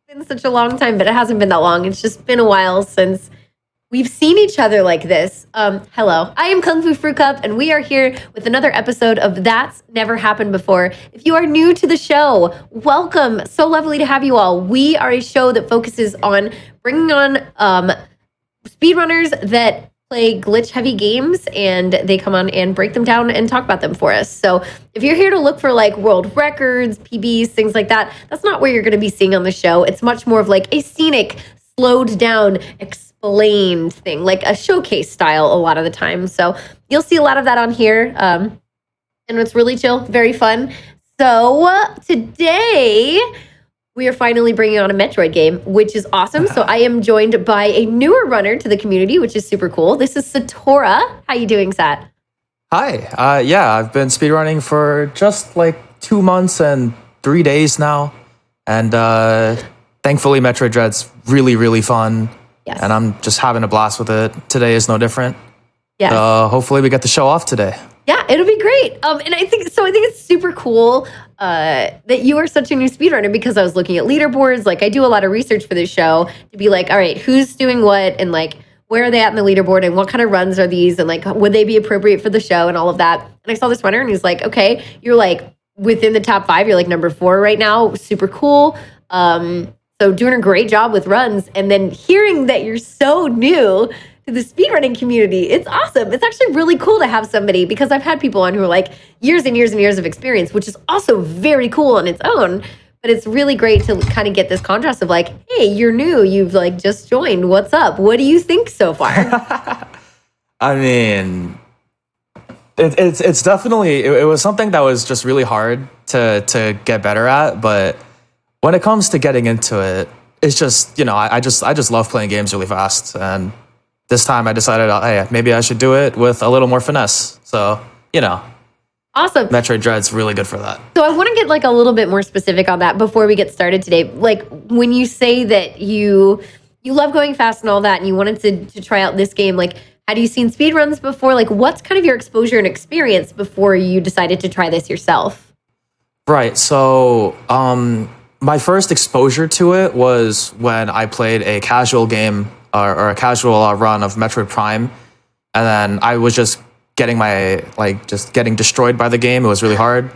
been such a long time, but it hasn't been that long. It's just been a while since we've seen each other like this. Hello, I am Kungfufruitcup, and we are here with another episode of That's Never Happened Before. If you are new to the show, welcome. So lovely to have you all. We are a show that focuses on bringing on speedrunners that play glitch-heavy games, and they come on and break them down and talk about them for us. So if you're here to look for like world records, PBs, things like that, that's not what you're going to be seeing on the show. It's much more of like a scenic, slowed down, explained thing, like a showcase style a lot of the time. So you'll see a lot of that on here, and it's really chill, very fun. So today we are finally bringing on a Metroid game, which is awesome. So I am joined by a newer runner to the community, which is super cool. This is Satora. How you doing, Sat? Hi. Yeah, I've been speedrunning for just like 2 months and 3 days now. And thankfully, Metroid Dread's really, really fun. Yes. And I'm just having a blast with it. Today is no different. Yes. Hopefully we get the show off today. Yeah, it'll be great. And I think it's super cool that you are such a new speedrunner, because I was looking at leaderboards. Like, I do a lot of research for this show to be like, all right, who's doing what, and like, where are they at in the leaderboard, and what kind of runs are these, and like, would they be appropriate for the show, and all of that. And I saw this runner, and he's like, okay, you're like within the top 5. You're like number 4 right now. Super cool. So doing a great job with runs, and then hearing that you're so new to the speedrunning community, it's awesome. It's actually really cool to have somebody, because I've had people on who are like years and years and years of experience, which is also very cool on its own. But it's really great to kind of get this contrast of like, hey, you're new, you've like just joined. What's up? What do you think so far? I mean, it's definitely, it was something that was just really hard to get better at. But when it comes to getting into it, it's just, I just love playing games really fast. And this time I decided, hey, maybe I should do it with a little more finesse. So, Awesome. Metroid Dread's really good for that. So I want to get like a little bit more specific on that before we get started today. Like, when you say that you love going fast and all that, and you wanted to try out this game, like, had you seen speedruns before? Like, what's kind of your exposure and experience before you decided to try this yourself? Right. So, my first exposure to it was when I played a casual game or a casual run of Metroid Prime, and then I was just getting destroyed by the game. It was really hard,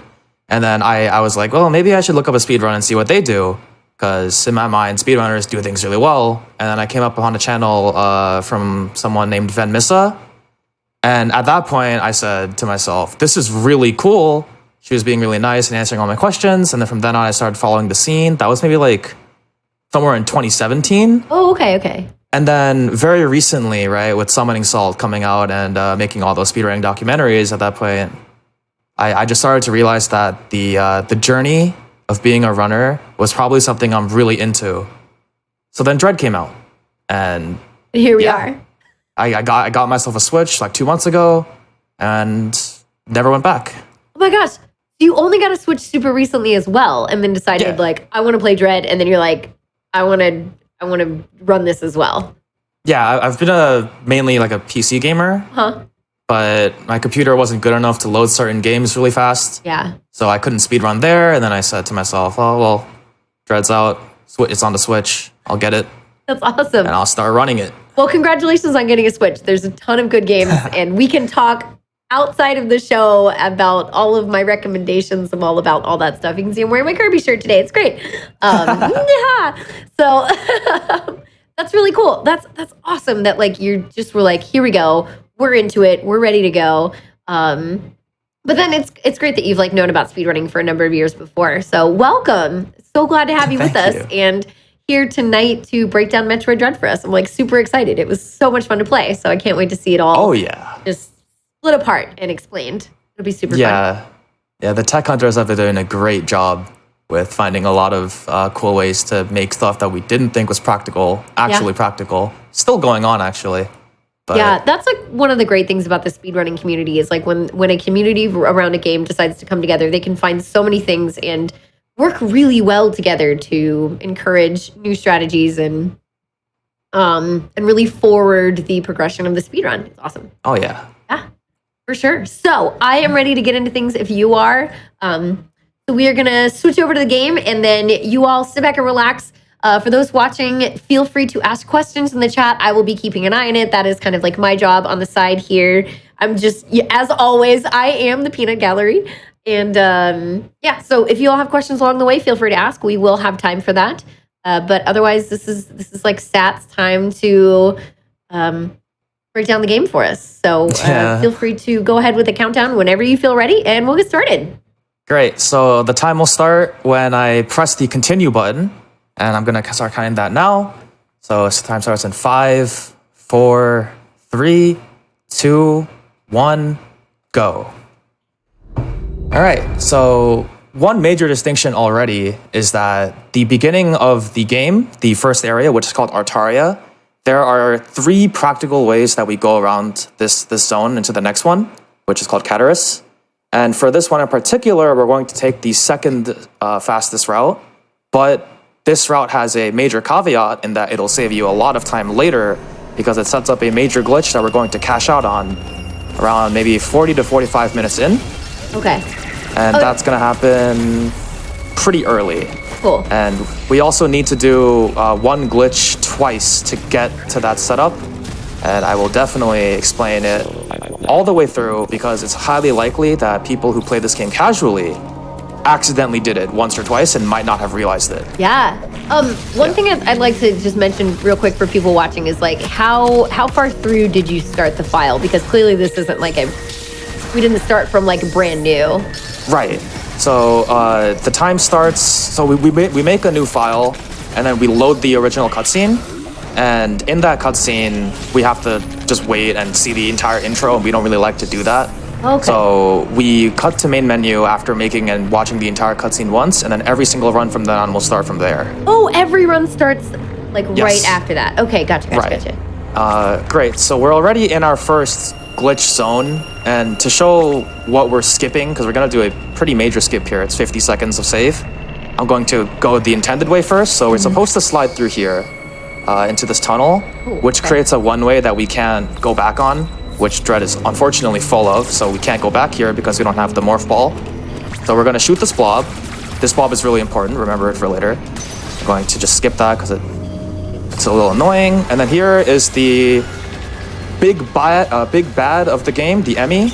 and then I was like, well, maybe I should look up a speedrun and see what they do, because in my mind, speedrunners do things really well. And then I came up on a channel from someone named Van Missa, and at that point, I said to myself, this is really cool. She was being really nice and answering all my questions. And then from then on, I started following the scene. That was maybe like somewhere in 2017. Oh, okay. And then very recently, right, with Summoning Salt coming out and making all those speedrunning documentaries, at that point, I just started to realize that the journey of being a runner was probably something I'm really into. So then Dread came out. And here we are. I got myself a Switch like 2 months ago and never went back. Oh my gosh. You only got a Switch super recently as well, and then decided like, I want to play Dread, and then you're like, I want to run this as well. Yeah, I've been mainly like a PC gamer, but my computer wasn't good enough to load certain games really fast. Yeah. So I couldn't speedrun there, and then I said to myself, oh, well, Dread's out, it's on the Switch, I'll get it. That's awesome. And I'll start running it. Well, congratulations on getting a Switch. There's a ton of good games, and we can talk outside of the show about all of my recommendations. I'm all about all that stuff. You can see I'm wearing my Kirby shirt today. It's great. Yeah. So that's really cool. That's awesome that like you just were like, here we go. We're into it. We're ready to go. But then it's great that you've like known about speedrunning for a number of years before. So welcome. So glad to have you with us and here tonight to break down Metroid Dread for us. I'm like super excited. It was so much fun to play. So I can't wait to see it all. Oh yeah. Just split apart and explained. It'll be super fun. Yeah, the tech hunters have been doing a great job with finding a lot of cool ways to make stuff that we didn't think was practical, practical. Still going on, actually. But yeah, that's like one of the great things about the speedrunning community is like when a community around a game decides to come together, they can find so many things and work really well together to encourage new strategies and really forward the progression of the speedrun. It's awesome. Oh, yeah. Yeah. For sure. So I am ready to get into things if you are. So we are going to switch over to the game, and then you all sit back and relax. For those watching, feel free to ask questions in the chat. I will be keeping an eye on it. That is kind of like my job on the side here. I'm just, as always, I am the peanut gallery. And yeah, so if you all have questions along the way, feel free to ask. We will have time for that. But otherwise, this is like Stats time to break down the game for us. So feel free to go ahead with the countdown whenever you feel ready, and we'll get started. Great. So the time will start when I press the continue button, and I'm gonna start counting that now. So time starts in 5, 4, 3, 2, 1, go. All right. So one major distinction already is that the beginning of the game, the first area, which is called Artaria, there are 3 practical ways that we go around this zone into the next one, which is called Cataris. And for this one in particular, we're going to take the second fastest route. But this route has a major caveat in that it'll save you a lot of time later because it sets up a major glitch that we're going to cash out on around maybe 40 to 45 minutes in. Okay. And that's going to happen pretty early. Cool. And we also need to do one glitch twice to get to that setup. And I will definitely explain it all the way through because it's highly likely that people who play this game casually accidentally did it once or twice and might not have realized it. Yeah. One thing I'd like to just mention real quick for people watching is like how far through did you start the file? Because clearly this isn't like we didn't start from like brand new. Right. So the time starts, so we make a new file and then we load the original cutscene. And in that cutscene, we have to just wait and see the entire intro, and we don't really like to do that. Okay. So we cut to main menu after making and watching the entire cutscene once, and then every single run from then on will start from there. Oh, every run starts like Yes. right after that. Okay, gotcha. Great. So we're already in our first glitch zone, and to show what we're skipping, because we're going to do a pretty major skip here, it's 50 seconds of save. I'm going to go the intended way first. So we're supposed to slide through here into this tunnel, which creates a one-way that we can't go back on, which Dread is unfortunately full of, so we can't go back here because we don't have the morph ball. So we're going to shoot this blob. This blob is really important, remember it for later. I'm going to just skip that because it's a little annoying. And then here is the big bad of the game, the Emmy.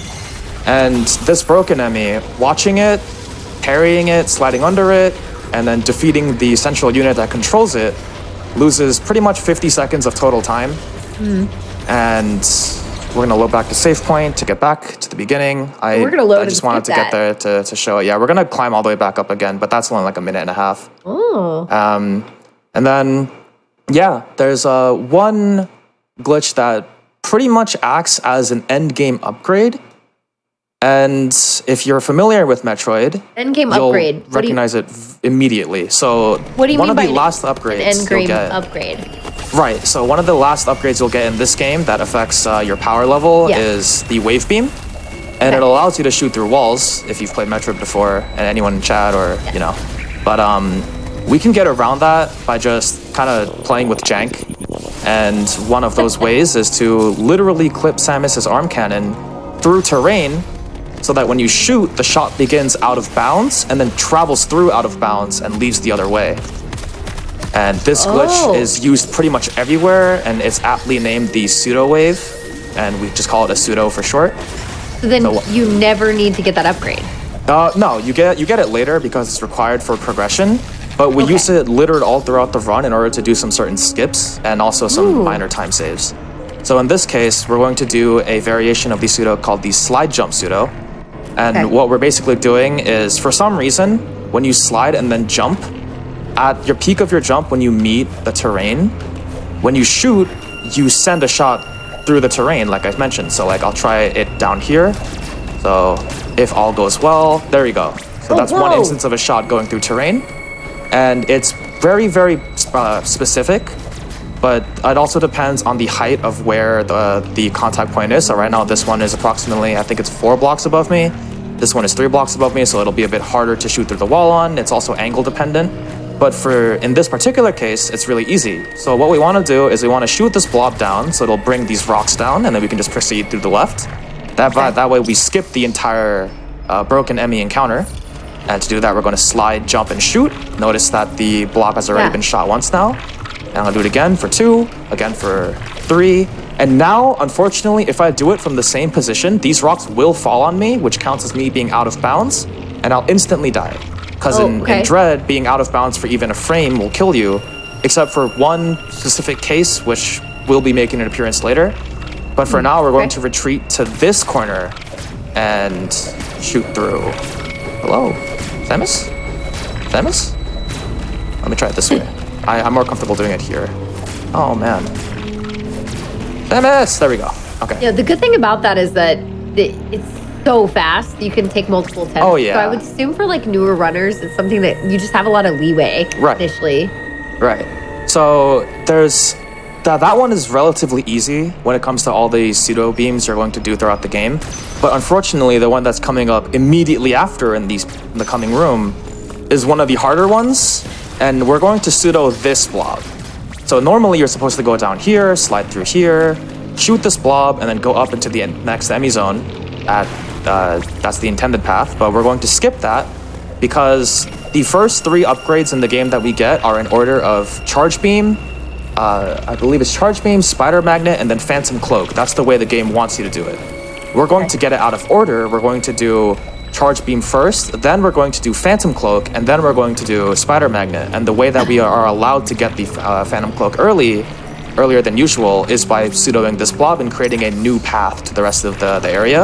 And this broken Emmy, watching it, parrying it, sliding under it, and then defeating the central unit that controls it, loses pretty much 50 seconds of total time. And we're going to load back to save point to get back to the beginning. We're gonna load I just wanted to get there to show it. Yeah, we're going to climb all the way back up again, but that's only like a minute and a half. Oh. And then, yeah, there's one glitch that pretty much acts as an end game upgrade. And if you're familiar with Metroid, Endgame you'll upgrade. recognize it immediately. So What do you one mean of by the last upgrades end you'll game get, upgrade? right? So one of the last upgrades you'll get in this game that affects your power level is the wave beam, and it allows you to shoot through walls if you've played Metroid before, and anyone in chat or you know. But we can get around that by just kind of playing with jank, and one of those ways is to literally clip Samus's arm cannon through terrain, so that when you shoot, the shot begins out of bounds and then travels through out of bounds and leaves the other way. And this glitch is used pretty much everywhere, and it's aptly named the pseudo wave, and we just call it a pseudo for short. So then you never need to get that upgrade. No, you get it later because it's required for progression. But we use it littered all throughout the run in order to do some certain skips and also some minor time saves. So in this case, we're going to do a variation of the pseudo called the slide jump pseudo. And what we're basically doing is, for some reason, when you slide and then jump, at your peak of your jump, when you meet the terrain, when you shoot, you send a shot through the terrain, like I mentioned. So like I'll try it down here. So if all goes well, there you go. So that's one instance of a shot going through terrain. And it's very, very specific, but it also depends on the height of where the contact point is. So right now this one is approximately, I think it's 4 blocks above me. This one is 3 blocks above me, so it'll be a bit harder to shoot through the wall on. It's also angle dependent. But in this particular case, it's really easy. So what we want to do is we want to shoot this blob down, so it'll bring these rocks down, and then we can just proceed through the left. That way we skip the entire broken Emmy encounter. And to do that, we're going to slide, jump, and shoot. Notice that the blob has already been shot once now. And I'll do it again for 2, again for 3. And now, unfortunately, if I do it from the same position, these rocks will fall on me, which counts as me being out of bounds, and I'll instantly die. Because in Dread, being out of bounds for even a frame will kill you, except for one specific case, which will be making an appearance later. But for now, we're going to retreat to this corner and shoot through. Hello? Samus? Samus? Let me try it this way. I'm more comfortable doing it here. Oh, man. Samus! There we go. Okay. Yeah, the good thing about that is that it's so fast. You can take multiple attempts. Oh, yeah. So I would assume for like newer runners, it's something that you just have a lot of leeway initially. Right. So there's... That one is relatively easy when it comes to all the pseudo beams you're going to do throughout the game. But unfortunately, the one that's coming up immediately after in the coming room is one of the harder ones. And we're going to pseudo this blob. So normally you're supposed to go down here, slide through here, shoot this blob, and then go up into the next Emmy zone. That's the intended path, but we're going to skip that because the first 3 upgrades in the game that we get are in order of Charge Beam, I believe it's Charge Beam, Spider Magnet, and then Phantom Cloak. That's the way the game wants you to do it. We're going to get it out of order. We're going to do Charge Beam first, then we're going to do Phantom Cloak, and then we're going to do Spider Magnet. And the way that we are allowed to get the Phantom Cloak earlier than usual, is by pseudoing this blob and creating a new path to the rest of the area.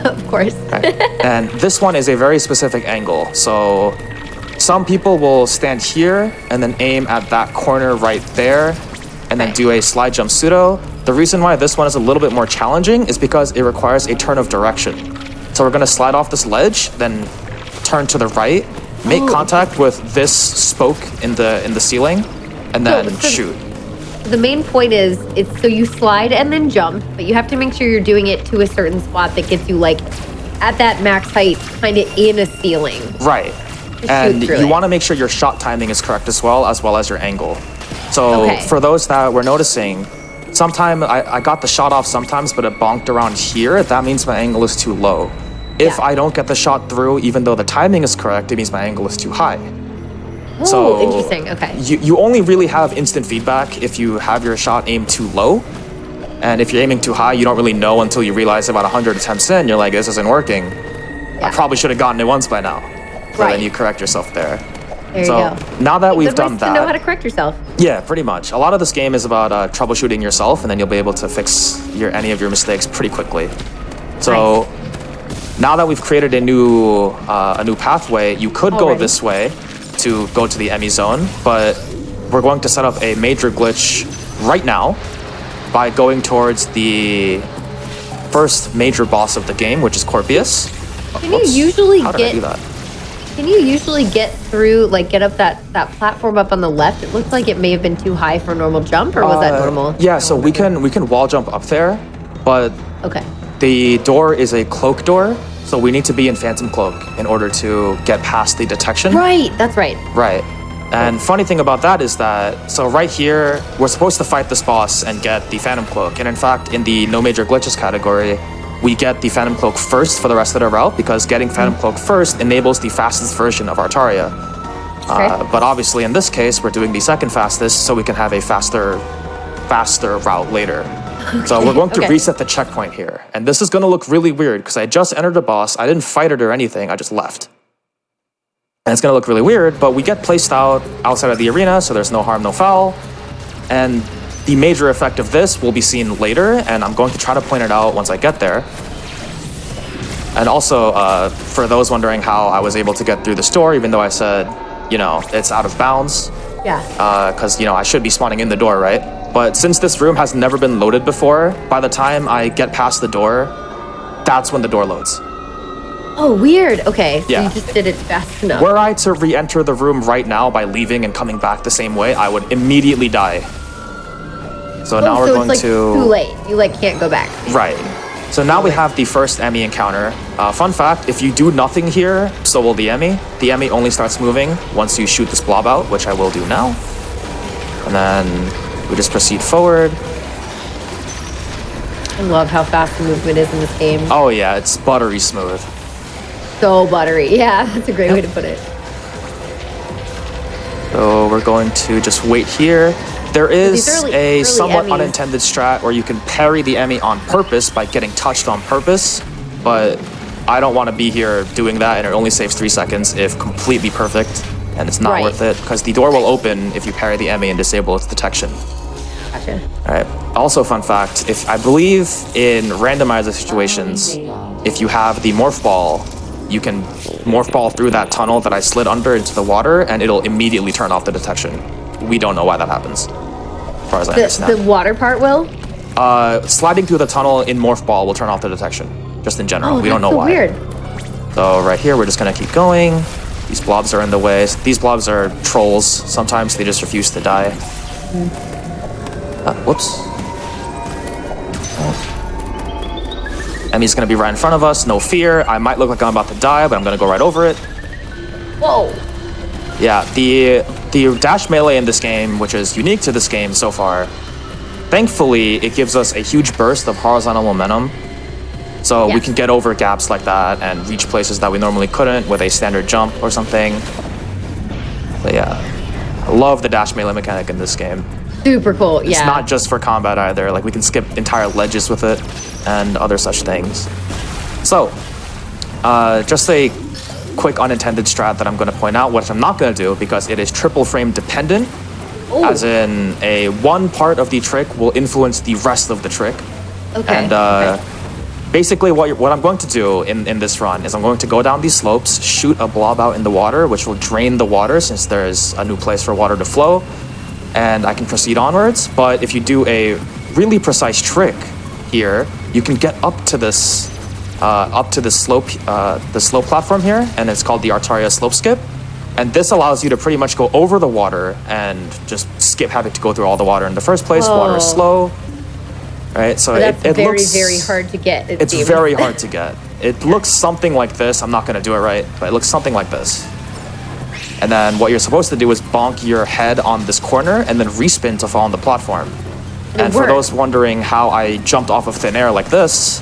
Of course. Right. And this one is a very specific angle. So some people will stand here and then aim at that corner right there and then do a slide jump pseudo. The reason why this one is a little bit more challenging is because it requires a turn of direction. So we're going to slide off this ledge, then turn to the right, make contact with this spoke in the ceiling, and then shoot. The main point is, it's so you slide and then jump, but you have to make sure you're doing it to a certain spot that gets you like at that max height, kind of in a ceiling. Right. And you want to make sure your shot timing is correct as well as your angle. So for those that were noticing, sometime I got the shot off sometimes, but it bonked around here. That means my angle is too low. If I don't get the shot through, even though the timing is correct, it means my angle is too high. Oh, so interesting. Okay. You only really have instant feedback if you have your shot aimed too low. And if you're aiming too high, you don't really know until you realize about 100 attempts in, you're like, this isn't working. I probably should have gotten it once by now. So then you correct yourself there. There you go. Now that we've done that, to know how to correct yourself. Yeah, pretty much. A lot of this game is about troubleshooting yourself, and then you'll be able to fix any of your mistakes pretty quickly. So now that we've created a new pathway, you could go this way to go to the Emmy zone, but we're going to set up a major glitch right now by going towards the first major boss of the game, which is Corpius. Can you usually How did I do that? Can you usually get through, like get up that platform up on the left? It looked like it may have been too high for a normal jump, or was that normal? Yeah, so we can wall jump up there, but the door is a cloak door, so we need to be in Phantom Cloak in order to get past the detection. Right, that's right. Right. And funny thing about that is that, so right here, we're supposed to fight this boss and get the Phantom Cloak. And in fact, in the no major glitches category, we get the Phantom Cloak first for the rest of the route, because getting Phantom Cloak first enables the fastest version of Artaria. But obviously in this case, we're doing the second fastest, so we can have a faster route later. So we're going to reset the checkpoint here. And this is going to look really weird, because I just entered a boss, I didn't fight it or anything, I just left. And it's going to look really weird, but we get placed outside of the arena, so there's no harm, no foul. And the major effect of this will be seen later, and I'm going to try to point it out once I get there. And also, for those wondering how I was able to get through the store, even though I said, it's out of bounds. Yeah. Because, I should be spawning in the door, right? But since this room has never been loaded before, by the time I get past the door, that's when the door loads. Oh, weird. Okay, yeah. So you just did it fast enough. Were I to re-enter the room right now by leaving and coming back the same way, I would immediately die. So now we're going to... too late. You can't go back. Right. So now we have the first Emmy encounter. Fun fact, if you do nothing here, so will the Emmy. The Emmy only starts moving once you shoot this blob out, which I will do now. And then we just proceed forward. I love how fast the movement is in this game. Oh yeah, it's buttery smooth. so buttery. Yeah, that's a great way to put it. So we're going to just wait here. There is early somewhat Emmys. unintended strat where you can parry the Emmy on purpose by getting touched on purpose, but I don't want to be here doing that, and it only saves 3 seconds if completely perfect, and it's not worth it, because the door will open if you parry the Emmy and disable its detection. Gotcha. All right. Also, fun fact, I believe in randomizer situations, if you have the morph ball, you can morph ball through that tunnel that I slid under into the water, and it'll immediately turn off the detection. We don't know why that happens, as far as I understand. The water part will? Sliding through the tunnel in morph ball will turn off the detection, just in general. We don't know why. Weird. So right here, we're just gonna keep going. These blobs are in the way. These blobs are trolls. Sometimes they just refuse to die. Whoops. Emmy's gonna be right in front of us, no fear. I might look like I'm about to die, but I'm gonna go right over it. Whoa. Yeah, the dash melee in this game, which is unique to this game so far, thankfully, it gives us a huge burst of horizontal momentum. So we can get over gaps like that and reach places that we normally couldn't with a standard jump or something. But yeah, I love the dash melee mechanic in this game. Super cool, yeah. It's not just for combat either. Like, we can skip entire ledges with it and other such things. So, just a quick unintended strat that I'm going to point out, which I'm not going to do because it is triple frame dependent. Ooh. As in, one part of the trick will influence the rest of the trick. Okay. And basically what I'm going to do in this run is I'm going to go down these slopes, shoot a blob out in the water, which will drain the water since there's a new place for water to flow, and I can proceed onwards. But if you do a really precise trick here, you can get up to this slope, the slope platform here, and it's called the Artaria slope skip. And this allows you to pretty much go over the water and just skip having to go through all the water in the first place. Whoa. Water is slow, right? So that's it very, looks very hard to get. It's very hard to get. It looks something like this. I'm not going to do it right, but it looks something like this. And then what you're supposed to do is bonk your head on this corner and then respin to fall on the platform. And for those wondering how I jumped off of thin air like this,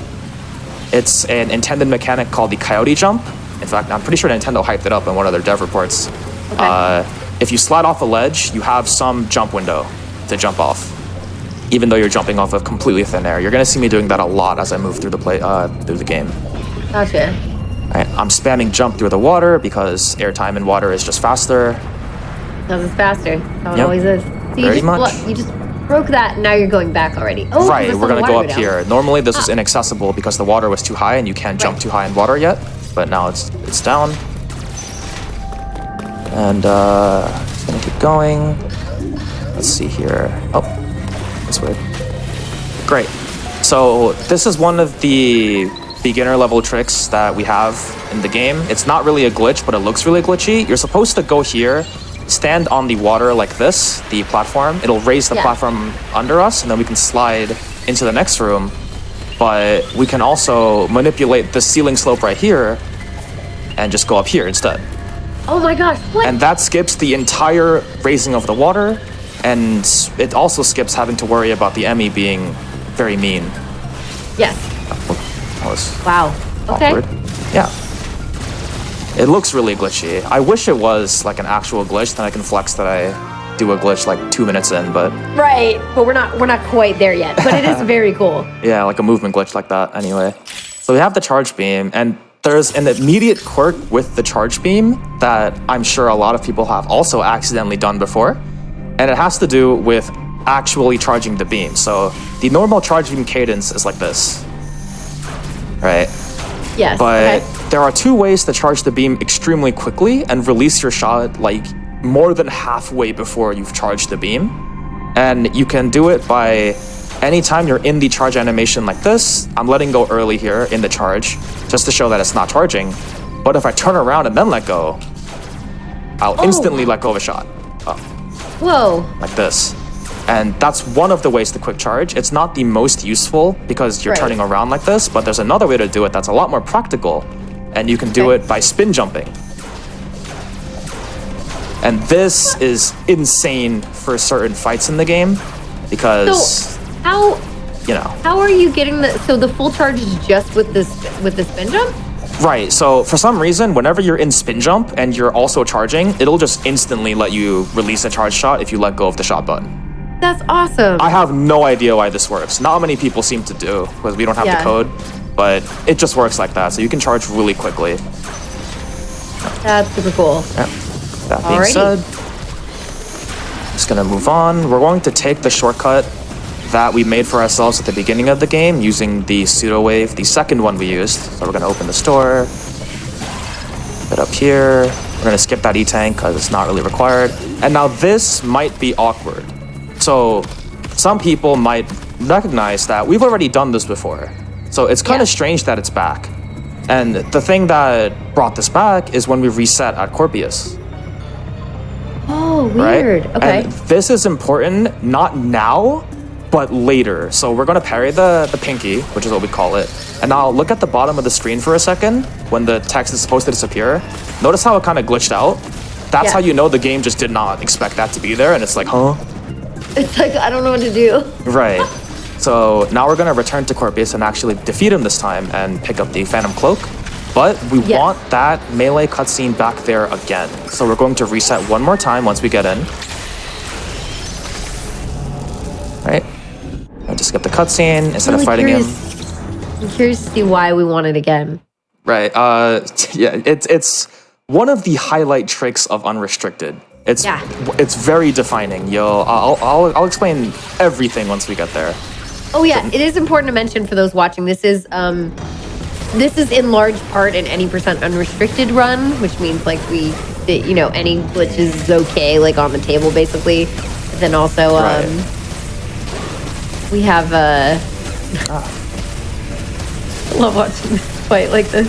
it's an intended mechanic called the coyote jump. In fact, I'm pretty sure Nintendo hyped it up in one of their dev reports. Okay. If you slide off a ledge, you have some jump window to jump off, even though you're jumping off of completely thin air. You're gonna see me doing that a lot as I move through the game. Gotcha. Right, I'm spamming jump through the water because airtime in water is just faster. Because it's faster. How it always is. So you just broke that, and now you're going back already. Oh, right, we're gonna go up here. Normally this was inaccessible because the water was too high and you can't jump too high in water yet, but now it's down. And just gonna keep going. Let's see here. Oh, that's weird. Great. So this is one of the beginner level tricks that we have in the game. It's not really a glitch, but it looks really glitchy. You're supposed to go here, stand on the water like this, the platform. It'll raise the platform under us, and then we can slide into the next room. But we can also manipulate the ceiling slope right here and just go up here instead. Oh my gosh, what? And that skips the entire raising of the water, and it also skips having to worry about the Emmy being very mean. Yes. That was awkward. Yeah. It looks really glitchy. I wish it was like an actual glitch, then I can flex that I do a glitch like 2 minutes in, but... Right, but we're not quite there yet, but it is very cool. Yeah, like a movement glitch like that anyway. So we have the charge beam, and there's an immediate quirk with the charge beam that I'm sure a lot of people have also accidentally done before, and it has to do with actually charging the beam. So the normal charge beam cadence is like this, right? Yes. But there are 2 ways to charge the beam extremely quickly and release your shot like more than halfway before you've charged the beam. And you can do it by anytime you're in the charge animation like this. I'm letting go early here in the charge just to show that it's not charging. But if I turn around and then let go, I'll instantly let go of a shot. Whoa. Like this. And that's one of the ways to quick charge. It's not the most useful because you're turning around like this, but there's another way to do it that's a lot more practical, and you can do it by spin jumping. And this is insane for certain fights in the game because how are you getting the full charge is just with the spin jump? Right, so for some reason, whenever you're in spin jump and you're also charging, it'll just instantly let you release a charge shot if you let go of the shot button. That's awesome. I have no idea why this works. Not many people seem to do, because we don't have the code, but it just works like that, so you can charge really quickly. That's super cool. Yeah. That being said, just gonna move on. We're going to take the shortcut that we made for ourselves at the beginning of the game using the pseudo wave, the second one we used. So we're gonna open the store, put up here. We're gonna skip that E-tank because it's not really required. And now this might be awkward. So some people might recognize that we've already done this before. So it's kind of strange that it's back. And the thing that brought this back is when we reset at Corpius. Oh, weird. Right? Okay. And this is important, not now, but later. So we're gonna parry the pinky, which is what we call it. And now look at the bottom of the screen for a second when the text is supposed to disappear. Notice how it kind of glitched out? That's how you know the game just did not expect that to be there, and it's like, huh? It's like, I don't know what to do. Right. So now we're gonna return to Corpius and actually defeat him this time and pick up the Phantom Cloak. But we want that melee cutscene back there again. So we're going to reset one more time once we get in. Right? And just skip the cutscene instead of fighting him. I'm curious to see why we want it again. Right. Yeah. It's one of the highlight tricks of Unrestricted. It's very defining. I'll explain everything once we get there. Oh yeah, it is important to mention for those watching. This is in large part an any % unrestricted run, which means like any glitches is okay, like on the table basically. But then also we have I love watching this fight like this.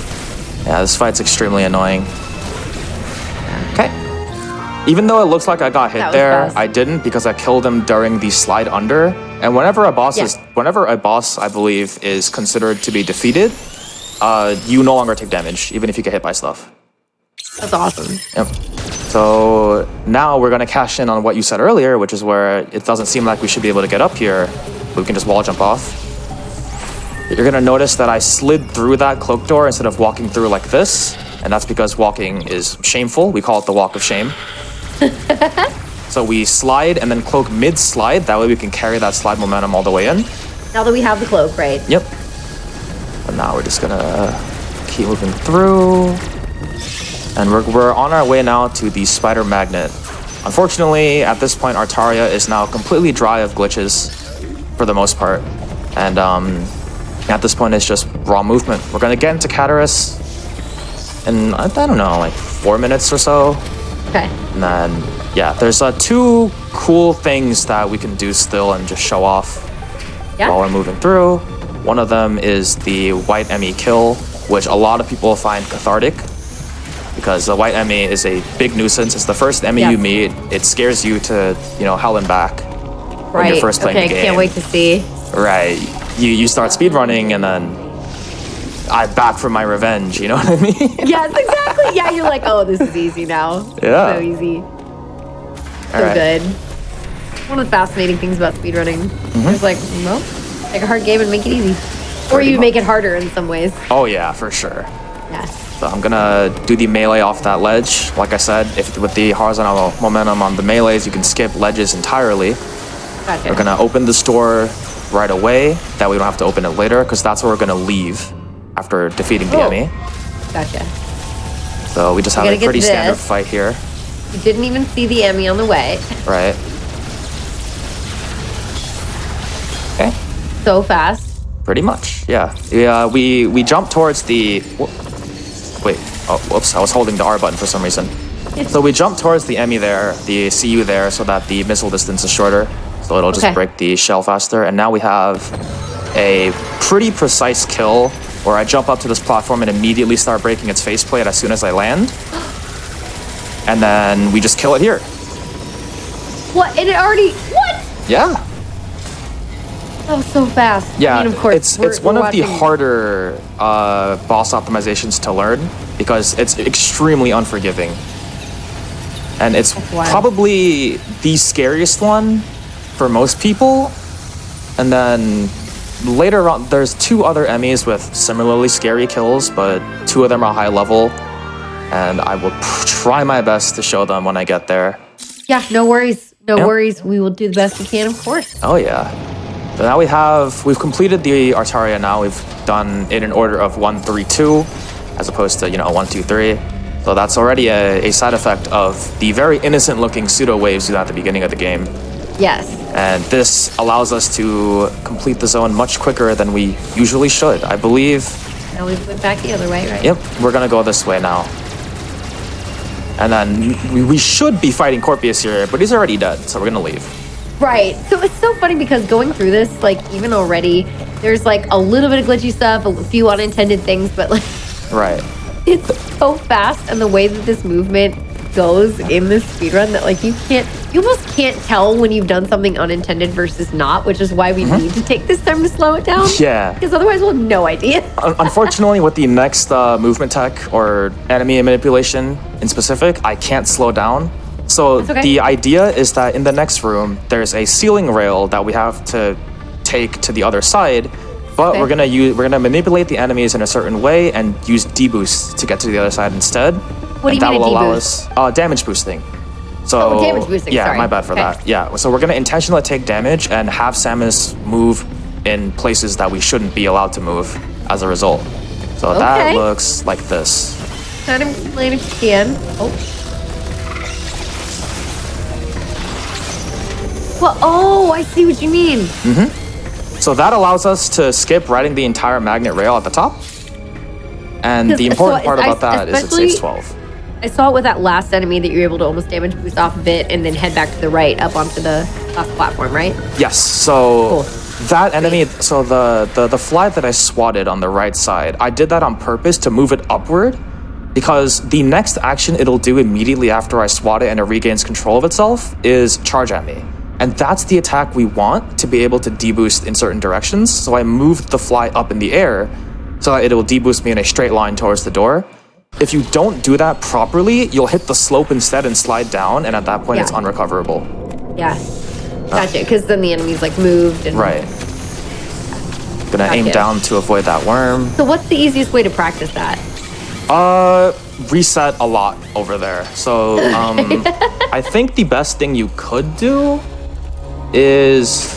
Yeah, this fight's extremely annoying. Okay. Even though it looks like I got hit there, fast. I didn't because I killed him during the slide under. And whenever a boss I believe is considered to be defeated, you no longer take damage, even if you get hit by stuff. That's awesome. Yep. So now we're gonna cash in on what you said earlier, which is where it doesn't seem like we should be able to get up here, but we can just wall jump off. You're gonna notice that I slid through that cloak door instead of walking through like this, and that's because walking is shameful. We call it the walk of shame. So we slide and then cloak mid-slide. That way we can carry that slide momentum all the way in. Now that we have the cloak, right? Yep. And now we're just gonna keep moving through. And we're on our way now to the spider magnet. Unfortunately, at this point, Artaria is now completely dry of glitches for the most part. And at this point, it's just raw movement. We're gonna get into Cataris in, I don't know, like 4 minutes or so. Okay. And then, yeah, there's 2 cool things that we can do still and just show off while we're moving through. One of them is the white Emmy kill, which a lot of people find cathartic because the white Emmy is a big nuisance. It's the first Emmy you meet. It scares you to, hell and back when you're first playing the game. Can't wait to see. Right. You start speedrunning and then I'm back for my revenge, you know what I mean? Yes, exactly. Yeah, you're like, oh, this is easy now. Yeah. So easy. So good. One of the fascinating things about speedrunning is like, well, take a hard game and make it easy. Or you make it harder in some ways. Oh yeah, for sure. Yeah. So I'm gonna do the melee off that ledge. Like I said, with the horizontal momentum on the melees, you can skip ledges entirely. Gotcha. We're gonna open the store right away. That way we don't have to open it later, because that's where we're gonna leave after defeating the Emmy. Gotcha. So we just have a pretty standard fight here. You didn't even see the Emmy on the way. Right. Okay. So fast. Pretty much, yeah. We jumped towards the... Wait, oh, whoops, I was holding the R button for some reason. So we jumped towards the Emmy there, the CU there, so that the missile distance is shorter. So it'll just break the shell faster. And now we have a pretty precise kill where I jump up to this platform and immediately start breaking its faceplate as soon as I land. And then we just kill it here. What? And it already... What? Yeah. That was so fast. Yeah, I mean, of course, it's one of the harder boss optimizations to learn because it's extremely unforgiving. And it's probably the scariest one for most people. And then later on, there's 2 other enemies with similarly scary kills, but 2 of them are high level, and I will try my best to show them when I get there. Yeah, no worries. No worries. We will do the best we can, of course. Oh yeah. So now we've completed the Artaria now. We've done it in order of 1, 3, 2, as opposed to, 1, 2, 3. So that's already a side effect of the very innocent looking pseudo waves you do at the beginning of the game. Yes. And this allows us to complete the zone much quicker than we usually should. I believe. Now we went back the other way, right? Yep, we're gonna go this way now. And then we should be fighting Corpius here, but he's already dead, so we're gonna leave. Right. So it's so funny because going through this, like, even already, there's like a little bit of glitchy stuff, a few unintended things, but like, Right. it's so fast, and the way that this movement goes in this speedrun that like you almost can't tell when you've done something unintended versus not, which is why we need to take this time to slow it down. Yeah. Because otherwise we'll have no idea. Unfortunately, with the next movement tech or enemy manipulation in specific, I can't slow down. So okay. the idea is that in the next room, there's a ceiling rail that we have to take to the other side, but we're gonna manipulate the enemies in a certain way and use deboost to get to the other side instead. What do you that mean will a allow deboost? us damage boosting. So damage boosting. Yeah, sorry. my bad for that. Yeah, so we're gonna intentionally take damage and have Samus move in places that we shouldn't be allowed to move as a result. So that looks like this. Kind of explain if you can. Oh. Well, oh, I see what you mean. So that allows us to skip riding the entire magnet rail at the top. And the important part about that is it saves 12. I saw it with that last enemy that you're able to almost damage boost off of it and then head back to the right up onto the last platform, right? Yes, so that enemy, so the fly that I swatted on the right side, I did that on purpose to move it upward because the next action it'll do immediately after I swat it and it regains control of itself is charge at me. And that's the attack we want to be able to deboost in certain directions. So I moved the fly up in the air so that it will deboost me in a straight line towards the door. If you don't do that properly, you'll hit the slope instead and slide down, and at that point it's unrecoverable. Yeah. Gotcha, because then the enemy's like moved and... Right. Gonna aim down to avoid that worm. So what's the easiest way to practice that? Reset a lot over there. So, I think the best thing you could do is...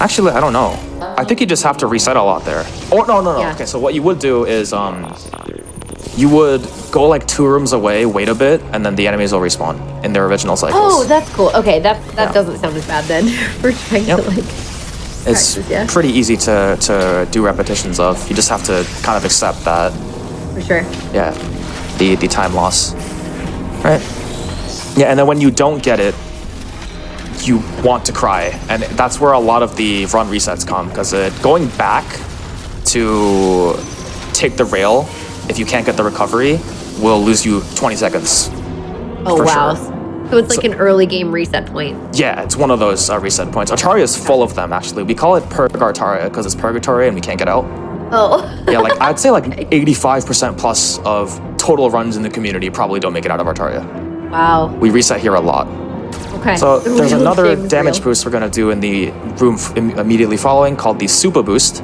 Actually, I don't know. I think you just have to reset a lot there. Oh, no. Yeah. Okay, so what you would do is, you would go like 2 rooms away, wait a bit, and then the enemies will respawn in their original cycles. Oh, that's cool. Okay, that doesn't sound as bad then. We're trying to like... It's pretty easy to do repetitions of. You just have to kind of accept that. For sure. Yeah, the time loss. Right. Yeah, and then when you don't get it, you want to cry, and that's where a lot of the run resets come, because going back to take the rail, if you can't get the recovery, will lose you 20 seconds. Oh, wow. Sure. So it's like an early game reset point. Yeah, it's one of those reset points. Artaria is full of them, actually. We call it Purg Artaria because it's purgatory and we can't get out. Oh. Yeah, like I'd say like 85% plus of total runs in the community probably don't make it out of Artaria. Wow. We reset here a lot. Okay. So there's another damage boost we're going to do in the room immediately following called the Super Boost.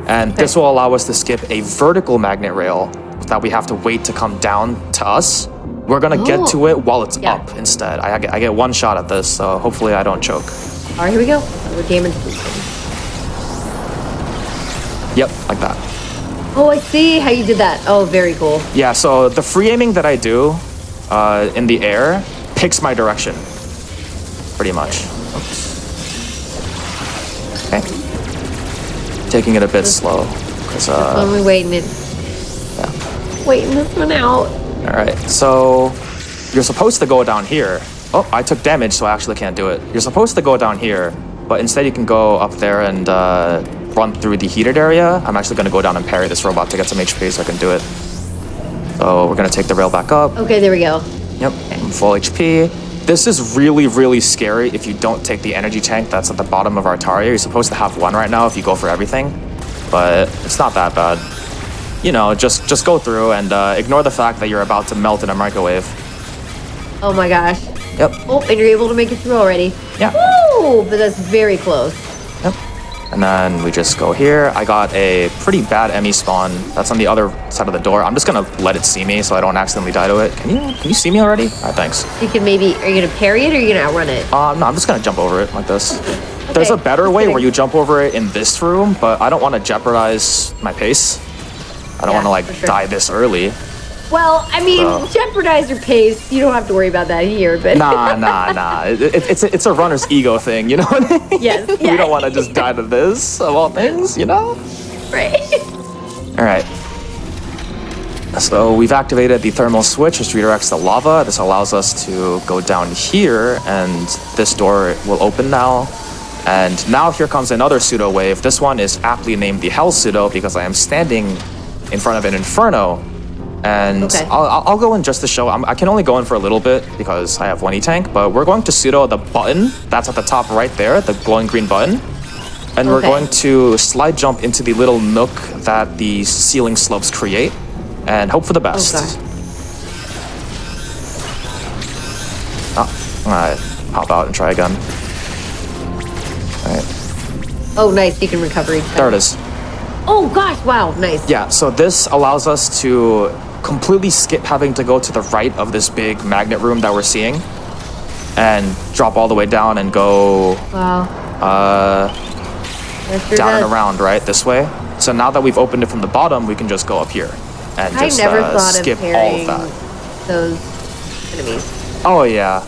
And this will allow us to skip a vertical magnet rail that we have to wait to come down to us. We're going to get to it while it's up instead. I get 1 shot at this, so hopefully I don't choke. All right, here we go. We're damage boosting. Yep, like that. Oh, I see how you did that. Oh, very cool. Yeah, so the free aiming that I do in the air picks my direction. Pretty much. Oops. Okay. Taking it a bit slow. Only waiting this one out. All right, so you're supposed to go down here. Oh, I took damage, so I actually can't do it. You're supposed to go down here, but instead you can go up there and run through the heated area. I'm actually going to go down and parry this robot to get some HP so I can do it. So we're going to take the rail back up. Okay, there we go. Yep, I'm full HP. This is really, really scary if you don't take the energy tank that's at the bottom of Artaria. You're supposed to have 1 right now if you go for everything, but it's not that bad. You know, just go through and ignore the fact that you're about to melt in a microwave. Oh my gosh. Yep. Oh, and you're able to make it through already. Yeah. Woo! But that's very close. Yep. And then we just go here. I got a pretty bad Emmy spawn that's on the other side of the door. I'm just gonna let it see me so I don't accidentally die to it. Can you see me already? All right, thanks. You can maybe, are you gonna parry it or are you gonna outrun it? No, I'm just gonna jump over it like this. Okay, There's a better way kidding. where you jump over it in this room, but I don't want to jeopardize my pace. I don't want to like for sure. die this early. Well, I mean, So- jeopardize your pace. You don't have to worry about that here, but Nah. It's a runner's ego thing, you know what I mean? Yes, We yeah. don't want to just die to this, of all things, you know? right. All right. So we've activated the thermal switch, which redirects the lava. This allows us to go down here, and this door will open now. And now here comes another pseudo wave. This one is aptly named the Hell Pseudo because I am standing in front of an Inferno. And Okay. I'll go in just to show. I can only go in for a little bit because I have one E-Tank, but we're going to pseudo the button that's at the top right there, the glowing green button. And we're Okay. going to slide jump into the little nook that the ceiling slopes create and hope for the best. I'm gonna hop out and try again. All right, Oh, nice. You can recover each time. there it is. Oh, gosh. Wow. Nice. Yeah, so this allows us to completely skip having to go to the right of this big magnet room that we're seeing and drop all the way down and go Wow. That sure down does. and around, right, this way. So now that we've opened it from the bottom, we can just go up here and I just never thought skip of all parrying of that. those enemies. Oh yeah.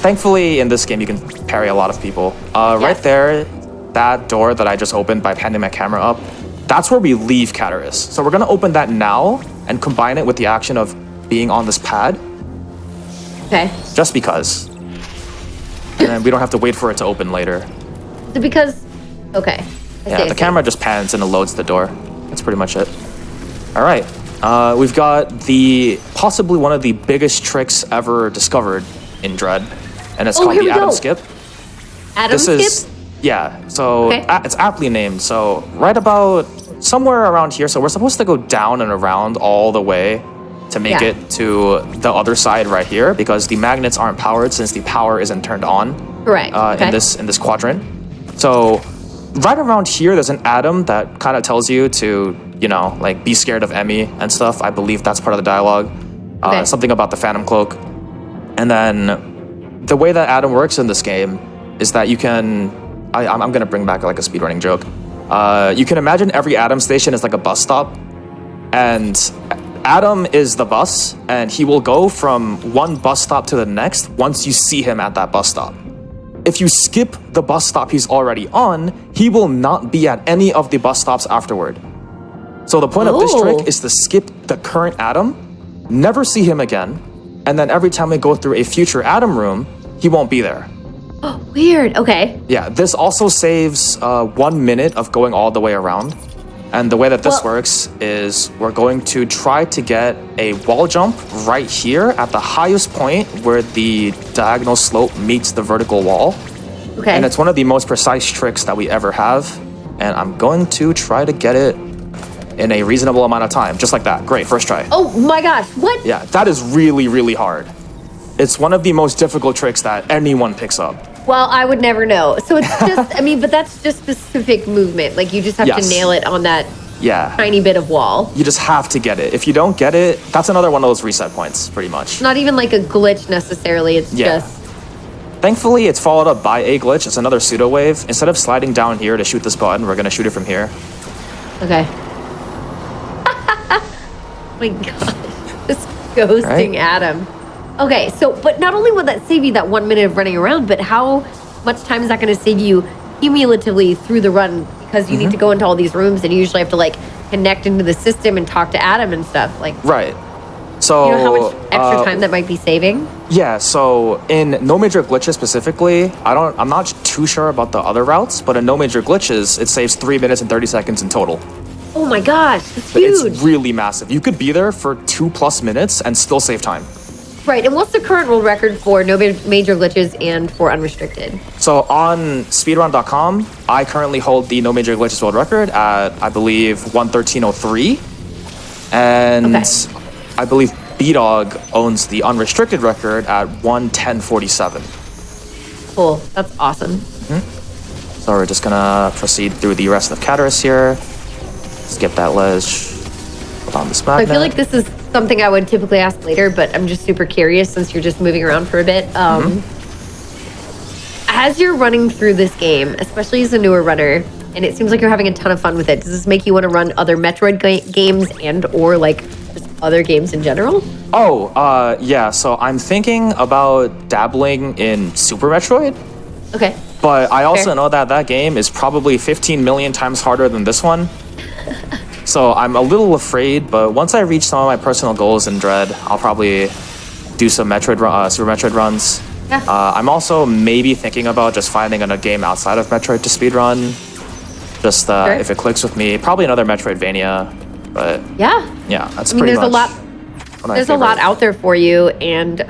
Thankfully in this game you can parry a lot of people. Right Yes. there, that door that I just opened by panning my camera up, that's where we leave Cataris. So we're gonna open that now and combine it with the action of being on this pad, Okay. just because. And then we don't have to wait for it to open later. Is it because? Okay. I see, Yeah, I the see. camera just pans and it loads the door. That's pretty much it. All right. We've got possibly one of the biggest tricks ever discovered in Dread, and it's Oh, called here the we Atom go. Skip. Atom This skip? is yeah. So Okay. it's aptly named. So right about somewhere around here. So we're supposed to go down and around all the way to make Yeah. it to the other side right here because the magnets aren't powered since the power isn't turned on. Correct. Okay. In this quadrant. So right around here, there's an atom that kind of tells you to, like be scared of Emmy and stuff. I believe that's part of the dialogue. Okay. Something about the Phantom Cloak. And then the way that atom works in this game is that you can. I'm gonna bring back like a speedrunning joke. You can imagine every atom station is like a bus stop, and Adam is the bus, and he will go from one bus stop to the next once you see him at that bus stop. If you skip the bus stop he's already on, he will not be at any of the bus stops afterward. So the point of this Oh. trick is to skip the current Adam, never see him again, and then every time we go through a future Adam room, he won't be there. Weird. Okay. Yeah, this also saves 1 minute of going all the way around. And the way that this Well- works is we're going to try to get a wall jump right here at the highest point where the diagonal slope meets the vertical wall. Okay. And it's one of the most precise tricks that we ever have. And I'm going to try to get it in a reasonable amount of time. Just like that. Great, first try. Oh my gosh. What? Yeah, that is really, really hard. It's one of the most difficult tricks that anyone picks up. Well, I would never know. So it's just, I mean, but that's just specific movement. Like you just have Yes. to nail it on that Yeah. tiny bit of wall. You just have to get it. If you don't get it, that's another one of those reset points, pretty much. Not even like a glitch necessarily. It's Yeah. just, Thankfully, it's followed up by a glitch. It's another pseudo wave. Instead of sliding down here to shoot this button, we're gonna shoot it from here. okay. My gosh. This ghosting Right? Adam. Okay, so, but not only would that save you that 1 minute of running around, but how much time is that going to save you cumulatively through the run? Because you need to go into all these rooms and you usually have to like connect into the system and talk to Adam and stuff. Like, Right. So, you know how much extra time that might be saving? Yeah, so in No Major Glitches specifically, I'm not too sure about the other routes, but in No Major Glitches, it saves 3 minutes and 30 seconds in total. Oh my gosh, it's But huge. it's really massive. You could be there for 2+ minutes and still save time. Right, and what's the current world record for no major glitches and for unrestricted? So on speedrun.com, I currently hold the No Major Glitches world record at, I believe, 113.03. And Okay. I believe B-Dog owns the unrestricted record at 110.47. Cool, that's awesome. So So we're just gonna proceed through the rest of Cataris here. Skip that ledge. Put on this magnet. I feel like this is something I would typically ask later, but I'm just super curious since you're just moving around for a bit. As you're running through this game, especially as a newer runner, and it seems like you're having a ton of fun with it, does this make you want to run other Metroid games and or like just other games in general? Oh, yeah. So I'm thinking about dabbling in Super Metroid. Okay. But I also Fair. know that that game is probably 15 million times harder than this one. So I'm a little afraid, but once I reach some of my personal goals in Dread, I'll probably do some Super Metroid runs. Yeah. I'm also maybe thinking about just finding a game outside of Metroid to speedrun. Just Sure. if it clicks with me, probably another Metroidvania. But Yeah. yeah, that's I mean, pretty there's much. There's a lot out there for you, and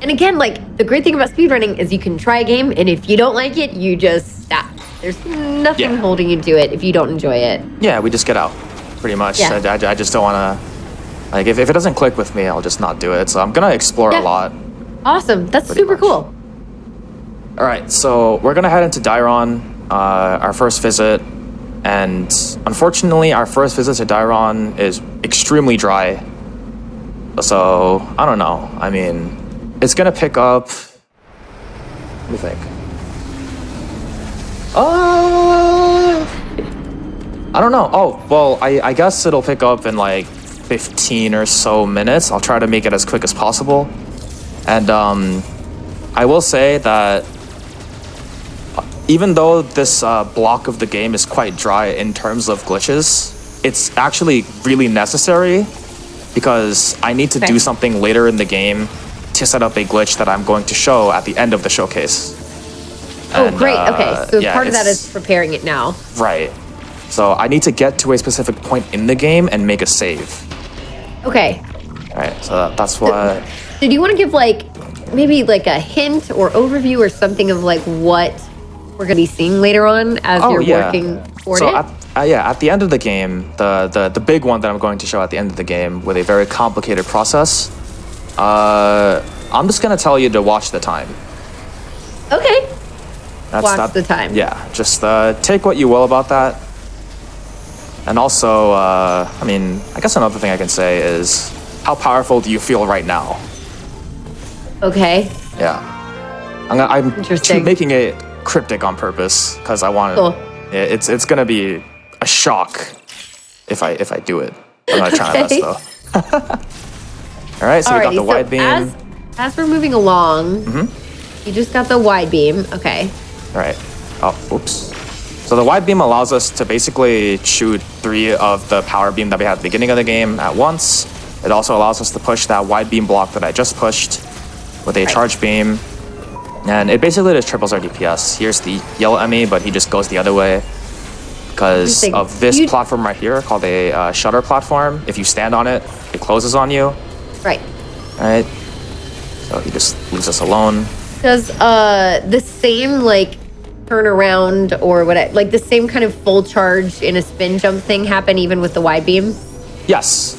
again, like the great thing about speedrunning is you can try a game, and if you don't like it, you just stop. There's nothing Yeah. holding you to it if you don't enjoy it. Yeah, we just get out, pretty much. Yeah. I just don't want to. Like, if it doesn't click with me, I'll just not do it. So I'm gonna explore Yeah. a lot. Awesome. That's Pretty super much. cool. All right, so we're gonna head into Dairon, our first visit, and unfortunately, our first visit to Dairon is extremely dry. So I don't know. I mean, it's gonna pick up. Let me think. I don't know. Oh, well, I guess it'll pick up in like 15 or so minutes. I'll try to make it as quick as possible. And I will say that even though this block of the game is quite dry in terms of glitches, it's actually really necessary because I need to Okay. do something later in the game to set up a glitch that I'm going to show at the end of the showcase. Oh, And, great. Okay, so yeah, part of that it's- is preparing it now. Right. So I need to get to a specific point in the game and make a save. Okay. All right, so that's what. Did you want to give like maybe like a hint or overview or something of like what we're going to be seeing later on as you're working toward so it? at the end of the game, the big one that I'm going to show at the end of the game with a very complicated process. I'm just gonna tell you to watch the time. Okay. That's Watch the time. Yeah, just take what you will about that. And also, I mean, I guess another thing I can say is, how powerful do you feel right now? Okay. Yeah, I'm Interesting. making it cryptic on purpose because I want Cool. it's gonna be a shock if I do it. I'm gonna try my best Okay. though. All right, so we got Alrighty, the wide beam. As we're moving along, Mm-hmm. you just got the wide beam. Okay. All right. Oh, oops. So the wide beam allows us to basically shoot 3 of the power beam that we had at the beginning of the game at once. It also allows us to push that wide beam block that I just pushed with a charge beam. And it basically just triples our DPS. Here's the yellow Emmy, but he just goes the other way because Interesting. of this platform right here called a shutter platform. If you stand on it, it closes on you. Right. All right. So he just leaves us alone. Does the same like turn around or what like the same kind of full charge in a spin jump thing happen even with the wide beam? Yes,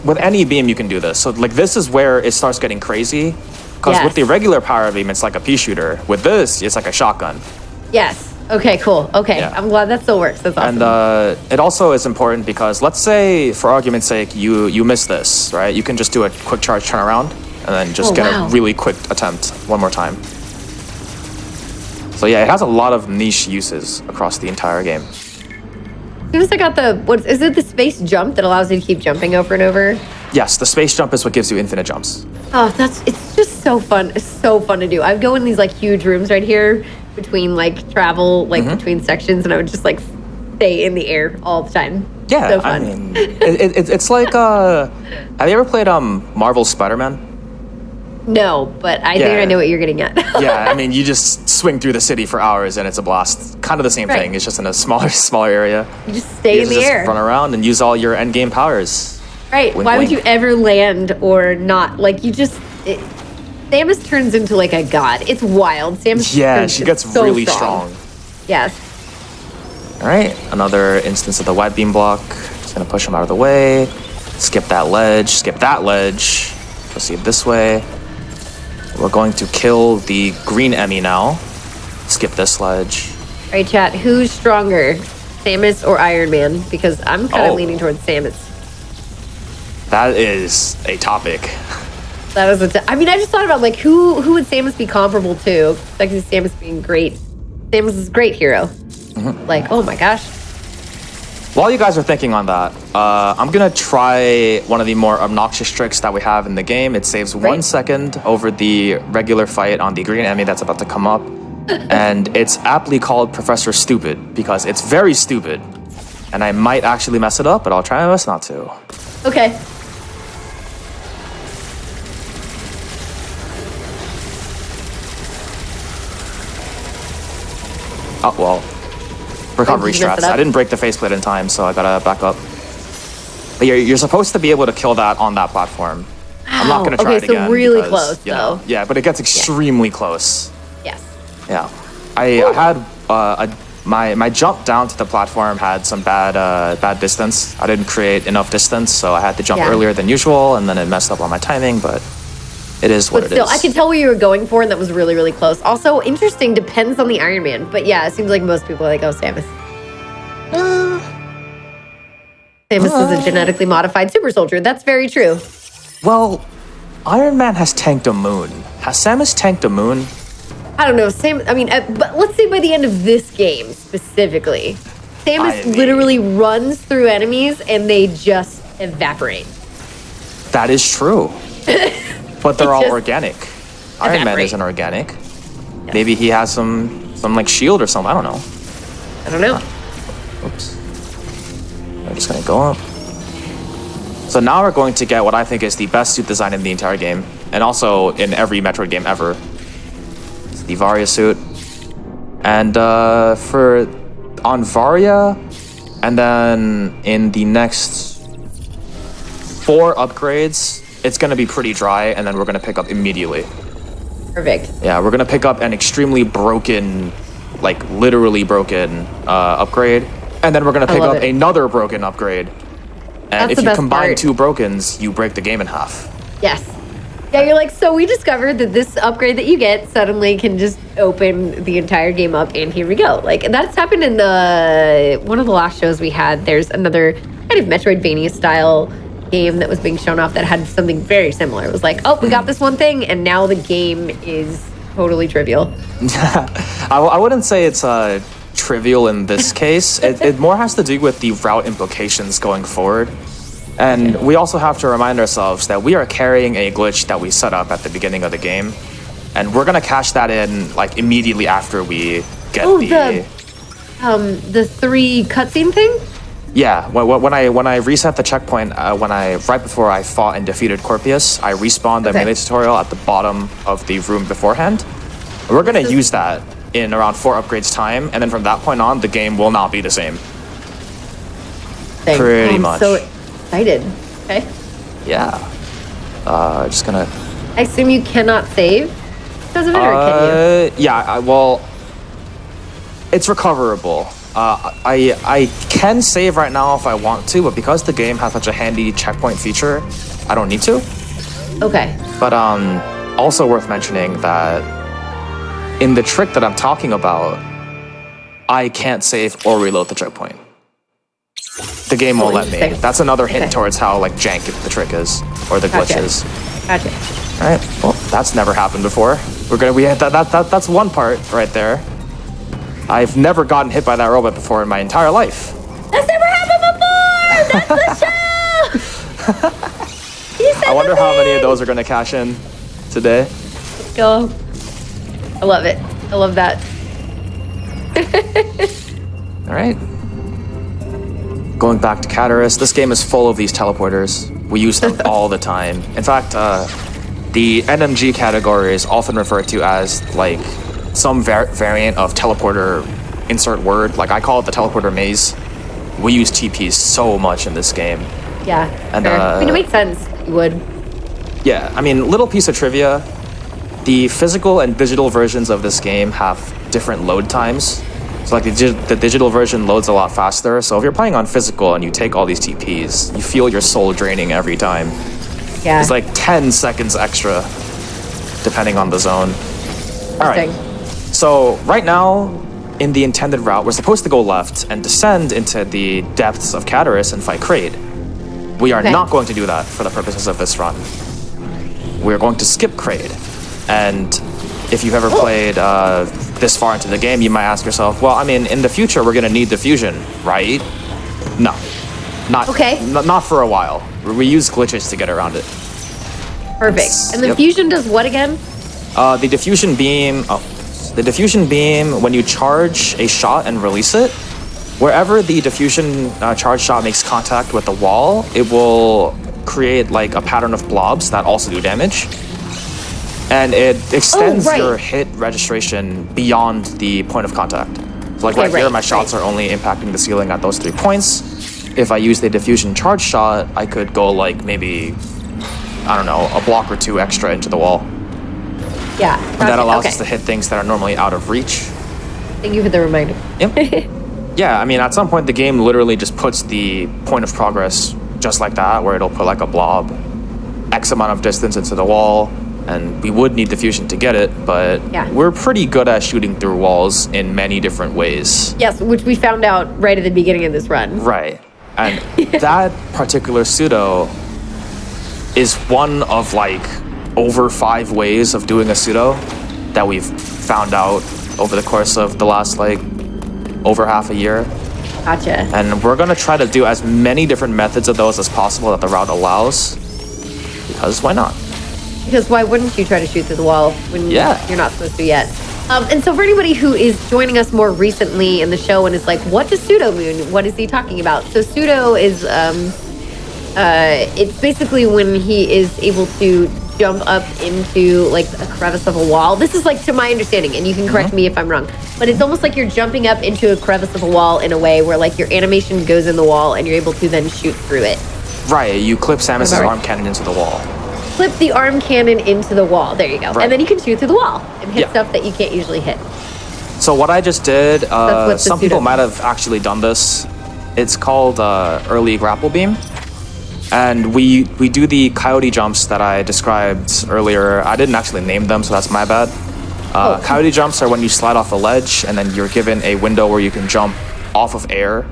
with any beam you can do this. So like this is where it starts getting crazy, because with the Yes. regular power beam it's like a pea shooter. With this, it's like a shotgun. Yes. Okay, cool. Okay. Yeah. I'm glad that still works. That's awesome. And it also is important because let's say, for argument's sake, you miss this, right? You can just do a quick charge turnaround and then just get wow. a really quick attempt one more time. So yeah, it has a lot of niche uses across the entire game. As soon as I got is it the space jump that allows you to keep jumping over and over? Yes, the space jump is what gives you infinite jumps. Oh, it's just so fun. It's so fun to do. I would go in these like huge rooms right here between like travel, like between sections, and I would just like stay in the air all the time. Yeah, So fun. I mean, it's like, have you ever played Marvel's Spider-Man? No, but I think Yeah. I know what you're getting at. Yeah, I mean, you just swing through the city for hours and it's a blast. Kind of the same Right. thing. It's just in a smaller area. You just stay You in the just air. run around and use all your end game powers. Right. Wink, Why would wink. you ever land or not? Like you just Samus turns into like a god. It's wild. Samus Yeah, turns- she is gets so really strong. Yes. All right, another instance of the wide beam block. Just gonna push him out of the way. Skip that ledge. Proceed this way. We're going to kill the green Emmy now. Skip this ledge. All right, chat. Who's stronger, Samus or Iron Man? Because I'm kind of leaning towards Samus. That is a topic. That is I mean, I just thought about like who would Samus be comparable to? Like Samus being great. Samus is a great hero. Like, oh my gosh. While you guys are thinking on that, I'm gonna try one of the more obnoxious tricks that we have in the game. It saves 1 second over the regular fight on the green enemy that's about to come up. And it's aptly called Professor Stupid because it's very stupid. And I might actually mess it up, but I'll try my best not to. Okay. Oh, well. Recovery Did you mess it strats. up? I didn't break the faceplate in time, so I gotta back up. But you're supposed to be able to kill that on that platform. I'm not gonna try it again. Okay, so really because, close, you know, though. yeah, but it gets extremely close. Yes. Yeah. I had my jump down to the platform had some bad distance. I didn't create enough distance, so I had to jump earlier than usual, and then it messed up on my timing, but it is what But still, it is. I can tell what you were going for, and that was really, really close. Also, interesting, depends on the Iron Man. But yeah, it seems like most people are like, oh, Samus. Samus is a genetically modified super soldier. That's very true. Well, Iron Man has tanked a moon. Has Samus tanked a moon? I don't know. I mean, but let's say by the end of this game specifically, Samus literally runs through enemies and they just evaporate. That is true. But they're all organic. Iron Man evaporate. isn't organic. Yes. Maybe he has some like shield or something. I don't know. I don't know. Oops. I'm just gonna go up. So now we're going to get what I think is the best suit design in the entire game, and also in every Metroid game ever. It's the Varia suit. And for on Varia, and then in the next 4 upgrades, it's gonna be pretty dry, and then we're gonna pick up immediately. Perfect. Yeah, we're gonna pick up an extremely broken, like literally broken upgrade, and then we're gonna pick up another broken upgrade. And if you combine 2 brokens, you break the game in half. Yes. Yeah, you're like, so we discovered that this upgrade that you get suddenly can just open the entire game up, and here we go. Like, that's happened in one of the last shows we had. There's another kind of Metroidvania style game that was being shown off that had something very similar. It was like, oh, we got this one thing, and now the game is totally trivial. I wouldn't say it's trivial in this case. It more has to do with the route implications going forward. And we also have to remind ourselves that we are carrying a glitch that we set up at the beginning of the game. And we're going to cash that in like immediately after we get the 3 cutscene thing? Yeah, when I reset the checkpoint, right before I fought and defeated Corpius, I respawned the melee tutorial at the bottom of the room beforehand. We're gonna use that in around 4 upgrades time, and then from that point on, the game will not be the same. Pretty much. I'm so excited. Okay. Yeah. Just gonna. I assume you cannot save because of it, or can you? Yeah. Well, it's recoverable. I can save right now if I want to, but because the game has such a handy checkpoint feature, I don't need to. Okay. But also worth mentioning that in the trick that I'm talking about, I can't save or reload the checkpoint. The game won't let me. That's another hint towards how like jank the trick is, or the glitch is. Gotcha. All right. Well, that's never happened before. That's one part right there. I've never gotten hit by that robot before in my entire life. That's never happened before! That's the show! I wonder how many of those are going to cash in today. Let's go. I love it. I love that. All right. Going back to Cataris, this game is full of these teleporters. We use them all the time. In fact, the NMG category is often referred to as like some variant of teleporter insert word. Like I call it the teleporter maze. We use TPs so much in this game. Yeah, and I mean, it makes sense. You would. Yeah, I mean, little piece of trivia. The physical and digital versions of this game have different load times. So like the digital version loads a lot faster. So if you're playing on physical and you take all these TPs, you feel your soul draining every time. Yeah. It's like 10 seconds extra, depending on the zone. All right. So right now, in the intended route, we're supposed to go left and descend into the depths of Cataris and fight Kraid. We are not going to do that for the purposes of this run. We're going to skip Kraid. And if you've ever played this far into the game, you might ask yourself, well, I mean, in the future, we're going to need diffusion, right? No. Not for a while. We use glitches to get around it. Perfect. And the fusion does what again? The diffusion beam... The diffusion beam, when you charge a shot and release it, wherever the diffusion charge shot makes contact with the wall, it will create like a pattern of blobs that also do damage. And it extends your hit registration beyond the point of contact. So like here, my shots are only impacting the ceiling at those 3 points. If I use the diffusion charge shot, I could go like maybe, I don't know, a block or 2 extra into the wall. Yeah. And that allows us to hit things that are normally out of reach. Thank you for the reminder. Yep. Yeah, I mean, at some point, the game literally just puts the point of progress just like that, where it'll put like a blob X amount of distance into the wall, and we would need diffusion to get it, but we're pretty good at shooting through walls in many different ways. Yes, which we found out right at the beginning of this run. Right. And that particular pseudo is one of like over 5 ways of doing a pseudo that we've found out over the course of the last like over half a year. Gotcha. And we're going to try to do as many different methods of those as possible that the route allows, because why not? Because why wouldn't you try to shoot through the wall when you're not supposed to yet? And so for anybody who is joining us more recently in the show and is like, what does pseudo mean? What is he talking about? So pseudo is, it's basically when he is able to jump up into like a crevice of a wall. This is like to my understanding, and you can correct me if I'm wrong, but it's almost like you're jumping up into a crevice of a wall in a way where like your animation goes in the wall and you're able to then shoot through it. Right, you clip Samus's arm cannon into the wall. Clip the arm cannon into the wall. There you go. Right. And then you can shoot through the wall and hit stuff that you can't usually hit. So what I just did, some people might have actually done this. It's called early grapple beam. And we do the coyote jumps that I described earlier. I didn't actually name them, so that's my bad. Coyote jumps are when you slide off a ledge and then you're given a window where you can jump off of air.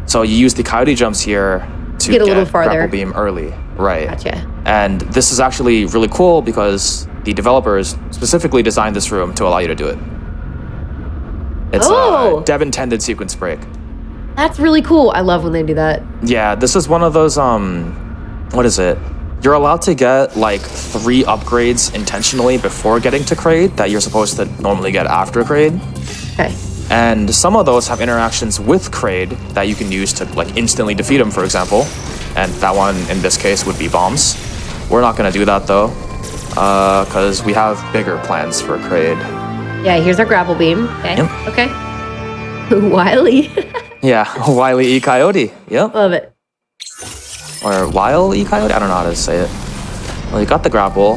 So you use the coyote jumps here to get a little farther. Grapple beam early. Right. Gotcha. And this is actually really cool because the developers specifically designed this room to allow you to do it. It's a dev-intended sequence break. That's really cool. I love when they do that. Yeah, this is one of those, what is it? You're allowed to get like 3 upgrades intentionally before getting to Kraid that you're supposed to normally get after Kraid. Okay. And some of those have interactions with Kraid that you can use to like instantly defeat him, for example. And that one, in this case, would be bombs. We're not going to do that, though, because we have bigger plans for Kraid. Yeah, here's our grapple beam. Okay. Yep. Okay. Wily. Yeah, Wily E. Coyote. Yep. Love it. Or Wile E. Coyote? I don't know how to say it. Well, you got the grapple.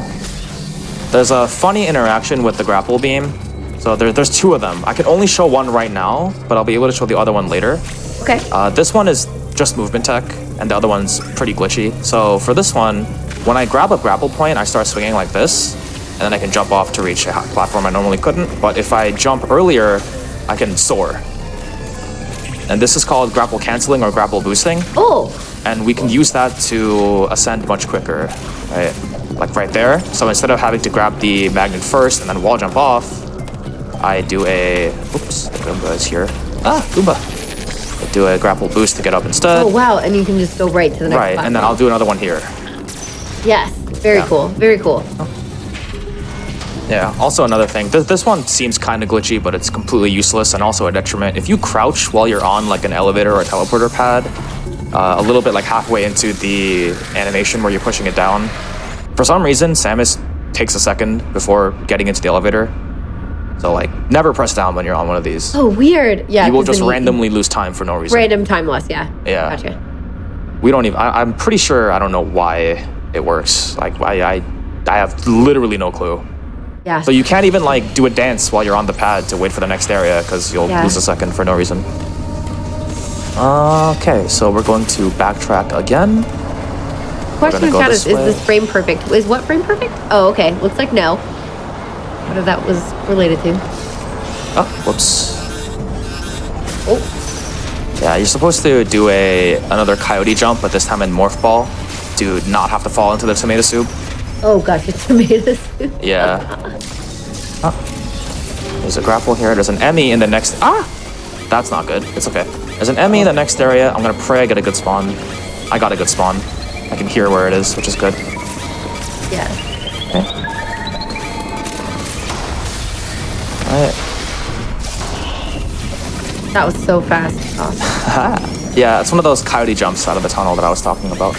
There's a funny interaction with the grapple beam. So there's 2 of them. I can only show one right now, but I'll be able to show the other one later. Okay. This one is just movement tech, and the other one's pretty glitchy. So for this one, when I grab a grapple point, I start swinging like this, and then I can jump off to reach a platform I normally couldn't. But if I jump earlier, I can soar. And this is called grapple canceling or grapple boosting. Oh. And we can use that to ascend much quicker, right? Like right there. So instead of having to grab the magnet first and then wall jump off, I do a, oops, the Goomba is here. Goomba. I do a grapple boost to get up instead. Oh, wow. And you can just go right to the next platform. And then I'll do another one here. Yes. Very cool. Very cool. Yeah, also another thing. This one seems kind of glitchy, but it's completely useless and also a detriment. If you crouch while you're on like an elevator or a teleporter pad, a little bit like halfway into the animation where you're pushing it down, for some reason, Samus takes a second before getting into the elevator. So like, never press down when you're on one of these. Oh, weird. Yeah. You will just randomly lose time for no reason. Random time loss, yeah. Yeah. Gotcha. We don't even, I'm pretty sure I don't know why it works. Like, I have literally no clue. Yeah. So you can't even like do a dance while you're on the pad to wait for the next area because you'll lose a second for no reason. Okay, so we're going to backtrack again. Question in chat is this frame perfect? Is what frame perfect? Oh, okay. Looks like no. What if that was related to? Oh, whoops. Oh, Yeah, you're supposed to do another coyote jump, but this time in morph ball to not have to fall into the tomato soup. oh gosh, it's tomatoes. Yeah. There's a grapple here. There's an Emmy in the next. That's not good. It's okay. There's an Emmy in the next area. I'm gonna pray I get a good spawn. I got a good spawn. I can hear where it is, which is good. Yeah. Okay. Alright. That was so fast. Awesome. Yeah, it's one of those coyote jumps out of the tunnel that I was talking about.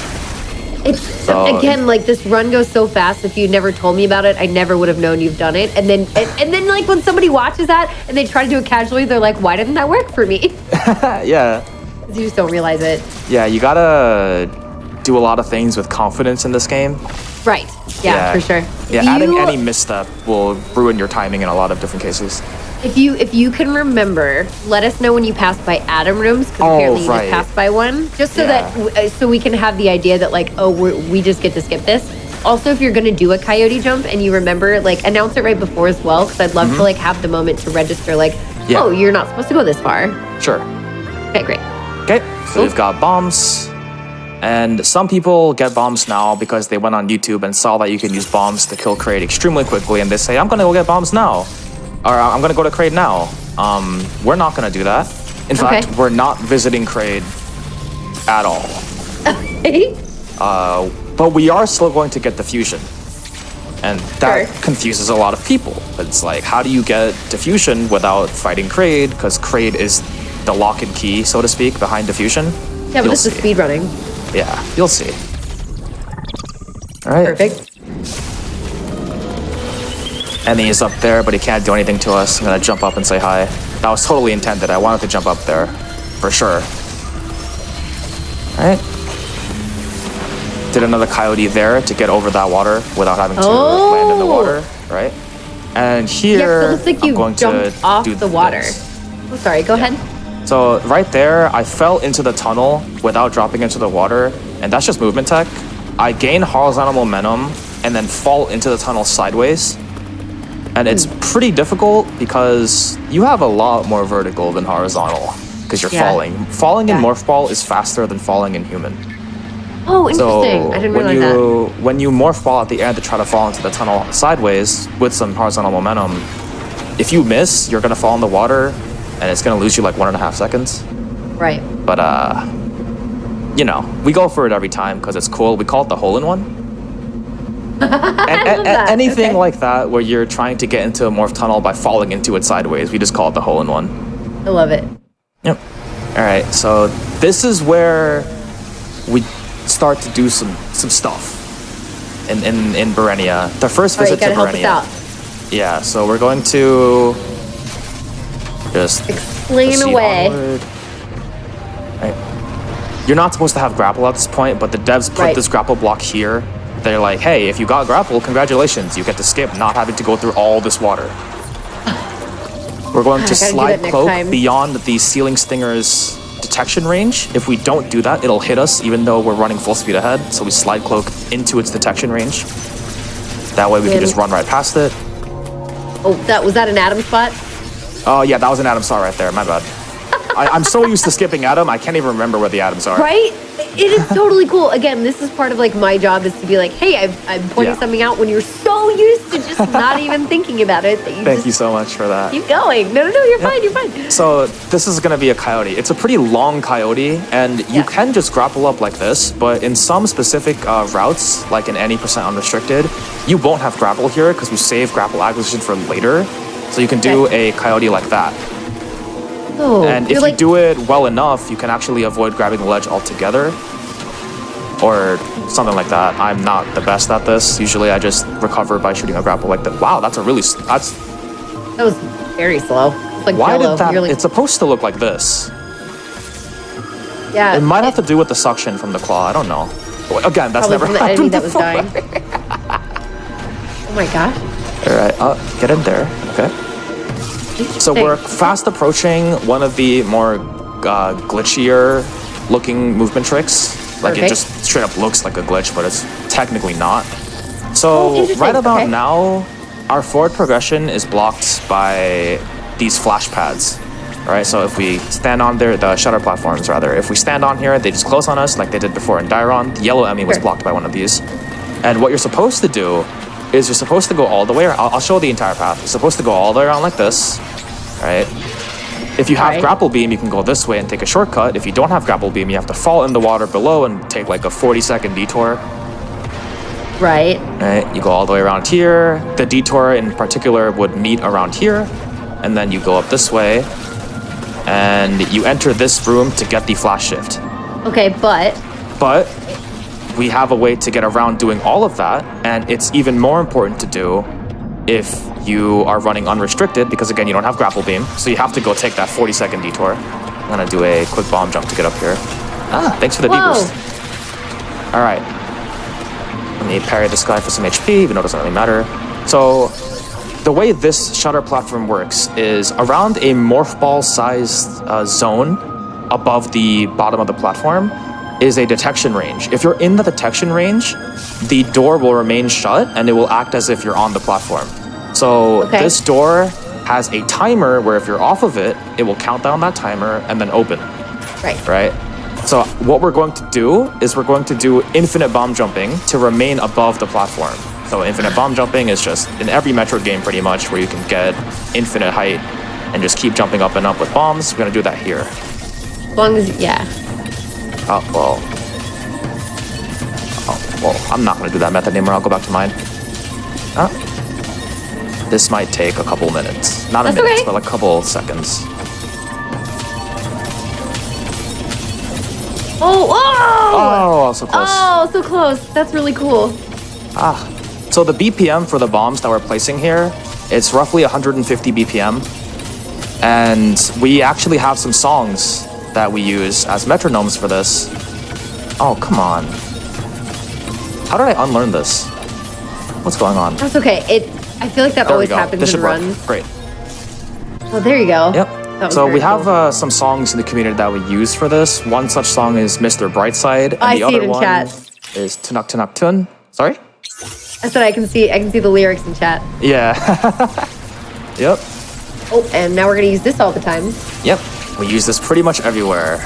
It's again like this run goes so fast. If you never told me about it, I never would have known you've done it. And then like when somebody watches that and they try to do it casually, they're like, "Why didn't that work for me?" Yeah. You just don't realize it. Yeah, you gotta do a lot of things with confidence in this game. Right. Yeah, for sure. Yeah, adding any misstep will ruin your timing in a lot of different cases. If you can remember, let us know when you pass by Atom rooms, because apparently you just passed by one, just so that so we can have the idea that like, oh, we just get to skip this. Also, if you're gonna do a coyote jump and you remember, like announce it right before as well, because I'd love to like have the moment to register, like, oh, you're not supposed to go this far. Sure. Okay, great. Okay, so we've got bombs. And some people get bombs now because they went on YouTube and saw that you can use bombs to kill Kraid extremely quickly, and they say, I'm gonna go get bombs now. Or I'm gonna go to Kraid now. We're not gonna do that. In fact, we're not visiting Kraid at all. But we are still going to get diffusion. And that confuses a lot of people. It's like, how do you get diffusion without fighting Kraid? Because Kraid is the lock and key, so to speak, behind diffusion. Yeah, but this is speed running. Yeah, you'll see. All right. Perfect. Emmy is up there, but he can't do anything to us. I'm gonna jump up and say hi. That was totally intended. I wanted to jump up there, for sure. All right. Did another coyote there to get over that water without having to land in the water, right? And here, it looks like you I'm going jumped to off do the water. Oh, sorry. Go ahead. So right there, I fell into the tunnel without dropping into the water, and that's just movement tech. I gain horizontal momentum and then fall into the tunnel sideways. And it's pretty difficult because you have a lot more vertical than horizontal because you're falling. Falling in Morph Ball is faster than falling in Human. Oh, interesting. So I didn't realize that. When you Morph Ball at the end to try to fall into the tunnel sideways with some horizontal momentum, if you miss, you're going to fall in the water and it's going to lose you like 1.5 seconds. Right. But, you know, we go for it every time because it's cool. We call it the hole-in-one. Anything like that where you're trying to get into a morph tunnel by falling into it sideways, we just call it the hole-in-one. I love it. Yep. All right, so this is where we start to do some stuff in Berenia. The first visit to Berenia. Yeah, so we're going to just explain away. Right. You're not supposed to have grapple at this point, but the devs put this grapple block here. They're like, hey, if you got grapple, congratulations. You get to skip not having to go through all this water. We're going to slide cloak beyond the Ceiling Stinger's detection range. If we don't do that, it'll hit us even though we're running full speed ahead. So we slide cloak into its detection range. That way we can just run right past it. Oh, was that an Atom spot? Oh, yeah, that was an Atom spot right there. My bad. I'm so used to skipping Atom, I can't even remember where the Atoms are. Right? It is totally cool. Again, this is part of like my job is to be like, hey, I'm pointing something out when you're so used to just not even thinking about it. That Thank you so much for that. Keep going. No, you're fine. You're fine. So this is going to be a coyote. It's a pretty long coyote, and you can just grapple up like this, but in some specific routes, like in any % unrestricted, you won't have grapple here because we save grapple acquisition for later. So you can do a coyote like that. Oh, and if you do it well enough, you can actually avoid grabbing the ledge altogether. Or something like that. I'm not the best at this. Usually I just recover by shooting a grapple like that. Wow, that was very slow. It's like why did that? It's supposed to look like this. Yeah. It might have to do with the suction from the claw. I don't know. Again, that's never happened that was dying. Oh my gosh. All right, get in there. Okay. So we're fast approaching one of the more glitchier looking movement tricks. Like it just straight up looks like a glitch, but it's technically not. So right about now, our forward progression is blocked by these flash pads. All right, so if we stand on there, the shutter platforms rather, if we stand on here, they just close on us like they did before in Dairon. The yellow Emmy was blocked by one of these. And what you're supposed to do is you're supposed to go all the way around. I'll show the entire path. You're supposed to go all the way around like this, right? If you have grapple beam, you can go this way and take a shortcut. If you don't have grapple beam, you have to fall in the water below and take like a 40-second detour. Right. Right, you go all the way around here. The detour in particular would meet around here, and then you go up this way, and you enter this room to get the flash shift. Okay, but we have a way to get around doing all of that, and it's even more important to do if you are running unrestricted, because again, you don't have grapple beam, so you have to go take that 40-second detour. I'm gonna do a quick bomb jump to get up here. Thanks for the D-boost. All right. Let me parry this guy for some HP, even though it doesn't really matter. So the way this shutter platform works is around a morph ball sized zone above the bottom of the platform is a detection range. If you're in the detection range, the door will remain shut and it will act as if you're on the platform. So this door has a timer where if you're off of it, it will count down that timer and then open. Right? So what we're going to do is we're going to do infinite bomb jumping to remain above the platform. So infinite bomb jumping is just in every Metroid game pretty much where you can get infinite height and just keep jumping up and up with bombs. We're gonna do that here. As long as, Oh, well, I'm not gonna do that method anymore. I'll go back to mine. This might take a couple minutes. Not a minute, but like a couple seconds. Oh, so close. Oh, so close. That's really cool. So the BPM for the bombs that we're placing here, it's roughly 150 BPM. And we actually have some songs that we use as metronomes for this. Oh, come on. How did I unlearn this? What's going on? That's okay. I feel like that always happens in runs. Great. Oh, there you go. Yep. So we have some songs in the community that we use for this. One such song is Mr. Brightside, and the other one is Tunuk Tunuk Tun. Sorry? I said I can see the lyrics in chat. Yeah. Yep. Oh, and now we're gonna use this all the time. Yep. We use this pretty much everywhere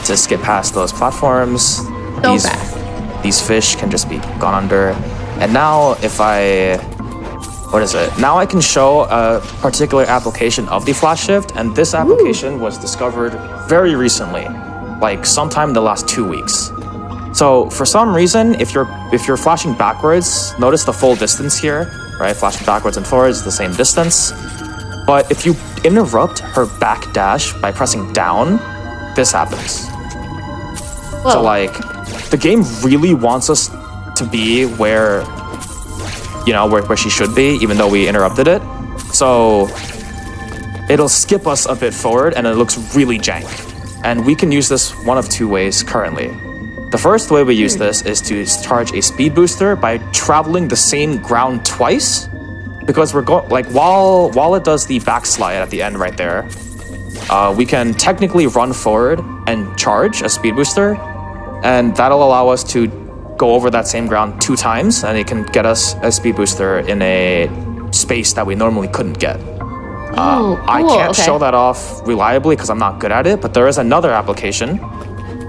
to skip past those platforms. So fast. These fish can just be gone under. And now if now I can show a particular application of the flash shift, and this application was discovered very recently, like sometime in the last 2 weeks. So for some reason, if you're flashing backwards, notice the full distance here, right? Flashing backwards and forwards is the same distance. But if you interrupt her back dash by pressing down, this happens. Whoa. So like, the game really wants us to be where she should be, even though we interrupted it. So it'll skip us a bit forward and it looks really jank. And we can use this one of two ways currently. The first way we use this is to charge a speed booster by traveling the same ground twice. Because we're going, like, while it does the backslide at the end right there, we can technically run forward and charge a speed booster, and that'll allow us to go over that same ground 2 times, and it can get us a speed booster in a space that we normally couldn't get. I can't show that off reliably because I'm not good at it, but there is another application,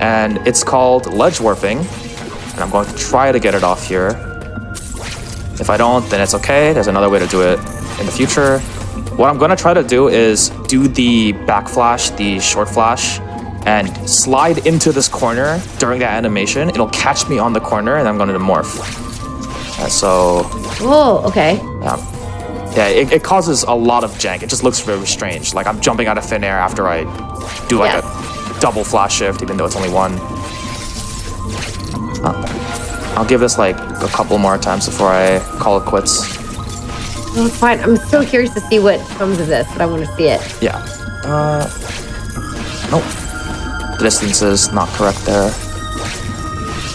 and it's called ledge warping, and I'm going to try to get it off here. If I don't, then it's okay. There's another way to do it in the future. What I'm going to try to do is do the back flash, the short flash, and slide into this corner during that animation. It'll catch me on the corner, and I'm going to morph. Whoa, okay. Yeah, it causes a lot of jank. It just looks very strange. Like I'm jumping out of thin air after I do like a double flash shift, even though it's only one. I'll give this like a couple more times before I call it quits. No, it's fine. I'm still curious to see what comes of this, but I want to see it. Yeah. Nope. The distance is not correct there.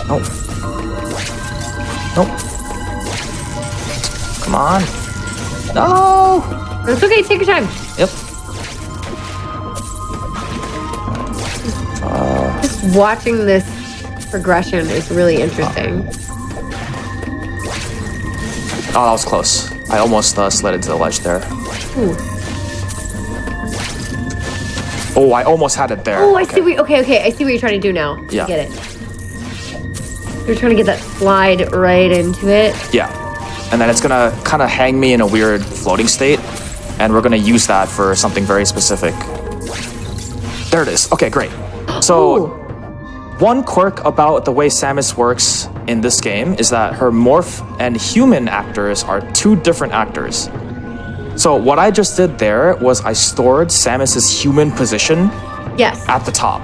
Nope. Nope. Come on. No! It's okay. Take your time. Yep. Just watching this progression is really interesting. Oh, that was close. I almost slid into the ledge there. Ooh. Oh, I almost had it there. Oh, I see what. Okay. I see what you're trying to do now. Yeah. I get it. You're trying to get that slide right into it. Yeah. And then it's gonna kind of hang me in a weird floating state, and we're gonna use that for something very specific. There it is. Okay, great. So, one quirk about the way Samus works in this game is that her morph and human actors are two different actors. So what I just did there was I stored Samus's human position Yes. at the top,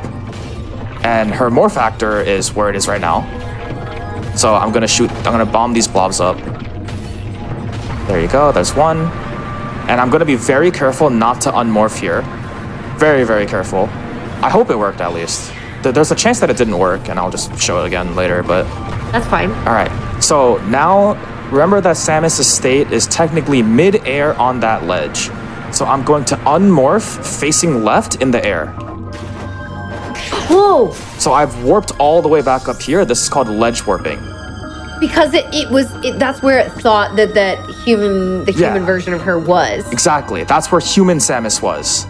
and her morph actor is where it is right now. So I'm gonna bomb these blobs up. There you go, there's one. And I'm gonna be very careful not to unmorph here. Very, very careful. I hope it worked at least. There's a chance that it didn't work, and I'll just show it again later, but... That's fine. All right, so now remember that Samus's state is technically mid-air on that ledge. So I'm going to unmorph facing left in the air. Whoa! So I've warped all the way back up here. This is called ledge warping. Because that's where it thought that the human version of her was. Exactly, that's where human Samus was.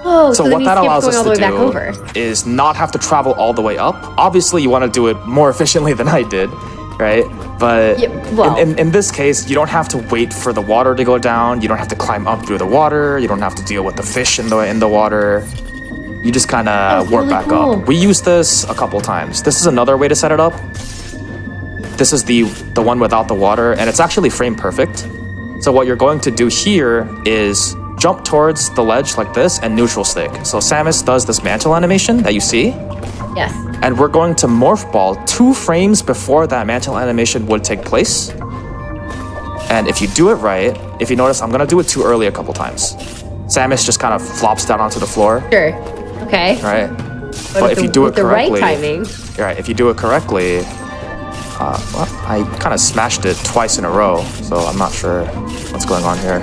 Oh, So then what you that skipped allows going us all the to way back do over. is not have to travel all the way up. Obviously, you want to do it more efficiently than I did, right? But Yeah, well- in this case, you don't have to wait for the water to go down. You don't have to climb up through the water. You don't have to deal with the fish in the water. You just kind of warp really back cool. up. We used this a couple times. This is another way to set it up. This is the one without the water, and it's actually frame perfect. So what you're going to do here is jump towards the ledge like this and neutral stick. So Samus does this mantle animation that you see, Yes. and we're going to morph ball 2 frames before that mantle animation would take place. And if you do it right, if you notice, I'm gonna do it too early a couple times. Samus just kind of flops down onto the floor, Sure. Okay. right? But But if you do it with the right correctly, timing. right? If you do it correctly, well, I kind of smashed it twice in a row, so I'm not sure what's going on here.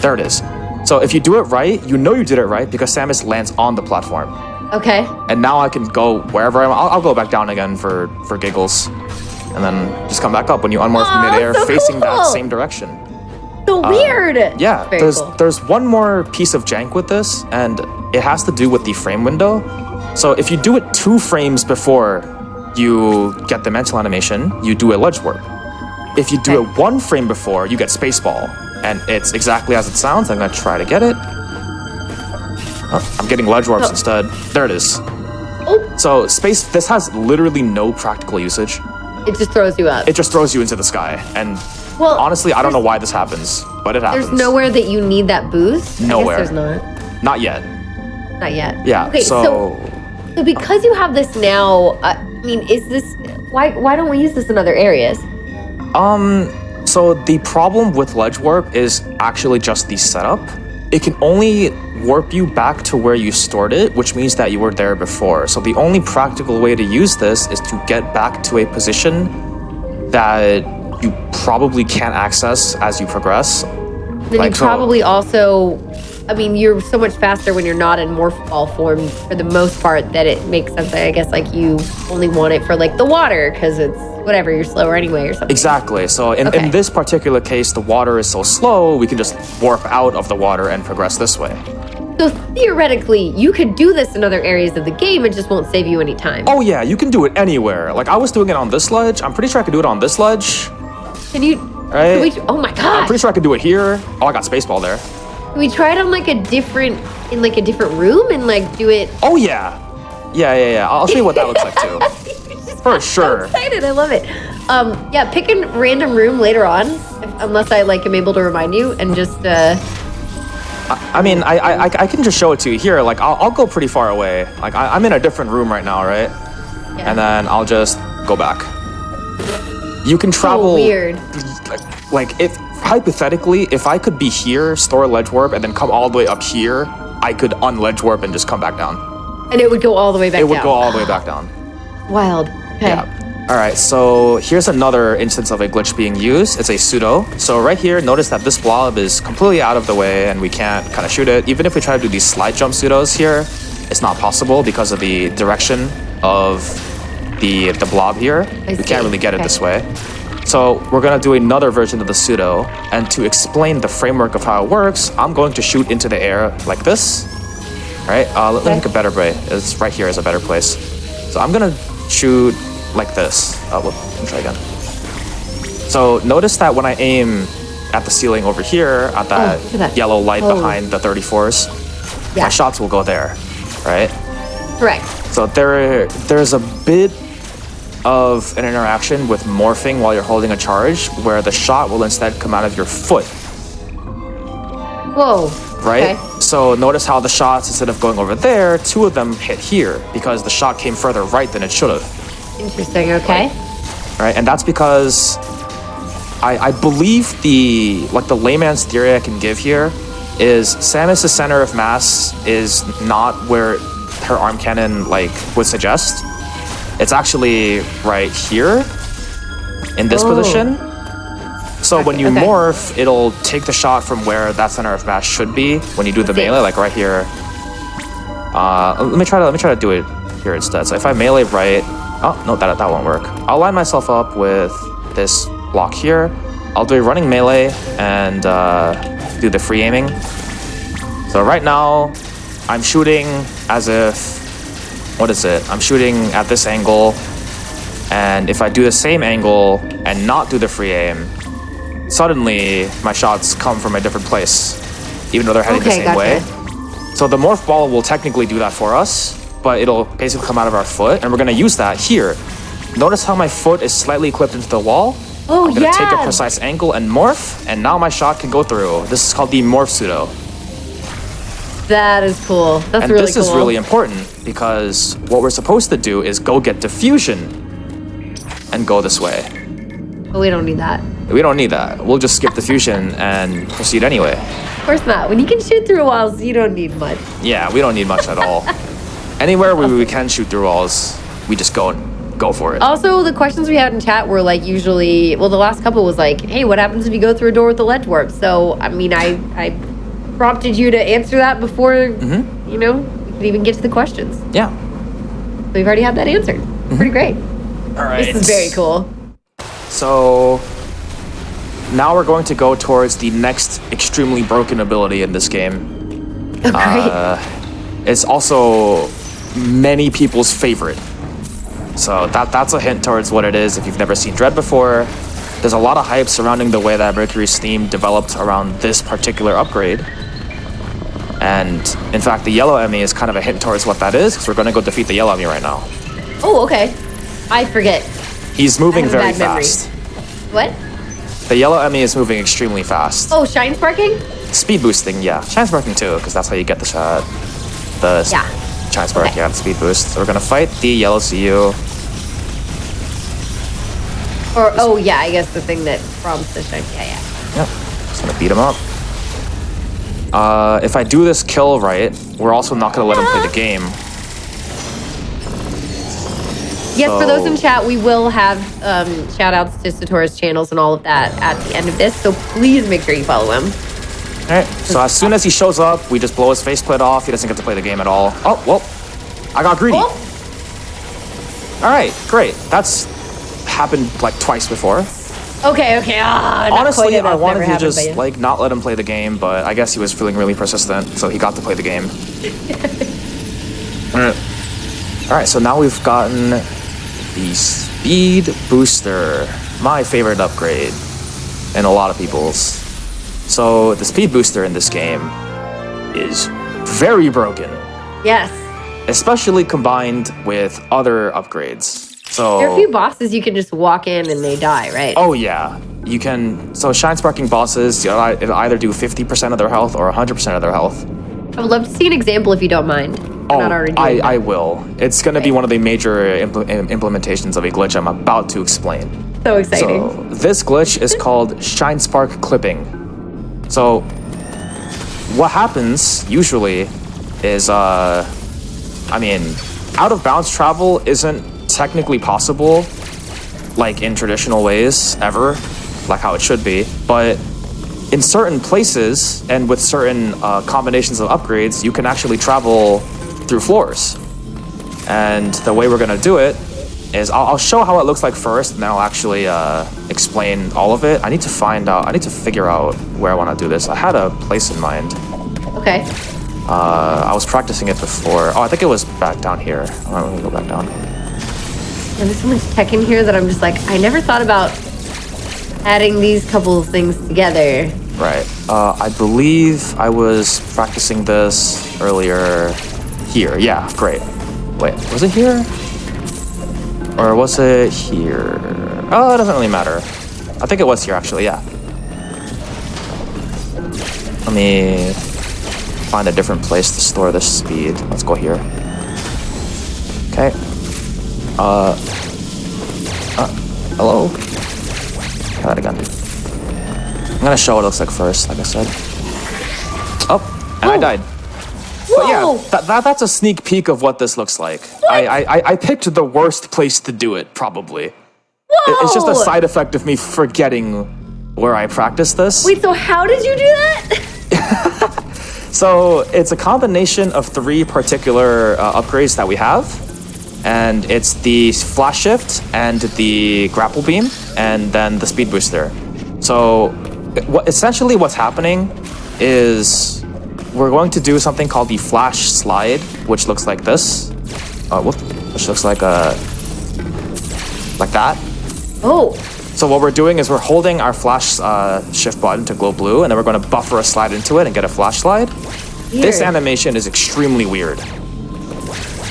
There it is. So if you do it right, you know you did it right because Samus lands on the platform. Okay. And now I can go wherever I want. I'll go back down again for giggles. And then just come back up when you unmorph Aw, midair so facing that cool. same direction. So weird. Yeah, Very cool. there's one more piece of jank with this, and it has to do with the frame window. So if you do it 2 frames before you get the mental animation, you do a ledge warp. If you do Okay. it 1 frame before, you get spaceball. And it's exactly as it sounds. I'm gonna try to get it. Oh, I'm getting ledge warps instead. There it is. Oh, So this has literally no practical usage. it just throws you up. It just throws you into the sky. And Well, honestly, I don't know why this happens, but it happens. There's nowhere that you need that boost. Nowhere. I guess there's Not yet. not yet. Yeah, Okay, so because you have this now, I mean, is this why don't we use this in other areas? So the problem with ledge warp is actually just the setup. It can only warp you back to where you stored it, which means that you were there before. So the only practical way to use this is to get back to a position that you probably can't access as you progress. Then Like, you so- probably also, I mean, you're so much faster when you're not in morph ball form for the most part that it makes sense. I guess like you only want it for like the water because it's whatever, you're slower anyway or something. Exactly. So in Okay. this particular case, the water is so slow, we can just warp out of the water and progress this way. So theoretically, you could do this in other areas of the game. It just won't save you any time. Oh yeah, you can do it anywhere. Like I was doing it on this ledge. I'm pretty sure I could do it on this ledge. Can you? Right? Oh my I'm gosh! pretty sure I could do it here. Oh, I got spaceball there. Can we try it on like a different room and like do it? Oh yeah. Yeah. I'll show you what that looks like too. For sure. Excited! I love it. Yeah, pick a random room later on, unless I like am able to remind you, and just I mean, I can just show it to you here. Like I'll go pretty far away. Like I'm in a different room right now, right? yeah. And then I'll just go back. You can travel. weird. Like if hypothetically, if I could be here, store a ledge warp, and then come all the way up here, I could unledge warp and just come back down. And it would go all the way back It would down. go all the way back down. Wild. Okay. Yeah. All right, so here's another instance of a glitch being used. It's a pseudo. So right here, notice that this blob is completely out of the way and we can't kind of shoot it. Even if we try to do these slide jump pseudos here, it's not possible because of the direction of the blob here. We see. can't really get it Okay. this way. So we're gonna do another version of the pseudo. And to explain the framework of how it works, I'm going to shoot into the air like this. Right? Let me pick a better way. It's right here is a better place. So I'm gonna shoot like this. Let me try again. So notice that when I aim at the ceiling over here, at that yellow light behind the 34s, my shots will go there, right? Correct. So there's a bit of an interaction with morphing while you're holding a charge, where the shot will instead come out of your foot. Whoa. Right? Okay. So notice how the shots, instead of going over there, 2 of them hit here because the shot came further right than it should have. Interesting, okay. Right? And that's because I believe the layman's theory I can give here is Samus's center of mass is not where her arm cannon would suggest. It's actually right here in this position. So when you morph, it'll take the shot from where that center of mass should be when you do the melee, like right here. Let me try to do it here instead. So if I melee right, oh no, that won't work. I'll line myself up with this block here. I'll do a running melee and do the free aiming. So right now, I'm shooting as if, what is it? I'm shooting at this angle, and if I do the same angle and not do the free aim, suddenly my shots come from a different place, even though they're heading the same way. So the morph ball will technically do that for us, but it'll basically come out of our foot, and we're gonna use that here. Notice how my foot is slightly clipped into the wall? Oh, I'm gonna take a precise angle and morph, and now my shot can go through. This is called the morph pseudo. That is cool. That's and really this cool. is really important because what we're supposed to do is go get diffusion and go this way. But we don't need that. We don't need that. We'll just skip diffusion and proceed anyway. Of course not. When you can shoot through walls, you don't need much. Yeah, we don't need much at all. Anywhere where we can shoot through walls, we just go for it. Also, the questions we had in chat were usually, well, the last couple was hey, what happens if you go through a door with a ledge warp? So, I mean, I prompted you to answer that before, we could even get to the questions. Yeah. We've already had that answered. Pretty great. All right. This is very cool. So now we're going to go towards the next extremely broken ability in this game. Okay. It's also many people's favorite. So that's a hint towards what it is if you've never seen Dread before. There's a lot of hype surrounding the way that Mercury's theme developed around this particular upgrade. And in fact, the yellow Emmy is kind of a hint towards what that is, because we're going to go defeat the yellow Emmy right now. Oh, okay. I forget. He's moving very fast. What? The yellow Emmy is moving extremely fast. Oh, shine sparking? Speed boosting, yeah. Shine sparking too, because that's how you get the shot. Shine spark, yeah, the speed boost. So we're gonna fight the yellow CU. Or, oh yeah, I guess the thing that prompts the shine. Yeah. Yep. Just gonna beat him up. If I do this kill right, we're also not gonna let him play the game. Yes, for those in chat, we will have shout outs to Satora's channels and all of that at the end of this, so please make sure you follow him. Alright, so as soon as he shows up, we just blow his faceplate off. He doesn't get to play the game at all. Oh, well, I got greedy. Oh. Alright, great. That's happened twice before. Okay. Honestly, I wanted to just not let him play the game, but I guess he was feeling really persistent, so he got to play the game. Alright, so now we've gotten the speed booster, my favorite upgrade, and a lot of people's. So the speed booster in this game is very broken. Yes. Especially combined with other upgrades. So there are a few bosses you can just walk in and they die, right? Oh yeah, you can. So shine sparking bosses, it'll either do 50% of their health or 100% of their health. I would love to see an example if you don't mind. I will. It's going to be one of the major implementations of a glitch I'm about to explain. So exciting. So this glitch is called shine spark clipping. So what happens usually is, out of bounds travel isn't technically possible, in traditional ways ever, like how it should be. But in certain places and with certain combinations of upgrades, you can actually travel through floors. And the way we're gonna do it is I'll show how it looks like first, and then I'll actually explain all of it. I need to figure out where I want to do this. I had a place in mind. Okay. I was practicing it before. Oh, I think it was back down here. Let me go back down. And there's so much tech in here that I'm just like, I never thought about adding these couple of things together. Right. I believe I was practicing this earlier here. Yeah, great. Wait, was it here? Or was it here? Oh, it doesn't really matter. I think it was here, actually, yeah. Let me find a different place to store this speed. Let's go here. Okay. Hello? Try that again. I'm gonna show what it looks like first, like I said. Oh, and I died. But yeah, that's a sneak peek of what this looks like. I picked the worst place to do it, probably. It's just a side effect of me forgetting where I practiced this. Wait, so how did you do that? So it's a combination of 3 particular upgrades that we have. And it's the flash shift and the grapple beam and then the speed booster. So essentially what's happening is we're going to do something called the flash slide, which looks like this. Which looks like that. Oh. So what we're doing is we're holding our flash shift button to glow blue, and then we're going to buffer a slide into it and get a flash slide. Weird. This animation is extremely weird.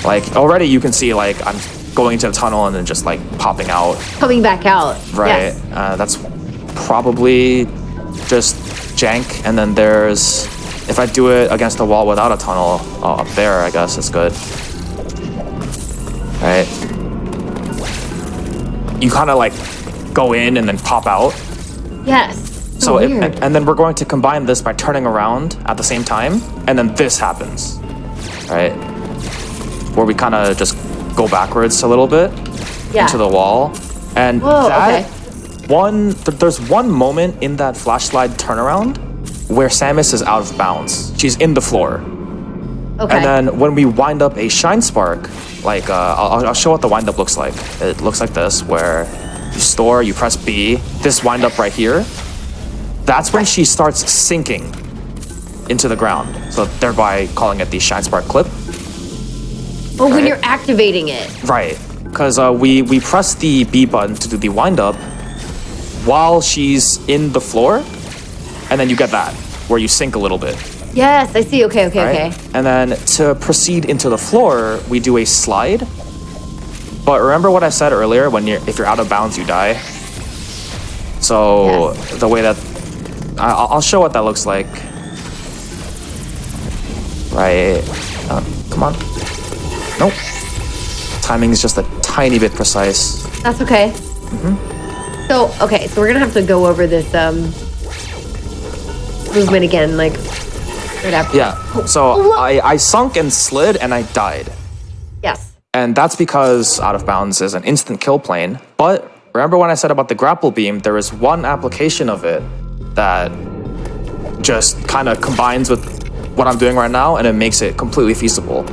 Like, already you can see, like, I'm going into a tunnel and then just, like, popping out. Coming back out. Right. Yes. That's probably just jank. And then there's, if I do it against a wall without a tunnel, up there, I guess it's good. Right. You kind of, like, go in and then pop out. Yes. So and then we're going to combine this by turning around at the same time, and then this happens, right? Where we kind of just go backwards a little bit into the wall, and there's one moment in that flash slide turnaround where Samus is out of bounds. She's in the floor. Okay. And then when we wind up a shine spark, like I'll show what the wind up looks like. It looks like this, where you store, you press B, this wind up right here. That's when she starts sinking into the ground. So thereby calling it the shine spark clip. Oh, right? When you're activating it. Right, because we press the B button to do the wind up while she's in the floor, and then you get that, where you sink a little bit. Yes, I see, okay. And then to proceed into the floor, we do a slide. But remember what I said earlier, if you're out of bounds, you die. So the way that, I'll show what that looks like. Right, come on. Nope. Timing is just a tiny bit precise. That's okay. So we're gonna have to go over this movement again, like right after. Yeah. So I sunk and slid and I died. Yes. And that's because out of bounds is an instant kill plane. But remember when I said about the grapple beam, there is one application of it that just kind of combines with what I'm doing right now, and it makes it completely feasible.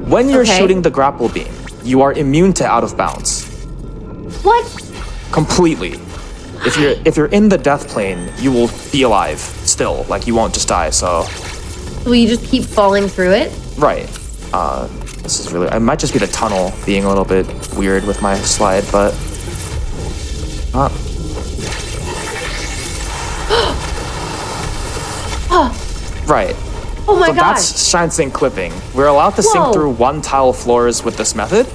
When you're shooting the grapple beam, you are immune to out of bounds. What? Completely. If you're in the death plane, you will be alive still. Like, you won't just die. So will you just keep falling through it? Right. This is really, it might just be the tunnel being a little bit weird with my slide, but right. Oh my gosh. That's shine sync clipping. We're allowed to sync through one tile floors with this method,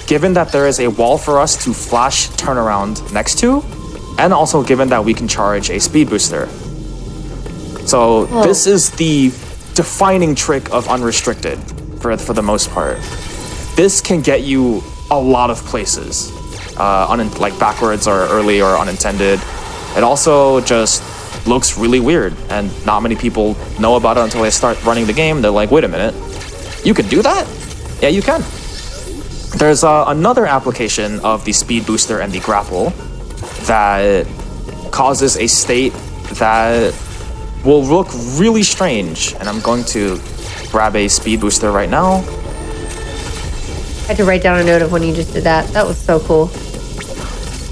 given that there is a wall for us to flash turnaround next to, and also given that we can charge a speed booster. So this is the defining trick of unrestricted for the most part. This can get you a lot of places, like backwards or early or unintended. It also just looks really weird, and not many people know about it until they start running the game. They're like, wait a minute, you can do that? Yeah, you can. There's another application of the speed booster and the grapple that causes a state that will look really strange, and I'm going to grab a speed booster right now. I had to write down a note of when you just did that. That was so cool.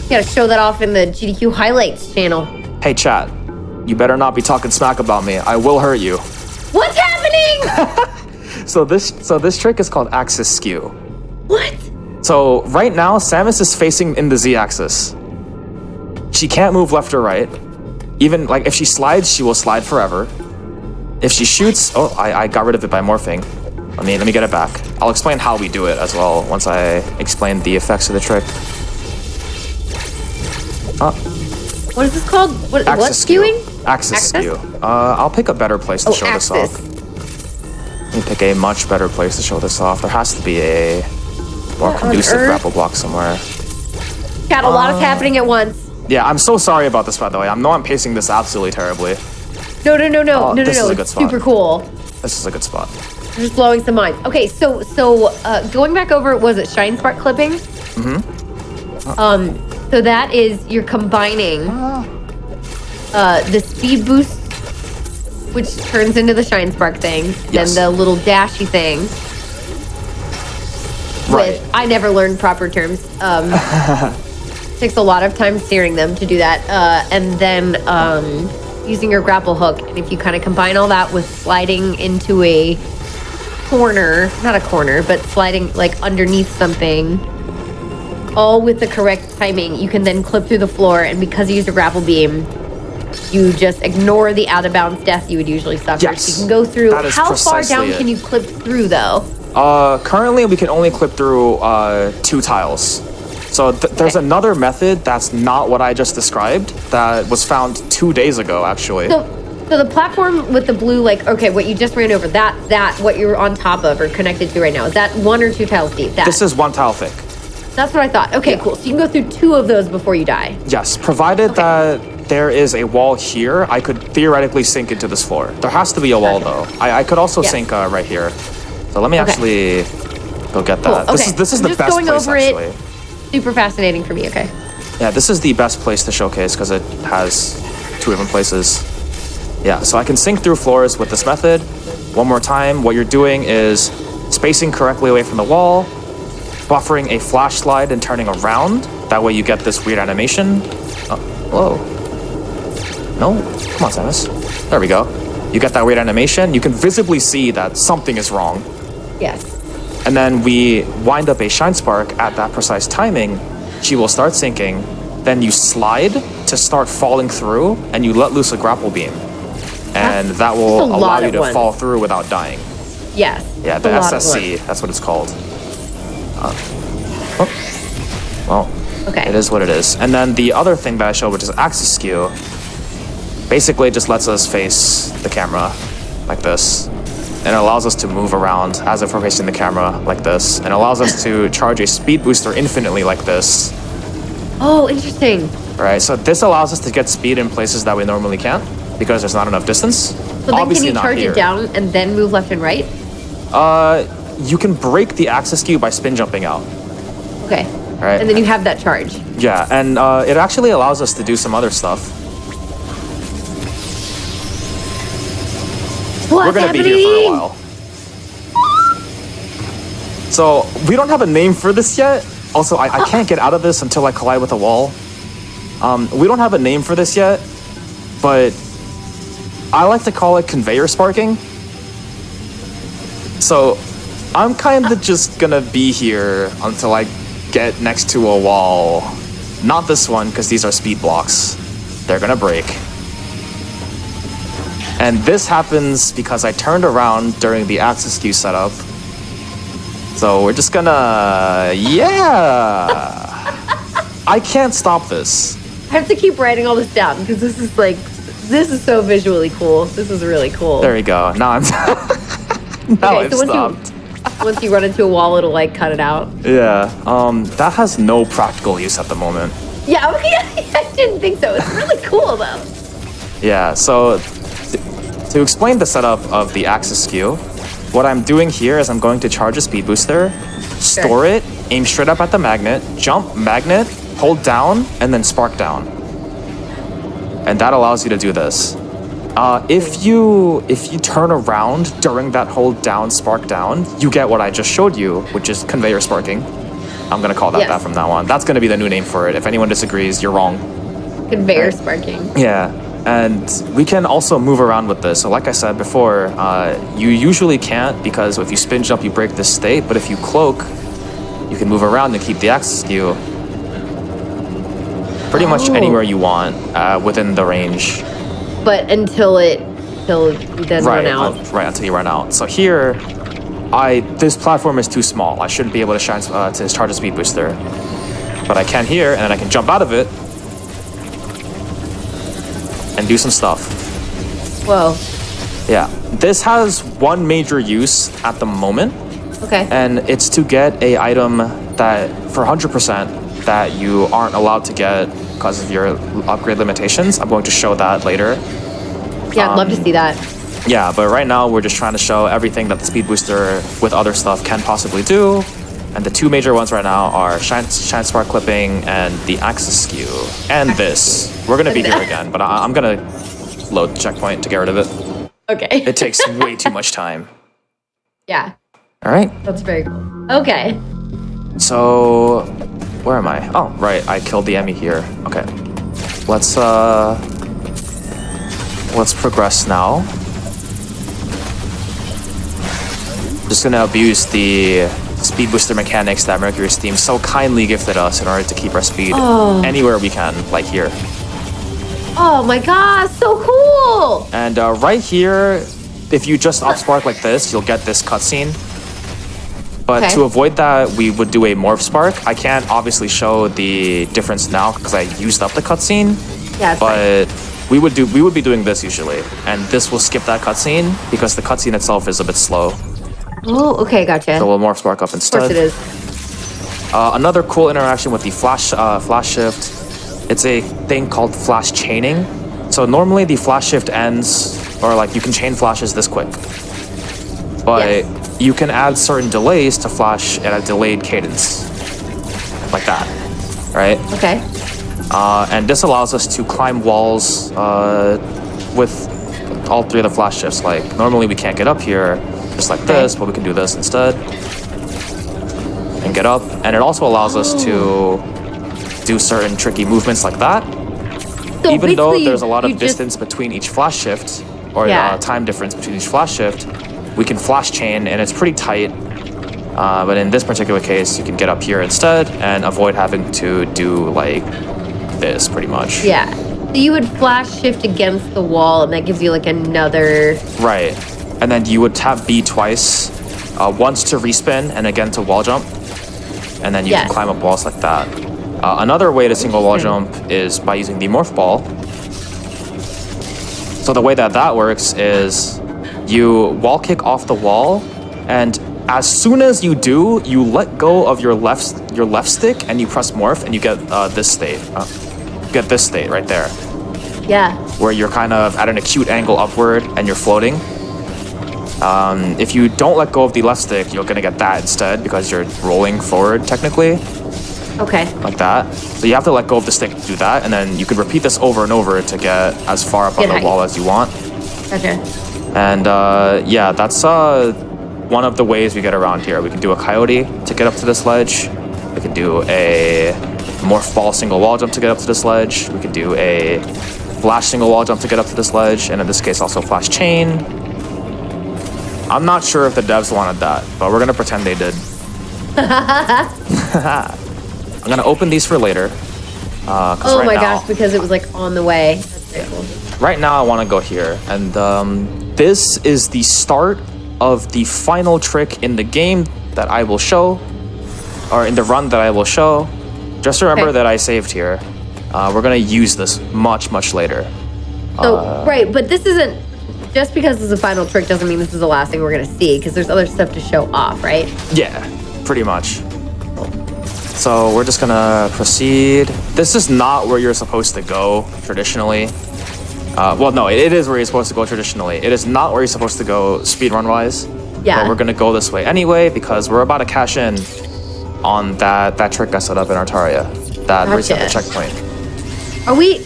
You gotta show that off in the GDQ highlights channel. Hey chat, you better not be talking smack about me. I will hurt you. What's happening? So this trick is called axis skew. What? So right now, Samus is facing in the Z-axis. She can't move left or right. Even like if she slides, she will slide forever. If she shoots, oh, I got rid of it by morphing. Let me get it back. I'll explain how we do it as well once I explain the effects of the trick. What is this called? What skewing? Axis skew. I'll pick a better place to show this off. Let me pick a much better place to show this off. There has to be a more conducive grapple block somewhere. Got a lot is happening at once. Yeah, I'm so sorry about this, by the way. I know I'm pacing this absolutely terribly. No. This is a good spot. Super cool. This is a good spot. I'm just blowing some minds. Okay, so going back over, was it Shine Spark clipping? So that is you're combining the speed boost, which turns into the Shine Spark thing, yes. then the little dashy thing. Right. I never learned proper terms. Takes a lot of time steering them to do that, and then using your grapple hook. And if you kind of combine all that with sliding into a corner, not a corner, but sliding like underneath something, all with the correct timing, you can then clip through the floor. And because you use a grapple beam, you just ignore the out of bounds death you would usually suffer. Yes, so you can go through. How far down it. can you clip through though? Currently we can only clip through 2 tiles. So there's another method that's not what I just described that was found 2 days ago, actually. So the platform with the blue, like, okay, what you just ran over, that what you're on top of or connected to right now, is that 1 or 2 tiles deep? This is 1 tile thick. That's what I thought. Okay, cool. So you can go through 2 of those before you die. Yes, provided that there is a wall here, I could theoretically sink into this floor. There has to be a wall, though. I could also sink right here. So let me actually go get that. Cool. Okay. This is the best going place, over actually. Super fascinating for me, okay. Yeah, this is the best place to showcase because it has 2 different places. Yeah, so I can sink through floors with this method. One more time, what you're doing is spacing correctly away from the wall, buffering a flash slide and turning around. That way you get this weird animation. Oh, whoa. No, come on, Samus. There we go. You get that weird animation. You can visibly see that something is wrong. Yes. And then we wind up a Shine Spark at that precise timing. She will start sinking. Then you slide to start falling through, and you let loose a grapple beam. And that will allow you to fall through without dying. Yes. Yeah, the SSC, that's what it's called. Well, it is what it is. And then the other thing that I showed, which is axis skew, basically just lets us face the camera like this. And it allows us to move around as if we're facing the camera like this. And allows us to charge a speed booster infinitely like this. Oh, interesting. Right, so this allows us to get speed in places that we normally can't because there's not enough distance. So then can you charge it down and then move left and right? You can break the axis skew by spin jumping out. Okay. Right. And then you have that charge. Yeah, and it actually allows us to do some other stuff. We're gonna be here for a while. So we don't have a name for this yet. Also, I can't get out of this until I collide with a wall. We don't have a name for this yet, but I like to call it conveyor sparking. So I'm kind of just gonna be here until I get next to a wall. Not this one, because these are speed blocks. They're gonna break. And this happens because I turned around during the axis skew setup. So we're just gonna, I can't stop this. I have to keep writing all this down because this is so visually cool. This is really cool. There we go. Now I'm, I've stopped. Once you run into a wall, it'll like cut it out. Yeah, that has no practical use at the moment. Yeah, okay. I didn't think so. It's really cool though. Yeah, so to explain the setup of the axis skew, what I'm doing here is I'm going to charge a speed booster, store it, aim straight up at the magnet, jump magnet, hold down, and then spark down. And that allows you to do this. If you turn around during that hold down, spark down, you get what I just showed you, which is conveyor sparking. I'm gonna call that from now on. That's gonna be the new name for it. If anyone disagrees, you're wrong. Conveyor sparking. Yeah. And we can also move around with this. So like I said before, you usually can't because if you spin jump, you break this state. But if you cloak, you can move around and keep the axis skew pretty much anywhere you want within the range. But until you then run out. Right, until you run out. So here, this platform is too small. I shouldn't be able to charge a speed booster. But I can here, and then I can jump out of it and do some stuff. Whoa. Yeah. This has one major use at the moment. Okay. And it's to get a item that, for 100%, that you aren't allowed to get because of your upgrade limitations. I'm going to show that later. Yeah, I'd love to see that. Yeah, but right now we're just trying to show everything that the speed booster with other stuff can possibly do. And the two major ones right now are Shine Spark Clipping and the Axis Skew. And this. We're going to be here again, but I'm going to load the checkpoint to get rid of it. Okay. It takes way too much time. Yeah. All right. That's very cool. Okay. So, where am I? Oh, right. I killed the Emmy here. Okay. Let's progress now. Just going to abuse the speed booster mechanics that Mercury Steam so kindly gifted us in order to keep our speed anywhere we can, like here. Oh my god, so cool! And right here, if you just up spark like this, you'll get this cutscene. But to avoid that, we would do a morph spark. I can't obviously show the difference now because I used up the cutscene. Yeah, but we would be doing this usually, and this will skip that cutscene because the cutscene itself is a bit slow. Oh, okay, gotcha. So we'll morph spark up instead. Of course it is. Another cool interaction with the flash shift. It's a thing called flash chaining. So normally the flash shift ends, or like you can chain flashes this quick. But you can add certain delays to flash at a delayed cadence. Like that, right? Okay. And this allows us to climb walls with all three of the flash shifts. Like normally we can't get up here just like this, but we can do this instead. And get up. And it also allows us to do certain tricky movements like that. So even though there's a lot of distance between each flash shift, or time difference between each flash shift, we can flash chain and it's pretty tight. But in this particular case, you can get up here instead and avoid having to do like this pretty much. Yeah. So you would flash shift against the wall and that gives you like another... Right. And then you would tap B twice, once to respin and again to wall jump. And then you can climb up walls like that. Another way to single wall jump is by using the morph ball. So the way that works is you wall kick off the wall, and as soon as you do, you let go of your left stick and you press morph and you get this state. Get this state right there. Yeah. Where you're kind of at an acute angle upward and you're floating. If you don't let go of the left stick, you're gonna get that instead because you're rolling forward technically. Okay. Like that. So you have to let go of the stick to do that, and then you could repeat this over and over to get as far up on the wall as you want. Gotcha. And yeah, that's one of the ways we get around here. We can do a coyote to get up to this ledge. We can do a morph ball single wall jump to get up to this ledge. We can do a flash single wall jump to get up to this ledge, and in this case also flash chain. I'm not sure if the devs wanted that, but we're gonna pretend they did. I'm gonna open these for later. Oh my gosh, because it was like on the way. That's very cool. Right now I wanna go here, and this is the start of the final trick in the game that I will show, or in the run that I will show. Just remember that I saved here. We're gonna use this much later. So, right, but this isn't, just because this is a final trick doesn't mean this is the last thing we're gonna see, because there's other stuff to show off, right? Yeah, pretty much. So we're just gonna proceed. This is not where you're supposed to go traditionally. Well, no, it is where you're supposed to go traditionally. It is not where you're supposed to go speedrun-wise. Yeah. But we're gonna go this way anyway because we're about to cash in on that trick I set up in Artaria. That reset the checkpoint. Are we...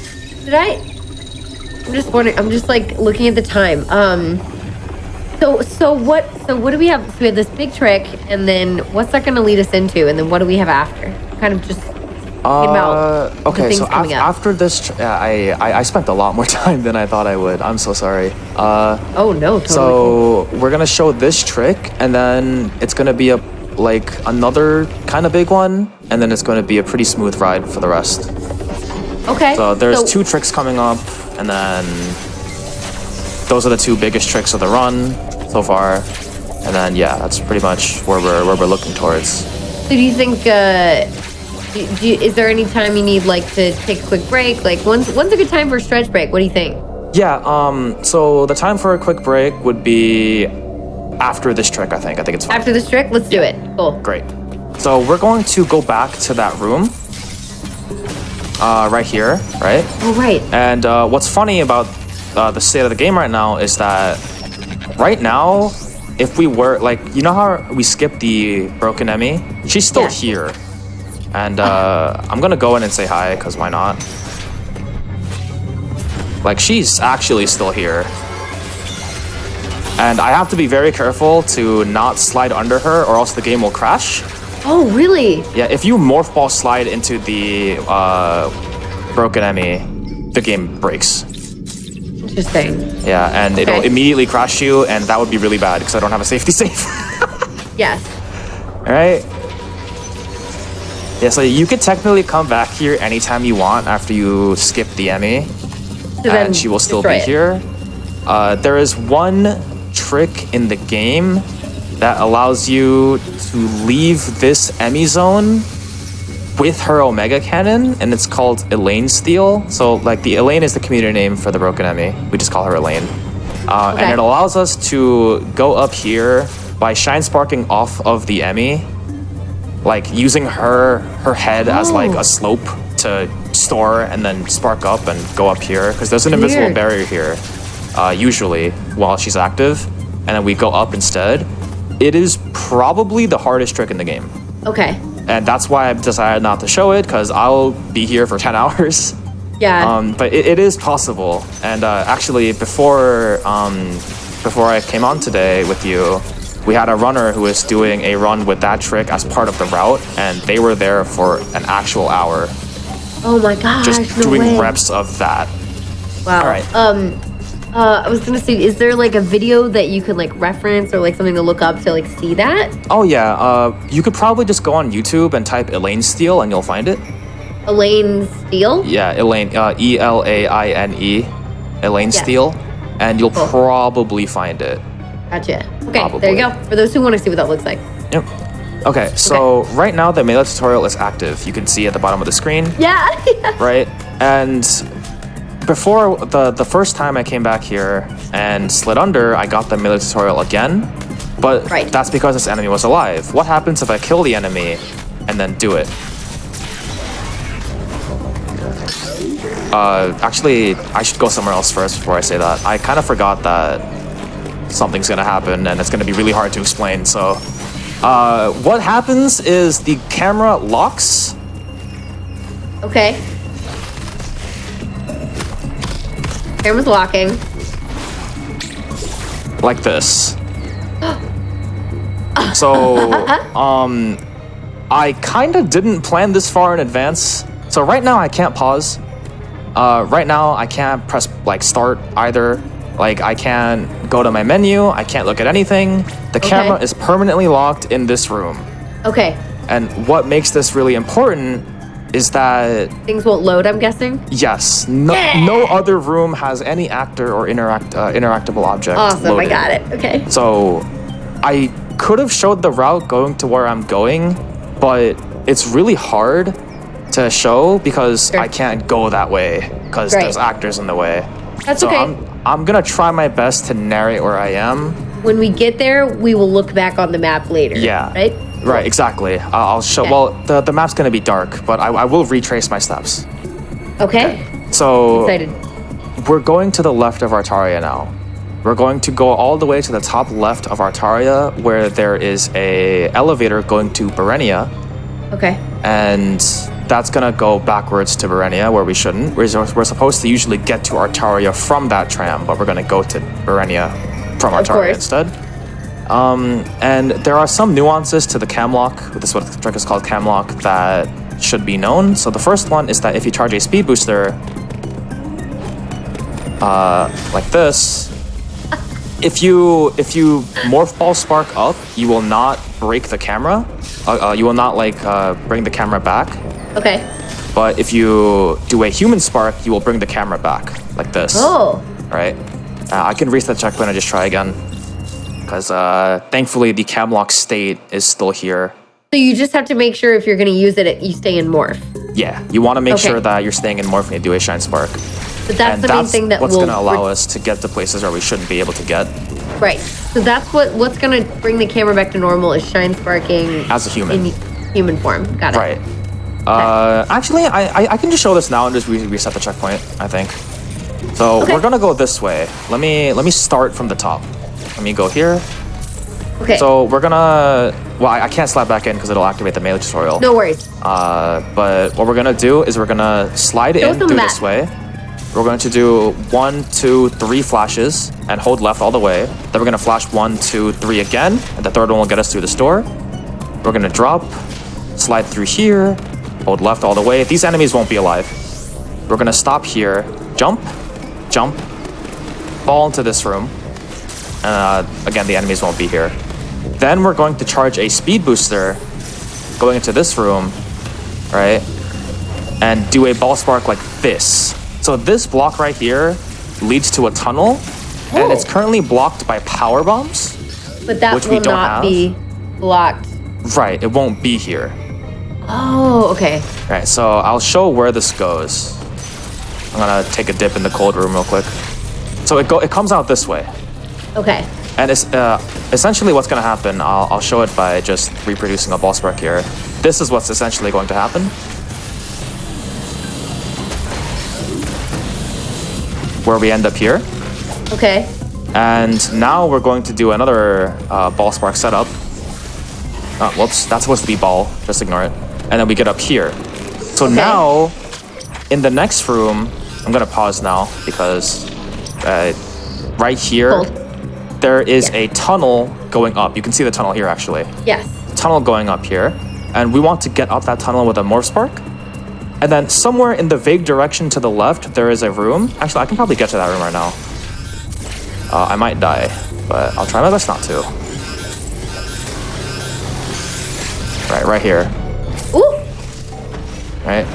I'm just wondering. I'm just like looking at the time. So what do we have? So we have this big trick, and then what's that going to lead us into? And then what do we have after? Kind of just About the Okay, things so coming up. after this, I spent a lot more time than I thought I would. I'm so sorry. Oh no, totally. So we're gonna show this trick, and then it's gonna be another kind of big one, and then it's gonna be a pretty smooth ride for the rest. Okay. So there's two tricks coming up, and then those are the two biggest tricks of the run so far. And then yeah, that's pretty much where we're looking towards. So do you think? Is there any time you need like to take a quick break? Like when's a good time for a stretch break? What do you think? Yeah. So the time for a quick break would be after this trick. I think it's fine. After this trick, let's do it. Cool. Great. So we're going to go back to that room. Right here, right? Oh right. And what's funny about the state of the game right now is that right now, if we were like, you know how we skipped the broken Emmy? She's still here. And I'm gonna go in and say hi, because why not? Like, she's actually still here. And I have to be very careful to not slide under her, or else the game will crash. Oh, really? Yeah, if you morph ball slide into the broken Emmy, the game breaks. Interesting. Yeah, and it'll immediately crash you, and that would be really bad, because I don't have a safety save. Yes. Alright? Yeah, so you could technically come back here anytime you want after you skip the Emmy, and she will still be here. There is one trick in the game that allows you to leave this Emmy zone with her Omega Cannon, and it's called Elaine Steel. So, like, the Elaine is the community name for the broken Emmy. We just call her Elaine. And it allows us to go up here by shine sparking off of the Emmy, like using her head as like a slope to store and then spark up and go up here, because there's an invisible barrier here usually while she's active, and then we go up instead. It is probably the hardest trick in the game. Okay. And that's why I've decided not to show it, because I'll be here for 10 hours. Yeah. But it is possible. And actually, before I came on today with you, we had a runner who was doing a run with that trick as part of the route, and they were there for an actual hour. Oh my gosh. Just doing reps of that. Wow. All right. I was gonna say, is there like a video that you could like reference or like something to look up to like see that? Oh yeah. You could probably just go on YouTube and type Elaine Steel, and you'll find it. Elaine Steel? Yeah, Elaine. Elaine. Elaine Steel, and you'll probably find it. Gotcha. Okay, there you go. For those who want to see what that looks like. Yep. Okay, so right now the melee tutorial is active. You can see at the bottom of the screen. Yeah. Right? And before the first time I came back here and slid under, I got the melee tutorial again. But that's because this enemy was alive. What happens if I kill the enemy and then do it? Actually, I should go somewhere else first before I say that. I kind of forgot that something's gonna happen, and it's gonna be really hard to explain. So, what happens is the camera locks. Okay. Camera's locking. Like this. So, I kind of didn't plan this far in advance. So right now I can't pause. Right now I can't press like start either. Like, I can't go to my menu, I can't look at anything. The camera is permanently locked in this room. Okay. And what makes this really important is that... things won't load, I'm guessing? Yes. No other room has any actor or interactable object Awesome, loaded. I got it. Okay. So, I could have showed the route going to where I'm going, but it's really hard to show because I can't go that way because there's actors in the way. That's okay. I'm gonna try my best to narrate where I am. When we get there, we will look back on the map later. Yeah. Right? Right, exactly. I'll show. Well, the map's gonna be dark, but I will retrace my steps. Okay. So Excited. We're going to the left of Artaria now. We're going to go all the way to the top left of Artaria, where there is a elevator going to Berenia. Okay. And that's gonna go backwards to Berenia, where we shouldn't. We're supposed to usually get to Artaria from that tram, but we're gonna go to Berenia from Artaria instead. And there are some nuances to the cam lock. This is what the trick is called, cam lock, that should be known. So the first one is that if you charge a speed booster, like this, if you morph ball spark up, you will not break the camera. You will not like bring the camera back. Okay. But if you do a human spark, you will bring the camera back like this. Oh. Right. I can reset checkpoint and just try again, because thankfully the camlock state is still here. So you just have to make sure if you're going to use it, you stay in morph. Yeah, you want to make sure that you're staying in morph when you do a shine spark. But that's the main thing that what's going to allow us to get to places where we shouldn't be able to get. Right. So that's what's going to bring the camera back to normal is shine sparking as a human. In human form. Got it. Right. Actually, I can just show this now and just reset the checkpoint, I think. So we're gonna go this way. Let me start from the top. Let me go here. Okay. So we're gonna, well, I can't slide back in because it'll activate the melee tutorial. No worries. But what we're gonna do is we're gonna slide in through this way. We're going to do 1, 2, 3 flashes and hold left all the way. Then we're gonna flash 1, 2, 3 again, and the third one will get us through this door. We're gonna drop, slide through here, hold left all the way. These enemies won't be alive. We're gonna stop here, jump, fall into this room. Again, the enemies won't be here. Then we're going to charge a speed booster, going into this room, right? And do a ball spark like this. So this block right here leads to a tunnel, and it's currently blocked by power bombs. But that which will we don't not have. be blocked. Right, it won't be here. Oh, okay. Right, so I'll show where this goes. I'm gonna take a dip in the cold room real quick. So it comes out this way. Okay. And it's essentially what's gonna happen. I'll show it by just reproducing a ball spark here. This is what's essentially going to happen. Where we end up here. Okay. And now we're going to do another ball spark setup. Oh, whoops, that's supposed to be ball. Just ignore it. And then we get up here. So now, in the next room, I'm gonna pause now because right here, there is a tunnel going up. You can see the tunnel here, actually. Yes. Tunnel going up here. And we want to get up that tunnel with a morph spark. And then somewhere in the vague direction to the left, there is a room. Actually, I can probably get to that room right now. I might die, but I'll try my best not to. Right here. Ooh. Right?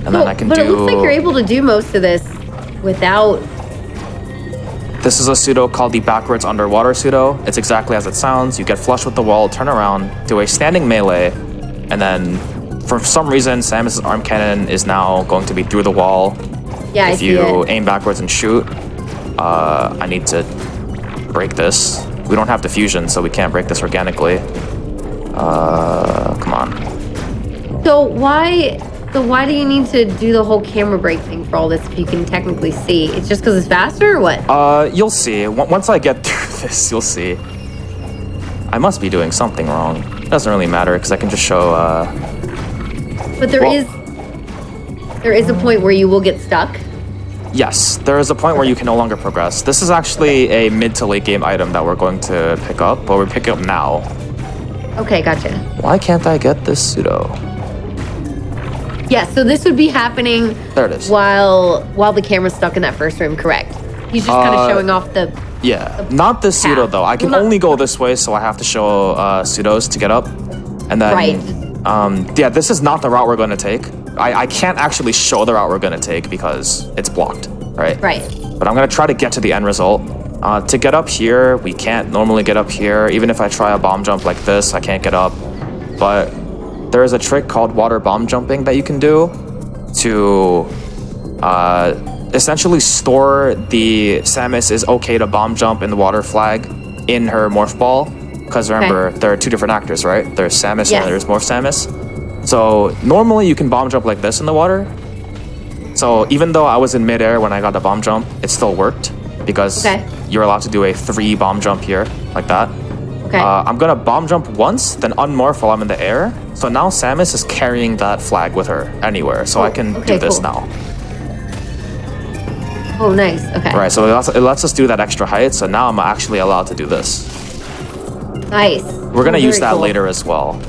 And then I can do... But it looks like you're able to do most of this without... This is a pseudo called the backwards underwater pseudo. It's exactly as it sounds. You get flush with the wall, turn around, do a standing melee, and then for some reason, Samus's arm cannon is now going to be through the wall. Yeah, I if see you it. aim backwards and shoot, I need to break this. We don't have diffusion, so we can't break this organically. Come on. So why do you need to do the whole camera break thing for all this if you can technically see? It's just because it's faster or what? You'll see. Once I get through this, you'll see. I must be doing something wrong. It doesn't really matter because I can just show. But there is a point where you will get stuck. Yes, there is a point where you can no longer progress. This is actually a mid to late game item that we're going to pick up, but we're picking up now. Okay, gotcha. Why can't I get this pseudo? Yeah, so this would be happening There it is. while the camera's stuck in that first room, correct? He's just kind of showing off the... Yeah, not this pseudo though. I can only go this way, so I have to show pseudos to get up. And then, yeah, this is not the route we're going to take. I can't actually show the route we're going to take because it's blocked, right? Right. But I'm going to try to get to the end result. To get up here, we can't normally get up here. Even if I try a bomb jump like this, I can't get up. But there is a trick called water bomb jumping that you can do to essentially store the Samus is okay to bomb jump in the water flag in her morph ball. Because remember, there are two different actors, right? There's Samus and there's Morph Samus. So normally you can bomb jump like this in the water. So even though I was in midair when I got the bomb jump, it still worked because you're allowed to do a 3 bomb jump here, like that. Okay. I'm gonna bomb jump once, then unmorph while I'm in the air. So now Samus is carrying that flag with her anywhere, so I can do this now. Oh, nice. Okay. Right, so it lets us do that extra height, so now I'm actually allowed to do this. Nice. We're gonna use that later as well.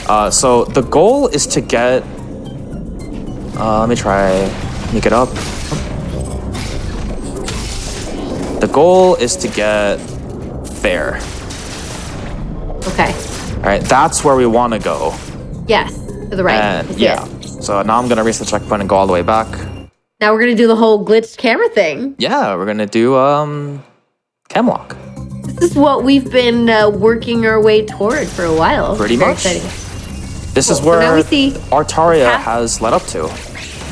So the goal is to get. Let me try. Let me get up. The goal is to get there. Okay. All right, that's where we want to go. Yes, to the right. And That's yeah. it. So now I'm gonna reach the checkpoint and go all the way back. Now we're gonna do the whole glitched camera thing. Yeah, we're gonna do cam walk. This is what we've been working our way toward for a while. Pretty Very much. exciting. This is Cool. So where now we see Artaria the path. has led up to.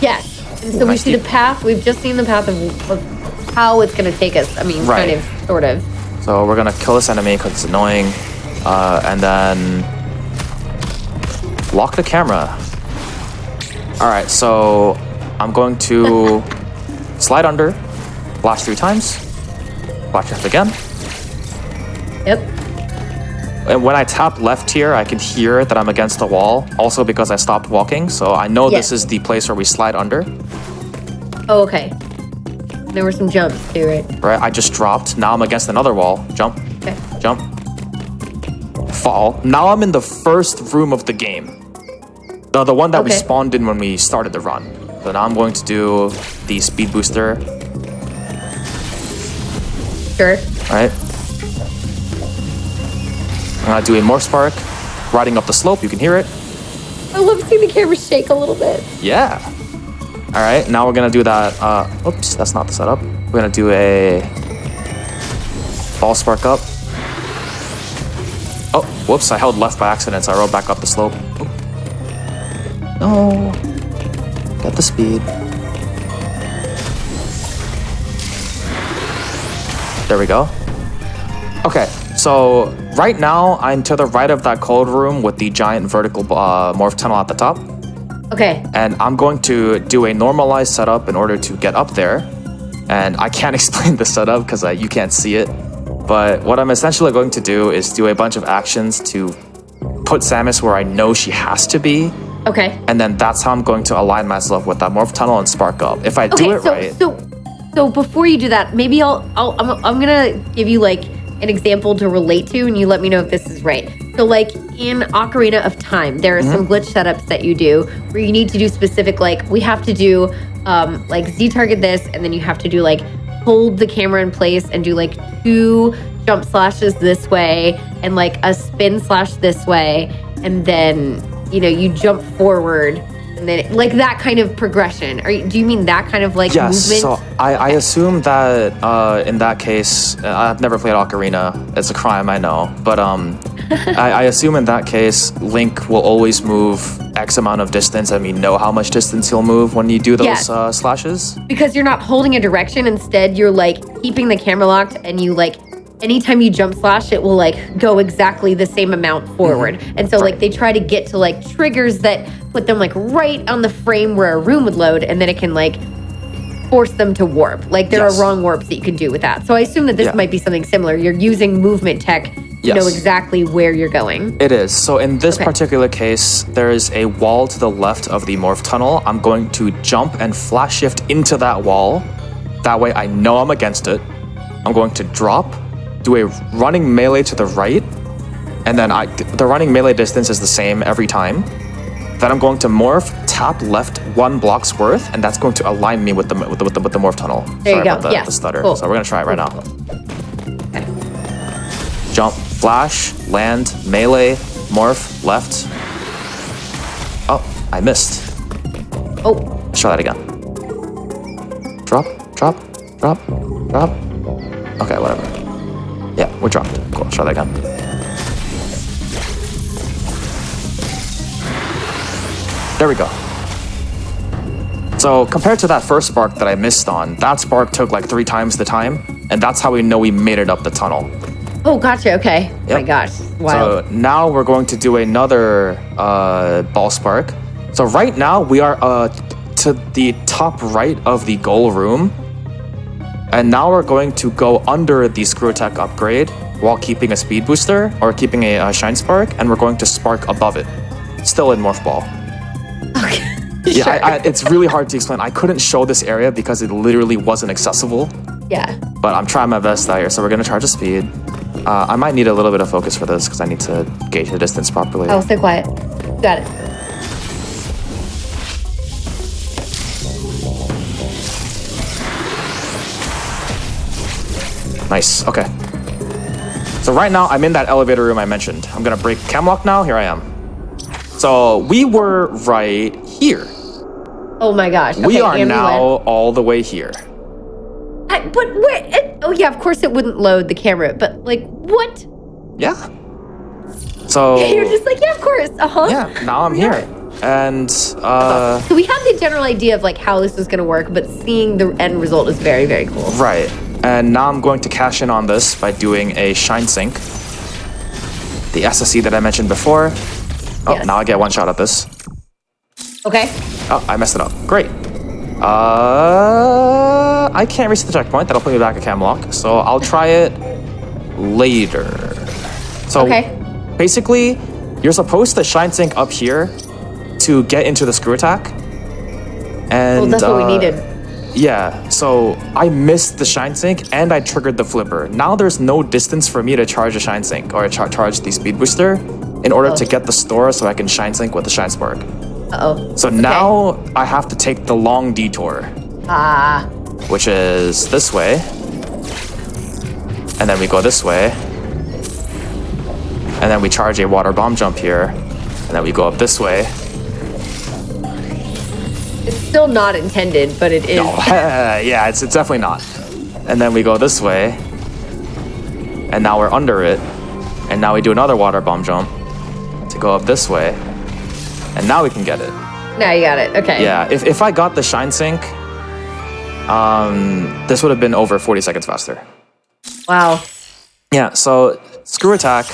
Yes. And so we nice see the deep. path. We've just seen the path of how it's gonna take us. I mean, Right. kind of, sort of. So we're gonna kill this enemy because it's annoying, and then lock the camera. All right, so I'm going to slide under, flash 3 times, flash left again. Yep. And when I tap left here, I can hear that I'm against the wall, also because I stopped walking, so I know this is the place where we slide under. Oh, okay. There were some jumps too, right? Right, I just dropped. Now I'm against another wall. Jump, Okay. jump, fall. Now I'm in the first room of the game. The one that we Okay. spawned in when we started the run. So now I'm going to do the speed booster, Sure. right? I'm gonna do a morph spark, riding up the slope. You can hear it. I love seeing the camera shake a little bit. Yeah. All right, now we're gonna do that. Oops, that's not the setup. We're gonna do a ball spark up. Oh, whoops! I held left by accident, so I rode back up the slope. Oh. No. Get the speed. There we go. Okay, so right now I'm to the right of that cold room with the giant vertical morph tunnel at the top. Okay. And I'm going to do a normalized setup in order to get up there. And I can't explain the setup because you can't see it. But what I'm essentially going to do is do a bunch of actions to put Samus where I know she has to be. Okay. And then that's how I'm going to align myself with that morph tunnel and spark up. If I do it right. So before you do that, maybe I'm gonna give you like an example to relate to, and you let me know if this is right. So like in Ocarina of Time, there are some glitch setups that you do where you need to do specific, like we have to do like Z target this, and then you have to do like hold the camera in place and do like 2 jump slashes this way and like a spin slash this way, and then you jump forward. And then like that kind of progression. Do you mean that kind of like yes, movement? so I assume that in that case, I've never played Ocarina. It's a crime, I know. But I assume in that case, Link will always move X amount of distance, and we know how much distance he'll move when you do those slashes. Because you're not holding a direction. Instead, you're like keeping the camera locked, and you like anytime you jump slash, it will like go exactly the same amount forward. And so like they try to get to like triggers that put them like right on the frame where a room would load, and then it can like force them to warp. Like there are wrong warps that you can do with that. So I assume that this might be something similar. You're using movement tech to know exactly where you're going. It is. So in this particular case, there is a wall to the left of the morph tunnel. I'm going to jump and flash shift into that wall. That way I know I'm against it. I'm going to drop, do a running melee to the right, and then the running melee distance is the same every time. Then I'm going to morph, tap left 1 block's worth, and that's going to align me with the morph tunnel. There you go. About the stutter. Cool. So we're gonna try it right now. Okay. Jump, flash, land, melee, morph, left. Oh, I missed. Oh, Let's try that again. Drop, drop, drop, drop. Okay, whatever. Yeah, we're dropped. Cool, let's try that again. There we go. So compared to that first spark that I missed on, that spark took like 3 times the time, and that's how we know we made it up the tunnel. oh, gotcha. Okay. Oh my gosh. Wild. So now we're going to do another ball spark. So right now we are to the top right of the goal room. And now we're going to go under the Screw Attack upgrade while keeping a speed booster or keeping a shine spark, and we're going to spark above it. Still in Morph Ball. Okay. Yeah, Sure. it's really hard to explain. I couldn't show this area because it literally wasn't accessible. Yeah. But I'm trying my best out here, so we're gonna charge the speed. I might need a little bit of focus for this because I need to gauge the distance properly. Oh, stay quiet. Got it. Nice. Okay. So right now, I'm in that elevator room I mentioned. I'm gonna break camlock now. Here I am. So we were right here. Oh my gosh. Okay, We are and now all the way here. but wait. Oh yeah, of course it wouldn't load the camera. But like, what? Yeah. So You're just like, yeah, of course. yeah. Now I'm here, and So we have the general idea of like how this is gonna work, but seeing the end result is very, very cool. right. And now I'm going to cash in on this by doing a shine sink. The SSC that I mentioned before. Oh, Yes. now I get one shot at this. Okay. Oh, I messed it up. Great. I can't reach the checkpoint. That'll put me back at camlock. So I'll try it later. So Okay. basically, you're supposed to shine sink up here to get into the screw attack. And Well, that's what we needed. yeah, so I missed the shine sink and I triggered the flipper. Now there's no distance for me to charge a shine sink or charge the speed booster in order to get the store so I can shine sink with the shine spark. Uh-oh. So now I have to take the long detour, Ah. which is this way. And then we go this way. And then we charge a water bomb jump here. And then we go up this way. It's still not intended, but it is. Oh, yeah, it's definitely not. And then we go this way. And now we're under it. And now we do another water bomb jump to go up this way. And now we can get it. Now you got it. Okay. Yeah, if I got the shine sink, this would have been over 40 seconds faster. Wow. Yeah, so screw attack,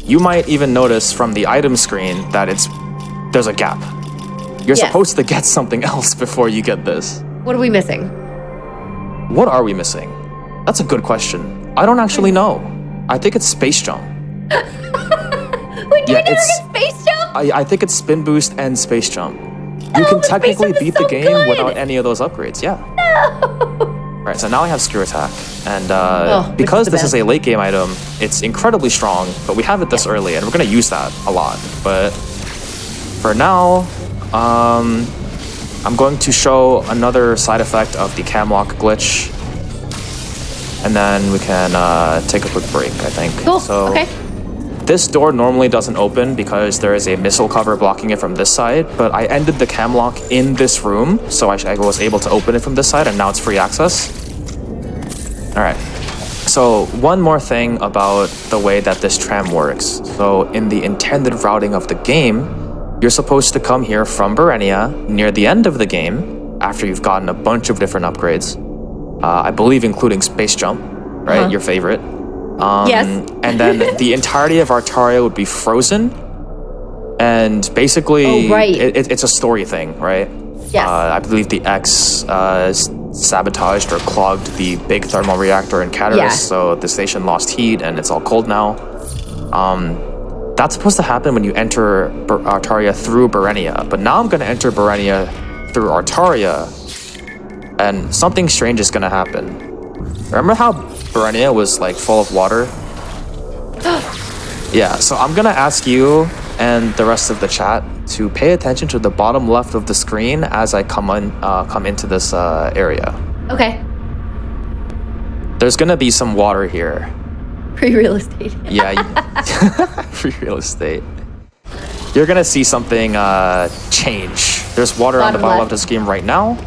you might even notice from the item screen that there's a gap. You're Yes. supposed to get something else before you get this. What are we missing? What are we missing? That's a good question. I don't actually know. I think it's space jump. Wait, do Yeah, we never it's- get space jump? I think it's spin boost and space jump. You No, can but space technically jump is beat so the game good. without any of those upgrades, yeah. Alright, so now I have screw attack. And which because is the this is best. a late game item, it's incredibly strong, but we have it this early, and we're gonna use that a lot. But for now, I'm going to show another side effect of the camlock glitch. And then we can take a quick break, I think. Cool. So Okay. this door normally doesn't open because there is a missile cover blocking it from this side, but I ended the camlock in this room, so I was able to open it from this side, and now it's free access. All right. So one more thing about the way that this tram works. So in the intended routing of the game, you're supposed to come here from Berenia near the end of the game after you've gotten a bunch of different upgrades. I believe including space jump, right? Uh-huh. Your favorite. Yes. And then the entirety of Artaria would be frozen. And basically, Oh, right. it's a story thing, right? Yes. I believe the X sabotaged or clogged the big thermal reactor in Cataris, Yeah. so the station lost heat and it's all cold now. That's supposed to happen when you enter Artaria through Berenia, but now I'm going to enter Berenia through Artaria, and something strange is going to happen. Remember how Berenia was like full of water? Yeah, so I'm gonna ask you and the rest of the chat to pay attention to the bottom left of the screen as I come into this area. Okay. There's gonna be some water here. Free real estate. Yeah, free real estate. You're gonna see something change. There's water on the Bottom bottom left. left of the screen right now,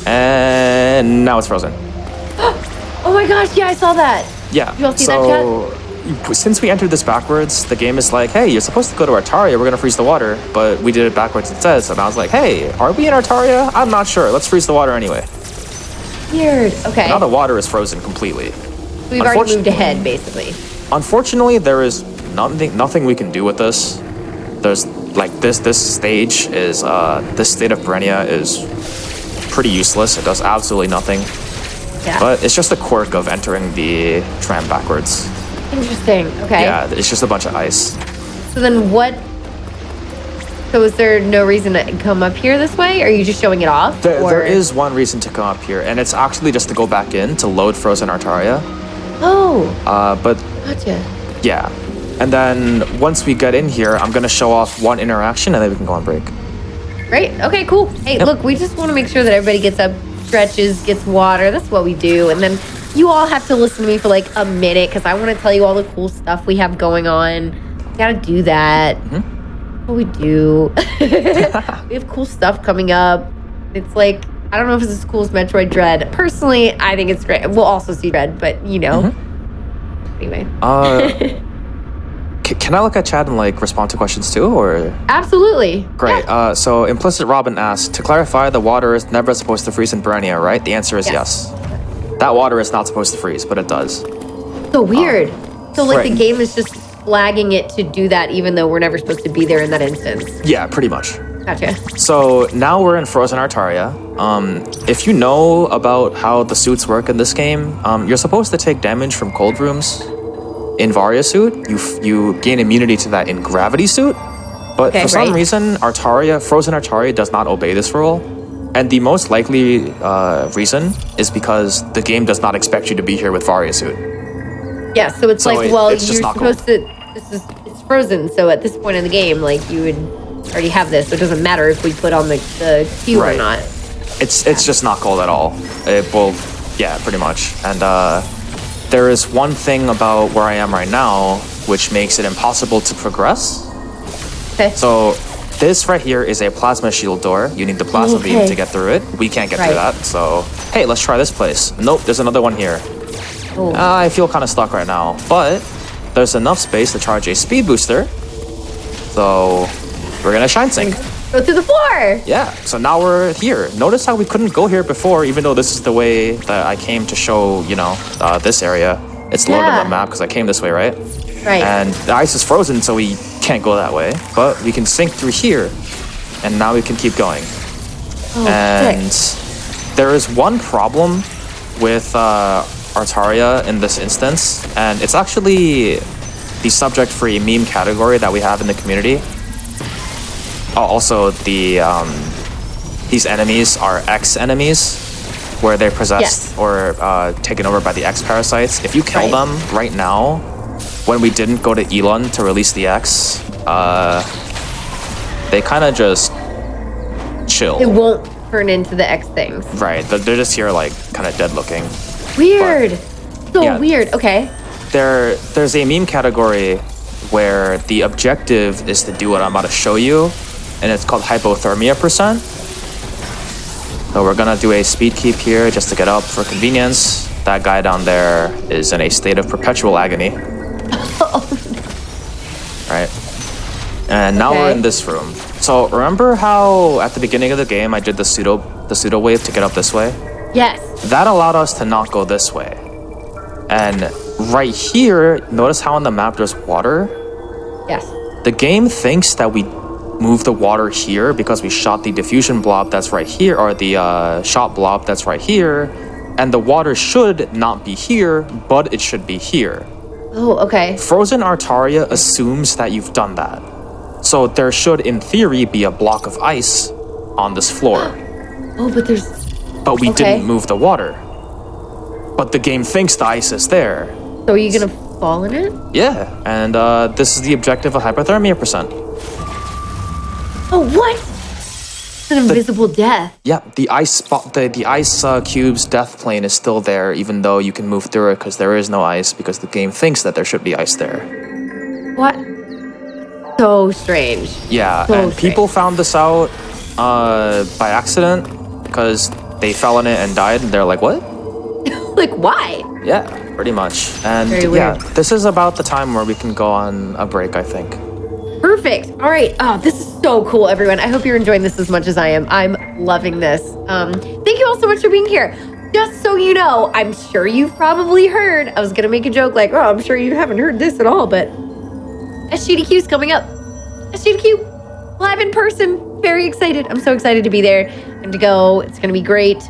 and now it's frozen. Oh my gosh, yeah, I saw that. Yeah. You all see that, since we entered this backwards, the game is like, hey, you're supposed to go to Artaria, we're gonna freeze the water, but we did it backwards instead, so now it's like, hey, are we in Artaria? I'm not sure, let's freeze the water anyway. Weird. Okay. Now the water is frozen completely. We've already moved ahead, basically. Unfortunately, there is nothing we can do with this. There's like this stage is this state of Berenia is pretty useless. It does absolutely nothing. Yeah. But it's just a quirk of entering the tram backwards. Interesting. Okay. Yeah, it's just a bunch of ice. So then what? So is there no reason to come up here this way? Or are you just showing it off? There is one reason to come up here, and it's actually just to go back in to load Frozen Artaria. Oh, But gotcha. yeah, And then once we get in here, I'm gonna show off one interaction, and then we can go on break. Great. Okay, cool. Hey, look, we just want to make sure that everybody gets up, stretches, gets water. That's what we do. And then you all have to listen to me for like a minute because I want to tell you all the cool stuff we have going on. We gotta do that. What we do. We have cool stuff coming up. It's like, I don't know if it's as cool as Metroid Dread. Personally, I think it's great. We'll also see Dread, but you know. Anyway. Can I look at chat and like respond to questions too, or? Absolutely. Great. Yeah. So Implicit Robin asks, to clarify, the water is never supposed to freeze in Berenia, right? The answer is yes. That water is not supposed to freeze, but it does. So weird. So like right. the game is just flagging it to do that even though we're never supposed to be there in that instance. Yeah, pretty much. Gotcha. So now we're in Frozen Artaria. If you know about how the suits work in this game, you're supposed to take damage from cold rooms in Varia suit. You gain immunity to that in Gravity suit. But for some reason, Frozen Artaria does not obey this rule. And the most likely reason is because the game does not expect you to be here with Varia suit. Yeah, so it's like, well, you're supposed to, it's frozen, so at this point in the game, like, you would already have this, so it doesn't matter if we put on the queue or not. It's just not cold at all. Yeah, pretty much. And there is one thing about where I am right now, which makes it impossible to progress. Okay. So this right here is a plasma shield door. You need the plasma beam to get through it. We can't get through that, so hey, let's try this place. Nope, there's another one here. I feel kind of stuck right now, but there's enough space to charge a speed booster. So we're gonna shine sync. Go through the floor. Yeah, so now we're here. Notice how we couldn't go here before, even though this is the way that I came to show, you know, this area. It's lower than the map because I came this way, right? Right. And the ice is frozen, so we can't go that way. But we can sync through here, and now we can keep going. And there is one problem with Artaria in this instance, and it's actually the subject for a meme category that we have in the community. Also, these enemies are X enemies, where they're possessed or taken over by the X parasites. If you kill them right now, when we didn't go to Elon to release the X, they kind of just chill. It won't turn into the X things. Right, they're just here like kind of dead looking. Weird. Weird. Okay. There's a meme category where the objective is to do what I'm about to show you, and it's called hypothermia percent. So we're gonna do a speed keep here just to get up for convenience. That guy down there is in a state of perpetual agony. Right. And now we're in this room. So remember how at the beginning of the game I did the pseudo wave to get up this way? Yes. That allowed us to not go this way. And right here, notice how on the map there's water? Yes. The game thinks that we moved the water here because we shot the diffusion blob that's right here, or the shot blob that's right here, and the water should not be here, but it should be here. Oh, okay. Frozen Artaria assumes that you've done that. So there should, in theory, be a block of ice on this floor. Oh, but there's... But we didn't move the water. But the game thinks the ice is there. So are you gonna fall in it? Yeah, and this is the objective of hypothermia percent. Oh, what? It's an invisible death. Yeah, the ice cube's death plane is still there, even though you can move through it because there is no ice, because the game thinks that there should be ice there. What? So strange. Yeah, and people found this out by accident because they fell in it and died, and they're like, what? Like, why? Yeah, pretty much. And very weird. This is about the time where we can go on a break, I think. Perfect. All right. Oh, this is so cool, everyone. I hope you're enjoying this as much as I am. I'm loving this. Thank you all so much for being here. Just so you know, I'm sure you've probably heard. I was going to make a joke like, oh, I'm sure you haven't heard this at all, but SGDQ's coming up. SGDQ live in person. Very excited. I'm so excited to be there and to go. It's going to be great.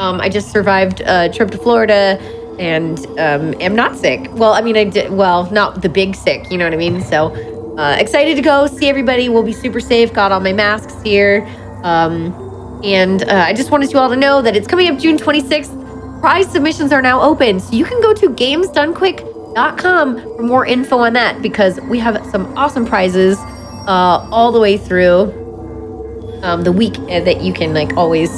I just survived a trip to Florida and am not sick. Well, I mean, I did. Well, not the big sick. You know what I mean? So excited to go see everybody. We'll be super safe. Got all my masks here. And I just wanted you all to know that it's coming up June 26th. Prize submissions are now open. So you can go to Kungfufruitcup.com for more info on that, because we have some awesome prizes all the way through the week that you can like always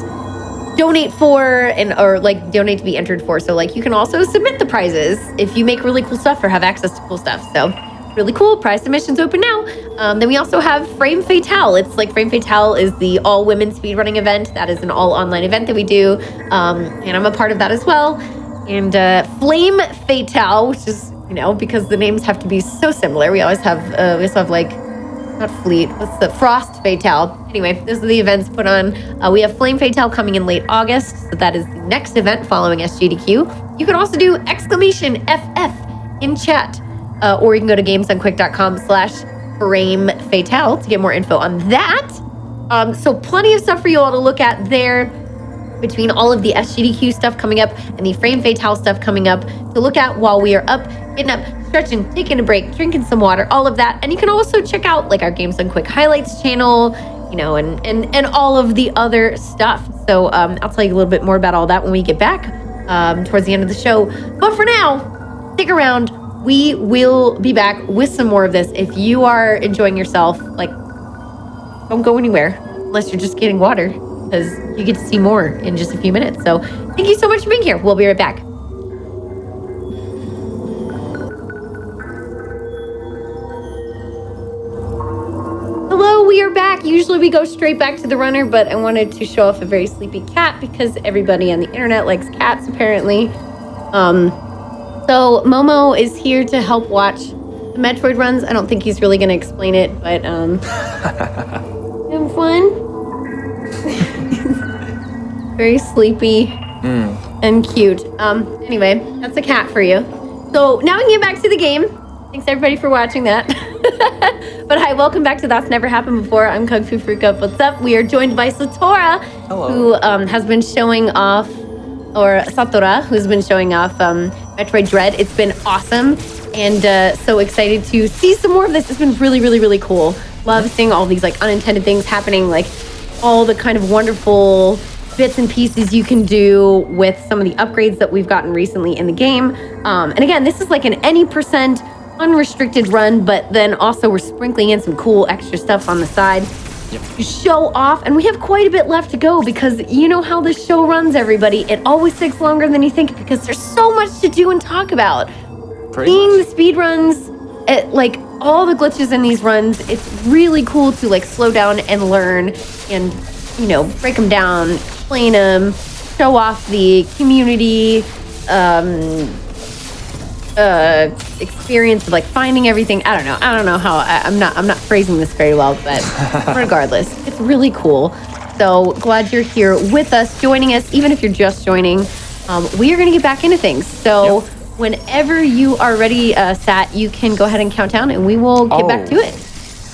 donate for or like donate to be entered for. So like you can also submit the prizes if you make really cool stuff or have access to cool stuff. So really cool. Prize submissions open now. Then we also have Frame Fatale. It's like Frame Fatale is the all women speedrunning event. That is an all online event that we do. And I'm a part of that as well. And Flame Fatale, which is, you know, because the names have to be so similar. We also have like, not Fleet, what's the Frost Fatale. Anyway, those are the events put on. We have Flame Fatale coming in late August. So that is the next event following SGDQ. You can also do !FF in chat. Or you can go to gamesdonequick.com/Frame Fatale to get more info on that. So plenty of stuff for you all to look at there, between all of the SGDQ stuff coming up and the Frame Fatale stuff coming up to look at while we are up, getting up, stretching, taking a break, drinking some water, all of that. And you can also check out like our Games Done Quick highlights channel, you know, and all of the other stuff. So I'll tell you a little bit more about all that when we get back towards the end of the show. But for now, stick around. We will be back with some more of this. If you are enjoying yourself, like, don't go anywhere unless you're just getting water, because you get to see more in just a few minutes. So thank you so much for being here. We'll be right back. Hello, we are back. Usually we go straight back to the runner, but I wanted to show off a very sleepy cat because everybody on the internet likes cats, apparently. So Momo is here to help watch the Metroid runs. I don't think he's really going to explain it, but having fun. Very sleepy and cute. Anyway, that's a cat for you. So now we can get back to the game. Thanks everybody for watching that. But hi, welcome back to That's Never Happened Before. I'm Kungfufruitcup. What's up? We are joined by Satora, who has been showing off, or Satora, who's been showing off Metroid Dread. It's been awesome, and so excited to see some more of this. It's been really, really, really cool. Love seeing all these like unintended things happening, like all the kind of wonderful bits and pieces you can do with some of the upgrades that we've gotten recently in the game. And again, this is like an any % unrestricted run, but then also we're sprinkling in some cool extra stuff on the side. To show off, and we have quite a bit left to go because you know how this show runs, everybody. It always takes longer than you think because there's so much to do and talk about. Seeing the speed runs, like all the glitches in these runs, it's really cool to like slow down and learn and, you know, break them down, explain them, show off the community experience of like finding everything. I don't know how I'm not phrasing this very well, but regardless, it's really cool. So glad you're here with us, joining us, even if you're just joining. We are going to get back into things. So whenever you are ready, Sat, you can go ahead and count down and we will get back to it.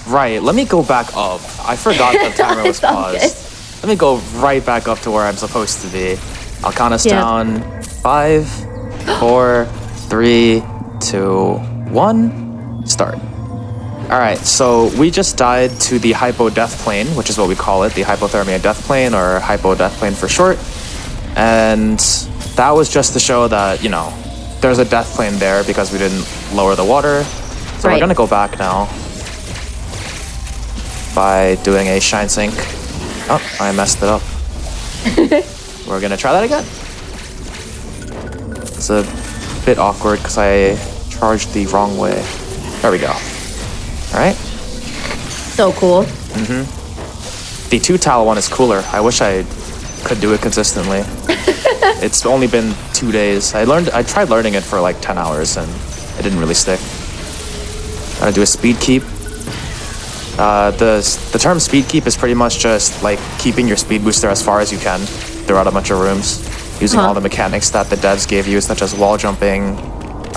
Right, let me go back up. I forgot the timer was paused. Let me go right back up to where I'm supposed to be. I'll count us down. 5, 4, 3, 2, 1, start. All right, so we just died to the hypo death plane, which is what we call it, the hypothermia death plane, or hypo death plane for short. And that was just to show that, you know, there's a death plane there because we didn't lower the water. So we're gonna go back now by doing a shine sink. Oh, I messed it up. We're gonna try that again. It's a bit awkward because I charged the wrong way. There we go. All right. So cool. The 2-tile one is cooler. I wish I could do it consistently. It's only been 2 days. I tried learning it for like 10 hours and it didn't really stick. Gotta do a speed keep. The term speed keep is pretty much just like keeping your speed booster as far as you can throughout a bunch of rooms, using all the mechanics that the devs gave you, such as wall jumping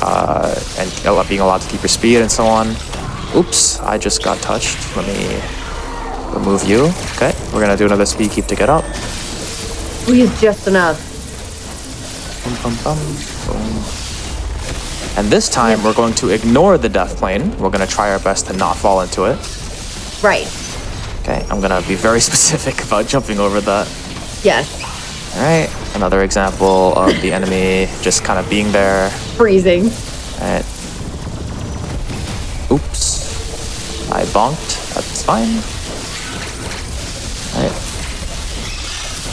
and being allowed to keep your speed and so on. Oops, I just got touched. Let me remove you. Okay, we're gonna do another speed keep to get up. We use just enough. Bum, bum, bum, boom. And this time we're going to ignore the death plane. We're gonna try our best to not fall into it. Right. Okay, I'm gonna be very specific about jumping over that. Yes. All right, another example of the enemy just kind of being there. Freezing. Alright. Oops. I bonked. That's fine. Alright.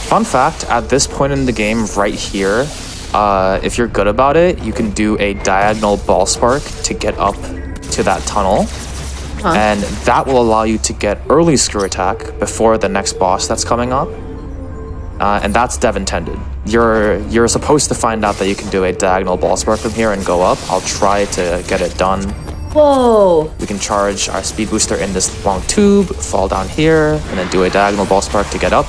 Fun fact, at this point in the game right here, if you're good about it, you can do a diagonal ball spark to get up to that tunnel. And that will allow you to get early screw attack before the next boss that's coming up. And that's dev intended. You're supposed to find out that you can do a diagonal ball spark from here and go up. I'll try to get it done. Whoa. We can charge our speed booster in this long tube, fall down here, and then do a diagonal ball spark to get up.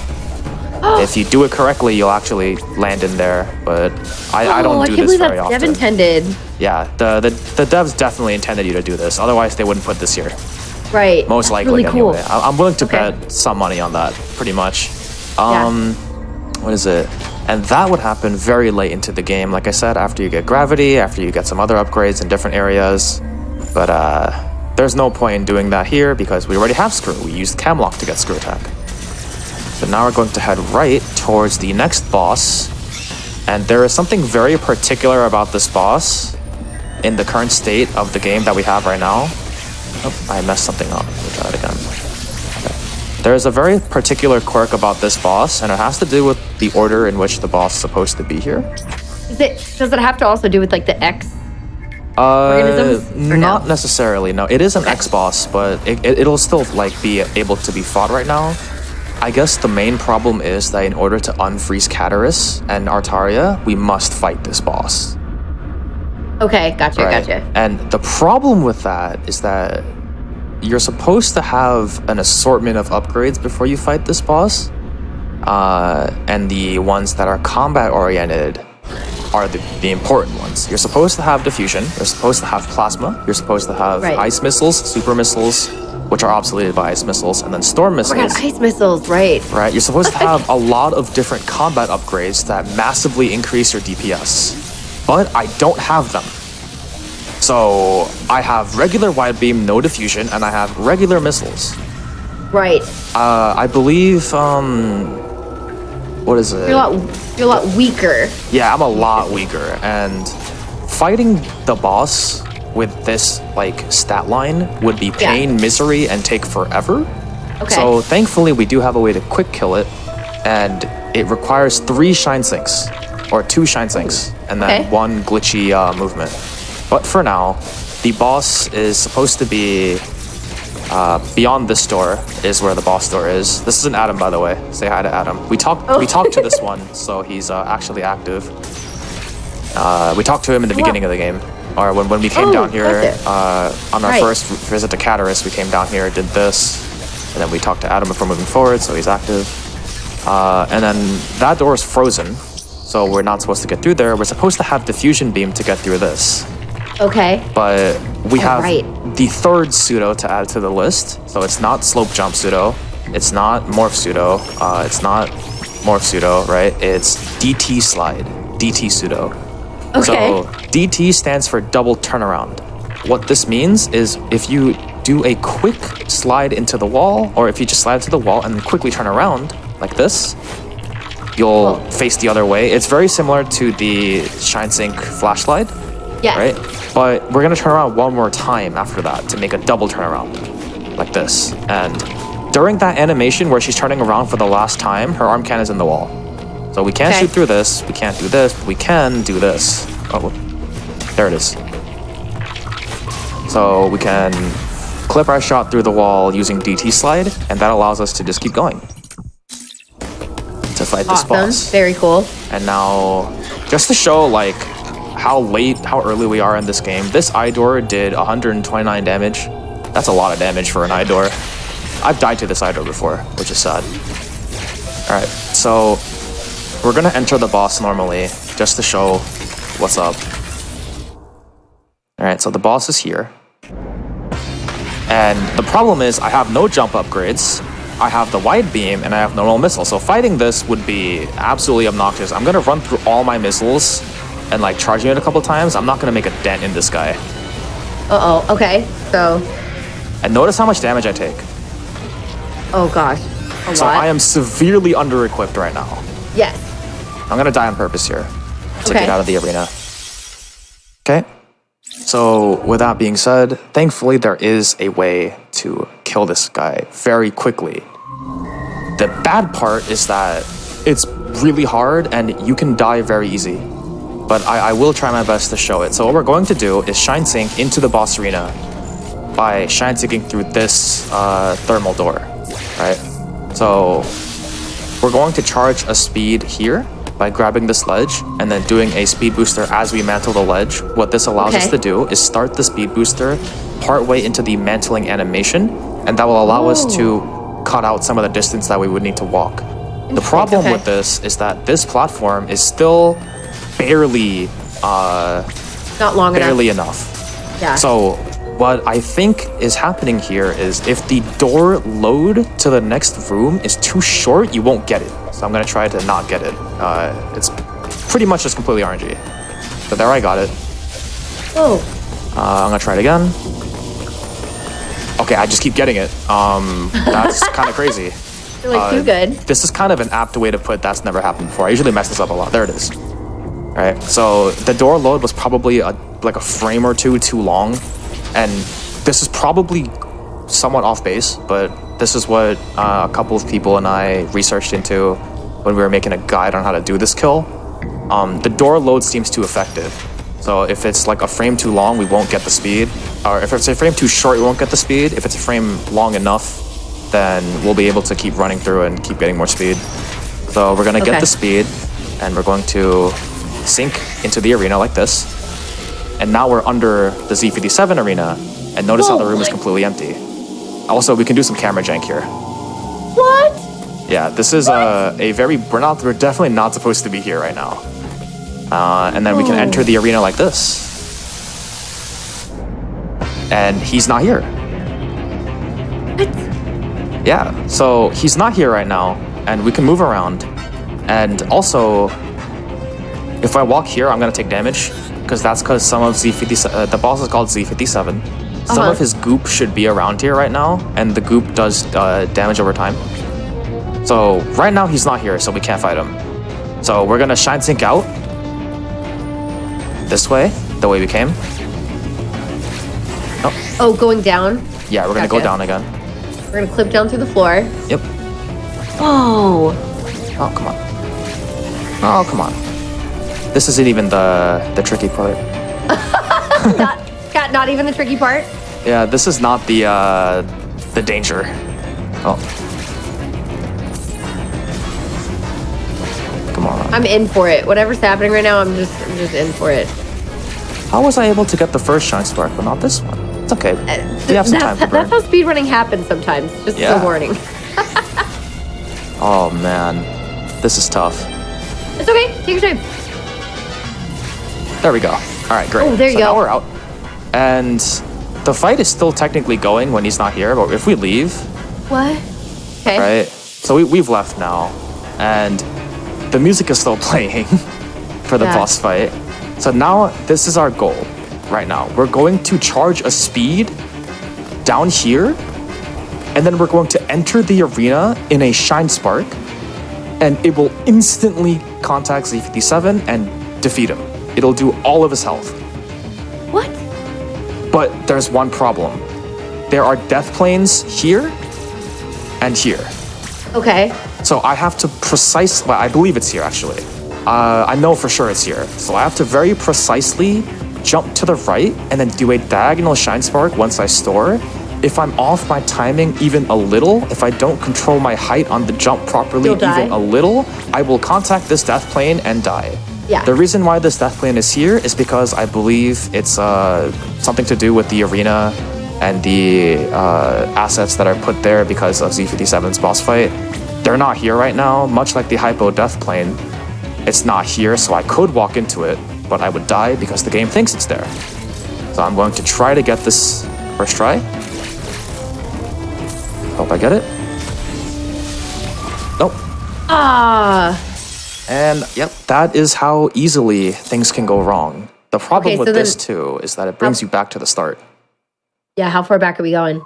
If you do it correctly, you'll actually land in there, but I don't do this very often. I can't believe that's dev intended. Yeah, the devs definitely intended you to do this. Otherwise, they wouldn't put this here. Right. Most likely, really cool. anyway. I'm willing to bet some money on that, pretty much. What is it? And that would happen very late into the game, like I said, after you get gravity, after you get some other upgrades in different areas. But there's no point in doing that here because we already have screw. We used Camlock to get screw attack. So now we're going to head right towards the next boss. And there is something very particular about this boss in the current state of the game that we have right now. Oh, I messed something up. We'll try it again. Okay. There is a very particular quirk about this boss, and it has to do with the order in which the boss is supposed to be here. Does it have to also do with like the X organisms? Not necessarily, no. It is an X boss, but it'll still like be able to be fought right now. I guess the main problem is that in order to unfreeze Cataris and Artaria, we must fight this boss. Okay, gotcha. And the problem with that is that you're supposed to have an assortment of upgrades before you fight this boss. And the ones that are combat oriented are the important ones. You're supposed to have diffusion, you're supposed to have plasma, you're supposed to have ice missiles, super missiles, which are obsoleted by ice missiles, and then storm missiles. Oh my God, ice missiles, right. Right, you're supposed to have a lot of different combat upgrades that massively increase your DPS. But I don't have them. So I have regular wide beam, no diffusion, and I have regular missiles. Right. I believe, what is it? You're a lot weaker. Yeah, I'm a lot weaker, and fighting the boss with this like stat line would be pain, misery, and take forever. Okay. So thankfully we do have a way to quick kill it, and it requires 3 shine sinks, or 2 shine sinks, and then 1 glitchy movement. But for now, the boss is supposed to be beyond this door is where the boss door is. This is an Adam, by the way. Say hi to Adam. We talked to this one, so he's actually active. We talked to him in the beginning of the game. Or when we came down here on our first visit to Cataris, we came down here, did this, and then we talked to Adam before moving forward, so he's active. And then that door is frozen, so we're not supposed to get through there. We're supposed to have diffusion beam to get through this. Okay. But we have the 3rd pseudo to add to the list, so it's not slope jump pseudo, it's not morph pseudo, it's not morph pseudo, right? It's DT slide, DT pseudo. Okay. So DT stands for double turnaround. What this means is if you do a quick slide into the wall, or if you just slide into the wall and then quickly turn around like this, you'll face the other way. It's very similar to the Shine Sync flash slide. Yes. Right? But we're gonna turn around one more time after that to make a double turnaround. Like this. And during that animation where she's turning around for the last time, her arm cannon is in the wall. So we can't shoot through this, we can't do this, but we can do this. Oh, there it is. So we can clip our shot through the wall using DT slide, and that allows us to just keep going to fight this boss. Very cool. And now, just to show like how early we are in this game, this Idor did 129 damage. That's a lot of damage for an Idor. I've died to this Idor before, which is sad. Alright, so we're gonna enter the boss normally, just to show what's up. Alright, so the boss is here. And the problem is I have no jump upgrades, I have the wide beam, and I have normal missile. So fighting this would be absolutely obnoxious. I'm gonna run through all my missiles and like charging it a couple times. I'm not gonna make a dent in this guy. Uh-oh, okay, so... And notice how much damage I take. Oh gosh, a So lot. I am severely under-equipped right now. Yes. I'm gonna die on purpose here to get out of the arena. Okay. So with that being said, thankfully there is a way to kill this guy very quickly. The bad part is that it's really hard and you can die very easy. But I will try my best to show it. So what we're going to do is shine sync into the boss arena by shine syncing through this thermal door, right? So we're going to charge a speed here by grabbing this ledge and then doing a speed booster as we mantle the ledge. What this allows us to do is start the speed booster partway into the mantling animation, and that will allow us to cut out some of the distance that we would need to walk. The problem with this is that this platform is still barely not long enough. Yeah. So what I think is happening here is if the door load to the next room is too short, you won't get it. So I'm gonna try to not get it. It's pretty much just completely RNG. But there, I got it. Oh. I'm gonna try it again. Okay, I just keep getting it. That's kind of crazy. You're like too good. This is kind of an apt way to put that's never happened before. I usually mess this up a lot. There it is. All right, so the door load was probably like a frame or two too long, and this is probably somewhat off base, but this is what a couple of people and I researched into when we were making a guide on how to do this kill. The door load seems too effective. So if it's like a frame too long, we won't get the speed. Or if it's a frame too short, we won't get the speed. If it's a frame long enough, then we'll be able to keep running through and keep getting more speed. So we're gonna get the speed, and we're going to sink into the arena like this. And now we're under the Z57 arena, and notice how the room is completely empty. Also, we can do some camera jank here. What? Yeah, this is a very... We're definitely not supposed to be here right now. And then we can enter the arena like this. And he's not here. What? Yeah, so he's not here right now, and we can move around. And also, if I walk here, I'm gonna take damage, because that's because some of Z57... the boss is called Z57. Some of his goop should be around here right now, and the goop does damage over time. So right now he's not here, so we can't fight him. So we're gonna shine sync out this way, the way we came. Oh, going down? Yeah, we're gonna go down again. We're gonna clip down through the floor. Yep. Oh. Oh, come on. Oh, come on. This isn't even the tricky part. Not even the tricky part? Yeah, this is not the danger. Oh. Come on. I'm in for it. Whatever's happening right now, I'm just in for it. How was I able to get the first shine spark, but not this one? It's okay. We have some time to burn. That's how speedrunning happens sometimes. Just as a warning. Oh man, this is tough. It's okay. Take your time. There we go. All right, great. Oh, there you go. Now we're out. And the fight is still technically going when he's not here, but if we leave... What? Okay. Right? So we've left now, and the music is still playing for the boss fight. So now this is our goal right now. We're going to charge a speed down here, and then we're going to enter the arena in a Shine Spark, and it will instantly contact Z57 and defeat him. It'll do all of his health. What? But there's one problem. There are death planes here and here. Okay. So I have to well, I believe it's here actually. I know for sure it's here. So I have to very precisely jump to the right and then do a diagonal Shine Spark once I store. If I'm off my timing even a little, if I don't control my height on the jump properly even a little, I will contact this death plane and die. Yeah. The reason why this death plane is here is because I believe it's something to do with the arena and the assets that are put there because of Z57's boss fight. They're not here right now, much like the Hypo death plane. It's not here, so I could walk into it, but I would die because the game thinks it's there. So I'm going to try to get this first try. Hope I get it. Nope. And yep, that is how easily things can go wrong. The problem with this too is that it brings you back to the start. Yeah, how far back are we going?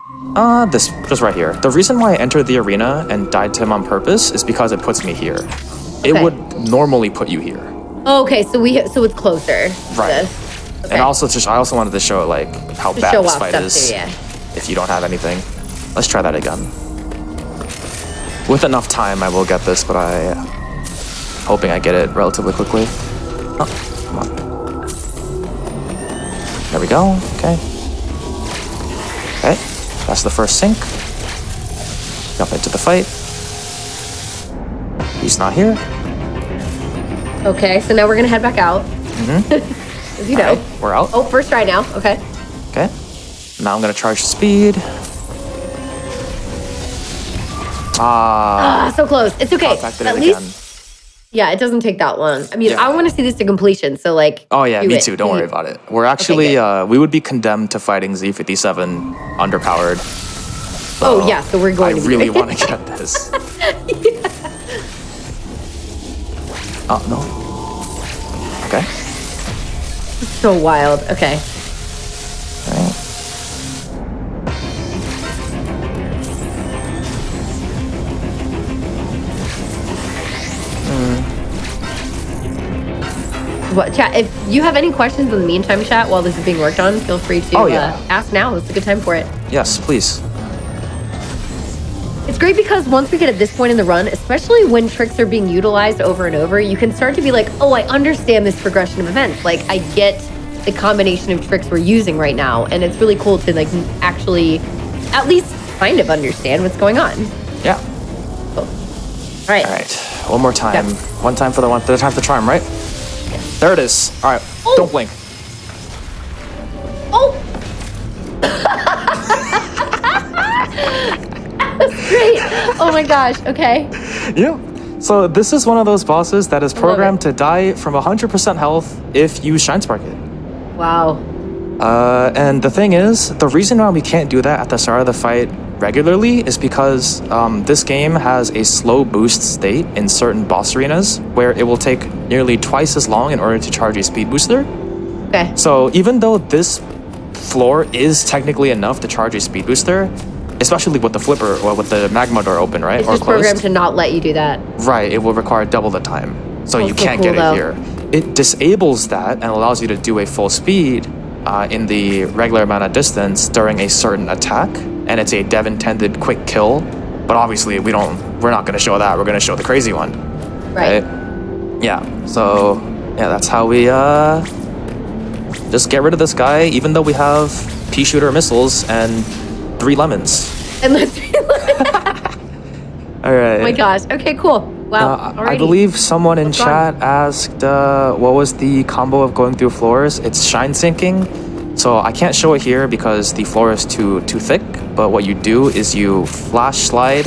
This, just right here. The reason why I entered the arena and died to him on purpose is because it puts me here. It would normally put you here. Oh, okay, so it's closer. Right. And also, I also wanted to show like how bad this fight is. Too, yeah. If you don't have anything, let's try that again. With enough time, I will get this, but I hoping I get it relatively quickly. Oh, come on. There we go. Okay. Okay, that's the first sink. Jump into the fight. He's not here. Okay, so now we're gonna head back out. As you know. Right, we're out. Oh, first try now. Okay. Okay. Now I'm gonna charge speed. So close. It's okay. At least. Again. Yeah, it doesn't take that long. I mean, I want to see this to completion. So like. Oh yeah, me too. Don't worry about it. We're actually we would be condemned to fighting Z57 underpowered. So oh yeah, so we're going. I really want to get this. Oh no. Okay. So wild. Okay. Alright. What, chat, if you have any questions in the meantime, chat, while this is being worked on, feel free to ask now. It's a good time for it. Yes, please. It's great because once we get at this point in the run, especially when tricks are being utilized over and over, you can start to be like, oh, I understand this progression of events. Like, I get the combination of tricks we're using right now. And it's really cool to like actually at least kind of understand what's going on. Yeah. Cool. All right. All right. One more time. Yep. One time for the time for the charm, right? Yes. There it is. All right. Oh. Don't blink. Oh. That's great. Oh my gosh. Okay. Yeah. So this is one of those bosses that is programmed to die from 100% health if you Shine Spark it. Wow. And the thing is, the reason why we can't do that at the start of the fight regularly is because this game has a slow boost state in certain boss arenas where it will take nearly twice as long in order to charge a speed booster. Okay. So even though this floor is technically enough to charge a speed booster, especially with the flipper or with the magma door open, right? It's just programmed to not let you do that. Right, it will require double the time. So you can't get it here. It disables that and allows you to do a full speed in the regular amount of distance during a certain attack, and it's a dev intended quick kill. But obviously we're not gonna show that, we're gonna show the crazy one. Right. Yeah. So yeah, that's how we just get rid of this guy, even though we have pea shooter missiles and 3 lemons. And let's be all right. Oh my gosh. Okay, cool. Wow. I believe someone in chat asked what was the combo of going through floors. It's shine sinking. So I can't show it here because the floor is too thick, but what you do is you flash slide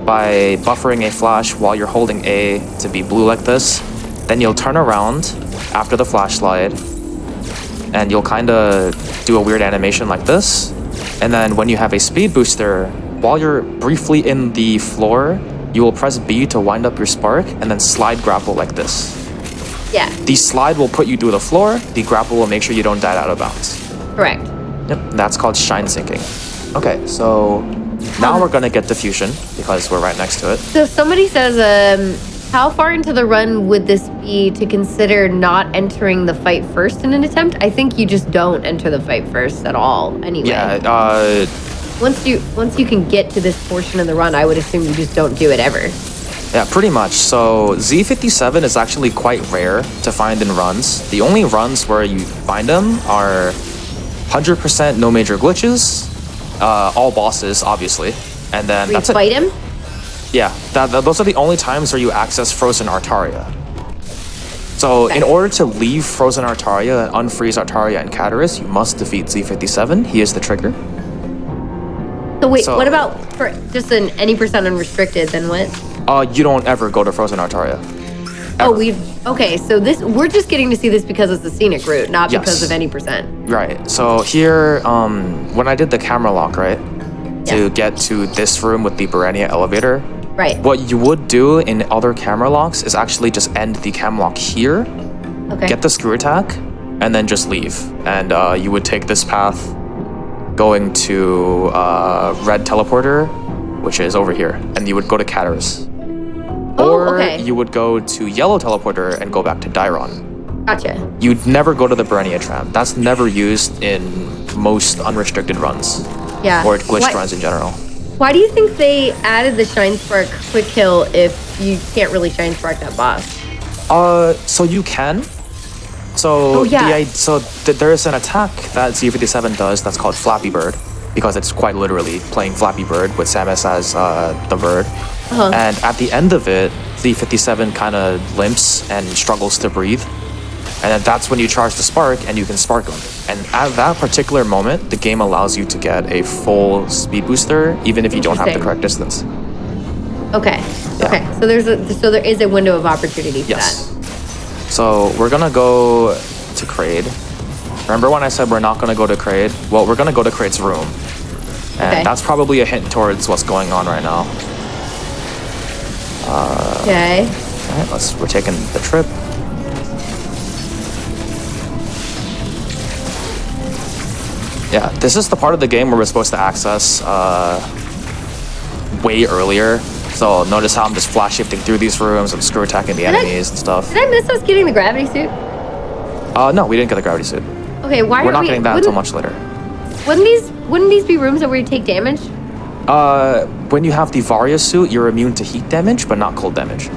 by buffering a flash while you're holding A to be blue like this. Then you'll turn around after the flash slide and you'll kind of do a weird animation like this. And then when you have a speed booster, while you're briefly in the floor, you will press B to wind up your spark and then slide grapple like this. Yeah. The slide will put you through the floor. The grapple will make sure you don't die out of bounds. Correct. Yep, that's called shine sinking. Okay, so now we're gonna get diffusion because we're right next to it. So somebody says, how far into the run would this be to consider not entering the fight first in an attempt? I think you just don't enter the fight first at all anyway. Yeah, once you can get to this portion of the run, I would assume you just don't do it ever. Yeah, pretty much. So Z57 is actually quite rare to find in runs. The only runs where you find them are 100% no major glitches, all bosses, obviously, and then that's it. Fight him? Yeah, those are the only times where you access Frozen Artaria. So in order to leave Frozen Artaria and unfreeze Artaria and Cataris, you must defeat Z57. He is the trigger. So wait, what about for just an any percent unrestricted, then what? You don't ever go to Frozen Artaria. Ever. Oh, okay, so we're just getting to see this because it's the scenic route, not because of any percent. Right, so here, when I did the camera lock, right? To get to this room with the Barania elevator. Right. What you would do in other camera locks is actually just end the cam lock here. Okay. Get the screw attack, and then just leave. And you would take this path going to red teleporter, which is over here, and you would go to Cataris. Or you would go to yellow teleporter and go back to Dairon. Gotcha. You'd never go to the Berenia tram. That's never used in most unrestricted runs Yeah. or glitched runs in general. Why do you think they added the Shine Spark quick kill if you can't really Shine Spark that boss? So you can. So Oh, yeah. there is an attack that Z57 does that's called Flappy Bird, because it's quite literally playing Flappy Bird with Samus as the bird. And at the end of it, Z57 kind of limps and struggles to breathe. And then that's when you charge the spark and you can spark him. And at that particular moment, the game allows you to get a full speed booster, even if you don't have the correct distance. Okay. Yeah. Okay. So there is a window of opportunity for Yes. So we're gonna go to Kraid. Remember when I said we're not gonna go to Kraid? Well, we're gonna go to Kraid's room. And that's probably a hint towards what's going on right now. Okay. Alright, we're taking the trip. Yeah, this is the part of the game where we're supposed to access way earlier. So notice how I'm just flash shifting through these rooms, I'm screw attacking the enemies and stuff. Did I miss us getting the gravity suit? No, we didn't get the gravity suit. Okay, why We're not getting that until much later. Wouldn't these be rooms where you take damage? When you have the Varia suit, you're immune to heat damage, but not cold damage.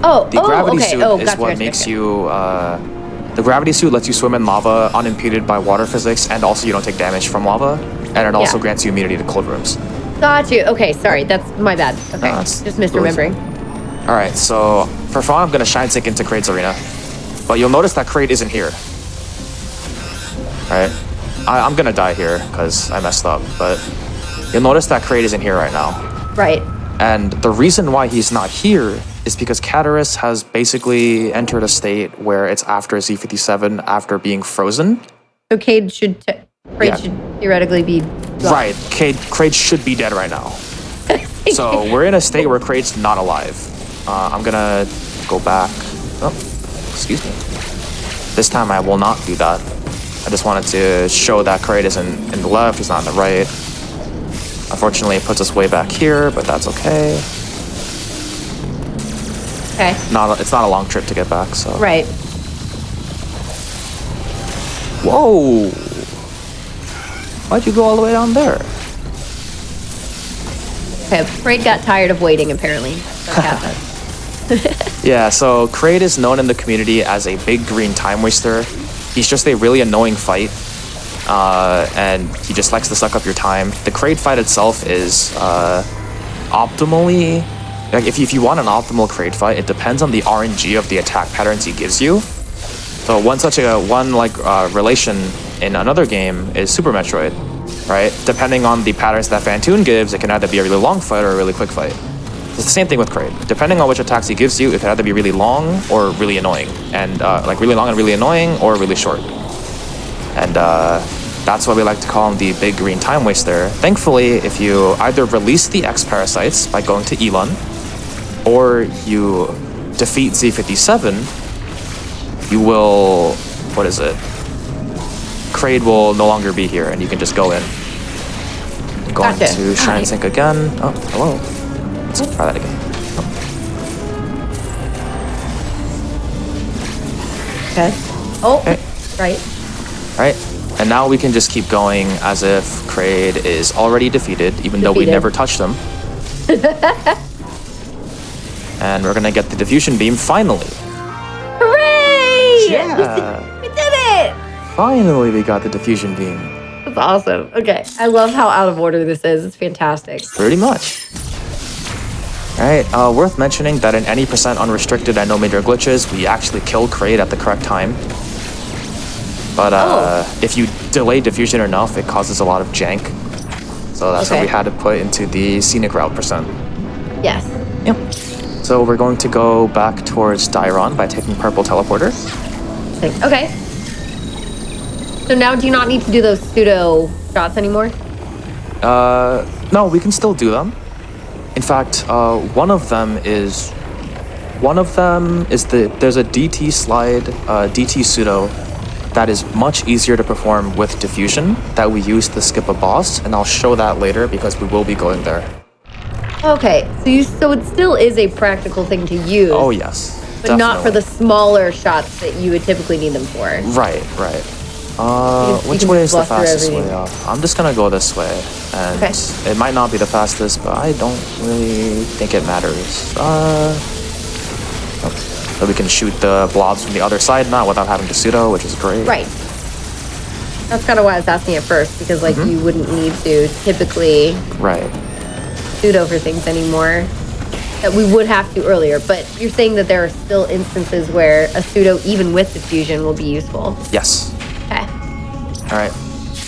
The gravity suit is what makes you. The gravity suit lets you swim in lava unimpeded by water physics, and also you don't take damage from lava, and it also grants you immunity to cold rooms. Got you. Okay, sorry, that's my bad. Okay, just misremembering. All right, so for fun, I'm gonna shine sync into Kraid's arena, but you'll notice that Kraid isn't here. All right, I'm gonna die here because I messed up, but you'll notice that Kraid isn't here right now. Right. And the reason why he's not here is because Cataris has basically entered a state where it's after Z57 after being frozen. So Kraid should theoretically be gone. Right, Kraid should be dead right now. So we're in a state where Kraid's not alive. I'm gonna go back. Oh, excuse me. This time I will not do that. I just wanted to show that Kraid isn't in the left, he's not in the right. Unfortunately, it puts us way back here, but that's okay. Okay. It's not a long trip to get back, so. Right. Whoa! Why'd you go all the way down there? Okay, Kraid got tired of waiting, apparently. Yeah, so Kraid is known in the community as a big green time waster. He's just a really annoying fight. And he just likes to suck up your time. The Kraid fight itself is optimally... Like, if you want an optimal Kraid fight, it depends on the RNG of the attack patterns he gives you. So one relation in another game is Super Metroid, right? Depending on the patterns that Phantoon gives, it can either be a really long fight or a really quick fight. It's the same thing with Kraid. Depending on which attacks he gives you, it can either be really long or really annoying. And like really long and really annoying, or really short. And that's why we like to call him the big green time waster. Thankfully, if you either release the X parasites by going to Elon, or you defeat Z57, you will, what is it? Kraid will no longer be here, and you can just go in. Going to Shine Sync again. Oh, hello. Let's try that again. Okay. Oh, okay. Right. Right. And now we can just keep going as if Kraid is already defeated, even though we never touched him. And we're gonna get the diffusion beam finally. Hooray! Yeah! We did it! Finally, we got the diffusion beam. That's awesome. Okay, I love how out of order this is. It's fantastic. Pretty much. Alright, worth mentioning that in any % unrestricted and no major glitches, we actually kill Kraid at the correct time. But if you delay diffusion enough, it causes a lot of jank. So that's what we had to put into the scenic route %. Yes. Yep. So we're going to go back towards Dairon by taking purple teleporter. Okay. So now do you not need to do those pseudo shots anymore? No, we can still do them. In fact, one of them is there's a DT slide, DT pseudo that is much easier to perform with diffusion that we use to skip a boss, and I'll show that later because we will be going there. Okay, so it still is a practical thing to use. Oh yes. But not for the smaller shots that you would typically need them for. Right. Which way is the fastest way up? I'm just gonna go this way, and it might not be the fastest, but I don't really think it matters. So we can shoot the blobs from the other side now without having to pseudo, which is great. Right. That's kind of why I was asking at first, because like you wouldn't need to typically pseudo for things anymore that we would have to earlier. But you're saying that there are still instances where a pseudo, even with diffusion, will be useful. Yes. Okay. All right.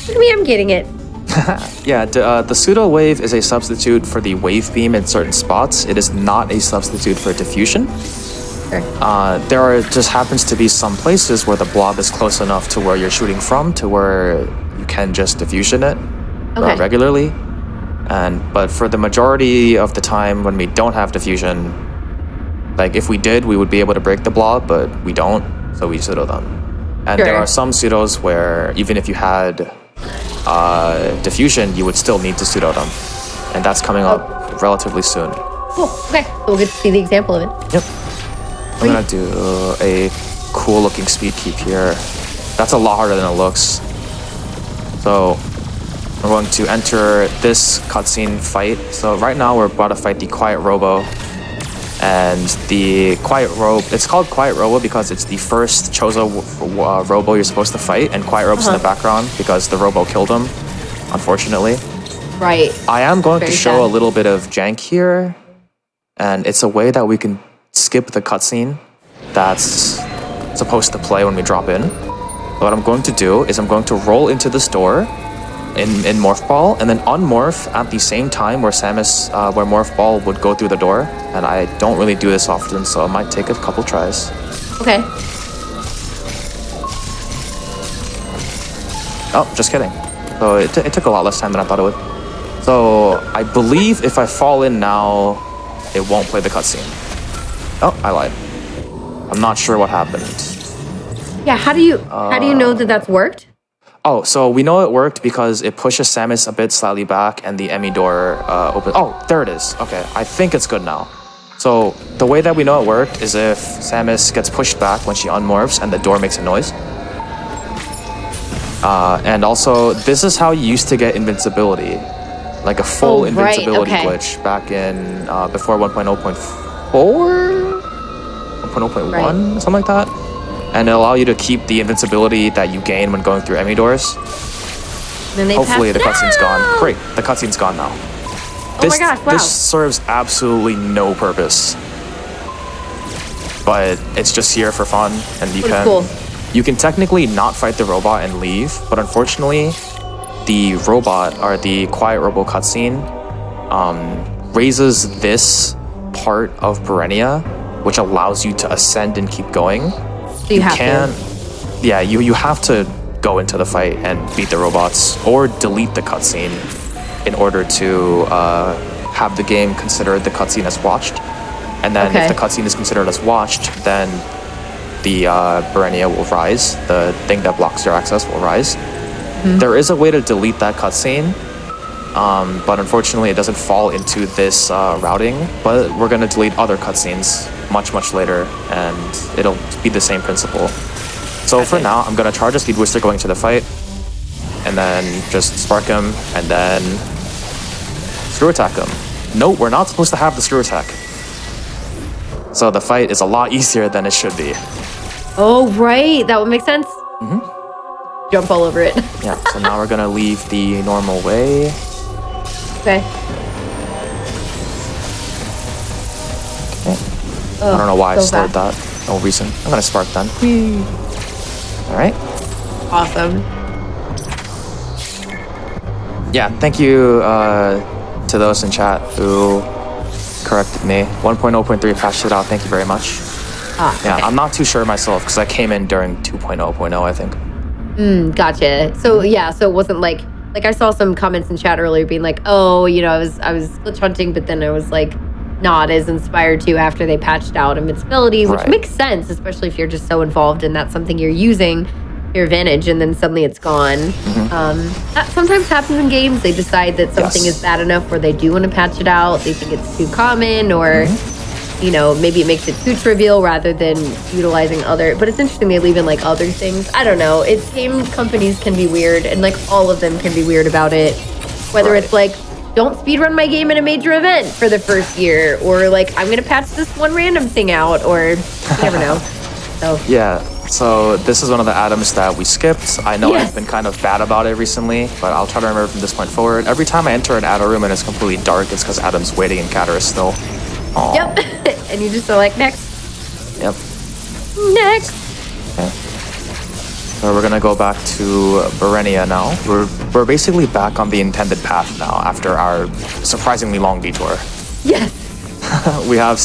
Look at me, I'm getting it. Yeah, the pseudo wave is a substitute for the wave beam in certain spots. It is not a substitute for diffusion. There just happens to be some places where the blob is close enough to where you're shooting from to where you can just diffusion it regularly. But for the majority of the time when we don't have diffusion, like if we did, we would be able to break the blob, but we don't, so we pseudo them. And there are some pseudos where even if you had diffusion, you would still need to pseudo them. And that's coming up relatively soon. Cool, okay. So we'll get to see the example of it. Yep. I'm gonna do a cool looking speed keep here. That's a lot harder than it looks. So we're going to enter this cutscene fight. So right now we're about to fight the Quiet Robo. And the Quiet Robo, it's called Quiet Robo because it's the first Chozo Robo you're supposed to fight. And Quiet Robo's in the background because the Robo killed him, unfortunately. Right. I am going to show a little bit of jank here. And it's a way that we can skip the cutscene that's supposed to play when we drop in. What I'm going to do is I'm going to roll into this door in Morph Ball and then unmorph at the same time where where Morph Ball would go through the door. And I don't really do this often, so it might take a couple tries. Okay. Oh, just kidding. So it took a lot less time than I thought it would. So I believe if I fall in now, it won't play the cutscene. Oh, I lied. I'm not sure what happened. Yeah, how do you know that that's worked? Oh, so we know it worked because it pushes Samus a bit slightly back and the Emmy door opens. Oh, there it is. Okay, I think it's good now. So the way that we know it worked is if Samus gets pushed back when she unmorphs and the door makes a noise. And also, this is how you used to get invincibility. Like a full invincibility glitch back in before 1.0.4? 1.0.1, something like that. And it'll allow you to keep the invincibility that you gain when going through Emmy doors. Hopefully the cutscene's gone. Great, the cutscene's gone now. Oh my gosh, wow. This serves absolutely no purpose. But it's just here for fun, and you can technically not fight the robot and leave, but unfortunately, the robot, or the Quiet Robo cutscene, raises this part of Perennia, which allows you to ascend and keep going. So you have to. Yeah, you have to go into the fight and beat the robots, or delete the cutscene in order to have the game consider the cutscene as watched. And then if the cutscene is considered as watched, then the Perennia will rise. The thing that blocks your access will rise. There is a way to delete that cutscene, but unfortunately it doesn't fall into this routing. But we're going to delete other cutscenes much later, and it'll be the same principle. So for now, I'm going to charge a speed booster going to the fight, and then just spark him, and then screw attack him. No, we're not supposed to have the screw attack. So the fight is a lot easier than it should be. Oh, right. That would make sense. Jump all over it. Yeah, so now we're gonna leave the normal way. Okay. I don't know why I slowed that. No reason. I'm gonna spark then. Alright. Awesome. Yeah, thank you to those in chat who corrected me. 1.0.3 patched it out. Thank you very much. Yeah, I'm not too sure myself because I came in during 2.0.0, I think. Gotcha. So yeah, so it wasn't like I saw some comments in chat earlier being like, oh, you know, I was glitch hunting, but then I was like not as inspired to after they patched out invincibility, which makes sense, especially if you're just so involved and that's something you're using to your advantage, and then suddenly it's gone. That sometimes happens in games. They decide that something is bad enough where they do want to patch it out. They think it's too common, or maybe it makes it too trivial rather than utilizing other. But it's interesting they leave in like other things. I don't know. It's game companies can be weird, and like all of them can be weird about it. Whether it's like, don't speedrun my game in a major event for the first year, or like I'm gonna patch this one random thing out, or you never know. So Yeah. So this is one of the items that we skipped. I know Yes. I've been kind of bad about it recently, but I'll try to remember from this point forward. Every time I enter an Adder room and it's completely dark, it's because Adam's waiting in Caterus still. Aw. Yep. And you just are like, next. Yep. Next. Okay. So we're gonna go back to Berenia now. We're basically back on the intended path now after our surprisingly long detour. Yes. we have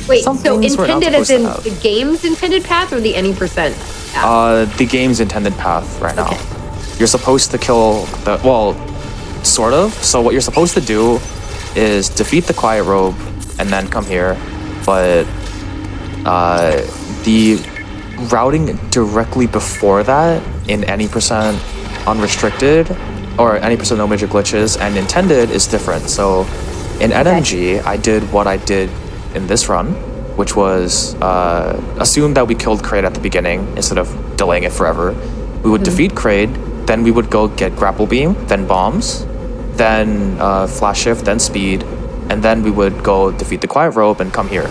Wait, some so things we're not intended as supposed in to have. the game's intended path or the any percent path? The game's intended path right now. Okay. You're supposed to kill sort of. So what you're supposed to do is defeat the Quiet Robe and then come here. But the routing directly before that in any percent unrestricted or any percent no major glitches and intended is different. So in NMG, I did what I did in this run, which was assume that we killed Kraid at the beginning instead of delaying it forever. We would defeat Kraid, then we would go get Grapple Beam, then Bombs, then Flash Shift, then Speed, and then we would go defeat the Quiet Robe and come here.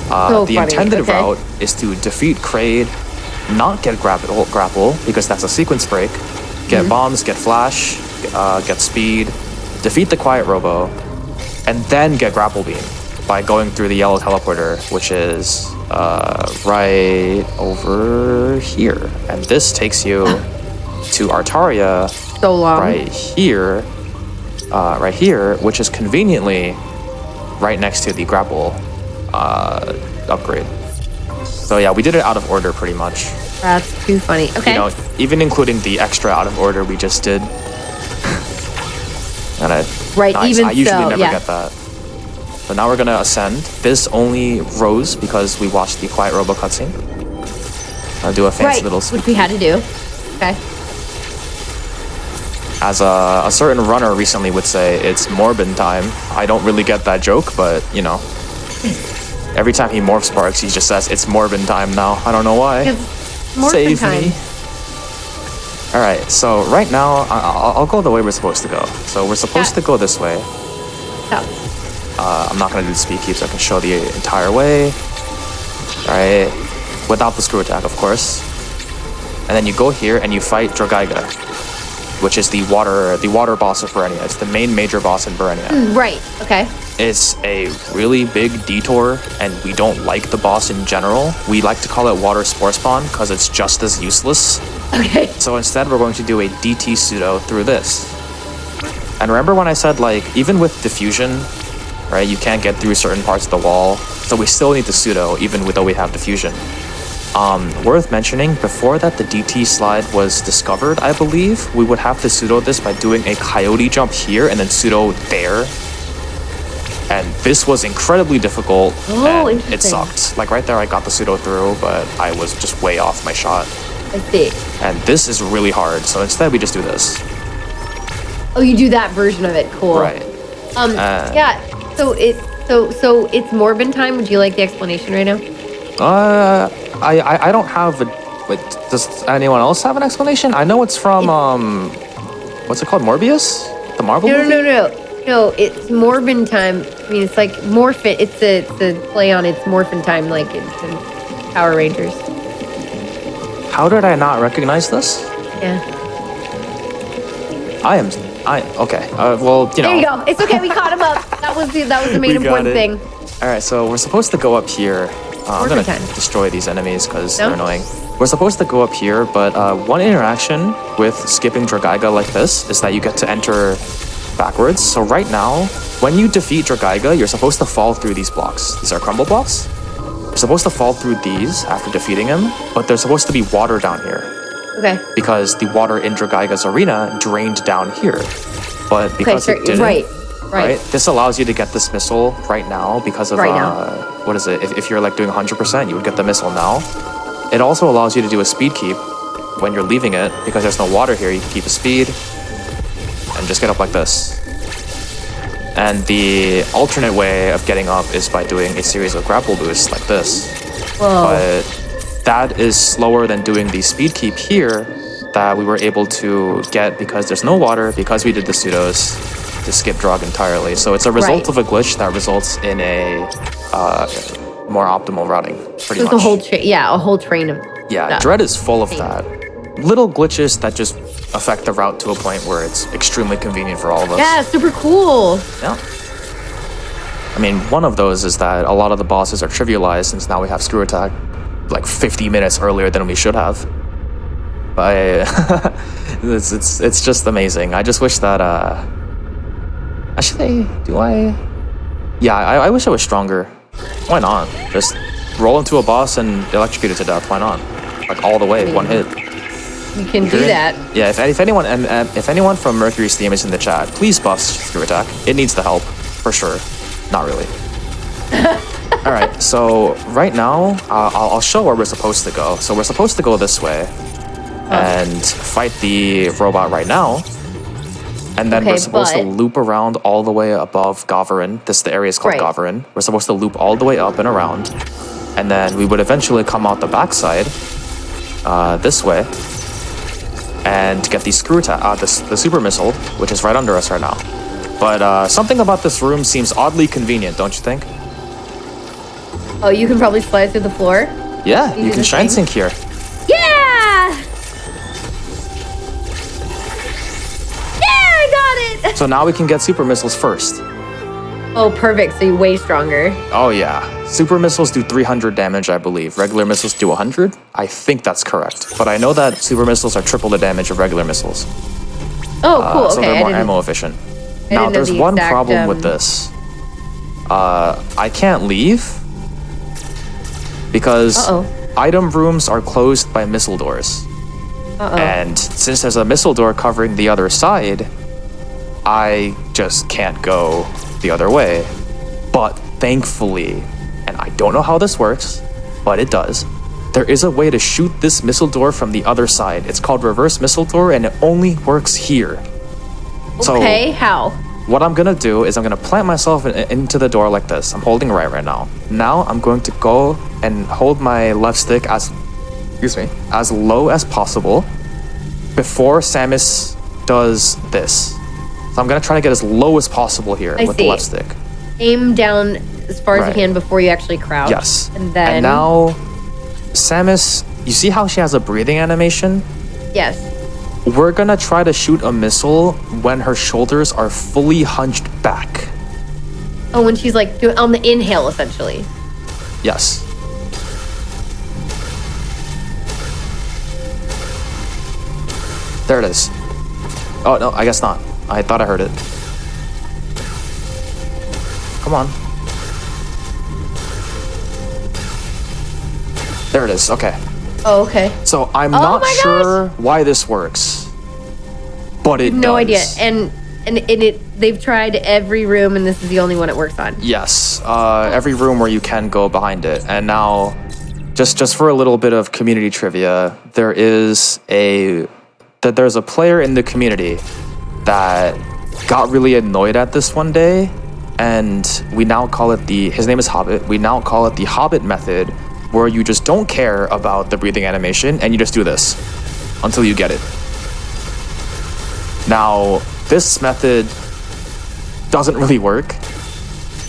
The intended route is to defeat Kraid, not get grapple because that's a sequence break, get Bombs, get Flash, get Speed, defeat the Quiet Robo, and then get Grapple Beam by going through the yellow teleporter, which is right over here. And this takes you to Artaria So long. right here, which is conveniently right next to the grapple upgrade. So yeah, we did it out of order pretty much. That's too funny. Okay. Even including the extra out of order we just did. And Even I usually so, never get that. So now we're gonna ascend. This only rose because we watched the Quiet Robo cutscene. I'll do a fancy little which we had to do. Okay. As a certain runner recently would say, it's Morbin time. I don't really get that joke, but every time he morph sparks, he just says it's Morbin time now. I don't know why. Save me. All right, so right now I'll go the way we're supposed to go. So we're supposed to go this way. I'm not gonna do the speed keep, so I can show the entire way. All right, without the screw attack, of course. And then you go here and you fight Dragaiga, which is the water boss of Berenia. It's the main major boss in Berenia. Right. Okay. It's a really big detour, and we don't like the boss in general. We like to call it Water Spore Spawn because it's just as useless. Okay. So instead, we're going to do a DT pseudo through this. And remember when I said, like, even with diffusion, right, you can't get through certain parts of the wall, so we still need the pseudo, even though we have diffusion. Worth mentioning, before that the DT slide was discovered, I believe, we would have to pseudo this by doing a coyote jump here and then pseudo there. And this was incredibly difficult, and it sucked. Like right there, I got the pseudo through, but I was just way off my shot. I see. And this is really hard, so instead we just do this. Oh, you do that version of it. Cool. Right. Yeah. So it's Morbin time. Would you like the explanation right now? I don't have a. But does anyone else have an explanation? I know it's from what's it called? Morbius? The Marvel movie? No, it's Morbin time. I mean, it's like Morphin. It's a play on it's Morphin time, like it's in Power Rangers. How did I not recognize this? Yeah. Okay. Well, There you go. It's okay. We caught him up. That was the main important thing. All right. So we're supposed to go up here. I'm gonna destroy these enemies because they're annoying. We're supposed to go up here, but one interaction with skipping Dragaiga like this is that you get to enter backwards. So right now, when you defeat Dragaiga, you're supposed to fall through these blocks. These are crumble blocks. You're supposed to fall through these after defeating him, but there's supposed to be water down here. Okay. Because the water in Dragaiga's arena drained down here. But because it didn't, right, this allows you to get this missile right now because of, what is it? If you're like doing 100%, you would get the missile now. It also allows you to do a speed keep when you're leaving it because there's no water here. You can keep a speed and just get up like this. And the alternate way of getting up is by doing a series of grapple boosts like this. Whoa. But that is slower than doing the speed keep here that we were able to get because there's no water, because we did the pseudos to skip Drog entirely. So it's a result of a glitch that results in a more optimal routing, pretty much. A whole a whole train of stuff. Dread is full of that. Little glitches that just affect the route to a point where it's extremely convenient for all of us. Yeah, super cool. Yeah. I mean, one of those is that a lot of the bosses are trivialized since now we have Screw Attack like 50 minutes earlier than we should have. But it's just amazing. I just wish that actually, do I? Yeah, I wish I was stronger. Why not? Just roll into a boss and electrocute it to death. Why not? Like all the way, one hit. You can do that. Yeah, if anyone from Mercury's Theme is in the chat, please buff Screw Attack. It needs the help, for sure. Not really. All right, so right now, I'll show where we're supposed to go. So we're supposed to go this way and fight the robot right now. And then we're supposed to loop around all the way above Goverin. The area is called Goverin. We're supposed to loop all the way up and around. And then we would eventually come out the backside this way and get the Screw Attack, the super missile, which is right under us right now. But something about this room seems oddly convenient, don't you think? Oh, you can probably slide through the floor? Yeah, you can shine sink here. Yeah! Yeah, I got it! So now we can get super missiles first. Oh, perfect. So you're way stronger. Oh, yeah. Super missiles do 300 damage, I believe. Regular missiles do 100? I think that's correct. But I know that super missiles are triple the damage of regular missiles. Oh, cool. So they're more ammo efficient. Now, there's one problem with this. I can't leave because item rooms are closed by missile doors. And since there's a missile door covering the other side, I just can't go the other way. But thankfully, and I don't know how this works, but it does, there is a way to shoot this missile door from the other side. It's called reverse missile door, and it only works here. Okay, how? What I'm gonna do is I'm gonna plant myself into the door like this. I'm holding right now. Now I'm going to go and hold my left stick as low as possible before Samus does this. So I'm gonna try to get as low as possible here with the left stick. Aim down as far as you can before you actually crouch. Yes. And then... And now, Samus, you see how she has a breathing animation? Yes. We're gonna try to shoot a missile when her shoulders are fully hunched back. Oh, when she's like on the inhale, essentially. Yes. There it is. Oh, no, I guess not. I thought I heard it. Come on. There it is. Okay. Oh, okay. So I'm not sure why this works, but it does. No idea. And they've tried every room, and this is the only one it works on. Yes. Every room where you can go behind it. And now, just for a little bit of community trivia, there's a player in the community that got really annoyed at this one day, and we now call it his name is Hobbit. We now call it the Hobbit method, where you just don't care about the breathing animation and you just do this until you get it. Now, this method doesn't really work,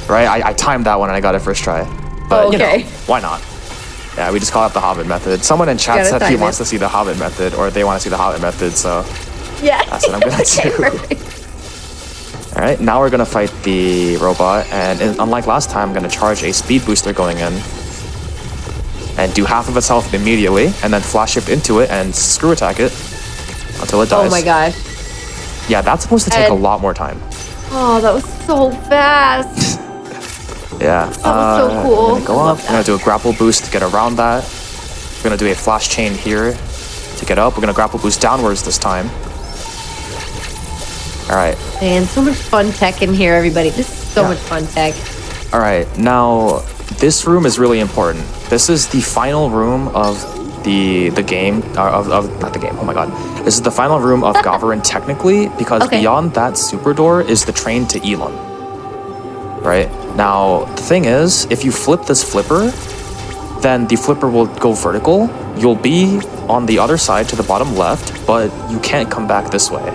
right? I timed that one and I got it first try. But, you know, why not? Yeah, we just call it the Hobbit method. Someone in chat said he wants to see the Hobbit method, or they want to see the Hobbit method, so yeah, that's what I'm gonna do. All right, now we're gonna fight the robot, and unlike last time, I'm gonna charge a speed booster going in, and do half of its health immediately, and then flash shift into it and screw attack it until it dies. Oh my gosh. Yeah, that's supposed to take a lot more time. Oh, that was so fast. Yeah. That was so cool. I'm gonna go up. I'm gonna do a grapple boost to get around that. We're gonna do a flash chain here to get up. We're gonna grapple boost downwards this time. All right. Man, so much fun tech in here, everybody. This is so much fun tech. All right, now this room is really important. This is the final room of the game, not the game, oh my god. This is the final room of Goverin technically, because beyond that super door is the train to Elam. right? Now, the thing is, if you flip this flipper, then the flipper will go vertical. You'll be on the other side to the bottom left, but you can't come back this way.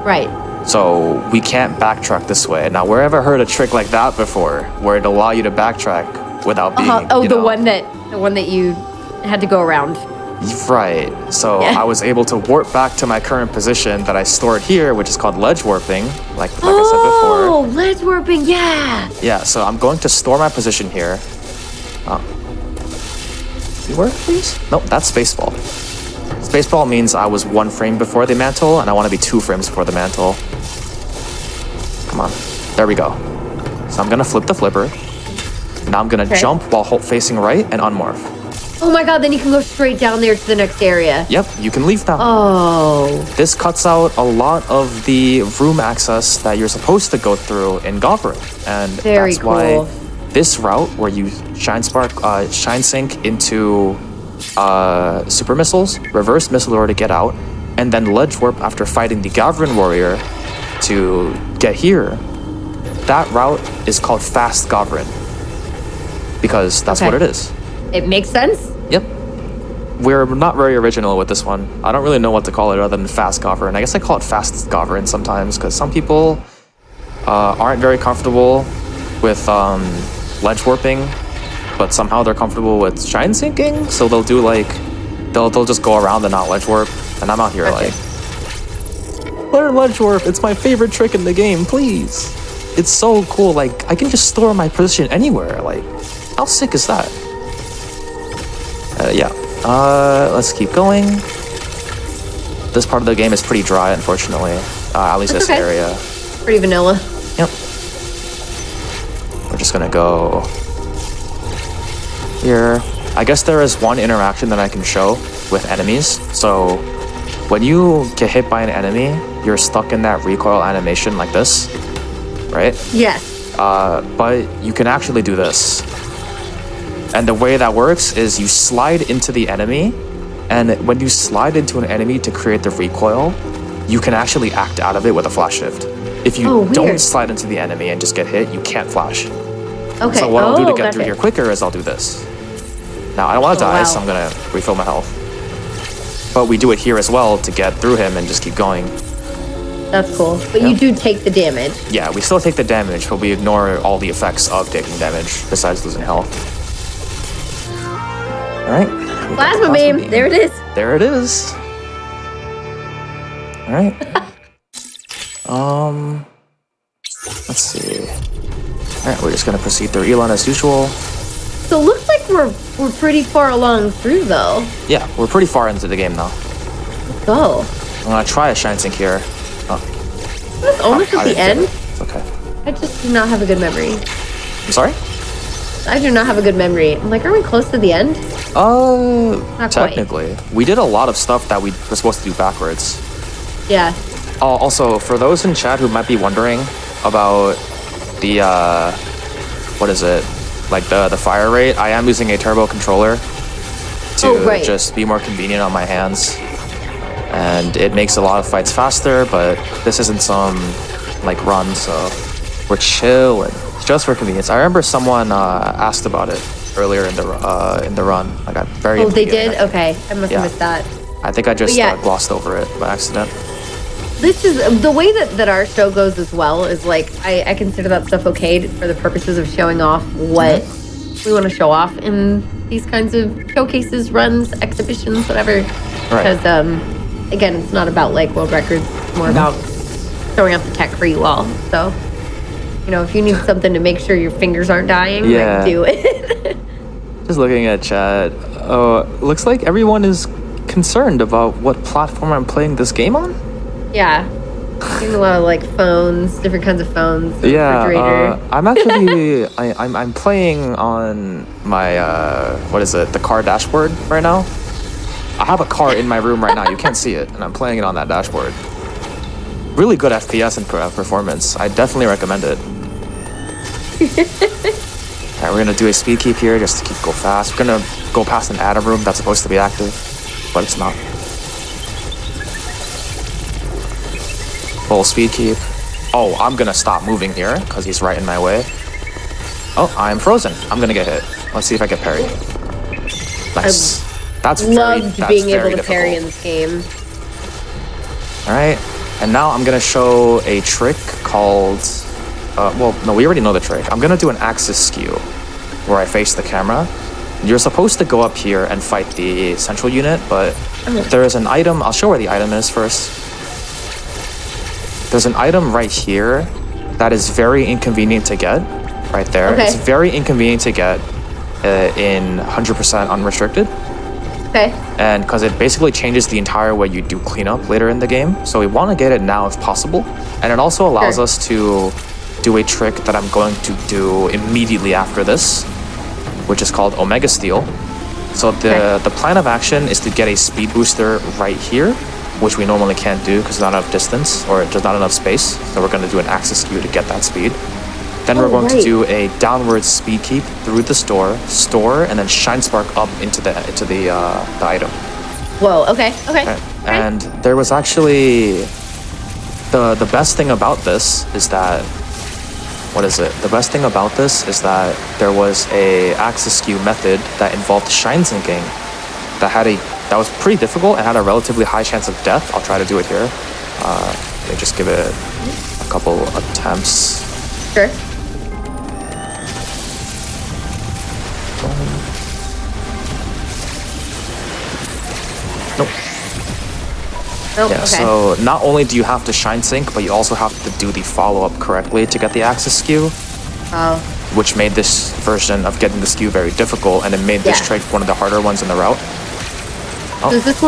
Right. So we can't backtrack this way. Now, where have I heard a trick like that before, where it allow you to backtrack without being, the one that you had to go around. Right. So Yeah. I was able to warp back to my current position that I stored here, which is called ledge warping, like I said before. Oh, ledge warping, yeah. Yeah, so I'm going to store my position here. Work, please? Nope, that's spaceball. Spaceball means I was 1 frame before the mantle, and I want to be 2 frames before the mantle. Come on. There we go. So I'm going to flip the flipper. Now I'm going to jump while facing right and unmorph. Oh my god, then you can go straight down there to the next area. Yep, you can leave now. Oh. This cuts out a lot of the room access that you're supposed to go through in Goblin. And Very that's cool. why this route where you shine sync into super missiles, reverse missile order to get out, and then ledge warp after fighting the Gavrin warrior to get here. That route is called fast Gavrin because that's what it is. It makes sense. Yep. We're not very original with this one. I don't really know what to call it other than fast Gavrin. I guess I call it fast Gavrin sometimes because some people aren't very comfortable with ledge warping, but somehow they're comfortable with shine sinking, so they'll do like they'll just go around and not ledge warp, and I'm out here like, learn ledge warp, it's my favorite trick in the game, please. It's so cool, like I can just store my position anywhere, like how sick is that? Let's keep going. This part of the game is pretty dry, unfortunately, at least this area. Pretty vanilla. Yep. We're just gonna go here. I guess there is one interaction that I can show with enemies. So when you get hit by an enemy, you're stuck in that recoil animation like this, right? Yes. But you can actually do this. And the way that works is you slide into the enemy, and when you slide into an enemy to create the recoil, you can actually act out of it with a flash shift. If you don't slide into the enemy and just get hit, you can't flash. Okay. So what I'll do to get through here quicker is I'll do this. Now, I don't want to die, so I'm going to refill my health. But we do it here as well to get through him and just keep going. That's cool. But you do take the damage. Yeah, we still take the damage, but we ignore all the effects of taking damage, besides losing health. Alright. Plasma beam. There it is. There it is. Alright. Let's see. Alright, we're just gonna proceed through Elon as usual. So it looks like we're pretty far along through though. Yeah, we're pretty far into the game now. Let's go. I'm gonna try a shine sync here. It's almost at the end. It's okay. I just do not have a good memory. I'm sorry? I do not have a good memory. I'm like, are we close to the end? Not Technically. We did a lot of stuff that we were supposed to do backwards. Yeah. Also, for those in chat who might be wondering about the, what is it? Like the fire rate, I am using a turbo controller to just be more convenient on my hands. And it makes a lot of fights faster, but this isn't some, like, run, so we're chilling. It's just for convenience. I remember someone asked about it earlier in the run. I got very. Oh, they did? Okay, I must have missed that. I think I just glossed over it by accident. This is the way that our show goes as well. Is like I consider that stuff okay for the purposes of showing off what we want to show off in these kinds of showcases, runs, exhibitions, whatever. Because again, it's not about like world records. It's more about showing off the tech for you all. So. You know, if you need something to make sure your fingers aren't dying, like, do it. Just looking at chat. Oh, looks like everyone is concerned about what platform I'm playing this game on. Yeah. Getting a lot of like phones, different kinds of phones. Refrigerator. I'm actually I'm playing on my what is it? The car dashboard right now. I have a car in my room right now. You can't see it, and I'm playing it on that dashboard. Really good FPS and performance. I definitely recommend it. Alright, we're gonna do a speed keep here just to go fast. We're gonna go past an atom room that's supposed to be active, but it's not. Full speed keep. Oh, I'm gonna stop moving here because he's right in my way. Oh, I'm frozen. I'm gonna get hit. Let's see if I get parried. Nice. That's Loved being able to difficult. parry in this game. All right, and now I'm gonna show a trick called. Well, no, we already know the trick. I'm gonna do an axis skew, where I face the camera. You're supposed to go up here and fight the central unit, but there is an item. I'll show where the item is first. There's an item right here that is very inconvenient to get. Right there. Okay. It's very inconvenient to get in 100% unrestricted. Okay. And because it basically changes the entire way you do cleanup later in the game. So we want to get it now if possible. And it also allows us to do a trick that I'm going to do immediately after this, which is called Omega Steel. So the plan of action is to get a speed booster right here, which we normally can't do because there's not enough distance or there's not enough space. So we're going to do an axis skew to get that speed. Then we're going to do a downward speed keep through the store, and then shine spark up into the item. Whoa. Okay. And there was actually the best thing about this is that the best thing about this is that there was a axis skew method that involved shine sinking that was pretty difficult and had a relatively high chance of death. I'll try to do it here. Let me just give it a couple attempts. Sure. Nope. Nope. Yeah, Okay. so not only do you have to shine sync, but you also have to do the follow-up correctly to get the axis skew. Oh. Which made this version of getting the skew very difficult, and it made this trick one of the harder ones in the route. So is this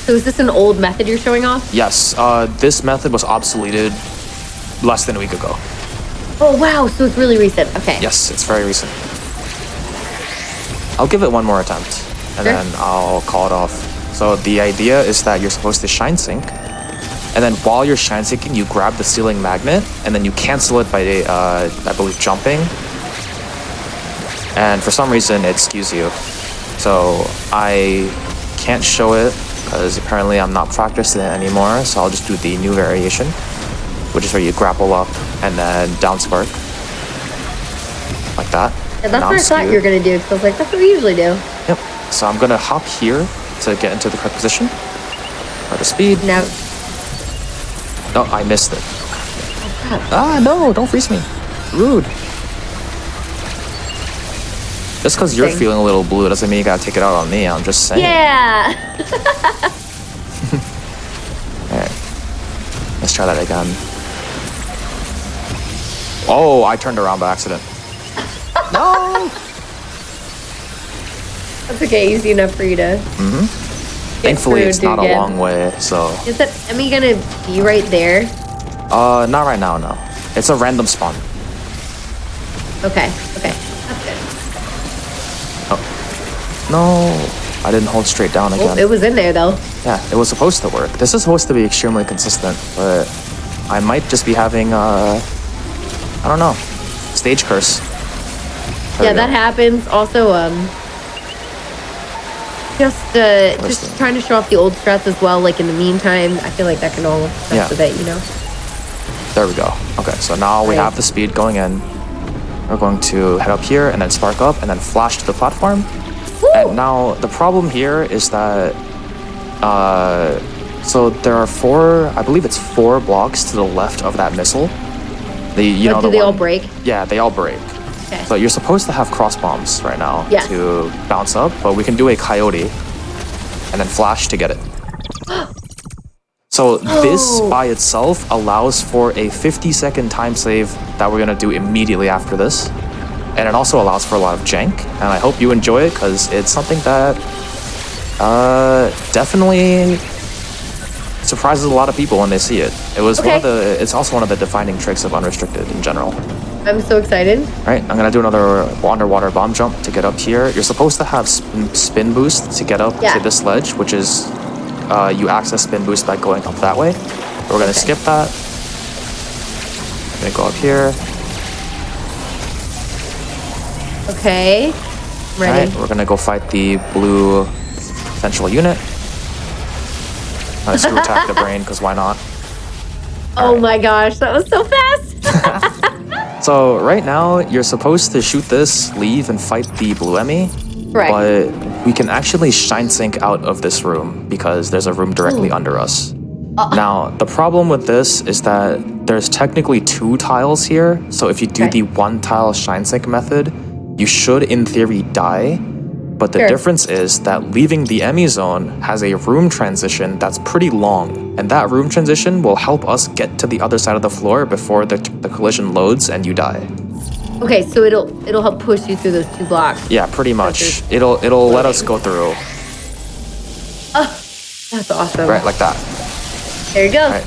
So is this an old method you're showing off? Yes, this method was obsoleted less than a week ago. Oh wow, so it's really recent. Okay. Yes, it's very recent. I'll give it one more attempt, and then I'll call it off. So the idea is that you're supposed to shine sync, and then while you're shine syncing, you grab the ceiling magnet, and then you cancel it by, I believe, jumping. And for some reason, it skews you. So I can't show it, because apparently I'm not practicing it anymore, so I'll just do the new variation, which is where you grapple up and then down spark. Like that. Yeah, that's what I thought you were going to do, because I was like, that's what we usually do. Yep. So I'm going to hop here to get into the correct position. Or the speed. Now. No, I missed it. Ah, no, don't freeze me. Rude. Just because you're feeling a little blue doesn't mean you gotta take it out on me. I'm just saying. Yeah. Alright. Let's try that again. Oh, I turned around by accident. No! That's okay, easy enough for you to. Thankfully, it's not a long way, so. Is that Emmy gonna be right there? Not right now, no. It's a random spawn. Okay, okay. That's good. Oh. No, I didn't hold straight down again. Oh, it was in there though. Yeah, it was supposed to work. This is supposed to be extremely consistent, but I might just be having, I don't know, stage curse. Yeah, that happens. Also, just trying to show off the old strats as well. Like in the meantime, I feel like that can all mess with it, you know. There we go. Okay, so now we have the speed going in. We're going to head up here and then spark up and then flash to the platform. Woo! And now the problem here is that, so there are I believe it's 4 blocks to the left of that missile. Do they all break? Yeah, they all break. Okay. So you're supposed to have cross bombs right now to bounce up, but we can do a coyote and then flash to get it. So this by itself allows for a 50-second time save that we're gonna do immediately after this. And it also allows for a lot of jank, and I hope you enjoy it because it's something that definitely surprises a lot of people when they see it. It was it's also one of the defining tricks of unrestricted in general. I'm so excited. All right, I'm gonna do another underwater bomb jump to get up here. You're supposed to have spin boost to get up to this ledge, which is you access spin boost by going up that way. We're gonna skip that. I'm gonna go up here. Okay, ready. All right, we're gonna go fight the blue central unit. Screw attack the brain, because why not? Oh my gosh, that was so fast. So right now, you're supposed to shoot this, leave, and fight the blue Emmy. Right. But we can actually shine sync out of this room because there's a room directly under us. Now, the problem with this is that there's technically 2 tiles here. So if you do the 1 tile shine sync method, you should, in theory, die. But the difference is that leaving the Emmy zone has a room transition that's pretty long. And that room transition will help us get to the other side of the floor before the collision loads and you die. Okay, so it'll help push you through those 2 blocks. Yeah, pretty much. It'll let us go through. Oh, that's awesome. Right, like that. There you go. Right.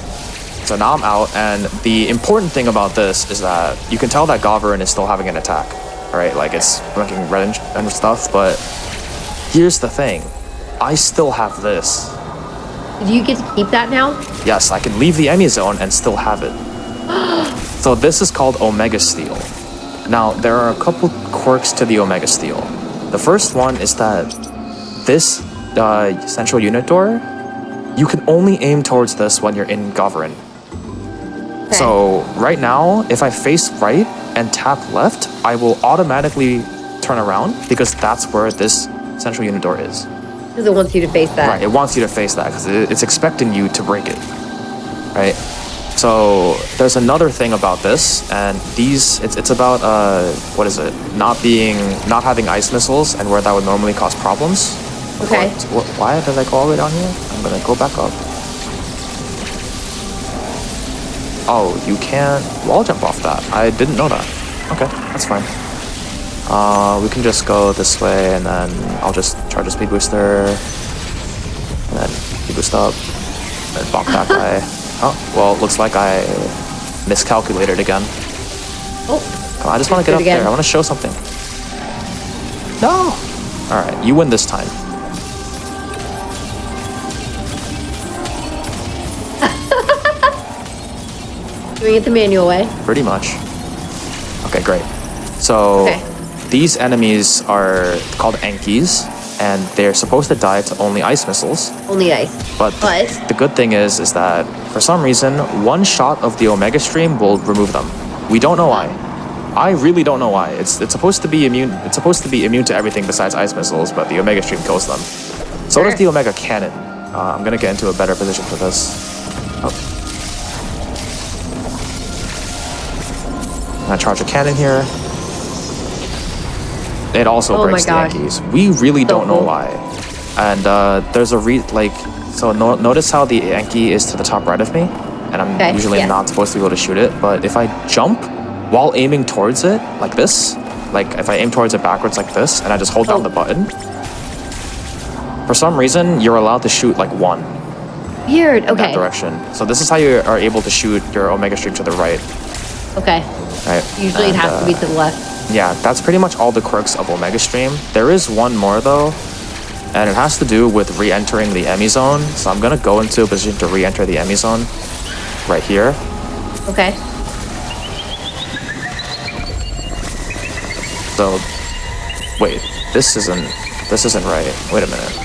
So now I'm out, and the important thing about this is that you can tell that Goverin is still having an attack. Right, like it's blinking red and stuff, but here's the thing. I still have this. Do you get to keep that now? Yes, I can leave the Emmy zone and still have it. So this is called Omega Steel. Now, there are a couple quirks to the Omega Steel. The first one is that this central unit door, you can only aim towards this when you're in Goverin. Okay. So right now, if I face right and tap left, I will automatically turn around because that's where this central unit door is. Because it wants you to face that. Right, it wants you to face that because it's expecting you to break it. Right? So there's another thing about this, and it's about what is it? Not having ice missiles, and where that would normally cause problems. Okay. Why did I go all the way down here? I'm gonna go back up. Oh, you can't wall jump off that. I didn't know that. Okay, that's fine. We can just go this way, and then I'll just charge a speed booster, and then speed boost up, and bonk that guy. Oh, well, looks like I miscalculated again. Oh. I just want to get up there. I want to show something. No! Alright, you win this time. Doing it the manual way. Pretty much. Okay, great. So, these enemies are called Enkies, and they're supposed to die to only ice missiles. Only ice. But the good thing is that for some reason, 1 shot of the Omega Stream will remove them. We don't know why. I really don't know why. It's supposed to be immune. It's supposed to be immune to everything besides ice missiles, but the Omega Stream kills them. So does the Omega Cannon. I'm gonna get into a better position for this. Oh. I'm gonna charge a cannon here. It also breaks the Yankees. We really don't know why. And there's a notice how the Yankee is to the top right of me, and I'm usually not supposed to be able to shoot it, but if I jump while aiming towards it, like this, like if I aim towards it backwards like this, and I just hold down the button, for some reason, you're allowed to shoot like 1. Weird, in that direction. So this is how you are able to shoot your Omega Stream to the right. Okay. Right. Usually it has to be to the left. Yeah, that's pretty much all the quirks of Omega Stream. There is one more though, and it has to do with re-entering the Emmy zone. So I'm gonna go into a position to re-enter the Emmy zone right here. Okay. So, wait, this isn't right. Wait a minute.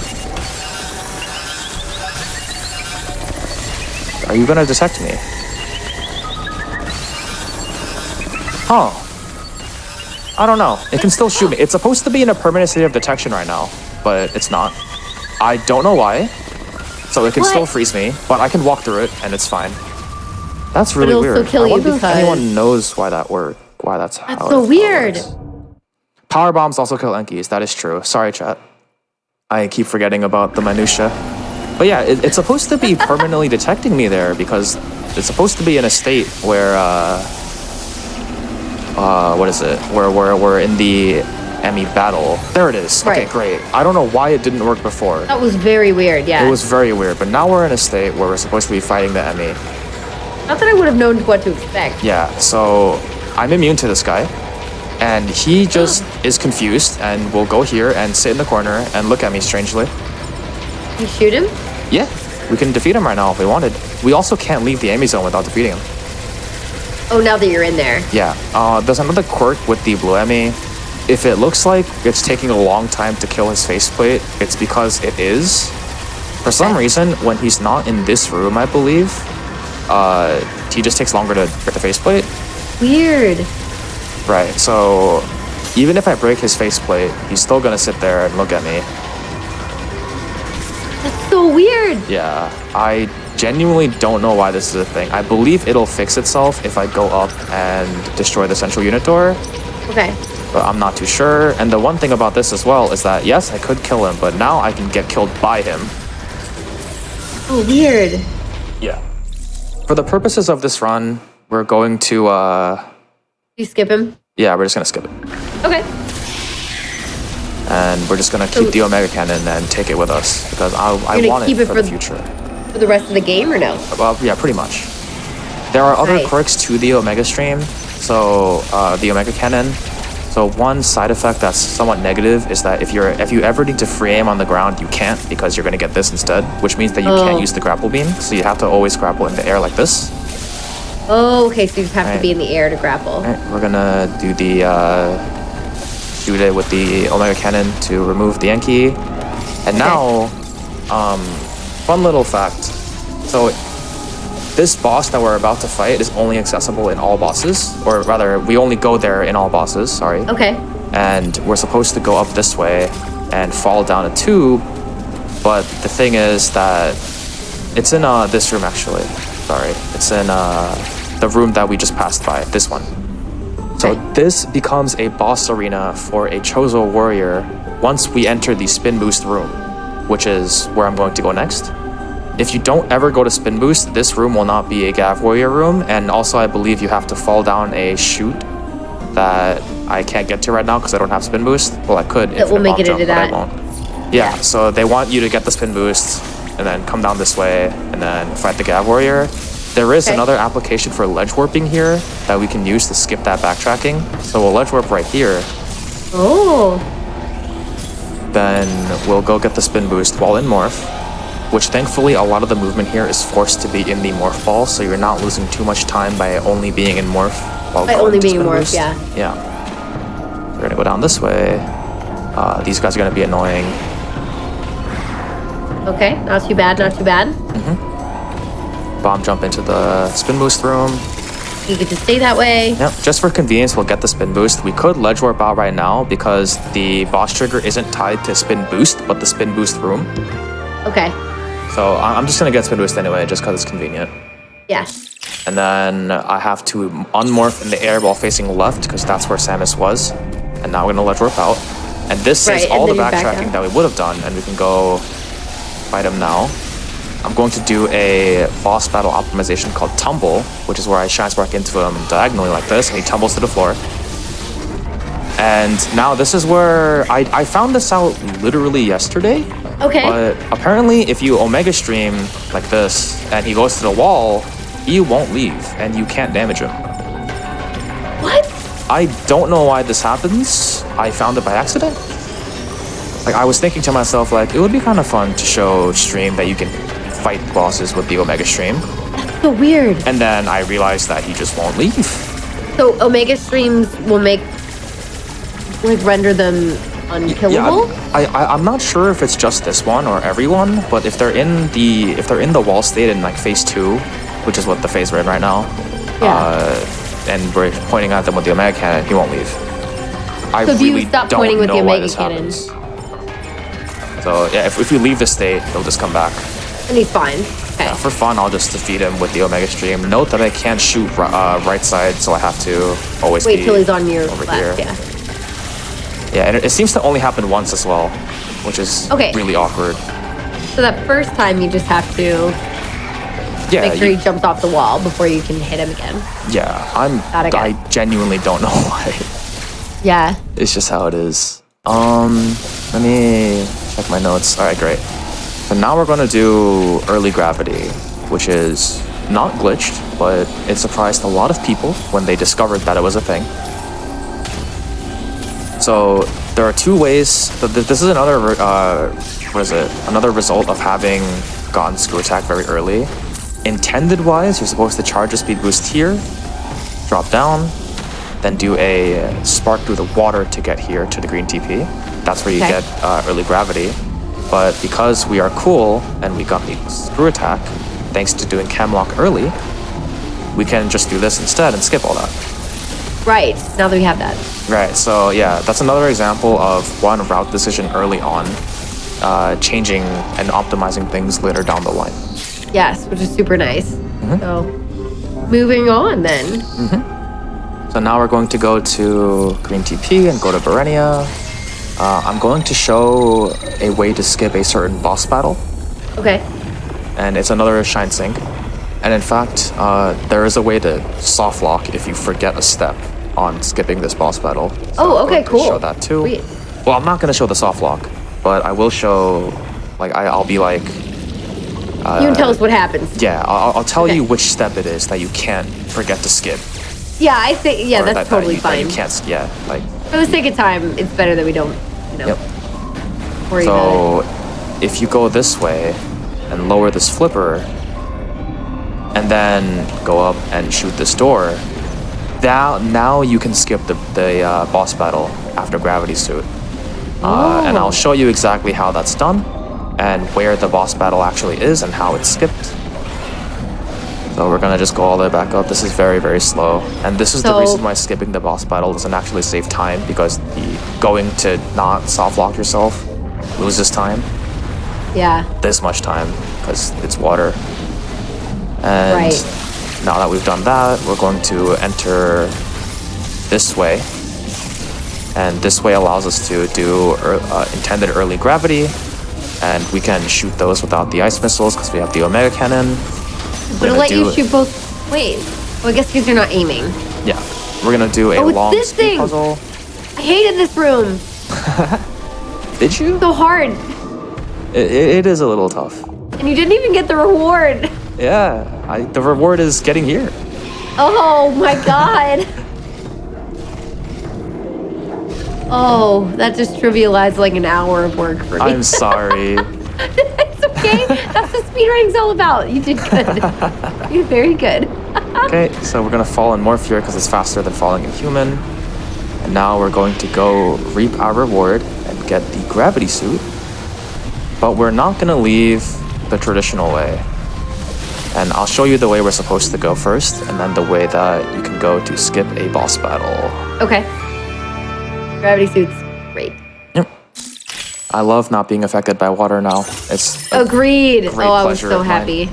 Are you gonna detect me? Oh. I don't know. It can still shoot me. It's supposed to be in a permanent state of detection right now, but it's not. I don't know why. So it can still freeze me, but I can walk through it and it's fine. That's really weird. Still kill I wonder you if anyone knows why that worked. Why that's how. That's so weird. Power bombs also kill Enkies. That is true. Sorry, chat. I keep forgetting about the minutia. But yeah, it's supposed to be permanently detecting me there because it's supposed to be in a state where what is it? Where we're in the Emmy battle. There it is. Right. Okay, great. I don't know why it didn't work before. That was very weird, yeah. It was very weird, but now we're in a state where we're supposed to be fighting the Emmy. Not that I would have known what to expect. Yeah, so I'm immune to this guy, and he just is confused and will go here and sit in the corner and look at me strangely. You shoot him? Yeah, we can defeat him right now if we wanted. We also can't leave the Emmy zone without defeating him. Oh, now that you're in there. Yeah, there's another quirk with the blue Emmy. If it looks like it's taking a long time to kill his faceplate, it's because it is. For some reason, when he's not in this room, I believe, he just takes longer to get the faceplate. Weird. Right, so even if I break his faceplate, he's still gonna sit there and look at me. That's so weird. Yeah, I genuinely don't know why this is a thing. I believe it'll fix itself if I go up and destroy the central unit door, Okay. but I'm not too sure. And the one thing about this as well is that, yes, I could kill him, but now I can get killed by him. Oh, weird. Yeah. For the purposes of this run, we're going to, You skip him? yeah, we're just gonna skip it. Okay. And we're just gonna keep the Omega Cannon and take it with us, because I gonna want keep it it for for the future. For the rest of the game or no? Well, yeah, pretty much. There are other Nice. quirks to the Omega Stream, so the Omega Cannon. So one side effect that's somewhat negative is that if you ever need to free aim on the ground, you can't, because you're gonna get this instead, which means that you can't use the grapple beam. So you have to always grapple in the air like this. Oh, okay. So you just have to Right. be in the air to grapple. Alright, we're gonna do the shoot it with the Omega Cannon to remove the Enki. And now, fun little fact. So this boss that we're about to fight is only accessible in all bosses, or rather, we only go there in all bosses, sorry. Okay. And we're supposed to go up this way and fall down a tube, but the thing is that it's in this room actually. Sorry, it's in the room that we just passed by, this one. So this becomes a boss arena for a Chozo warrior once we enter the spin boost room, which is where I'm going to go next. If you don't ever go to spin boost, this room will not be a Gav warrior room, and also I believe you have to fall down a chute that I can't get to right now because I don't have spin boost. Well, I could. That will make it jump, into but I that. won't. Yeah, so they want you to get the spin boost and then come down this way and then fight the Gav warrior. There is another application for ledge warping here that we can use to skip that backtracking. So we'll ledge warp right here. Oh. Then we'll go get the spin boost while in morph, which thankfully a lot of the movement here is forced to be in the morph ball, so you're not losing too much time by only being in morph. While By going only to being in spin morph, boost. yeah. Yeah. We're gonna go down this way. These guys are gonna be annoying. Okay. Not too bad. Not too bad. Bomb jump into the spin boost room. You could just stay that way. Yep, just for convenience, we'll get the spin boost. We could ledge warp out right now because the boss trigger isn't tied to spin boost, but the spin boost room. Okay. So I'm just gonna get spin boost anyway, just because it's convenient. Yeah. And then I have to unmorph in the air while facing left because that's where Samus was. And now we're gonna ledge warp out. And this saves Right, and all the then you're back backtracking out. that we would have done, and we can go fight him now. I'm going to do a boss battle optimization called Tumble, which is where I shine spark into him diagonally like this, and he tumbles to the floor. And now this is where I found this out literally yesterday. Okay. But apparently if you Omega stream like this and he goes to the wall, he won't leave and you can't damage him. What? I don't know why this happens. I found it by accident. Like I was thinking to myself, like it would be kind of fun to show stream that you can fight bosses with the Omega stream. So weird. And then I realized that he just won't leave. So Omega streams will make, like, render them unkillable? Yeah, I'm not sure if it's just this one or everyone, but if they're in the wall state in like phase 2, which is what the phase we're in right now, and we're pointing at them with the Omega Cannon, he won't leave. I So do you really stop don't pointing with know the why Omega this Cannon? happens. So yeah, if we leave the state, he'll just come back. And he's fine. Okay. Yeah, for fun, I'll just defeat him with the Omega Stream. Note that I can't shoot right side, so I have to always Wait be till he's on your over left, here. yeah. Yeah, and it seems to only happen once as well, which is really awkward. So that first time you just have to Yeah, make sure he jumps off the wall before you can hit him again. yeah, Got it. I genuinely don't know why. Yeah. It's just how it is. Let me check my notes. All right, great. So now we're gonna do early gravity, which is not glitched, but it surprised a lot of people when they discovered that it was a thing. So there are two ways. This is another, another result of having gotten screw attack very early. Intended wise, you're supposed to charge a speed boost here, drop down, then do a spark through the water to get here to the green TP. That's where you get early gravity. But because we are cool and we got the screw attack, thanks to doing cam lock early, we can just do this instead and skip all that. Right. Now that we have that. Right, so yeah, that's another example of one route decision early on, changing and optimizing things later down the line. Yes, which is super nice. So, moving on then. So now we're going to go to Green TP and go to Berenia. I'm going to show a way to skip a certain boss battle, Okay. and it's another Shine Sync. And in fact, there is a way to soft lock if you forget a step on skipping this boss battle. So Oh, I'm okay, going to cool. Show that too. Sweet. Well, I'm not going to show the soft lock, but I will show, like, I'll be like, You can tell us what happens. yeah, I'll tell Okay. you which step it is that you can't forget to skip. Yeah, I think, yeah, Or that's that totally you, fine. That you can't, yeah, like, For the sake of time, it's better that we don't, yep. worry about So if you go this way and lower this flipper and then go up and shoot this door, now you can skip the boss battle after Gravity Suit. And I'll show you exactly how that's done and where the boss battle actually is and how it's skipped. So we're gonna just go all the way back up. This is very, very slow. And this is the So- reason why skipping the boss battle doesn't actually save time, because the going to not soft lock yourself loses time. it. Yeah. This much time, because it's water. And Right. now that we've done that, we're going to enter this way. And this way allows us to do intended early gravity. And we can shoot those without the ice missiles because we have the Omega Cannon. But it'll let you shoot both ways. Well, I guess because you're not aiming. Yeah. We're going to do a Oh, it's long this speed thing! puzzle. I hated this room. Did you? So hard. It is a little tough. And you didn't even get the reward. Yeah. The reward is getting here. Oh my god. Oh, that just trivialized like an hour of work for me. I'm sorry. It's okay. That's what speedrunning's all about. You did good. You're very good. Okay, so we're gonna fall in Morph because it's faster than falling in Human. And now we're going to go reap our reward and get the Gravity Suit. But we're not gonna leave the traditional way. And I'll show you the way we're supposed to go first, and then the way that you can go to skip a boss battle. Okay. Gravity suits. Great. Yep. I love not being affected by water now. It's a Agreed. great Oh, I was pleasure so of mine. happy.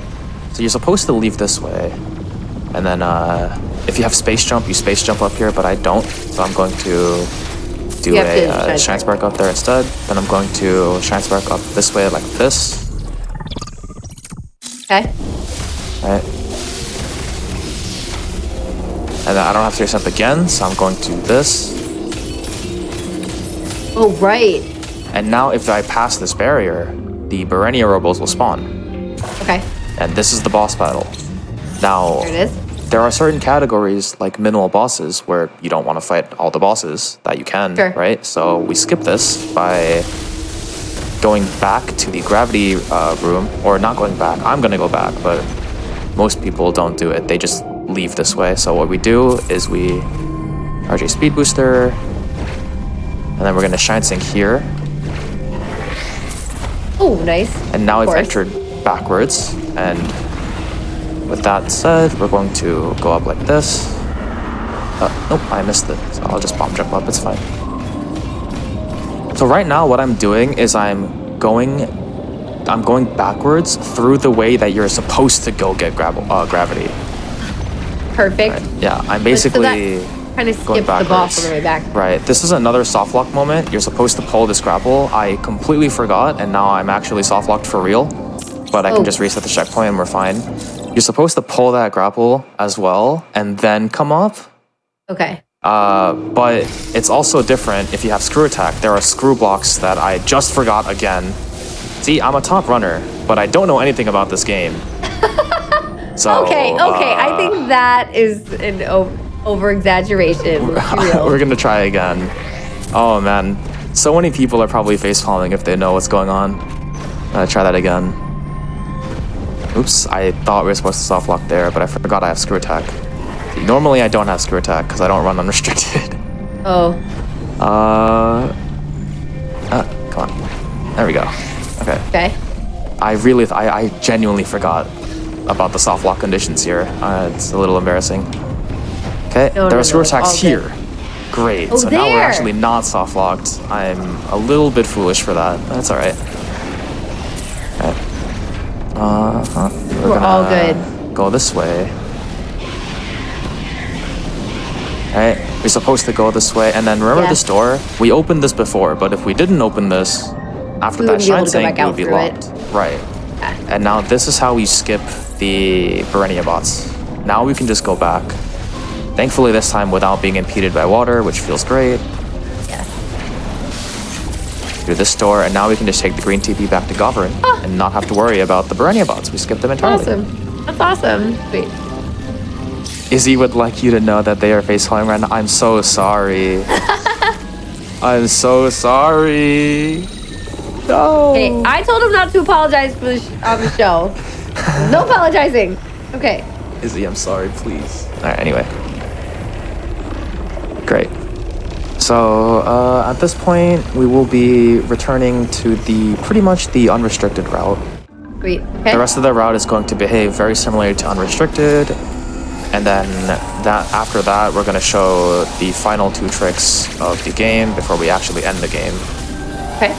So you're supposed to leave this way. And then if you have space jump, you space jump up here, but I don't. So I'm going to do You have to a Shine Shine Spark up there instead. Then I'm going to Shine Spark up this way like this. Okay. Right. And then I don't have to chase up again, so I'm going to this. Oh, right. And now if I pass this barrier, the Berenia Robles will spawn. Okay. And this is the boss battle. Now, There it is. there are certain categories like minimal bosses where you don't want to fight all the bosses that you can, Sure. right? So we skip this by going back to the gravity room, or not going back. I'm gonna go back, but most people don't do it. They just leave this way. So what we do is we RJ Speed Booster, and then we're gonna Shine Sync here. Oh, nice. And now Of we've course. entered backwards. And with that said, we're going to go up like this. Nope, I missed it. So I'll just bomb jump up, it's fine. So right now what I'm doing is I'm going backwards through the way that you're supposed to go get gravity. Perfect. Yeah, I'm So basically that kind of going skips the boss backwards. on the way back. Right, this is another soft lock moment. You're supposed to pull this grapple. I completely forgot, and now I'm actually soft locked for real. But I Oh. can just reset the checkpoint and we're fine. You're supposed to pull that grapple as well, and then come up. Okay. But it's also different if you have screw attack. There are screw blocks that I just forgot again. See, I'm a top runner, but I don't know anything about this game. So Okay. I think that is an over exaggeration. we're gonna try again. Oh man, so many people are probably facepalming if they know what's going on. Try that again. Oops, I thought we were supposed to soft lock there, but I forgot I have screw attack. Normally I don't have screw attack because I don't run unrestricted. Oh. Come on. There we go. Okay. Okay. I genuinely forgot about the soft lock conditions here. It's a little embarrassing. Okay, No, there are screw it's attacks all here. good. Great. Oh, So now we're there. actually not soft locked. I'm a little bit foolish for that. That's all right. Okay. We're all good. Go this way. Alright, we're supposed to go this way, and then remember Yes. this door? We opened this before, but if we didn't open this, after We that wouldn't be able shine to go sink, back it out would be through it. locked. Right. Yeah. And now this is how we skip the Berenia bots. Now we can just go back. Thankfully this time without being impeded by water, which feels great. Yes. Through this door, and now we can just take the green TP back to Govern and not have to worry about the Berenia bots. We skipped them entirely. Awesome. That's awesome. Sweet. Izzy would like you to know that they are face falling right now. I'm so sorry. I'm so sorry. No. Hey, I told him not to apologize for on the show. No apologizing. Okay. Izzy, I'm sorry, please. All right, anyway. Great. So at this point, we will be returning to pretty much the unrestricted route. Sweet. Okay. The rest of the route is going to behave very similarly to unrestricted. And then after that, we're going to show the final 2 tricks of the game before we actually end the game. Okay.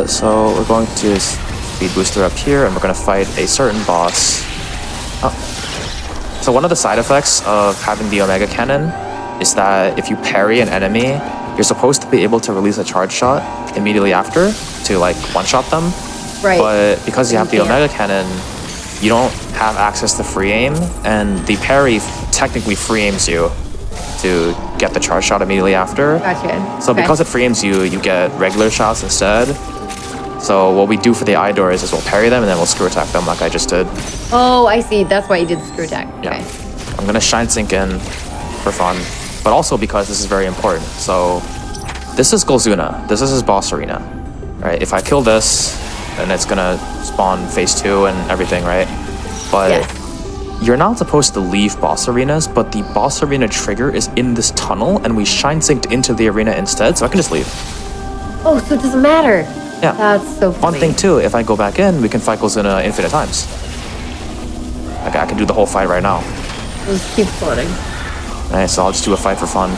So we're going to speed booster up here, and we're going to fight a certain boss. So one of the side effects of having the Omega Cannon is that if you parry an enemy, you're supposed to be able to release a charge shot immediately after to like one-shot them. Right. But because you have the can't. Omega Cannon, you don't have access to free aim, and the parry technically free aims you to get the charge shot immediately after. Gotcha. So Okay. because it free aims you, you get regular shots instead. So what we do for the eye doors is we'll parry them and then we'll screw attack them like I just did. Oh, I see. That's why you did the screw attack. Yeah. Okay. I'm gonna shine sink in for fun, but also because this is very important. So this is Golzuna. This is his boss arena. Right? If I kill this, then it's gonna spawn phase 2 and everything, right? But Yes. you're not supposed to leave boss arenas, but the boss arena trigger is in this tunnel and we shine synced into the arena instead, so I can just leave. Oh, so it doesn't matter. Yeah. That's so funny. One thing too, if I go back in, we can fight Golzuna infinite times. Like I can do the whole fight right now. Just keep spawning. Alright, so I'll just do a fight for fun.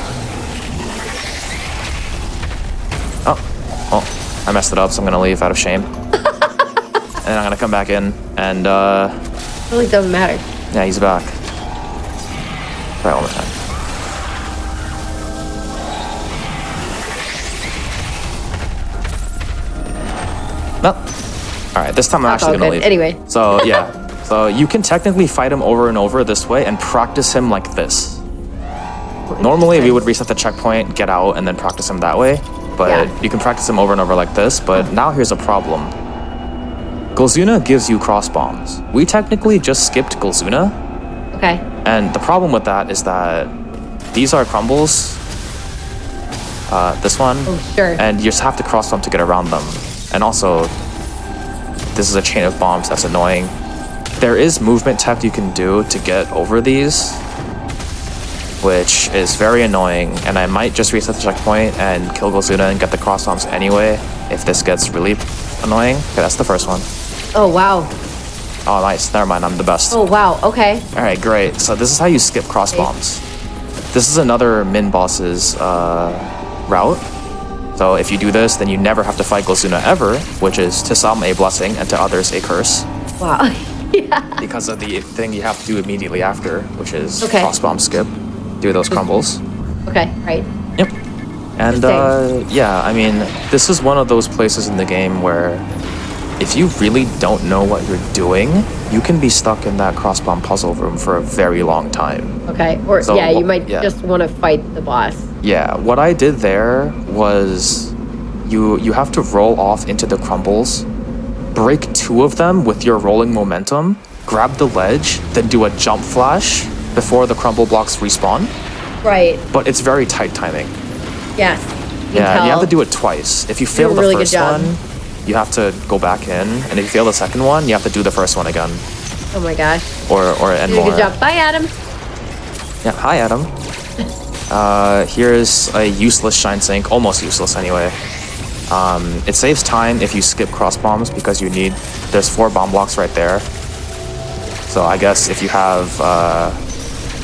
Oh, I messed it up, so I'm gonna leave out of shame. And then I'm gonna come back in, and It really doesn't matter. yeah, he's back. Try it one more time. No. Alright, this time I'm That's actually all gonna good. leave. Anyway. So yeah. So you can technically fight him over and over this way and practice him like this. Normally we would reset the checkpoint, get out, and then practice him that way. But Yeah. you can practice him over and over like this, but now here's a problem. Golzuna gives you cross bombs. We technically just skipped Golzuna, Okay. and the problem with that is that these are crumbles. This one. Oh, sure. And you just have to cross them to get around them. And also, this is a chain of bombs that's annoying. There is movement tech you can do to get over these, which is very annoying, and I might just reset the checkpoint and kill Golzuna and get the cross bombs anyway if this gets really annoying. Okay, that's the first one. Oh, wow. Oh, nice. Never mind, I'm the best. Oh, wow. Okay. Alright, great. So this is how you skip cross bombs. This is another min boss's route. So if you do this, then you never have to fight Golzuna ever, which is to some a blessing and to others a curse. Wow. Yeah. Because of the thing you have to do immediately after, which is Okay. cross bomb skip. Do those crumbles. Okay. Right. Yep. And Interesting. yeah, I mean, this is one of those places in the game where if you really don't know what you're doing, you can be stuck in that cross bomb puzzle room for a very long time. Okay. Or So, yeah, you might yeah. just want to fight the boss. Yeah, what I did there was you have to roll off into the crumbles, break 2 of them with your rolling momentum, grab the ledge, then do a jump flash before the crumble blocks respawn. Right. But it's very tight timing. Yes. Yeah, and you have to do it twice. If you fail a the really good first job. one, you have to go back in, and if you fail the second one, you have to do the first one again, Oh my gosh. or and You did a more. good job. Bye, Adam. Yeah, hi Adam. Here's a useless shine sink, almost useless anyway. It saves time if you skip cross bombs because there's 4 bomb blocks right there. So I guess if you have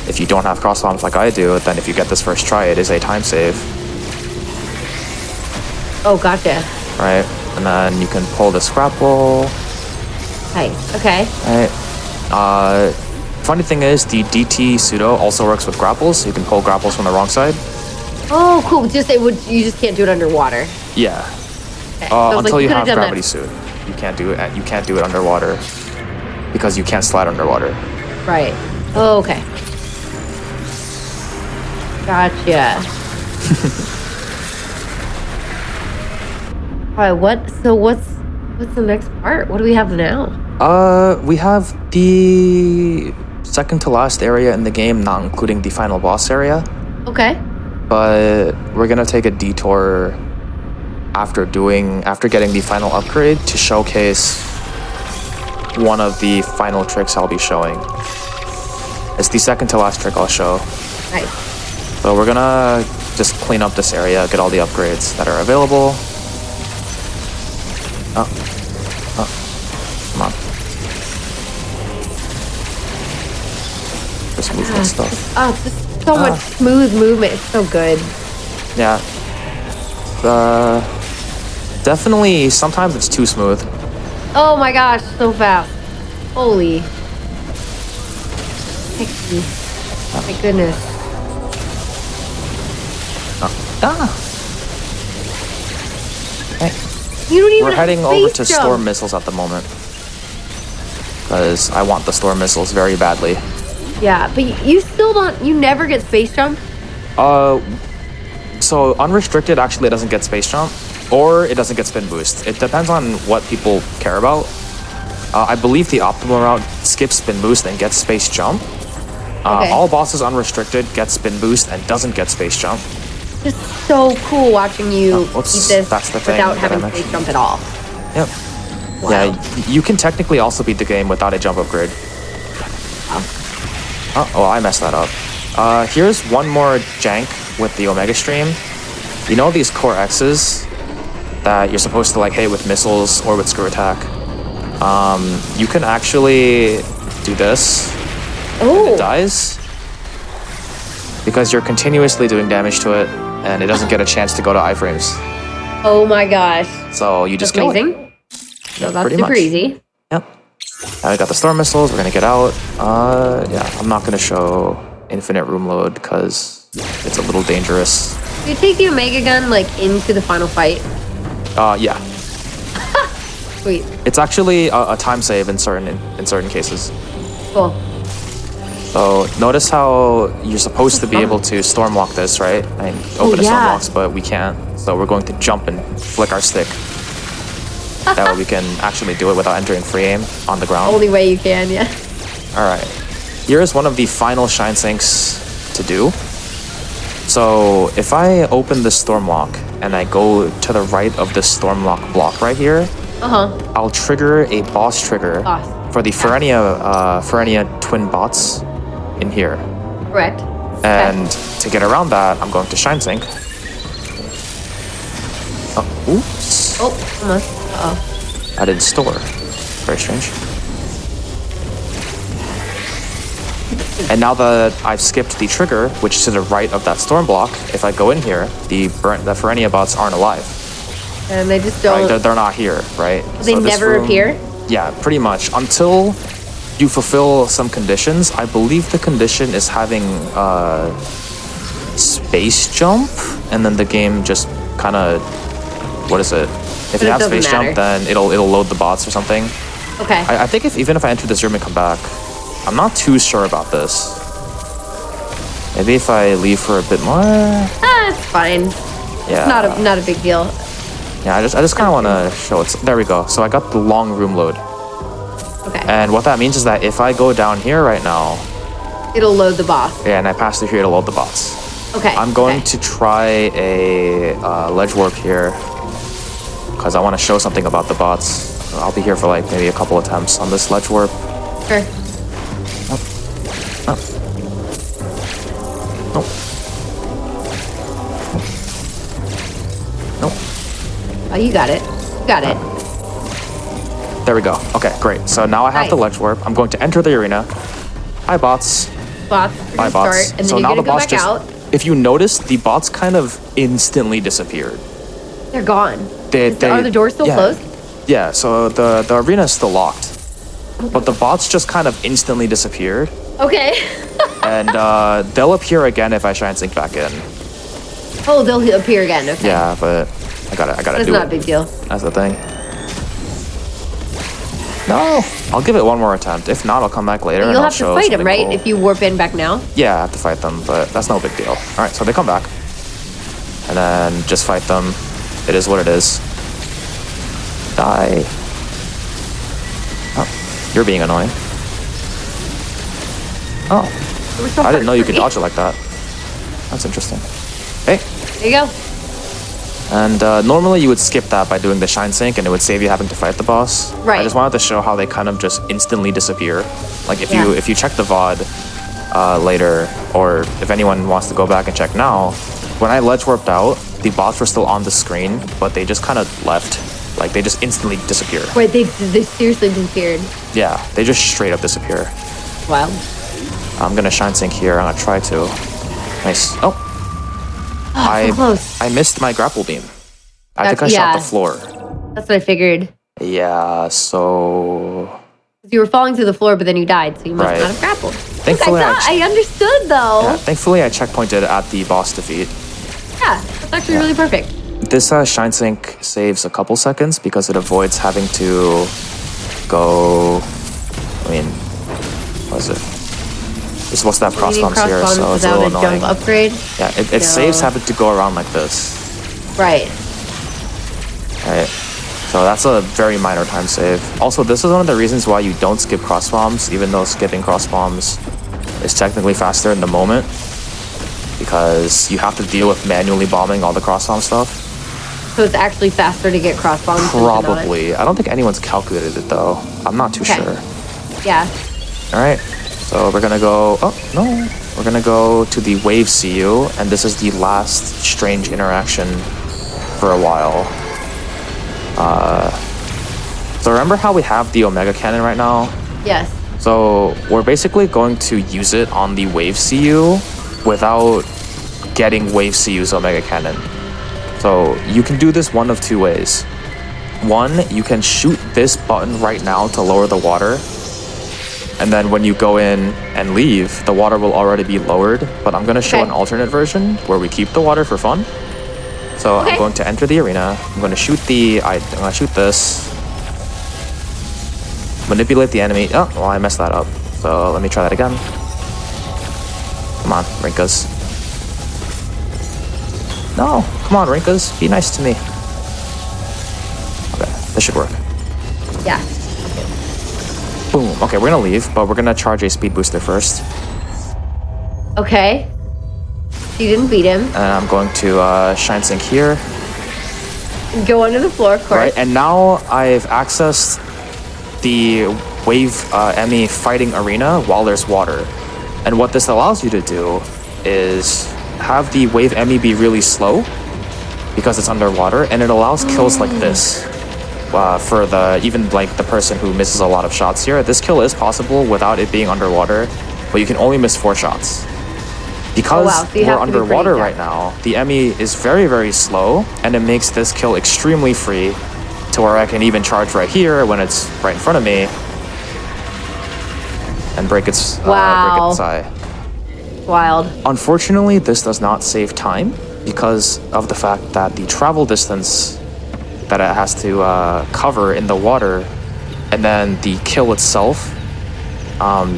If you don't have cross bombs like I do, then if you get this first try, it is a time save. Oh, gotcha. Right? And then you can pull this grapple. Nice. Okay. Right? Funny thing is, the DT pseudo also works with grapples, so you can pull grapples from the wrong side. Oh, cool. You just can't do it underwater. Yeah. Okay. So Until you have done gravity that. suit. You can't do it. You can't do it underwater. Because you can't slide underwater. Right. Oh, okay. Gotcha. All right. What's the next part? What do we have now? We have the second to last area in the game, not including the final boss area. Okay. But we're gonna take a detour after getting the final upgrade to showcase one of the final tricks I'll be showing. It's the second to last trick I'll show. Nice. So we're gonna just clean up this area, get all the upgrades that are available. Oh, come on. Just move that stuff. Oh, just so much smooth movement. It's so good. Yeah. Definitely, sometimes it's too smooth. Oh my gosh, so fast. Holy. Heck me. My goodness. Hey. You don't even We're heading have over space to jump. storm missiles at the moment. Because I want the storm missiles very badly. Yeah, but you never get space jump? So unrestricted actually doesn't get space jump, or it doesn't get spin boost. It depends on what people care about. I believe the optimal route skips spin boost and gets space jump. Okay. All bosses unrestricted get spin boost and doesn't get space jump. It's so cool watching you beat this That's the thing without that I having space mentioned. jump at all. Yep. Wow. Yeah, you can technically also beat the game without a jump upgrade. Oh, I messed that up. Here's one more jank with the Omega Stream. You know these core X's that you're supposed to like hit with missiles or with screw attack? You can actually do this. Oh. It dies because you're continuously doing damage to it and it doesn't get a chance to go to iframes. Oh my gosh. So you just That's kill it. amazing. So that's pretty super much. easy. Yep. Now we got the storm missiles. We're gonna get out. Yeah, I'm not gonna show infinite room load because it's a little dangerous. Do you take the Omega gun like into the final fight? Yeah. Sweet. It's actually a time save in certain cases. Cool. So notice how you're supposed to be able to storm walk this, right? And open a storm yeah. walks, but we can't. So we're going to jump and flick our stick. That way we can actually do it without entering free aim on the ground. Only way you can, yeah. All right. Here's one of the final shine sinks to do. So if I open the Stormlock and I go to the right of the Stormlock block right here, I'll trigger a boss trigger for the Ferenia twin bots in here. Correct. And to get around that, I'm going to shine sink. Oh, oops. Oh, almost. Uh-oh. I didn't store. Very strange. And now that I've skipped the trigger, which is to the right of that storm block, if I go in here, the Ferenia bots aren't alive. And they just don't... Right? They're not here, right? They never appear? Yeah, pretty much. Until you fulfill some conditions. I believe the condition is having space jump, and then the game just kind of... What is it? If you have space jump, then it'll load the bots or something. Okay. I think even if I enter this room and come back, I'm not too sure about this. Maybe if I leave for a bit more. It's fine. Yeah. It's not a big deal. Yeah, I just kind of want to show it. There we go. So I got the long room load. Okay. And what that means is that if I go down here right now, it'll load the boss. Yeah, and I pass through here, it'll load the bots. Okay. I'm going to try a ledge warp here because I want to show something about the bots. I'll be here for like maybe a couple attempts on this ledge warp. Sure. Nope. Nope. Oh, you got it. You got it. There we go. Okay, great. So now I have the ledge warp. I'm going to enter the arena. Hi, bots. bots. Buy bots. Start, and then So you're now gonna the go bots back just. out. If you notice, the bots kind of instantly disappeared. They're gone. Are the doors still yeah. closed? Yeah. So the arena is still locked, but the bots just kind of instantly disappeared, Okay. and they'll appear again if I try and sync back in. Oh, they'll appear again. Okay. Yeah, but I gotta That's do not it. a big deal. That's the thing. No, I'll give it one more attempt. If not, I'll come back later. You'll and I'll have to show fight them, something right? cool. If you warp in back now. Yeah, I have to fight them, but that's no big deal. All right, so they come back, and then just fight them. It is what it is. Die. Oh, you're being annoying. Oh, We're so I didn't know you could free. dodge it like that. That's interesting. Hey, There you go. and normally you would skip that by doing the shine sync, and it would save you having to fight the boss. Right. I just wanted to show how they kind of just instantly disappear. Like if Yeah. you check the VOD later, or if anyone wants to go back and check now, when I ledge warped out, the bots were still on the screen, but they just kind of left. Like they just instantly disappear. Wait, they seriously disappeared. Yeah, they just straight up disappear. Wild. I'm gonna shine sync here. I'm gonna try to. Nice. Oh, Oh, so close. I missed my grapple beam. I think I That's- shot yeah. the floor. That's what I figured. Yeah, so You were falling through the floor, but then you died, so you must Right. not have grappled. Thankfully, I understood though. yeah, thankfully I checkpointed at the boss defeat. Yeah, that's actually really perfect. This shine sync saves a couple seconds because it avoids having to go. I mean, what is it? You're supposed to have cross Needing bumps here, cross so bombs it's a without little a annoying. jump upgrade. Yeah, it No. saves having to go around like this. Right. Right. So that's a very minor time save. Also, this is one of the reasons why you don't skip cross bombs, even though skipping cross bombs is technically faster in the moment, because you have to deal with manually bombing all the cross bomb stuff. So it's actually faster to get cross bombs. than to not. Probably. I don't think anyone's calculated it though. I'm not too Okay. sure. Yeah. All right. So we're gonna go. Oh no. We're gonna go to the wave CU, and this is the last strange interaction for a while. So remember how we have the Omega Cannon right now? Yes. So we're basically going to use it on the Wave CU without getting Wave CU's Omega Cannon. So you can do this one of two ways. One, you can shoot this button right now to lower the water. And then when you go in and leave, the water will already be lowered. But I'm going to show Okay. an alternate version where we keep the water for fun. So Okay. I'm going to enter the arena. I'm going to shoot I'm going to shoot this. Manipulate the enemy. Oh, well, I messed that up. So let me try that again. Come on, Rinkas. No, come on, Rinkas. Be nice to me. Okay, this should work. Yeah. Boom. Okay, we're gonna leave, but we're gonna charge a speed booster first. Okay. You didn't beat him. And I'm going to shine sync here. Go under the floor, of course. Right, and now I've accessed the Wave Emmy fighting arena while there's water. And what this allows you to do is have the Wave Emmy be really slow because it's underwater, and it allows kills like this. For even like the person who misses a lot of shots here, this kill is possible without it being underwater, but you can only miss 4 shots. Because wow, so you we're have to be pretty underwater exact. right now, the Emmy is very, very slow, and it makes this kill extremely free to where I can even charge right here when it's right in front of me and break its Wow. eye. Wild. Unfortunately, this does not save time because of the fact that the travel distance that it has to cover in the water, and then the kill itself,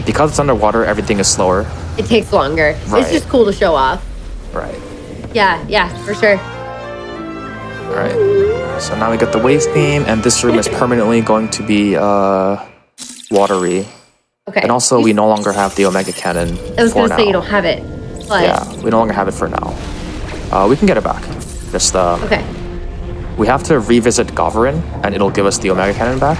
because it's underwater, everything is slower. It takes longer. Right. It's just cool to show off. Right. Yeah, for sure. All right. So now we got the wave beam, and this room is permanently going to be watery. Okay. And also, we no longer have the Omega Cannon. I was for gonna now. say you don't have it, but Yeah, we no longer have it for now. We can get it back. Just okay. we have to revisit Goverin, and it'll give us the Omega Cannon back.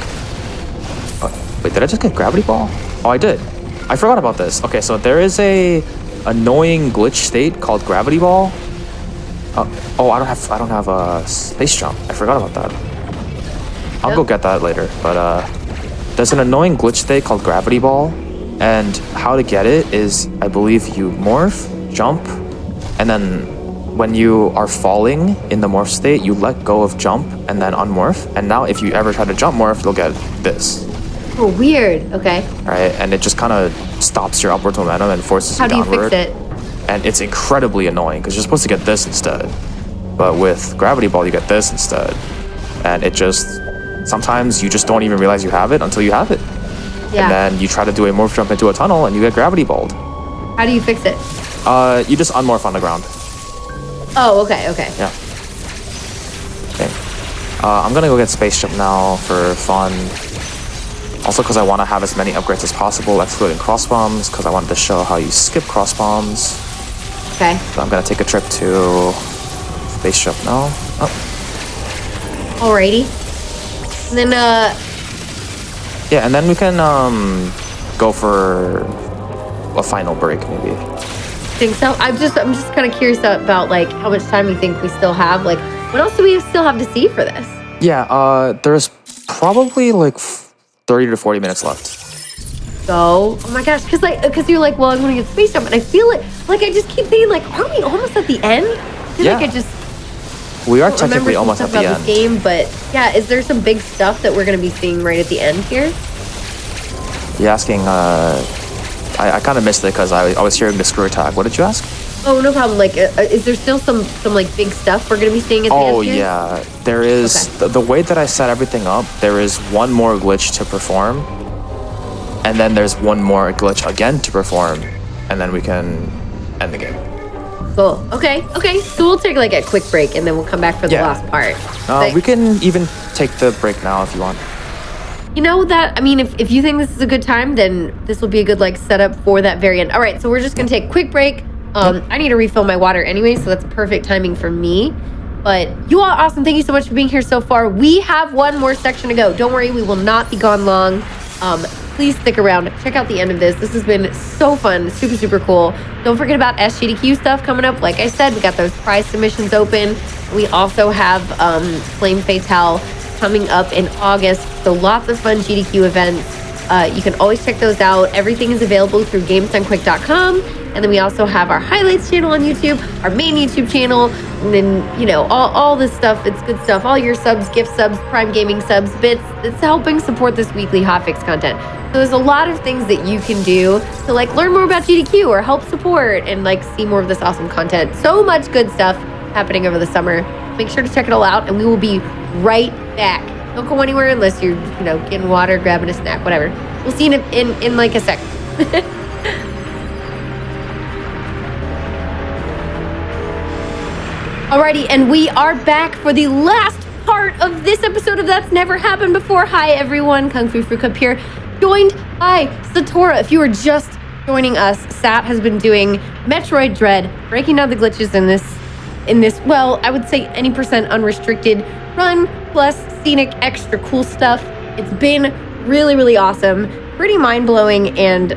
Wait, did I just get Gravity Ball? Oh, I did. I forgot about this. Okay, so there is a annoying glitch state called Gravity Ball. Oh, I don't have a space jump. I forgot about that. I'll Yep. go get that later. But there's an annoying glitch state called Gravity Ball, And how to get it is, I believe you morph, jump, and then when you are falling in the morph state, you let go of jump and then unmorph. And now if you ever try to jump morph, you'll get this. Oh, weird. Okay. Right? And it just kind of stops your upward momentum and forces How you do you downward. fix it? And it's incredibly annoying because you're supposed to get this instead. But with Gravity Ball, you get this instead. And it just, sometimes you just don't even realize you have it until you have it. Yeah. And then you try to do a morph jump into a tunnel and you get Gravity Balled. How do you fix it? You just unmorph on the ground. Oh, okay. Yeah. Okay. I'm gonna go get Space Jump now for fun. Also because I want to have as many upgrades as possible, excluding cross bombs, because I wanted to show how you skip cross bombs. Okay. So I'm gonna take a trip to Space Jump now. Oh. Alrighty. And then, Yeah, and then we can go for a final break maybe. think so. I'm just kind of curious about like how much time you think we still have. Like, what else do we still have to see for this? Yeah, there's probably like 30 to 40 minutes left. So, oh my gosh, because you're like, well, I'm gonna get Space Jump, and I feel it. Like, I just keep thinking, like, aren't we almost at the end? I feel Yeah. like I just We are don't remember technically some almost stuff at the about end. this game, but yeah, is there some big stuff that we're gonna be seeing right at the end here? You're asking, I kind of missed it because I was hearing the screw attack. What did you ask? Oh, no problem. Like, is there still some like big stuff we're gonna be seeing at the Oh end here? yeah, there is. Okay. The way that I set everything up, there is one more glitch to perform, and then there's one more glitch again to perform, and then we can end the game. Cool. Okay. So we'll take like a quick break, and then we'll come back for the Yeah. last part. We can even take the break now if you want. You know that, I mean, if you think this is a good time, then this will be a good like setup for that very end. All right, so we're just gonna take a quick break. I need to refill my water anyway, so that's perfect timing for me. But you all are awesome. Thank you so much for being here so far. We have one more section to go. Don't worry, we will not be gone long. Please stick around. Check out the end of this. This has been so fun, super, super cool. Don't forget about SGDQ stuff coming up. Like I said, we got those prize submissions open. We also have Flame Fatale coming up in August. So lots of fun GDQ events. You can always check those out. Everything is available through gamesdonequick.com. And then we also have our highlights channel on YouTube, our main YouTube channel, and then, you know, all this stuff. It's good stuff. All your subs, gift subs, Prime Gaming subs, bits. It's helping support this weekly hotfix content. So there's a lot of things that you can do to like learn more about GDQ or help support and like see more of this awesome content. So much good stuff happening over the summer. Make sure to check it all out, and we will be right back. Don't go anywhere unless you're, you know, getting water, grabbing a snack, whatever. We'll see you in like a sec. Alrighty, and we are back for the last part of this episode of That's Never Happened Before. Hi everyone, Kungfufruitcup here, joined by Satora. If you were just joining us, Sat has been doing Metroid Dread, breaking down the glitches in this, well, I would say any percent unrestricted run, plus scenic extra cool stuff. It's been really, really awesome, pretty mind-blowing, and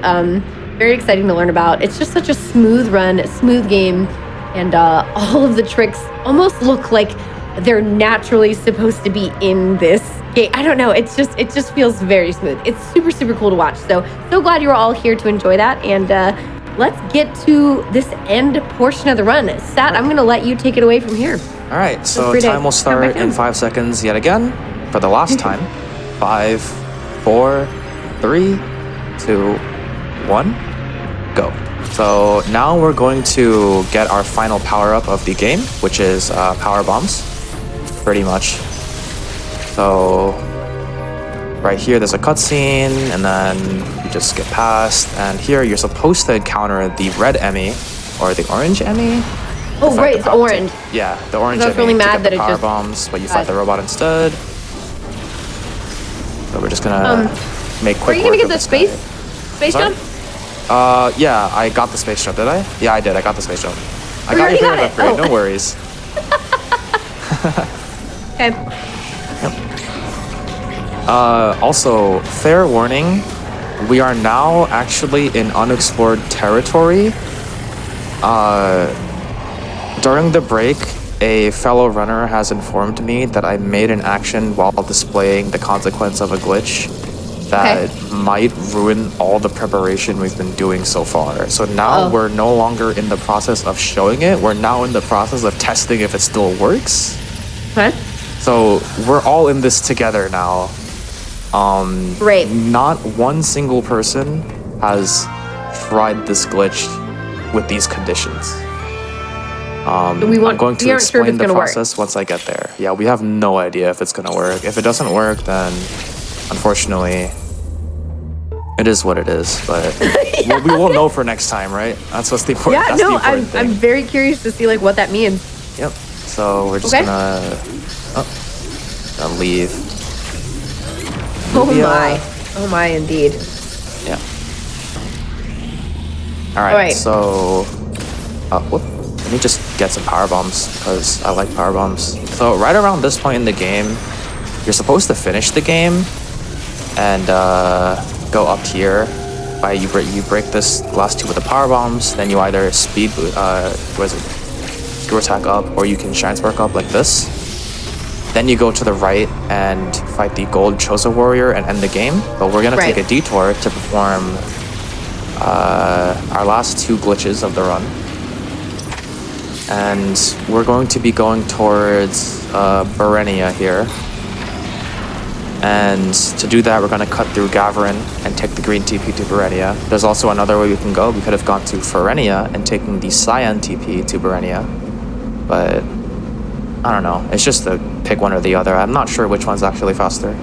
very exciting to learn about. It's just such a smooth run, smooth game, and all of the tricks almost look like they're naturally supposed to be in this game. I don't know, it just feels very smooth. It's super, super cool to watch. So glad you're all here to enjoy that, and let's get to this end portion of the run. Sat, I'm gonna let you take it away from here. All right, so free to time will come back start in in. 5 seconds yet again for the last time. 5, 4, 3, 2, 1, go. So now we're going to get our final power-up of the game, which is power bombs, pretty much. So right here, there's a cutscene, and then you just skip past. And here, you're supposed to encounter the red Emmy or the orange Emmy. Oh, right, it's orange. Yeah, the orange I was Emmy really to mad get that the it power just bombs, but you fight the robot instead. So we're just gonna make quick Are you gonna work get of the this guy. space Sorry? jump? Yeah, I got the space jump, did I? Yeah, I did. I got the space jump. I You got already your got favorite it. upgrade. Oh. No worries. Okay. Also, fair warning, we are now actually in unexplored territory. During the break, a fellow runner has informed me that I made an action while displaying the consequence of a glitch. that might ruin all the preparation we've been doing so far. So now we're no longer in the process of showing it. We're now in the process of testing if it still works. Okay. So we're all in this together now. Great. Not one single person has tried this glitch with these conditions. I'm going to explain the process once I get there. Yeah, we have no idea if it's going to work. If it doesn't work, then unfortunately, it is what it is. But we will know for next time, right? That's what's the important. Yeah, no, I'm very curious to see like what that means. Yep. So we're just gonna leave. Oh my, indeed. Yeah. All right. So, let me just get some power bombs because I like power bombs. So right around this point in the game, you're supposed to finish the game and go up here. You break this glass tube with the power bombs. Then you either screw attack up, or you can shine spark up like this. Then you go to the right and fight the gold Chozo warrior and end the game. But we're gonna take a detour to perform our last 2 glitches of the run. And we're going to be going towards Berenia here. And to do that, we're going to cut through Gavarin and take the green TP to Berenia. There's also another way we can go. We could have gone to Ferenia and taken the cyan TP to Berenia. But I don't know. It's just to pick one or the other. I'm not sure which one's actually faster.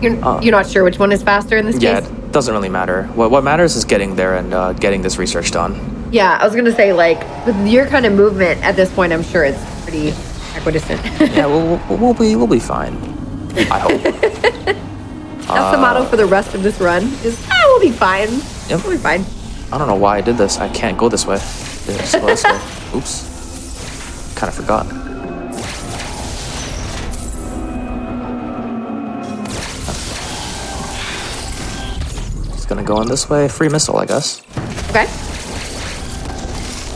You're not sure which one is faster in this case? Yeah, it doesn't really matter. What matters is getting there and getting this research done. Yeah, I was going to say, like, with your kind of movement at this point, I'm sure it's pretty equidistant. Yeah, we'll be fine. I hope. That's the motto for the rest of this run, is, we'll be fine. Yep. We'll be fine. I don't know why I did this. I can't go this way. Just go this way. Oops. Kind of forgot. Just gonna go in this way. Free missile, I guess. Okay.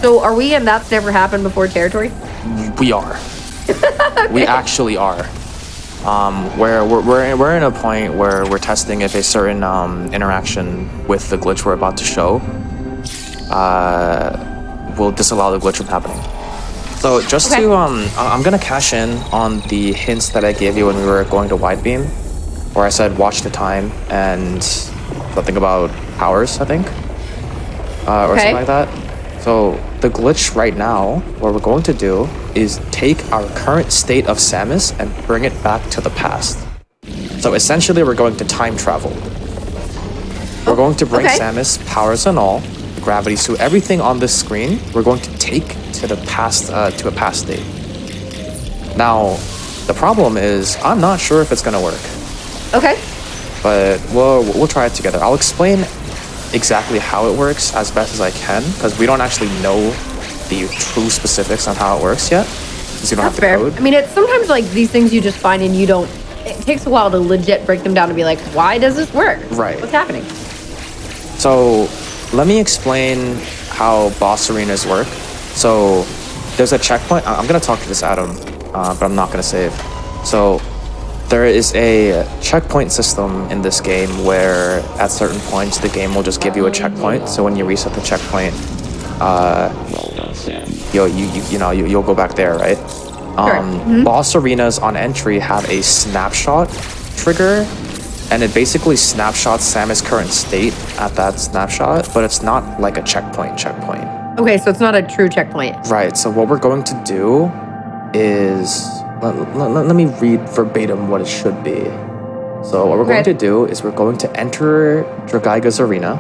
So are we in That's Never Happened Before territory? We are. Okay. We actually are. Where we're in a point where we're testing if a certain interaction with the glitch we're about to show will disallow the glitch from happening. So just to I'm gonna cash in on the hints that I gave you when we were going to wide beam, where I said watch the time and something about powers, I think, or something like that. So the glitch right now, what we're going to do is take our current state of Samus and bring it back to the past. So essentially, we're going to time travel. We're going to bring Samus, powers and all, gravity suit, everything on this screen, we're going to take to the past, to a past state. Now, the problem is, I'm not sure if it's gonna work. Okay. But we'll try it together. I'll explain exactly how it works as best as I can, because we don't actually know the true specifics on how it works yet, because you don't have the code. I mean, it's sometimes like these things you just find and you don't, it takes a while to legit break them down and be like, why does this work? Right. What's happening? So let me explain how boss arenas work. So there's a checkpoint. I'm going to talk to this Adam, but I'm not going to save. So there is a checkpoint system in this game where at certain points the game will just give you a checkpoint. So when you reset the checkpoint, you'll go back there, right? Boss arenas on entry have a snapshot trigger, and it basically snapshots Samus' current state at that snapshot, but it's not like a checkpoint. Okay, so it's not a true checkpoint. Right, so what we're going to do is let me read verbatim what it should be. So what we're going to do is we're going to enter Dragaiga's arena,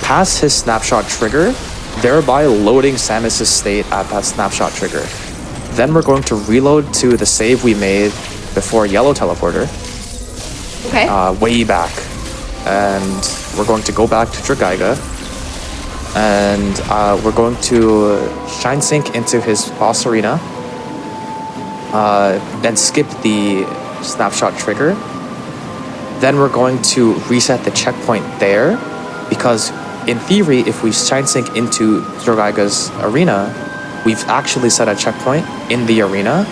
pass his snapshot trigger, thereby loading Samus' state at that snapshot trigger. Then we're going to reload to the save we made before Yellow Teleporter. Okay. Way back. And we're going to go back to Dragaiga. And we're going to shine sync into his boss arena. Then skip the snapshot trigger. Then we're going to reset the checkpoint there, because in theory, if we shine sync into Dragaiga's arena, we've actually set a checkpoint in the arena,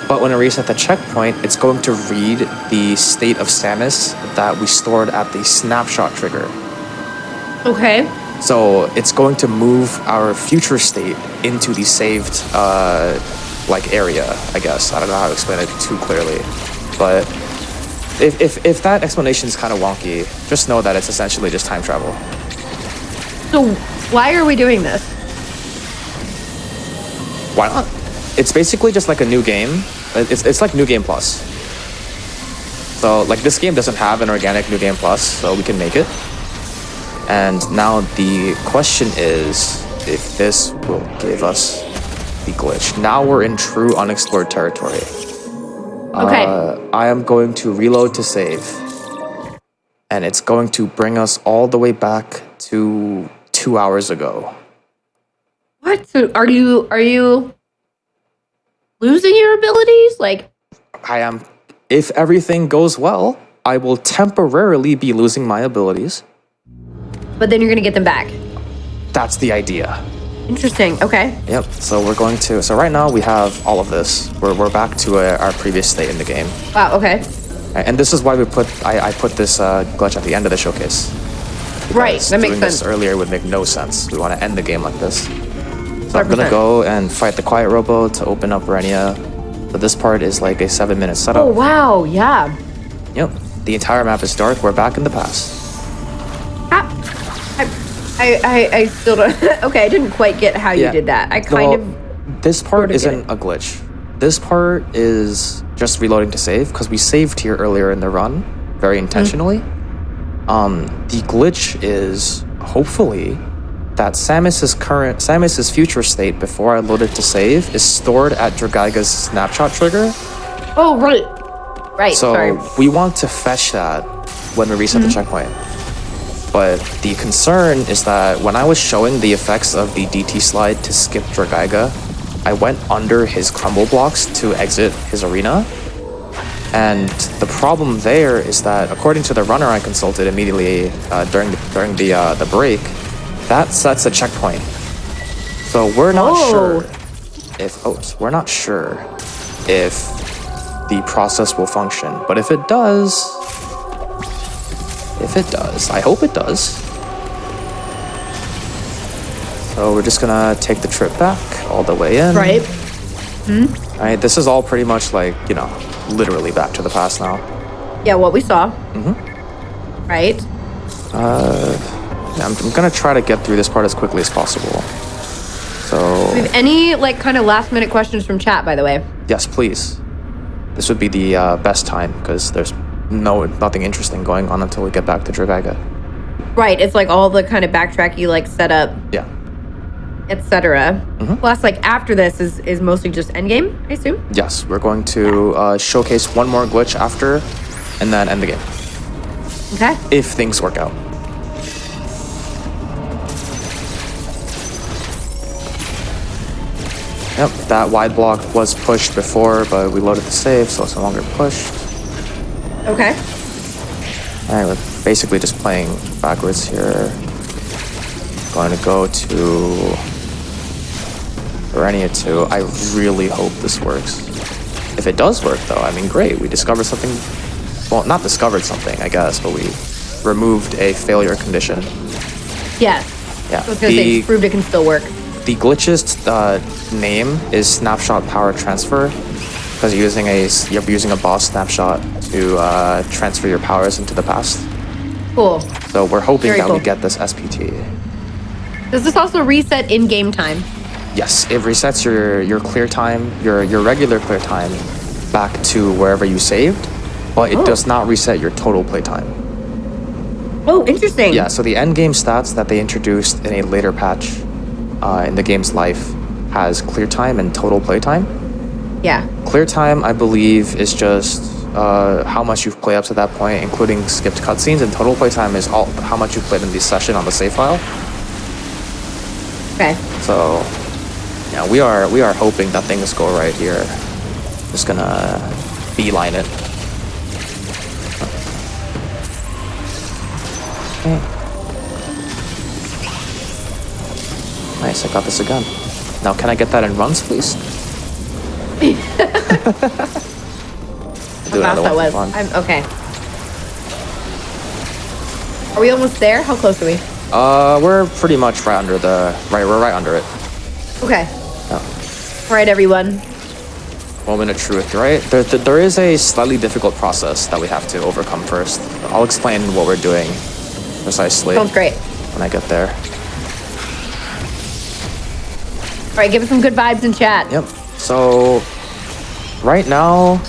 But when I reset the checkpoint, it's going to read the state of Samus that we stored at the snapshot trigger. Okay. So it's going to move our future state into the saved like area, I guess. I don't know how to explain it too clearly. But if that explanation is kind of wonky, just know that it's essentially just time travel. So why are we doing this? Why not? It's basically just like a new game. It's like New Game Plus. So like this game doesn't have an organic New Game Plus, so we can make it. And now the question is if this will give us the glitch. Now we're in true unexplored territory. Okay. I am going to reload to save. And it's going to bring us all the way back to 2 hours ago. What? So are you losing your abilities? Like, I am. If everything goes well, I will temporarily be losing my abilities. but then you're gonna get them back. That's the idea. Interesting. Okay. Yep. So we're going to. So right now we have all of this. We're back to our previous state in the game. Wow. Okay. And this is why we put. I put this glitch at the end of the showcase. Right. That makes Doing sense. this earlier would make no sense. We want to end the game like this. So I'm 100%. gonna go and fight the Quiet Robo to open up Renia. But this part is like a 7-minute setup. Oh wow. Yeah. Yep. The entire map is dark. We're back in the past. I still don't. Okay, I didn't quite get how you did that. I kind of. This part sort of get isn't a glitch. This part is just reloading to save because we saved here earlier in the run very intentionally. The glitch is hopefully that Samus's future state before I loaded to save is stored at Dragaiga's snapshot trigger. Oh right. Right. So Sorry. we want to fetch that when we reset the checkpoint. But the concern is that when I was showing the effects of the DT slide to skip Dragaiga, I went under his crumble blocks to exit his arena. And the problem there is that according to the runner I consulted immediately during the break, that sets a checkpoint. So we're not sure if we're not sure if the process will function. But if it does, I hope it does. So we're just gonna take the trip back all the way in. Right. Right, this is all pretty much like, literally back to the past now. Yeah. What we saw. Right. Yeah, I'm gonna try to get through this part as quickly as possible. So, Do we have any kind of last minute questions from chat, by the way? yes, please. This would be the best time because there's nothing interesting going on until we get back to Dragaiga. Right. It's like all the kind of backtracky setup, Yeah. etc. Plus, after this is mostly just endgame, I assume. Yes, we're going to showcase one more glitch after, and then end the game Okay. if things work out. Yep, that wide block was pushed before, but we loaded the save, so it's no longer pushed. Okay. Alright, we're basically just playing backwards here. Going to go to Renia 2. I really hope this works. If it does work, though, I mean, great. We discovered something. Well, not discovered something, I guess, but we removed a failure condition. Yeah. Yeah. I was gonna say, proved it can still work. The glitch's name is Snapshot Power Transfer because you're using a boss snapshot to transfer your powers into the past. Cool. So we're hoping Very that cool. we get this SPT. Does this also reset in game time? Yes, it resets your clear time, your regular clear time, back to wherever you saved, but it does not reset your total play time. Oh, interesting. Yeah, so the end game stats that they introduced in a later patch in the game's life has clear time and total play time. Yeah. Clear time, I believe, is just how much you've played up to that point, including skipped cutscenes, and total play time is all how much you've played in the session on the save file. Okay. So, yeah, we are hoping that things go right here. Just gonna beeline it. Okay. Nice, I got this again. Now, can I get that in runs, please? How fast that was. Come on. I'm okay. Are we almost there? How close are we? We're pretty much right under we're right under it. Okay. Yeah. All right, everyone. Moment of truth, right? There is a slightly difficult process that we have to overcome first. I'll explain what we're doing precisely Sounds great. when I get there. All right, give us some good vibes in chat. Yep. So, right now,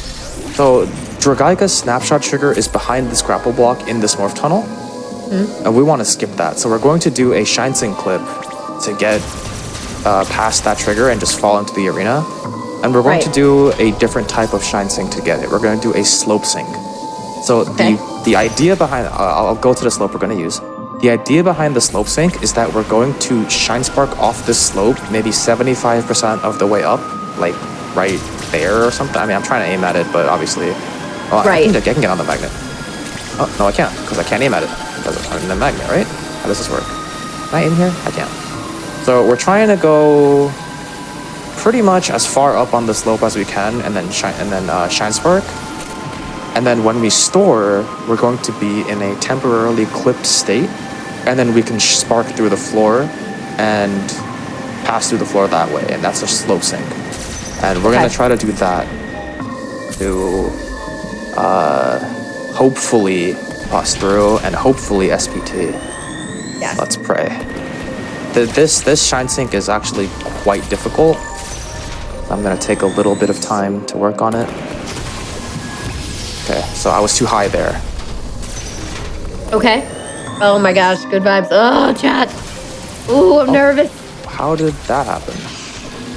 Dragaika's snapshot trigger is behind this grapple block in this morph tunnel. And we want to skip that. So we're going to do a Shine Sync clip to get past that trigger and just fall into the arena. And we're going to do a different type of Shine Sync to get it. We're going to do a slope sync. So the idea behind, I'll go to the slope we're going to use. The idea behind the slope sync is that we're going to Shine Spark off this slope, maybe 75% of the way up, like right there or something. I mean, I'm trying to aim at it, but obviously, I can get on the magnet. Oh, no, I can't, because I can't aim at it. Because I'm in the magnet, right? How does this work? Can I aim here? I can't. So we're trying to go pretty much as far up on the slope as we can, and then Shine Spark. And then when we store, we're going to be in a temporarily clipped state, and then we can spark through the floor and pass through the floor that way, and that's a slope sync. And we're gonna try to do that to hopefully pass through and hopefully SPT. Yeah. Let's pray. This Shine Sync is actually quite difficult. I'm gonna take a little bit of time to work on it. Okay, so I was too high there. Okay. Oh my gosh, good vibes. Oh, chat. Ooh, I'm nervous. How did that happen?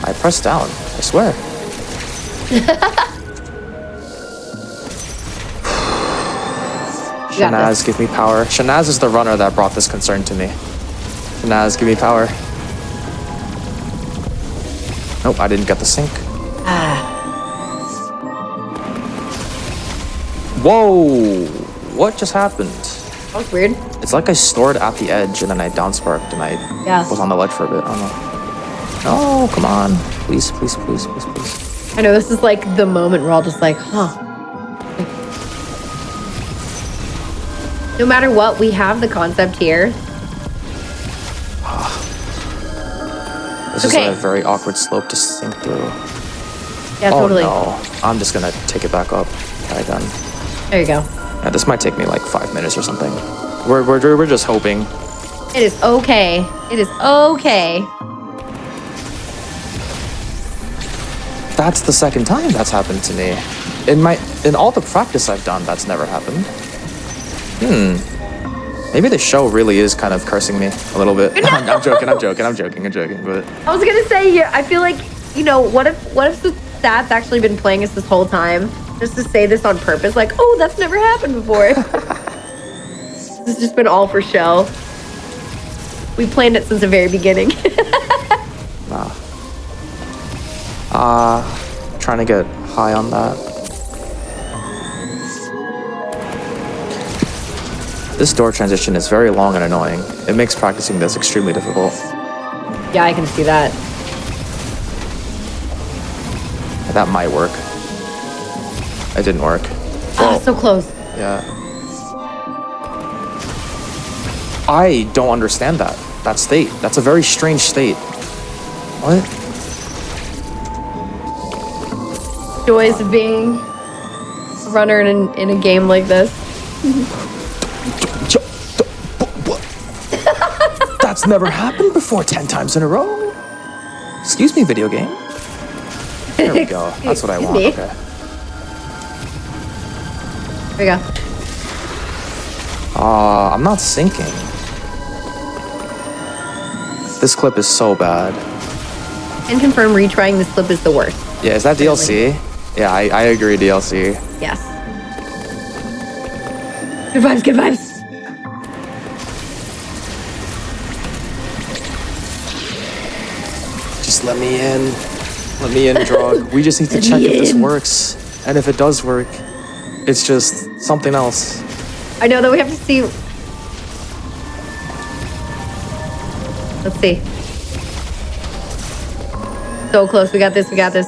I pressed down, I swear. Shanaz, give me power. Shanaz is the runner that brought this concern to me. Shanaz, give me power. Nope, I didn't get the sync. Whoa! What just happened? That was weird. It's like I stored at the edge and then I downsparked and I was on the ledge for a bit. I don't know. No, come on. Please, please, please, please, please. I know this is like the moment we're all just like, huh. No matter what, we have the concept here. This is a very awkward slope to sink through. Yeah, totally. Oh no, I'm just gonna take it back up. Try again. There you go. Yeah, this might take me like 5 minutes or something. We're just hoping. It is okay. It is okay. That's the second time that's happened to me. In all the practice I've done, that's never happened. Maybe the show really is kind of cursing me a little bit. No! I'm joking. But I was gonna say, yeah, I feel like, you know, what if the stats actually been playing us this whole time, just to say this on purpose, like, oh, that's never happened before. This has just been all for show. We planned it since the very beginning. trying to get high on that. This door transition is very long and annoying. It makes practicing this extremely difficult. Yeah, I can see that. That might work. It didn't work. Oh, so close. Yeah. I don't understand that state. That's a very strange state. What? Joys of being a runner in a game like this. That's never happened before 10 times in a row. Excuse me, video game. There we go. That's what I want. Me. Okay. There we go. I'm not sinking. This clip is so bad. And confirm retrying this clip is the worst. Yeah, is that DLC? Yeah, I agree, DLC. Yes. Good vibes, good vibes. Just let me in. Let me in, Drog. We just need to check if this works. And if it does work, it's just something else. I know that we have to see. Let's see. So close. We got this. We got this.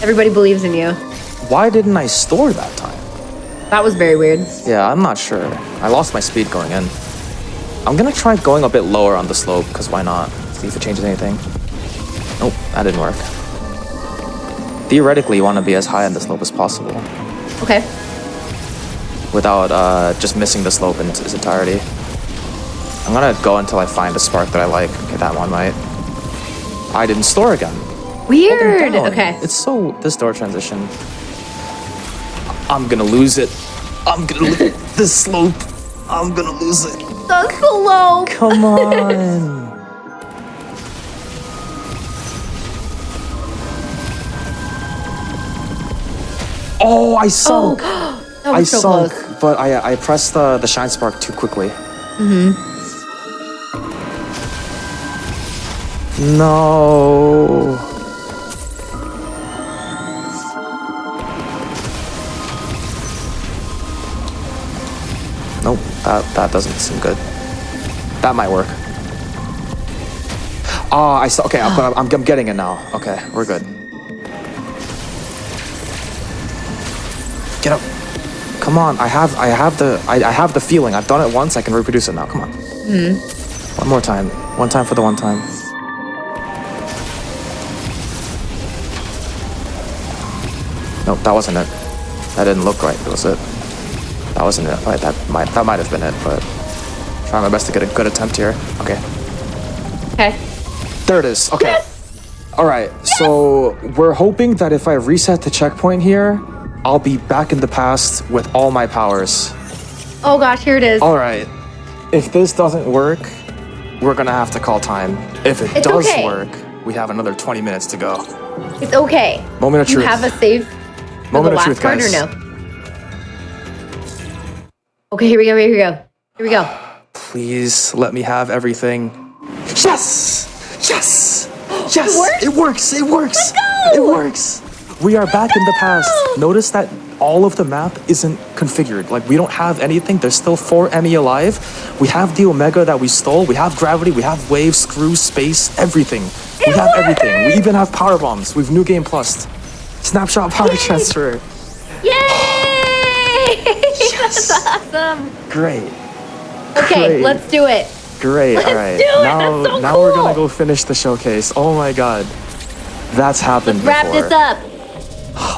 Everybody believes in you. Why didn't I store that time? That was very weird. Yeah, I'm not sure. I lost my speed going in. I'm gonna try going a bit lower on the slope, because why not? See if it changes anything. Nope, that didn't work. Theoretically, you want to be as high on the slope as possible. Okay. Without just missing the slope in its entirety. I'm gonna go until I find a spark that I like. Okay, that one might. I didn't store again. Weird. Down. Okay. It's so... This door transition. I'm gonna lose it. I'm gonna lose this slope. I'm gonna lose it. That's so low. Come on. Oh, I sunk. That was so sunk, close. but I pressed the shine spark too quickly. No. Nope, that doesn't seem good. That might work. Oh, I saw. Okay, but I'm getting it now. Okay, we're good. Get up. Come on, I have the feeling. I've done it once. I can reproduce it now. Come on. One more time. One time for the one time. Nope, that wasn't it. That didn't look right. Was it? That wasn't it. Right, that might have been it. But trying my best to get a good attempt here. Okay. Okay. There it is. Okay. Yes! All right. Yes! So we're hoping that if I reset the checkpoint here, I'll be back in the past with all my powers. Oh gosh, here it is. All right. If this doesn't work, we're gonna have to call time. If it does work, we have another 20 minutes to go. It's okay. Moment of you truth. have a save for Moment the of last truth, part guys. or no? Okay, here we go. Here we go. Here we go. Please let me have everything. Yes! Yes! Yes! It works? It works! Let's go! It works! We are back in the past. Notice that all of the map isn't configured. Like, we don't have anything. There's still 4 Emmy alive. We have the Omega that we stole. We have gravity. We have waves, screw, space, everything. We have everything. We even have power bombs. We've New Game Plus. Snapshot power transfer. Yay! Yes! That's awesome. Great. Okay, Great. let's do it. Great. Let's All right. do it. Now, That's so now we're cool. gonna go finish the showcase. Oh my god, that's happened Wrap before. this up.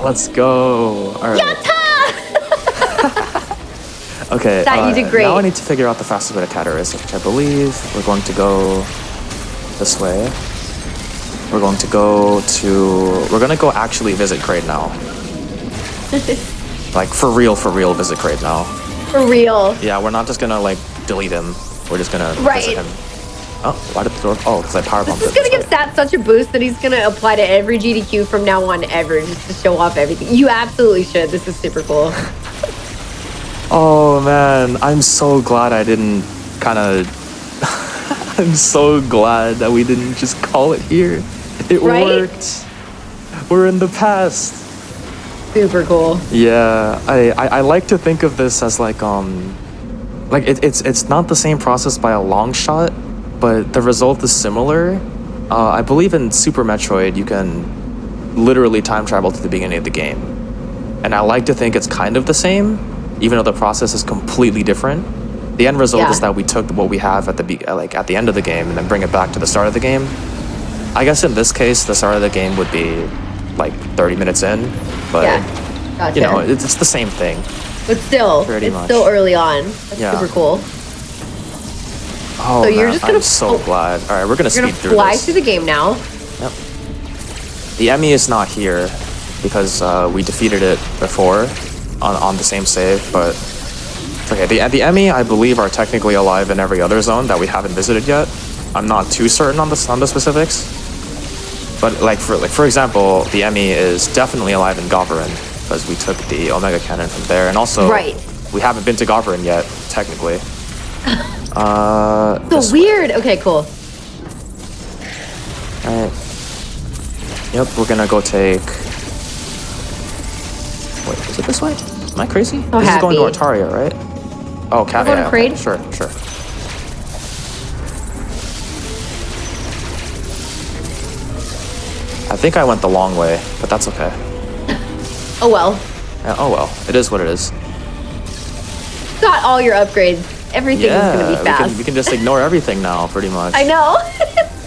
Let's go. All right. Yatta! Okay. That you did great. Now I need to figure out the fastest way to Cataris, which I believe we're going to go this way. We're going to go to. We're gonna go actually visit Kraid now. Like for real visit Kraid now. For real. Yeah, we're not just gonna like delete him. We're just gonna visit him. Oh, why did the door? Oh, because I powerbombed This is gonna give Sat such a boost that he's gonna apply to every GDQ from now on ever, just to show off everything. You absolutely should. This is super cool. Oh man, I'm so glad I didn't kind of. I'm so glad that we didn't just call it here. It worked. We're in the past. Super cool. Yeah, I like to think of this as like it's not the same process by a long shot, but the result is similar. I believe in Super Metroid you can literally time travel to the beginning of the game, and I like to think it's kind of the same, even though the process is completely different. The end result is that we took what we have at the end of the game and then bring it back to the start of the game. I guess in this case, the start of the game would be like 30 minutes in, but Gotcha. you know, it's the same thing. But still, Pretty it's much. still early on. That's super cool. Oh, So you're man, just gonna- I'm so glad. All right, we're gonna You're gonna speed through fly this. through the game now. Yep. The Emmy is not here because we defeated it before on the same save, but okay. The Emmy, I believe, are technically alive in every other zone that we haven't visited yet. I'm not too certain on the specifics, but for example, the Emmy is definitely alive in Goverin because we took the Omega Cannon from there, and also we haven't been to Goverin yet technically. So weird. Okay, cool. Alright. Yep, we're gonna go take. Wait, is it this way? Am I crazy? This is going to Artaria, right? Oh, Cat. We're going to Kraid? Okay. Sure. I think I went the long way, but that's okay. Oh well. Yeah, oh well, it is what it is. Got all your upgrades. Everything is gonna be fast. we can just ignore everything now, pretty much. I know.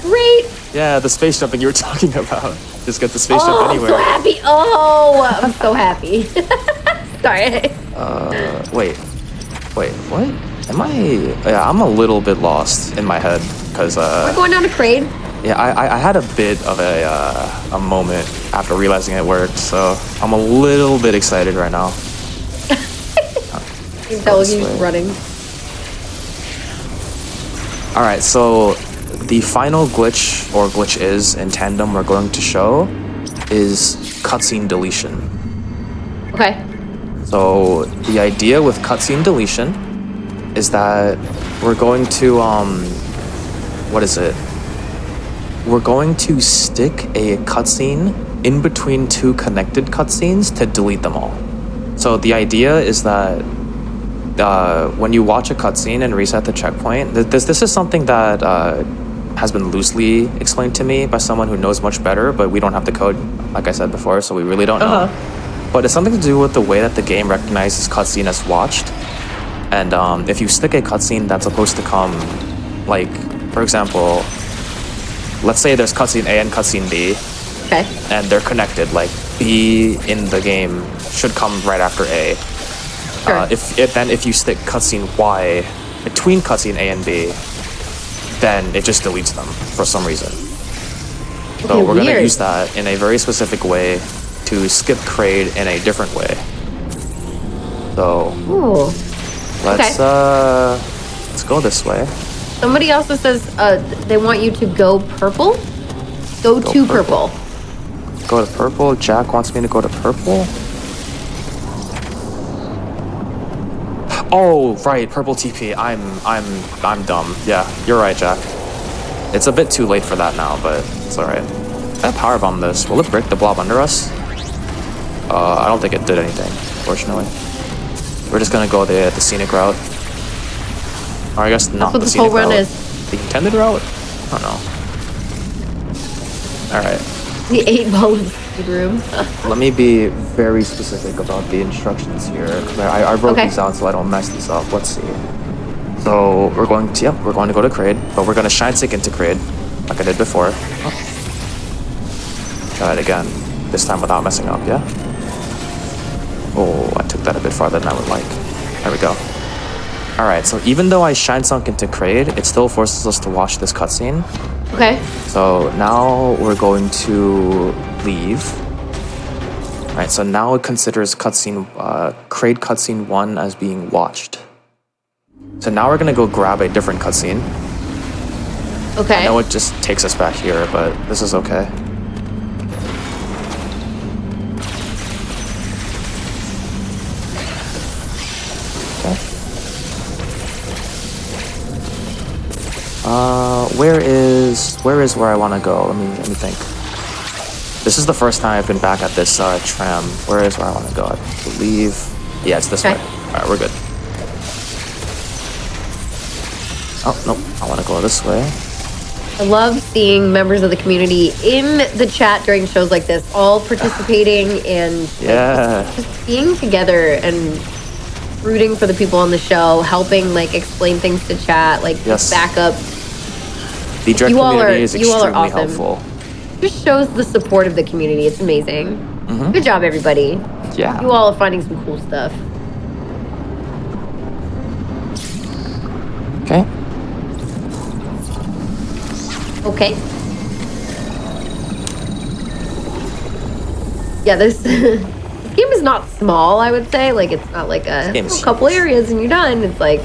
Great. Yeah, the space jumping you were talking about. Just get the space jump anywhere. I'm so happy. Oh, I'm so happy. Sorry. Wait, what? Yeah, I'm a little bit lost in my head because We're going down to Crane. yeah, I had a bit of a moment after realizing it worked, so I'm a little bit excited right now. You can tell he's running. All right, so the final glitch or glitch in tandem we're going to show is cutscene deletion. Okay. So the idea with cutscene deletion is that we're going to what is it? We're going to stick a cutscene in between two connected cutscenes to delete them all. So the idea is that when you watch a cutscene and reset the checkpoint, this is something that has been loosely explained to me by someone who knows much better, but we don't have the code, like I said before, so we really don't know. But it's something to do with the way that the game recognizes cutscene as watched. And if you stick a cutscene that's supposed to come, like, for example, let's say there's cutscene A and cutscene B, Okay. and they're connected, like B in the game should come right after A. Sure. If you stick cutscene Y between cutscene A and B, then it just deletes them for some reason. So Okay, we're gonna weird. use that in a very specific way to skip Kraid in a different way. So Ooh. let's go this way. Somebody also says they want you to go purple. Go to purple. Go to purple. Jack wants me to go to purple. Oh, right, purple TP. I'm dumb. Yeah, you're right, Jack. It's a bit too late for that now, but it's alright. I powerbomb this. Will it break the blob under us? I don't think it did anything, fortunately. We're just gonna go the scenic route. Or I guess not That's what the this whole scenic run route. is. The intended route? I don't know. Alright. The 8-ball of speed room. Let me be very specific about the instructions here. 'Cause I wrote Okay. these out so I don't mess these up. Let's see. So we're going to go to Kraid, but we're gonna shine stick into Kraid, like I did before. Oh. Try it again. This time without messing up, yeah? Oh, I took that a bit farther than I would like. There we go. Alright, so even though I shine sunk into Kraid, it still forces us to watch this cutscene. Okay. So now we're going to leave. Alright, so now it considers cutscene, Kraid cutscene 1 as being watched. So now we're gonna go grab a different cutscene. Okay. I know it just takes us back here, but this is okay. Where is where I want to go? Let me think. This is the first time I've been back at this tram. Where is where I want to go? I believe. Yeah, it's this way. All right, we're good. Oh no, I want to go this way. I love seeing members of the community in the chat during shows like this, all participating and Yeah. just being together and rooting for the people on the show, helping like explain things to chat, like Yes. back up. The Dread You all community are- is you all are extremely awesome. helpful. Just shows the support of the community. It's amazing. Good job, everybody. Yeah. You all are finding some cool stuff. Okay. Okay. Yeah, this this game is not small, I would say. Like, it's not like a game's couple huge. areas and you're done. It's like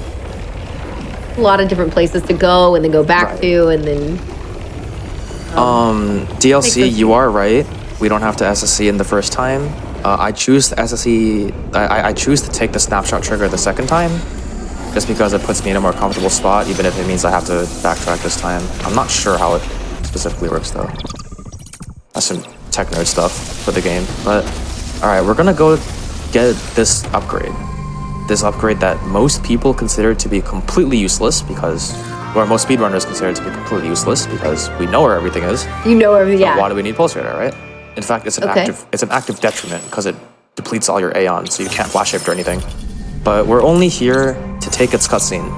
a lot of different places to go and then go back Right. to and then... DLC, Makes you sense. are right. We don't have to SSC in the first time. I choose to SSC. I choose to take the snapshot trigger the second time, just because it puts me in a more comfortable spot, even if it means I have to backtrack this time. I'm not sure how it specifically works though. That's some tech nerd stuff for the game. But all right, we're gonna go get this upgrade. This upgrade that most people consider to be completely useless because, or most speedrunners consider it to be completely useless because we know where everything is. You know everything, yeah. Why do we need Pulse Radar, right? In fact, it's an Okay. active detriment because it depletes all your Aeon, so you can't flash shift or anything. But we're only here to take its cutscene.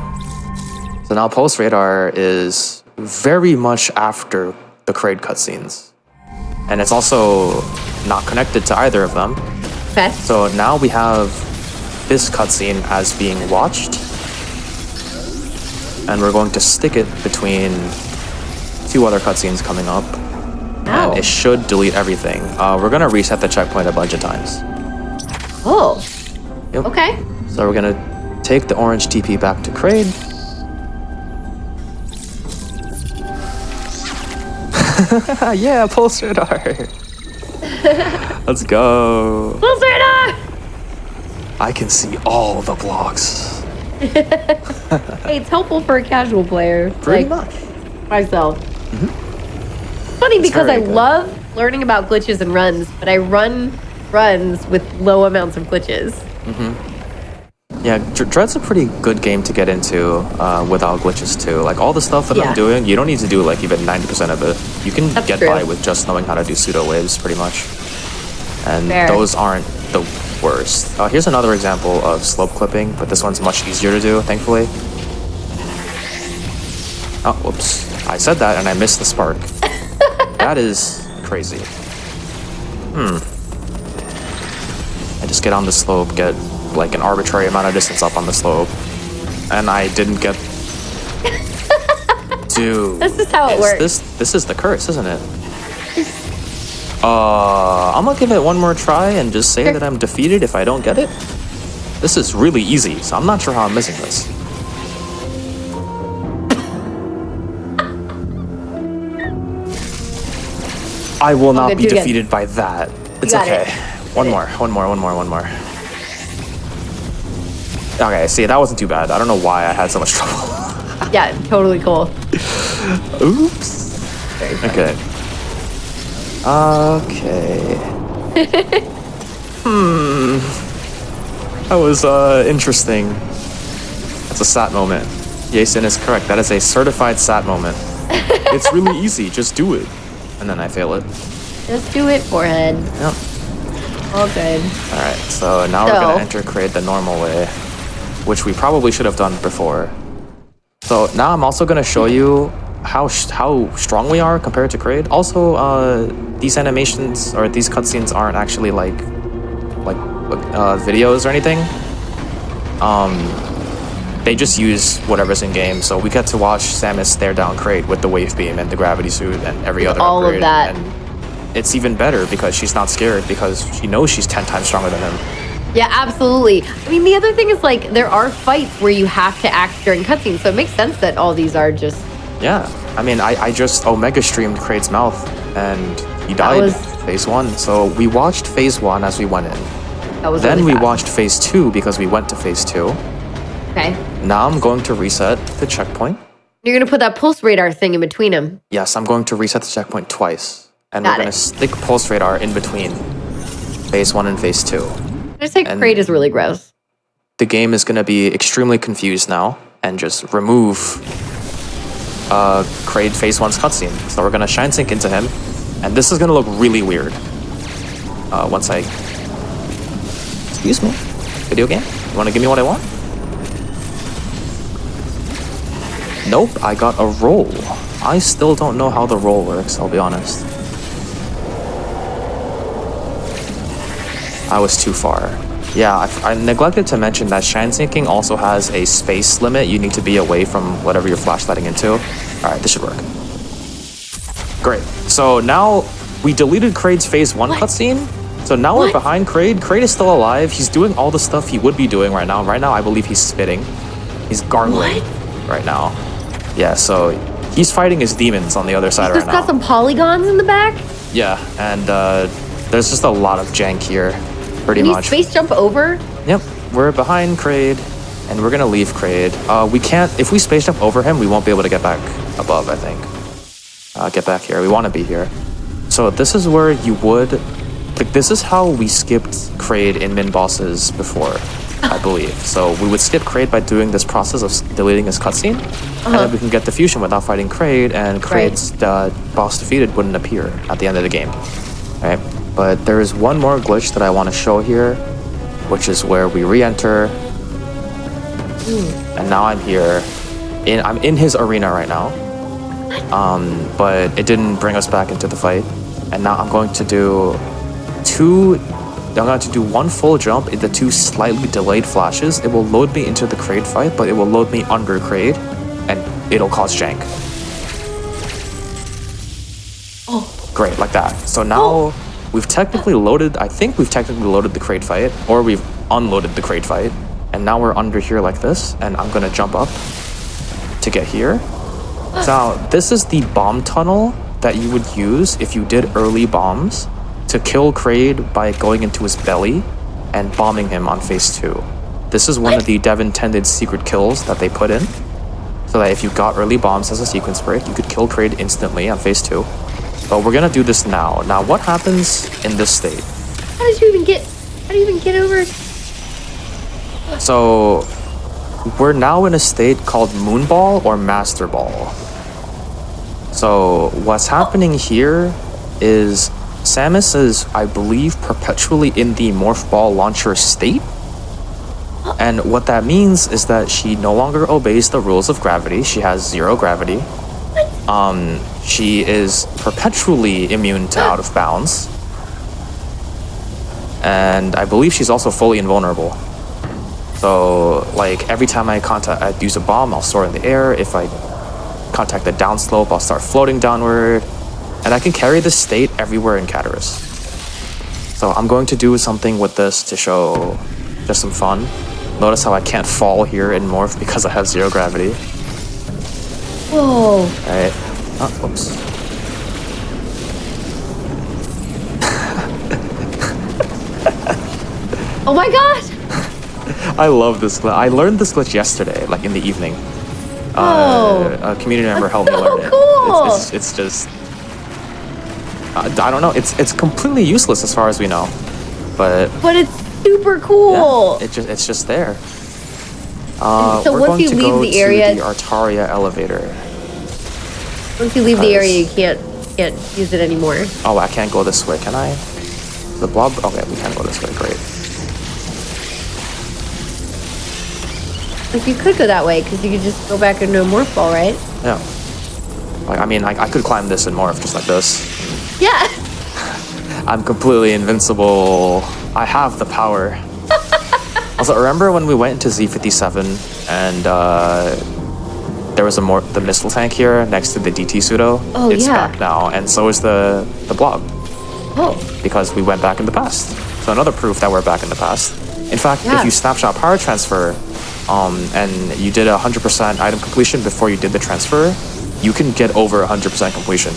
So now Pulse Radar is very much after the Kraid cutscenes. And it's also not connected to either of them. Okay. So now we have this cutscene as being watched. And we're going to stick it between 2 other cutscenes coming up. Ow. And it should delete everything. We're gonna reset the checkpoint a bunch of times. Oh. Yep. Okay. So we're gonna take the orange TP back to Kraid. Yeah, Pulse Radar. Let's go. Pulse Radar! I can see all the blocks. Hey, it's helpful for a casual player. Pretty like much. myself. Funny because I very good. love learning about glitches and runs, but I run runs with low amounts of glitches. Yeah, Dread's a pretty good game to get into without glitches too. Like all the stuff that Yeah. I'm doing, you don't need to do like even 90% of it. You can That's get true. by with just knowing how to do pseudo waves pretty much. And Fair. those aren't the worst. Here's another example of slope clipping, but this one's much easier to do, thankfully. Oh, whoops. I said that and I missed the spark. That is crazy. I just get on the slope, get like an arbitrary amount of distance up on the slope, and I didn't get. Dude, This is how it works. This is the curse, isn't it? I'm gonna give it one more try and just say that I'm defeated if I don't get it. This is really easy, so I'm not sure how I'm missing this. I will not good, be do it again. defeated by that. It's got okay. it. One more. Okay, see, that wasn't too bad. I don't know why I had so much trouble. Yeah, totally cool. Oops. Very funny. Okay. Okay. That was interesting. That's a sat moment. Jason is correct. That is a certified sat moment. It's really easy. Just do it. And then I fail it. Just do it, forehead. Yep. All good. Alright, so now we're So- gonna enter Kraid the normal way, which we probably should have done before. So now I'm also gonna show you how strong we are compared to Kraid. Also, these animations or these cutscenes aren't actually like videos or anything. They just use whatever's in game. So we get to watch Samus stare down Kraid with the wave beam and the gravity suit and every other all of upgrade. that. And it's even better because she's not scared because she knows she's 10 times stronger than him. Yeah, absolutely. I mean, the other thing is like there are fights where you have to act during cutscenes, so it makes sense that all these are just. Yeah, I mean, I just Omega streamed Kraid's mouth and he died was- phase 1. So we watched phase 1 as we went in. That was Then really we fast. watched phase 2 because we went to phase 2. Okay. Now I'm going to reset the checkpoint. You're gonna put that pulse radar thing in between them. Yes, I'm going to reset the checkpoint twice. And Got we're going it. to stick Pulse Radar in between phase 1 and phase 2. I just think And- Kraid is really gross. The game is going to be extremely confused now and just remove Kraid phase 1's cutscene. So we're going to shine sync into him. And this is going to look really weird. Once I... Excuse me. Video game? You want to give me what I want? Nope, I got a roll. I still don't know how the roll works, I'll be honest. I was too far. Yeah, I neglected to mention that shine syncing also has a space limit. You need to be away from whatever you're flashlighting into. Alright, this should work. Great. So now we deleted Kraid's phase 1 cutscene. So now we're behind Kraid. Kraid is still alive. He's doing all the stuff he would be doing right now. Right now, I believe he's spitting. He's gargling right now. Yeah, so he's fighting his demons on the other side He's right just got now. some polygons in the back. Yeah, and there's just a lot of jank here, pretty Can you much. space jump over? Yep, we're behind Kraid, and we're gonna leave Kraid. We can't, if we space jump over him, we won't be able to get back above, I think. Get back here, we wanna be here. So this is where you would, like this is how we skipped Kraid in min bosses before, I believe. So we would skip Kraid by doing this process of deleting his cutscene, and then we can get the fusion without fighting Kraid, and Kraid's boss defeated wouldn't appear at the end of the game, right? But there is one more glitch that I want to show here, which is where we re-enter. And now I'm here. I'm in his arena right now. But it didn't bring us back into the fight. And now I'm going to do one full jump into 2 slightly delayed flashes. It will load me into the Kraid fight, but it will load me under Kraid, and it'll cause jank. Oh. Great, like that. So now we've technically loaded, I think we've technically loaded the Kraid fight, or we've unloaded the Kraid fight. And now we're under here like this, and I'm gonna jump up to get here. Now, this is the bomb tunnel that you would use if you did early bombs to kill Kraid by going into his belly and bombing him on phase 2. This is one of the dev-intended secret kills that they put in, so that if you got early bombs as a sequence break, you could kill Kraid instantly on phase 2. But we're gonna do this now. Now, what happens in this state? How do you even get over? So, we're now in a state called Moonball or Master Ball. So, what's happening here is Samus is, I believe, perpetually in the Morph Ball launcher state. And what that means is that she no longer obeys the rules of gravity. She has 0 gravity. She is perpetually immune to out of bounds. And I believe she's also fully invulnerable. So, like, every time I'd use a bomb, I'll soar in the air. If I contact the downslope, I'll start floating downward. And I can carry this state everywhere in Cataris. So I'm going to do something with this to show just some fun. Notice how I can't fall here in Morph because I have 0 gravity. Whoa. Alright. Oh, whoops. Oh my god! I love this glitch. I learned this glitch yesterday, like in the evening. A community member helped me learn it. Cool. It's just... I don't know. It's completely useless as far as we know. But it's super cool. Yeah, it's just there. So we're once going you to leave go the to area, the Artaria elevator. once you leave the area, you can't use it anymore. Oh, I can't go this way, can I? The blob? Okay, we can go this way. Great. Like you could go that way because you could just go back into a Morph Ball, right? Yeah. Like, I mean, I could climb this and morph just like this. Yeah. I'm completely invincible. I have the power. Also, remember when we went into Z57 and there was the missile tank here next to the DT pseudo? Oh, it's yeah. back now, and so is the blob. Oh. Because we went back in the past. So another proof that we're back in the past. In fact, Yeah. if you snapshot power transfer and you did 100% item completion before you did the transfer, you can get over 100% completion.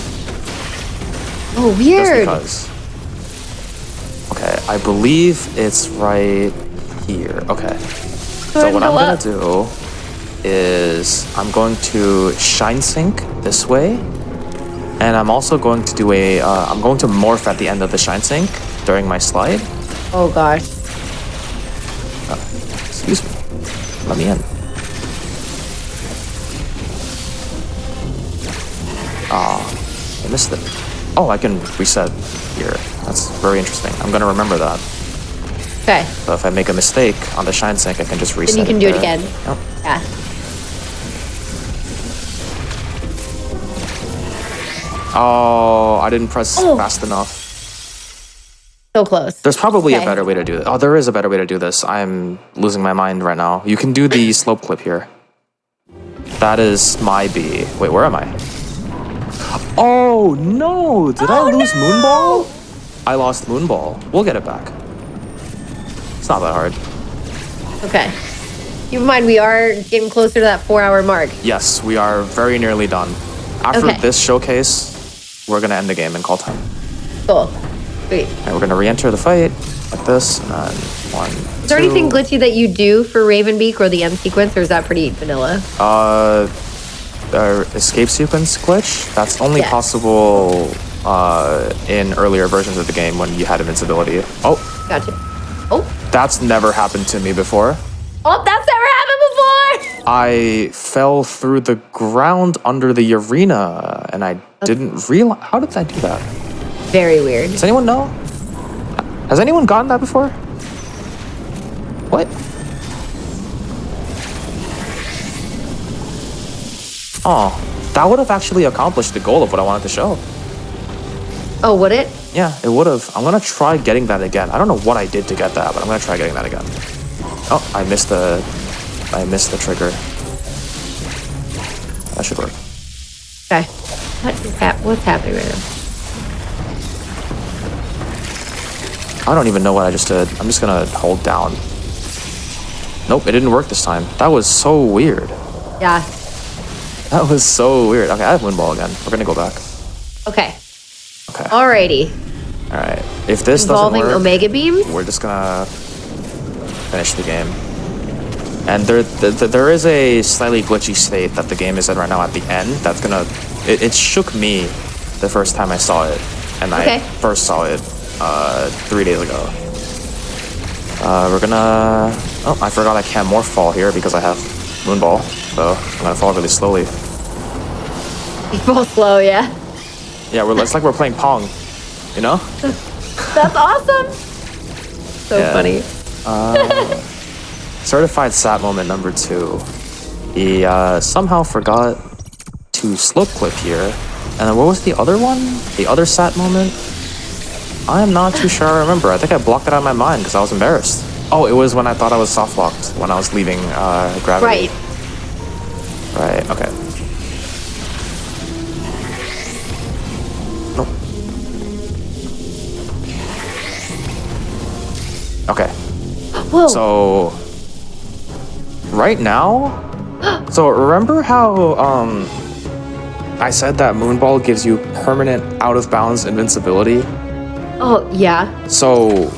Oh, weird. Just because. Okay, I believe it's right here. Okay. So what I'm gonna do is I'm going to shine sync this way, and I'm also going to do I'm going to morph at the end of the shine sync during my slide. Oh gosh. Excuse me. Let me in. I missed it. Oh, I can reset here. That's very interesting. I'm gonna remember that. Okay. So if I make a mistake on the shine sync, I can just reset. Then you can do it there. again. Yep. Yeah. Oh, I didn't press fast enough. So close. There's probably a Okay. better way to do it. Oh, there is a better way to do this. I'm losing my mind right now. You can do the slope clip here. That is my B. Wait, where am I? Oh, no! Did I lose Moonball? I lost Moonball. We'll get it back. It's not that hard. Okay. Keep in mind, we are getting closer to that 4-hour mark. Yes, we are very nearly done. After Okay. this showcase, we're going to end the game and call time. Cool. Sweet. And we're going to re-enter the fight like this, and then 1, Is there anything glitchy that you do for Ravenbeak or the M sequence, or is that pretty vanilla? Escape sequence glitch. That's only Yeah. possible in earlier versions of the game when you had invincibility. Oh, Gotcha. Oh. that's never happened to me before. Oh, that's never happened before! I fell through the ground under the arena, and I didn't realize. How did I do that? Very weird. Does anyone know? Has anyone gotten that before? What? Oh, that would have actually accomplished the goal of what I wanted to show. Oh, would it? Yeah, it would have. I'm gonna try getting that again. I don't know what I did to get that, but I'm gonna try getting that again. Oh, I missed the trigger. That should work. Okay. What's happening right now? I don't even know what I just did. I'm just gonna hold down. Nope, it didn't work this time. That was so weird. Yeah. That was so weird. Okay, I have Moonball again. We're gonna go back. Okay. Okay. Alrighty. Alright. If this Involving doesn't work, Omega Beams? we're just gonna finish the game. And there is a slightly glitchy state that the game is in right now at the end. That's gonna... It shook me the first time I saw it. And I first saw it 3 days ago. We're gonna... Oh, I forgot I can't morph fall here because I have Moonball. So I'm gonna fall really slowly. You fall slow, yeah. Yeah, it's like we're playing Pong, you know? That's awesome. So funny. Certified sat moment number 2. He somehow forgot to slope clip here. And then what was the other one? The other sat moment? I am not too sure I remember. I think I blocked it out of my mind because I was embarrassed. Oh, it was when I thought I was soft locked when I was leaving gravity. Right, okay. Nope. Okay. Whoa. So right now, so remember how I said that Moonball gives you permanent out of bounds invincibility? Oh, yeah. So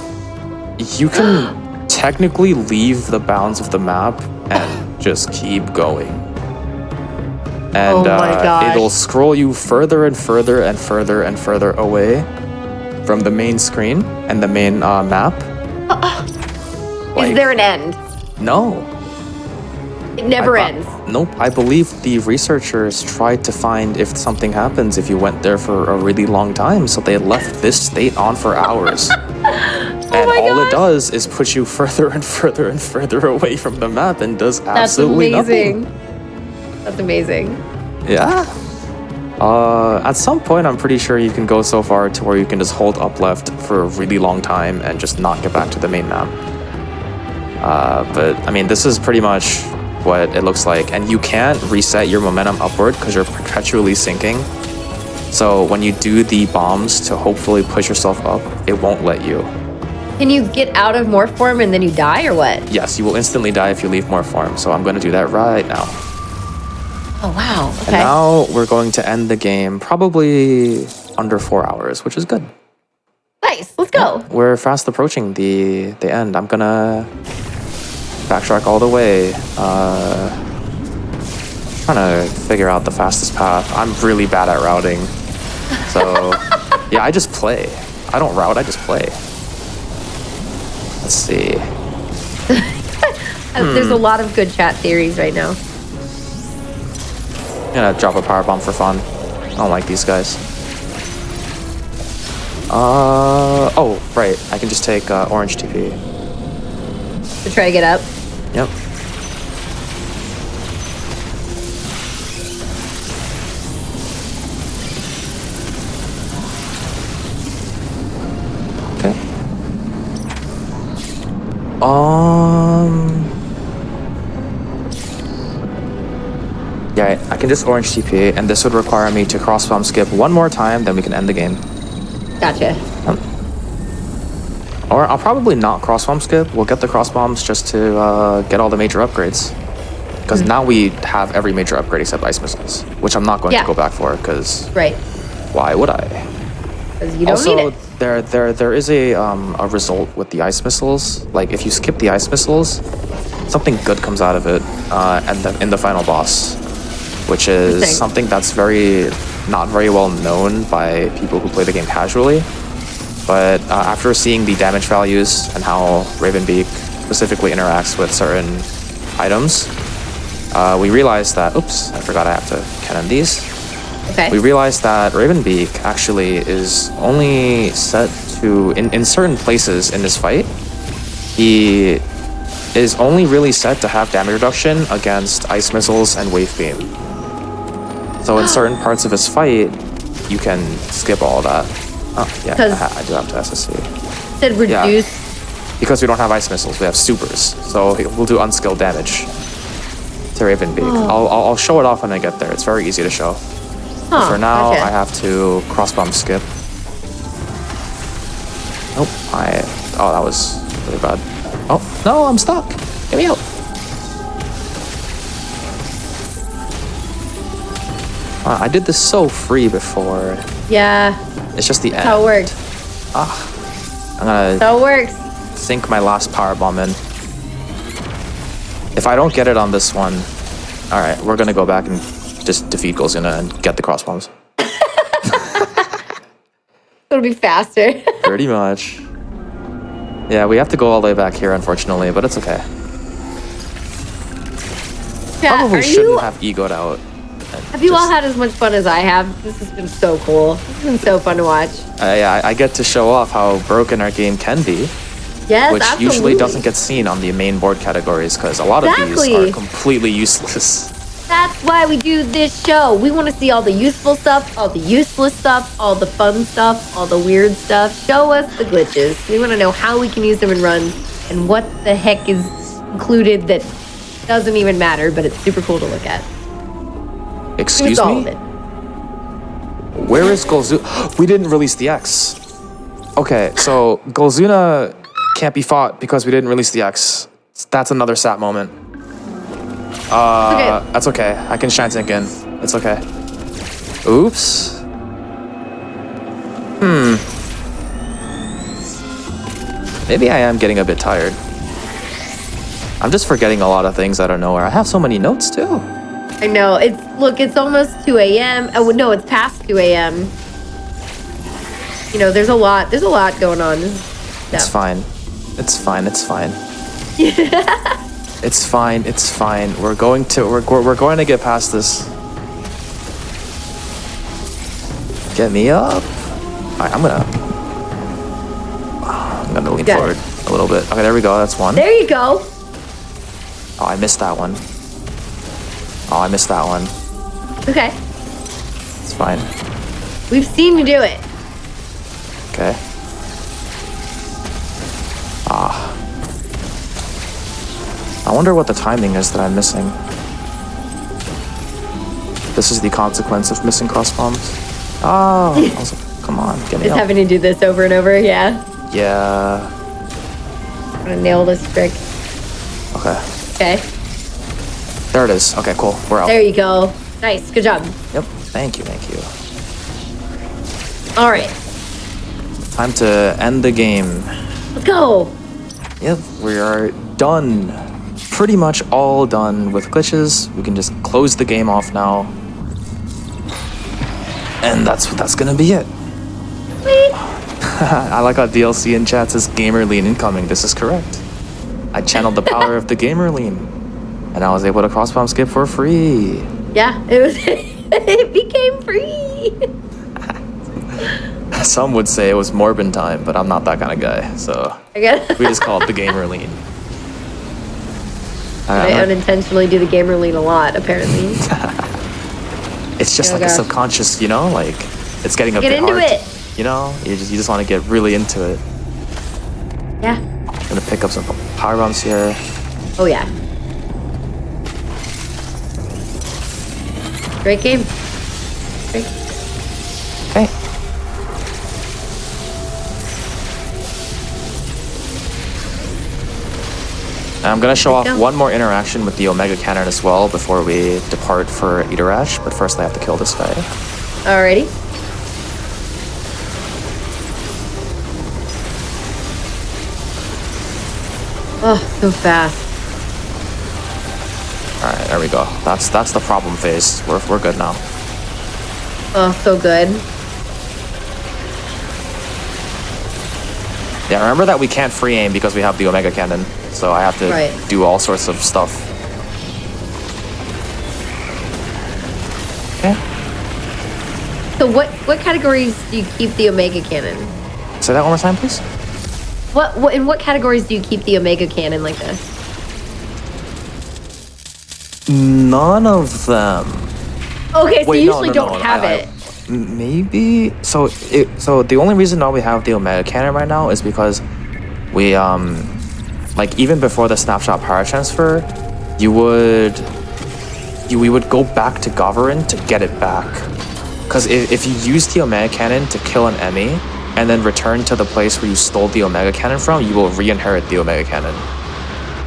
you can technically leave the bounds of the map and just keep going. And oh my gosh. It'll scroll you further and further and further and further away from the main screen and the main map. Is there an end? No. It never ends. Nope. I believe the researchers tried to find if something happens if you went there for a really long time, so they left this state on for hours. And all it does is push you further and further and further away from the map and does absolutely nothing. That's amazing. Yeah. At some point, I'm pretty sure you can go so far to where you can just hold up left for a really long time and just not get back to the main map. But, I mean, this is pretty much what it looks like. And you can't reset your momentum upward because you're perpetually sinking. So when you do the bombs to hopefully push yourself up, it won't let you. Can you get out of morph form and then you die or what? Yes, you will instantly die if you leave morph form. So I'm going to do that right now. Oh, wow. Okay. And now we're going to end the game probably under 4 hours, which is good. Nice. Let's go. We're fast approaching the end. I'm gonna backtrack all the way. Trying to figure out the fastest path. I'm really bad at routing. So, yeah, I just play. I don't route, I just play. Let's see. There's a lot of good chat theories right now. I'm gonna drop a power bomb for fun. I don't like these guys. Oh, right. I can just take orange TP. To try to get up? Yep. Okay. Yeah, I can just orange TP, and this would require me to cross bomb skip one more time, then we can end the game. Gotcha. Or I'll probably not cross bomb skip. We'll get the cross bombs just to get all the major upgrades. Because now we have every major upgrade except ice missiles, which I'm not going to go back for, because why would I? Because you don't need it. There is a result with the ice missiles. Like, if you skip the ice missiles, something good comes out of it in the final boss, which is something that's not very well known by people who play the game casually. But after seeing the damage values and how Ravenbeak specifically interacts with certain items, we realized that, oops, I forgot I have to cannon these. Okay. we realized that Ravenbeak actually is only set to, in certain places in this fight, he is only really set to have damage reduction against ice missiles and wave beam. So in certain parts of his fight, you can skip all that. Oh, yeah, I do have to SSC. Said reduce. Yeah. Because we don't have ice missiles, we have supers. So we'll do unskilled damage to Ravenbeak. I'll show it off when I get there. It's very easy to show. But for now, I have to crossbomb skip. Nope. Oh, that was really bad. Oh, no, I'm stuck. Get me out. I did this so free before. Yeah. It's just the end. That's how it works. I'm gonna That's how it works. sink my last power bomb in. If I don't get it on this one, all right, we're gonna go back and just defeat Golzuna and get the crossbombs. It'll be faster. Pretty much. Yeah, we have to go all the way back here, unfortunately, but it's okay. Yeah, Probably shouldn't have egoed out. Have you all had as much fun as I have? This has been so cool. This has been so fun to watch. Yeah, I get to show off how broken our game can be. Yes, which absolutely. usually doesn't get seen on the main board categories because a lot of these are completely useless. That's why we do this show. We want to see all the useful stuff, all the useless stuff, all the fun stuff, all the weird stuff. Show us the glitches. We want to know how we can use them in runs and what the heck is included that doesn't even matter, but it's super cool to look at. Excuse all me? of it. Where is Golzuna? We didn't release the X. Okay, so Golzuna can't be fought because we didn't release the X. That's another sap moment. Okay. That's okay. I can shine sink in. It's okay. Oops. Maybe I am getting a bit tired. I'm just forgetting a lot of things out of nowhere. I have so many notes too. I know. It's almost 2 a.m. Oh, no, it's past 2 a.m. You know, there's a lot going on. It's fine. It's fine. It's fine. It's fine. It's fine. We're going to get past this. Get me up. All right, I'm gonna lean forward a little bit. Okay, there we go. That's one. There you go. Oh, I missed that one. Oh, I missed that one. Okay. It's fine. We've seen you do it. Okay. I wonder what the timing is that I'm missing. This is the consequence of missing cross bombs. Oh, I was like, come on, get me Just up. having to do this over and over, yeah. Yeah. I'm gonna nail this trick. Okay. Okay. There it is. Okay, cool. We're out. There you go. Nice. Good job. Yep. Thank you. Thank you. All right. Time to end the game. Let's go. Yep. We are done. Pretty much all done with glitches. We can just close the game off now. And that's gonna be it. Wait. I like how DLC in chat says gamer lean incoming. This is correct. I channeled the power of the gamer lean. And I was able to crossbomb skip for free. Yeah, it was. It became free. Some would say it was Morbin time, but I'm not that kind of guy. So I guess. we just call it the gamer lean. I unintentionally do the gamer lean a lot, apparently. It's just like a subconscious, you know, like it's getting a bit into hard. it. You know, you just want to get really into it. Yeah. I'm gonna pick up some power bombs here. Oh yeah. Great game. Great. Okay. I'm gonna show off one more interaction with the Omega Cannon as well before we depart for Iterash, but first I have to kill this guy. Alrighty. Oh, so fast. All right, there we go. That's the problem phase. We're good now. Oh, so good. Yeah, remember that we can't free aim because we have the Omega Cannon, so I have to do all sorts of stuff. Okay. So what categories do you keep the Omega Cannon? Say that one more time, please. What in what categories do you keep the Omega Cannon like this? None of them. Okay, so Wait, you no, usually no, don't no, have it. Maybe so. So the only reason why we have the Omega Cannon right now is because we like even before the snapshot power transfer, we would go back to Goverin to get it back. Because if you use the Omega Cannon to kill an enemy and then return to the place where you stole the Omega Cannon from, you will re-inherit the Omega Cannon.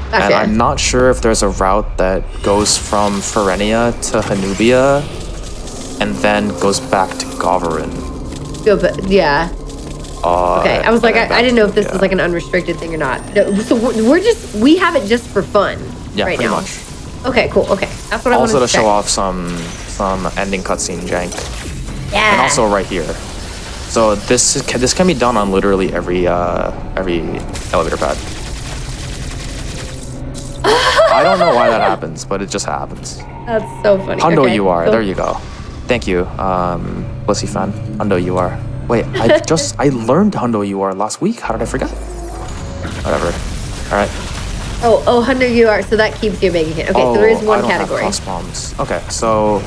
Gotcha. And I'm not sure if there's a route that goes from Ferenia to Hanubia and then goes back to Goverin. Yeah. Okay, I was like, I didn't know if this was like an unrestricted thing or not. No, so we have it just for fun Yeah, right pretty now. much. Okay, cool. Okay, that's what I wanted Also to to show check. off some ending cutscene jank. Yeah. And also right here. So this can be done on literally every elevator pad. I don't know why that happens, but it just happens. That's so funny. Hundo Okay, you are. so- There you go. Thank you, Blissy fan. Hundo you are. Wait, I learned Hundo you are last week. How did I forget? Whatever. All right. Oh, Hundo you are. So that keeps you making it. Okay, so there is I one don't category. Have cross bombs. Okay, so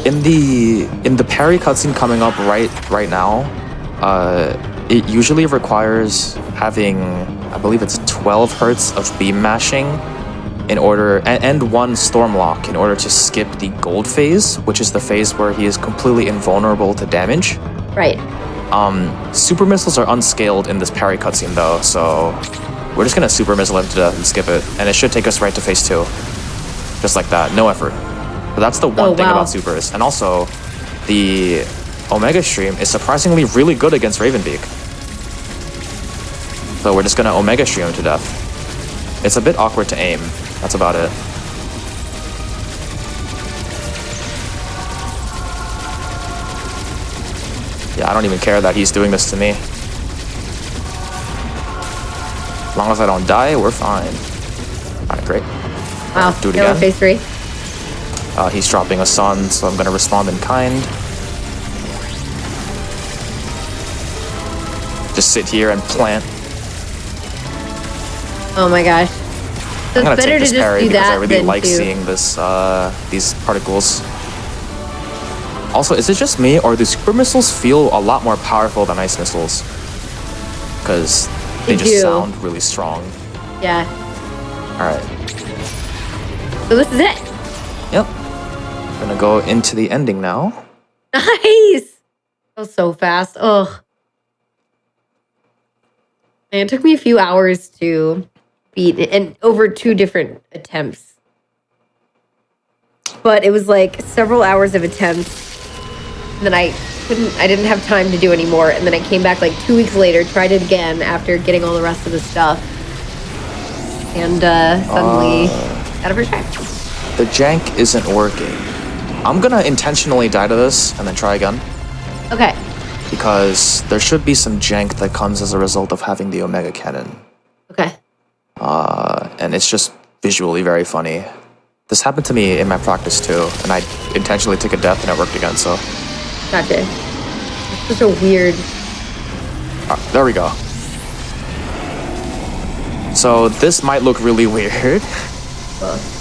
in the parry cutscene coming up right now, it usually requires having, I believe it's 12 hertz of beam mashing in order and one storm lock in order to skip the gold phase, which is the phase where he is completely invulnerable to damage. Right. Super missiles are unscaled in this parry cutscene though, so we're just gonna super missile him to death and skip it, and it should take us right to phase 2. Just like that, no effort. But that's the one thing about supers. And also, the Omega stream is surprisingly really good against Ravenbeak. So we're just gonna Omega stream him to death. It's a bit awkward to aim, that's about it. Yeah, I don't even care that he's doing this to me. As long as I don't die, we're fine. Alright, great. Wow. Do it Now we're again. phase 3. He's dropping a sun, so I'm gonna respond in kind. Just sit here and plant. Oh my gosh. So I'm gonna it's better take to this just parry do because that I really than like to... seeing this these particles. Also, is it just me, or do super missiles feel a lot more powerful than ice missiles? Because they just sound really strong. Yeah. Alright. So this is it. Yep. Gonna go into the ending now. Nice. That was so fast. Ugh. And it took me a few hours to beat it, and over 2 different attempts. But it was like several hours of attempts. And then I didn't have time to do anymore. And then I came back like 2 weeks later, tried it again after getting all the rest of the stuff. And suddenly got a first try. The jank isn't working. I'm gonna intentionally die to this and then try again. Okay. Because there should be some jank that comes as a result of having the Omega Cannon. Okay. And it's just visually very funny. This happened to me in my practice too, and I intentionally took a death and it worked again, so. Gotcha. It's such a weird... There we go. So this might look really weird.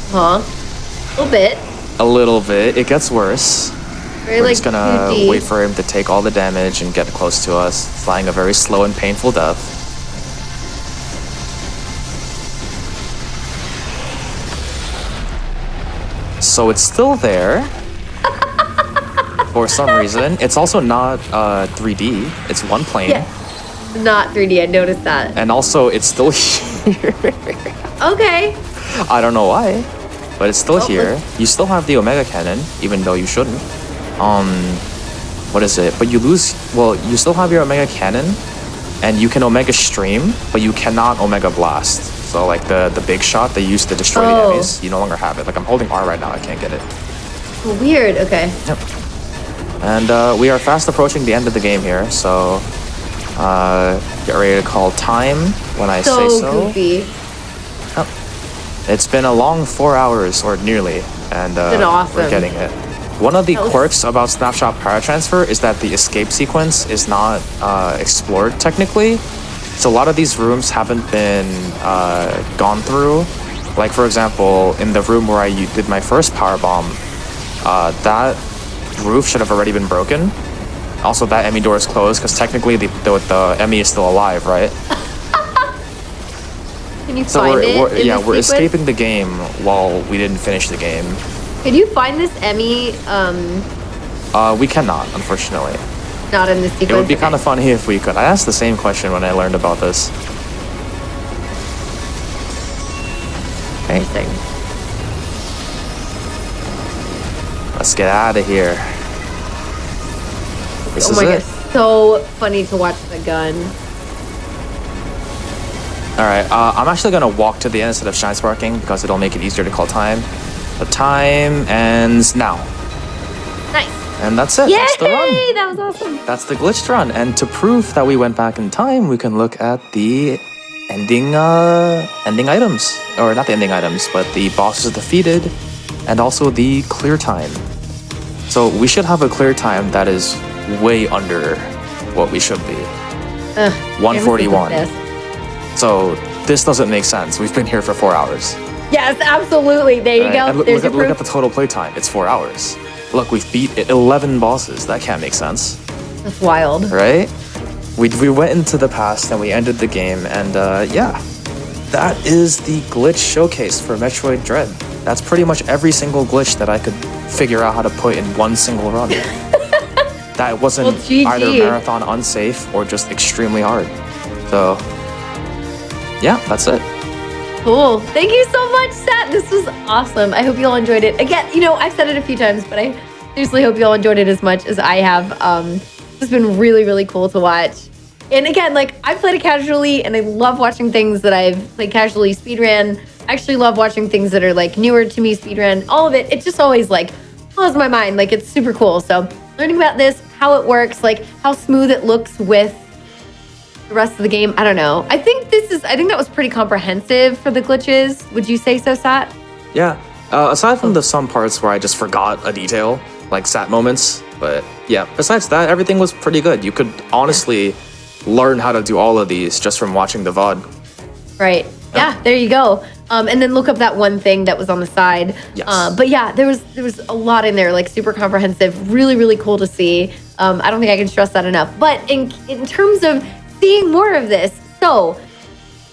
Huh? A little bit. A little bit. It gets worse. Very We're like just gonna 2D. wait for him to take all the damage and get close to us, flying a very slow and painful death. So it's still there. For some reason. It's also not 3D. It's one plane. Yeah. Not 3D. I noticed that. And also, it's still here. Okay. I don't know why, but it's still Oh, here. You still have the Omega Cannon, even though you shouldn't. What is it? But you lose. Well, you still have your Omega Cannon, and you can Omega Stream, but you cannot Omega Blast. So like the big shot they used to destroy the enemies, you no longer have it. Like I'm holding R right now, I can't get it. Weird. Okay. Yep. And we are fast approaching the end of the game here, so get ready to call time when I say so. Goofy. Yep. It's been a long 4 hours, or nearly, and Been awesome. we're getting it. One of the quirks about Snapshot Paratransfer is that the escape sequence is not explored technically. So a lot of these rooms haven't been gone through. Like for example, in the room where I did my first power bomb, that roof should have already been broken. Also, that Emmy door is closed because technically the Emmy is still alive, right? Can you find it? We're escaping the game while we didn't finish the game. Could you find this Emmy? We cannot, unfortunately. Not in the sequence. It would be kind of funny if we could. I asked the same question when I learned about this. Interesting. Let's get out of here. This is my it. God, so funny to watch the gun. All right, I'm actually gonna walk to the end instead of shine sparking because it'll make it easier to call time. The time ends now. Nice. And that's it. Yay! That's the run. That was awesome. That's the glitched run. And to prove that we went back in time, we can look at the ending items, or not the ending items, but the bosses defeated, and also the clear time. So we should have a clear time that is way under what we should be. 141. So this doesn't make sense. We've been here for 4 hours. Yes, absolutely. There you go. And There's look at the total playtime. It's 4 hours. Look, we've beat 11 bosses. That can't make sense. That's wild. Right? We went into the past and we ended the game. And yeah, that is the glitch showcase for Metroid Dread. That's pretty much every single glitch that I could figure out how to put in one single run. That wasn't either marathon unsafe or just extremely hard. So yeah, that's it. Cool. Thank you so much, Sat. This was awesome. I hope you all enjoyed it. Again, you know, I've said it a few times, but I seriously hope you all enjoyed it as much as I have. It's been really, really cool to watch. And again, like, I've played it casually, and I love watching things that I've played casually speedran. I actually love watching things that are, like, newer to me speedran. All of it, it just always, like, blows my mind. Like, it's super cool. So learning about this, how it works, like, how smooth it looks with the rest of the game, I don't know. I think that was pretty comprehensive for the glitches. Would you say so, Sat? Yeah. Aside from the some parts where I just forgot a detail, like Sat moments, but yeah, besides that, everything was pretty good. You could honestly learn how to do all of these just from watching the VOD. Right. Yeah, there you go. And then look up that one thing that was on the side. Yes. But yeah, there was a lot in there, like super comprehensive, really, really cool to see. I don't think I can stress that enough. But in terms of seeing more of this, so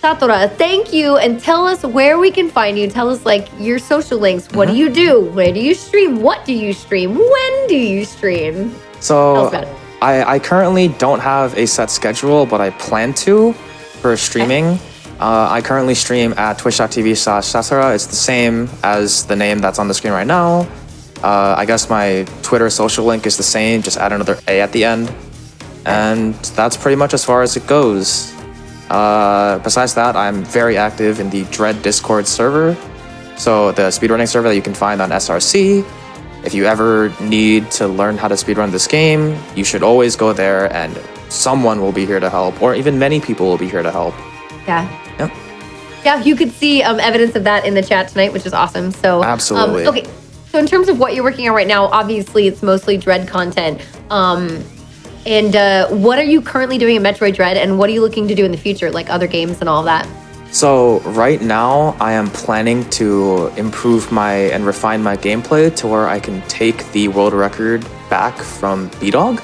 Satora, thank you, and tell us where we can find you. Tell us like your social links. What do you do? Where do you stream? What do you stream? When do you stream? So Tell us about it. I currently don't have a set schedule, but I plan to for streaming. Okay. I currently stream at twitch.tv/Satora. It's the same as the name that's on the screen right now. I guess my Twitter social link is the same, just add another A at the end. And that's pretty much as far as it goes. Besides that, I'm very active in the Dread Discord server. So the speedrunning server that you can find on SRC. If you ever need to learn how to speedrun this game, you should always go there and someone will be here to help, or even many people will be here to help. Yeah. Yep. Yeah, you could see evidence of that in the chat tonight, which is awesome. So absolutely. Okay, so in terms of what you're working on right now, obviously it's mostly Dread content. And what are you currently doing in Metroid Dread, and what are you looking to do in the future, like other games and all that? So right now, I am planning to improve and refine my gameplay to where I can take the world record back from B-Dog,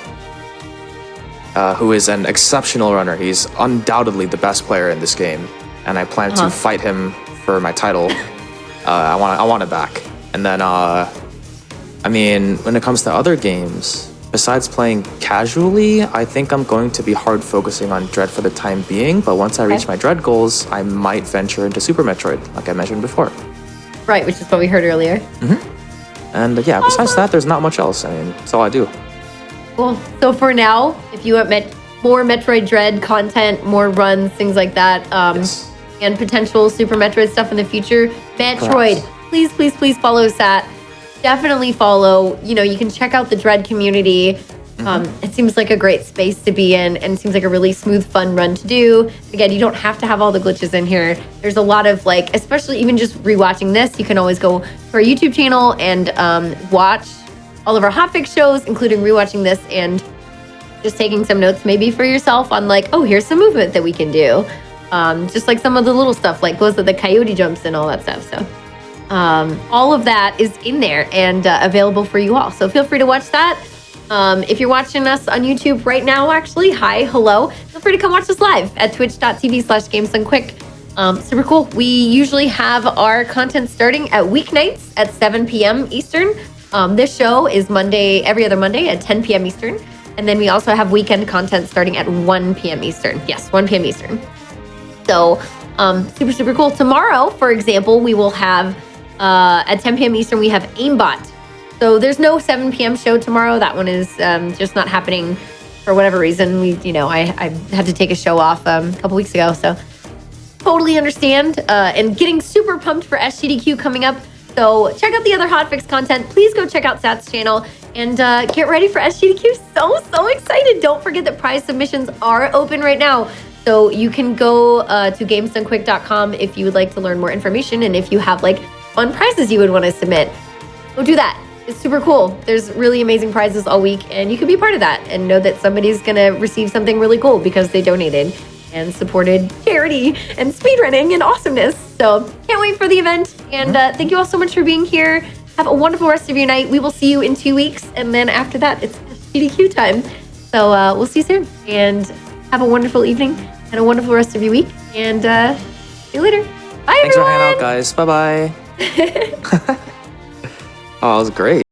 who is an exceptional runner. He's undoubtedly the best player in this game, and I plan to fight him for my title. I want it back. And then, I mean, when it comes to other games, besides playing casually, I think I'm going to be hard focusing on Dread for the time being, but once I reach my Dread goals, I might venture into Super Metroid, like I mentioned before. Right, which is what we heard earlier. And yeah, besides that, there's not much else. I mean, that's all I do. Cool. So for now, if you want more Metroid Dread content, more runs, things like that, Yes. and potential Super Metroid stuff in the future, Metroid, please, please, please follow Sat. Definitely follow. You know, you can check out the Dread community. It seems like a great space to be in, and it seems like a really smooth, fun run to do. Again, you don't have to have all the glitches in here. There's a lot of, like, especially even just rewatching this, you can always go to our YouTube channel and watch all of our hotfix shows, including rewatching this and just taking some notes maybe for yourself on like, oh, here's some movement that we can do. Just like some of the little stuff, like goes to the coyote jumps and all that stuff. So all of that is in there and available for you all. So feel free to watch that. If you're watching us on YouTube right now, actually, hi, hello. Feel free to come watch us live at twitch.tv/GamesDoneQuick. Super cool. We usually have our content starting at weeknights at 7 p.m. Eastern. This show is every other Monday at 10 p.m. Eastern. And then we also have weekend content starting at 1 p.m. Eastern. Yes, 1 p.m. Eastern. So super, super cool. Tomorrow, for example, we will have at 10 p.m. Eastern, we have Aimbot. So there's no 7 p.m. show tomorrow. That one is just not happening for whatever reason. I had to take a show off a couple weeks ago. So totally understand. And getting super pumped for SGDQ coming up. So check out the other hotfix content. Please go check out Sat's channel and get ready for SGDQ. So excited. Don't forget that prize submissions are open right now. So you can go to gamesdonequick.com if you would like to learn more information. And if you have like fun prizes you would want to submit, go do that. It's super cool. There's really amazing prizes all week and you can be part of that and know that somebody's going to receive something really cool because they donated and supported charity and speedrunning and awesomeness. So can't wait for the event. And thank you all so much for being here. Have a wonderful rest of your night. We will see you in 2 weeks. And then after that, it's GDQ time. So we'll see you soon. And have a wonderful evening and a wonderful rest of your week. And see you later. Bye, Thanks everyone. for hanging out, guys. Bye-bye. Oh, that was great.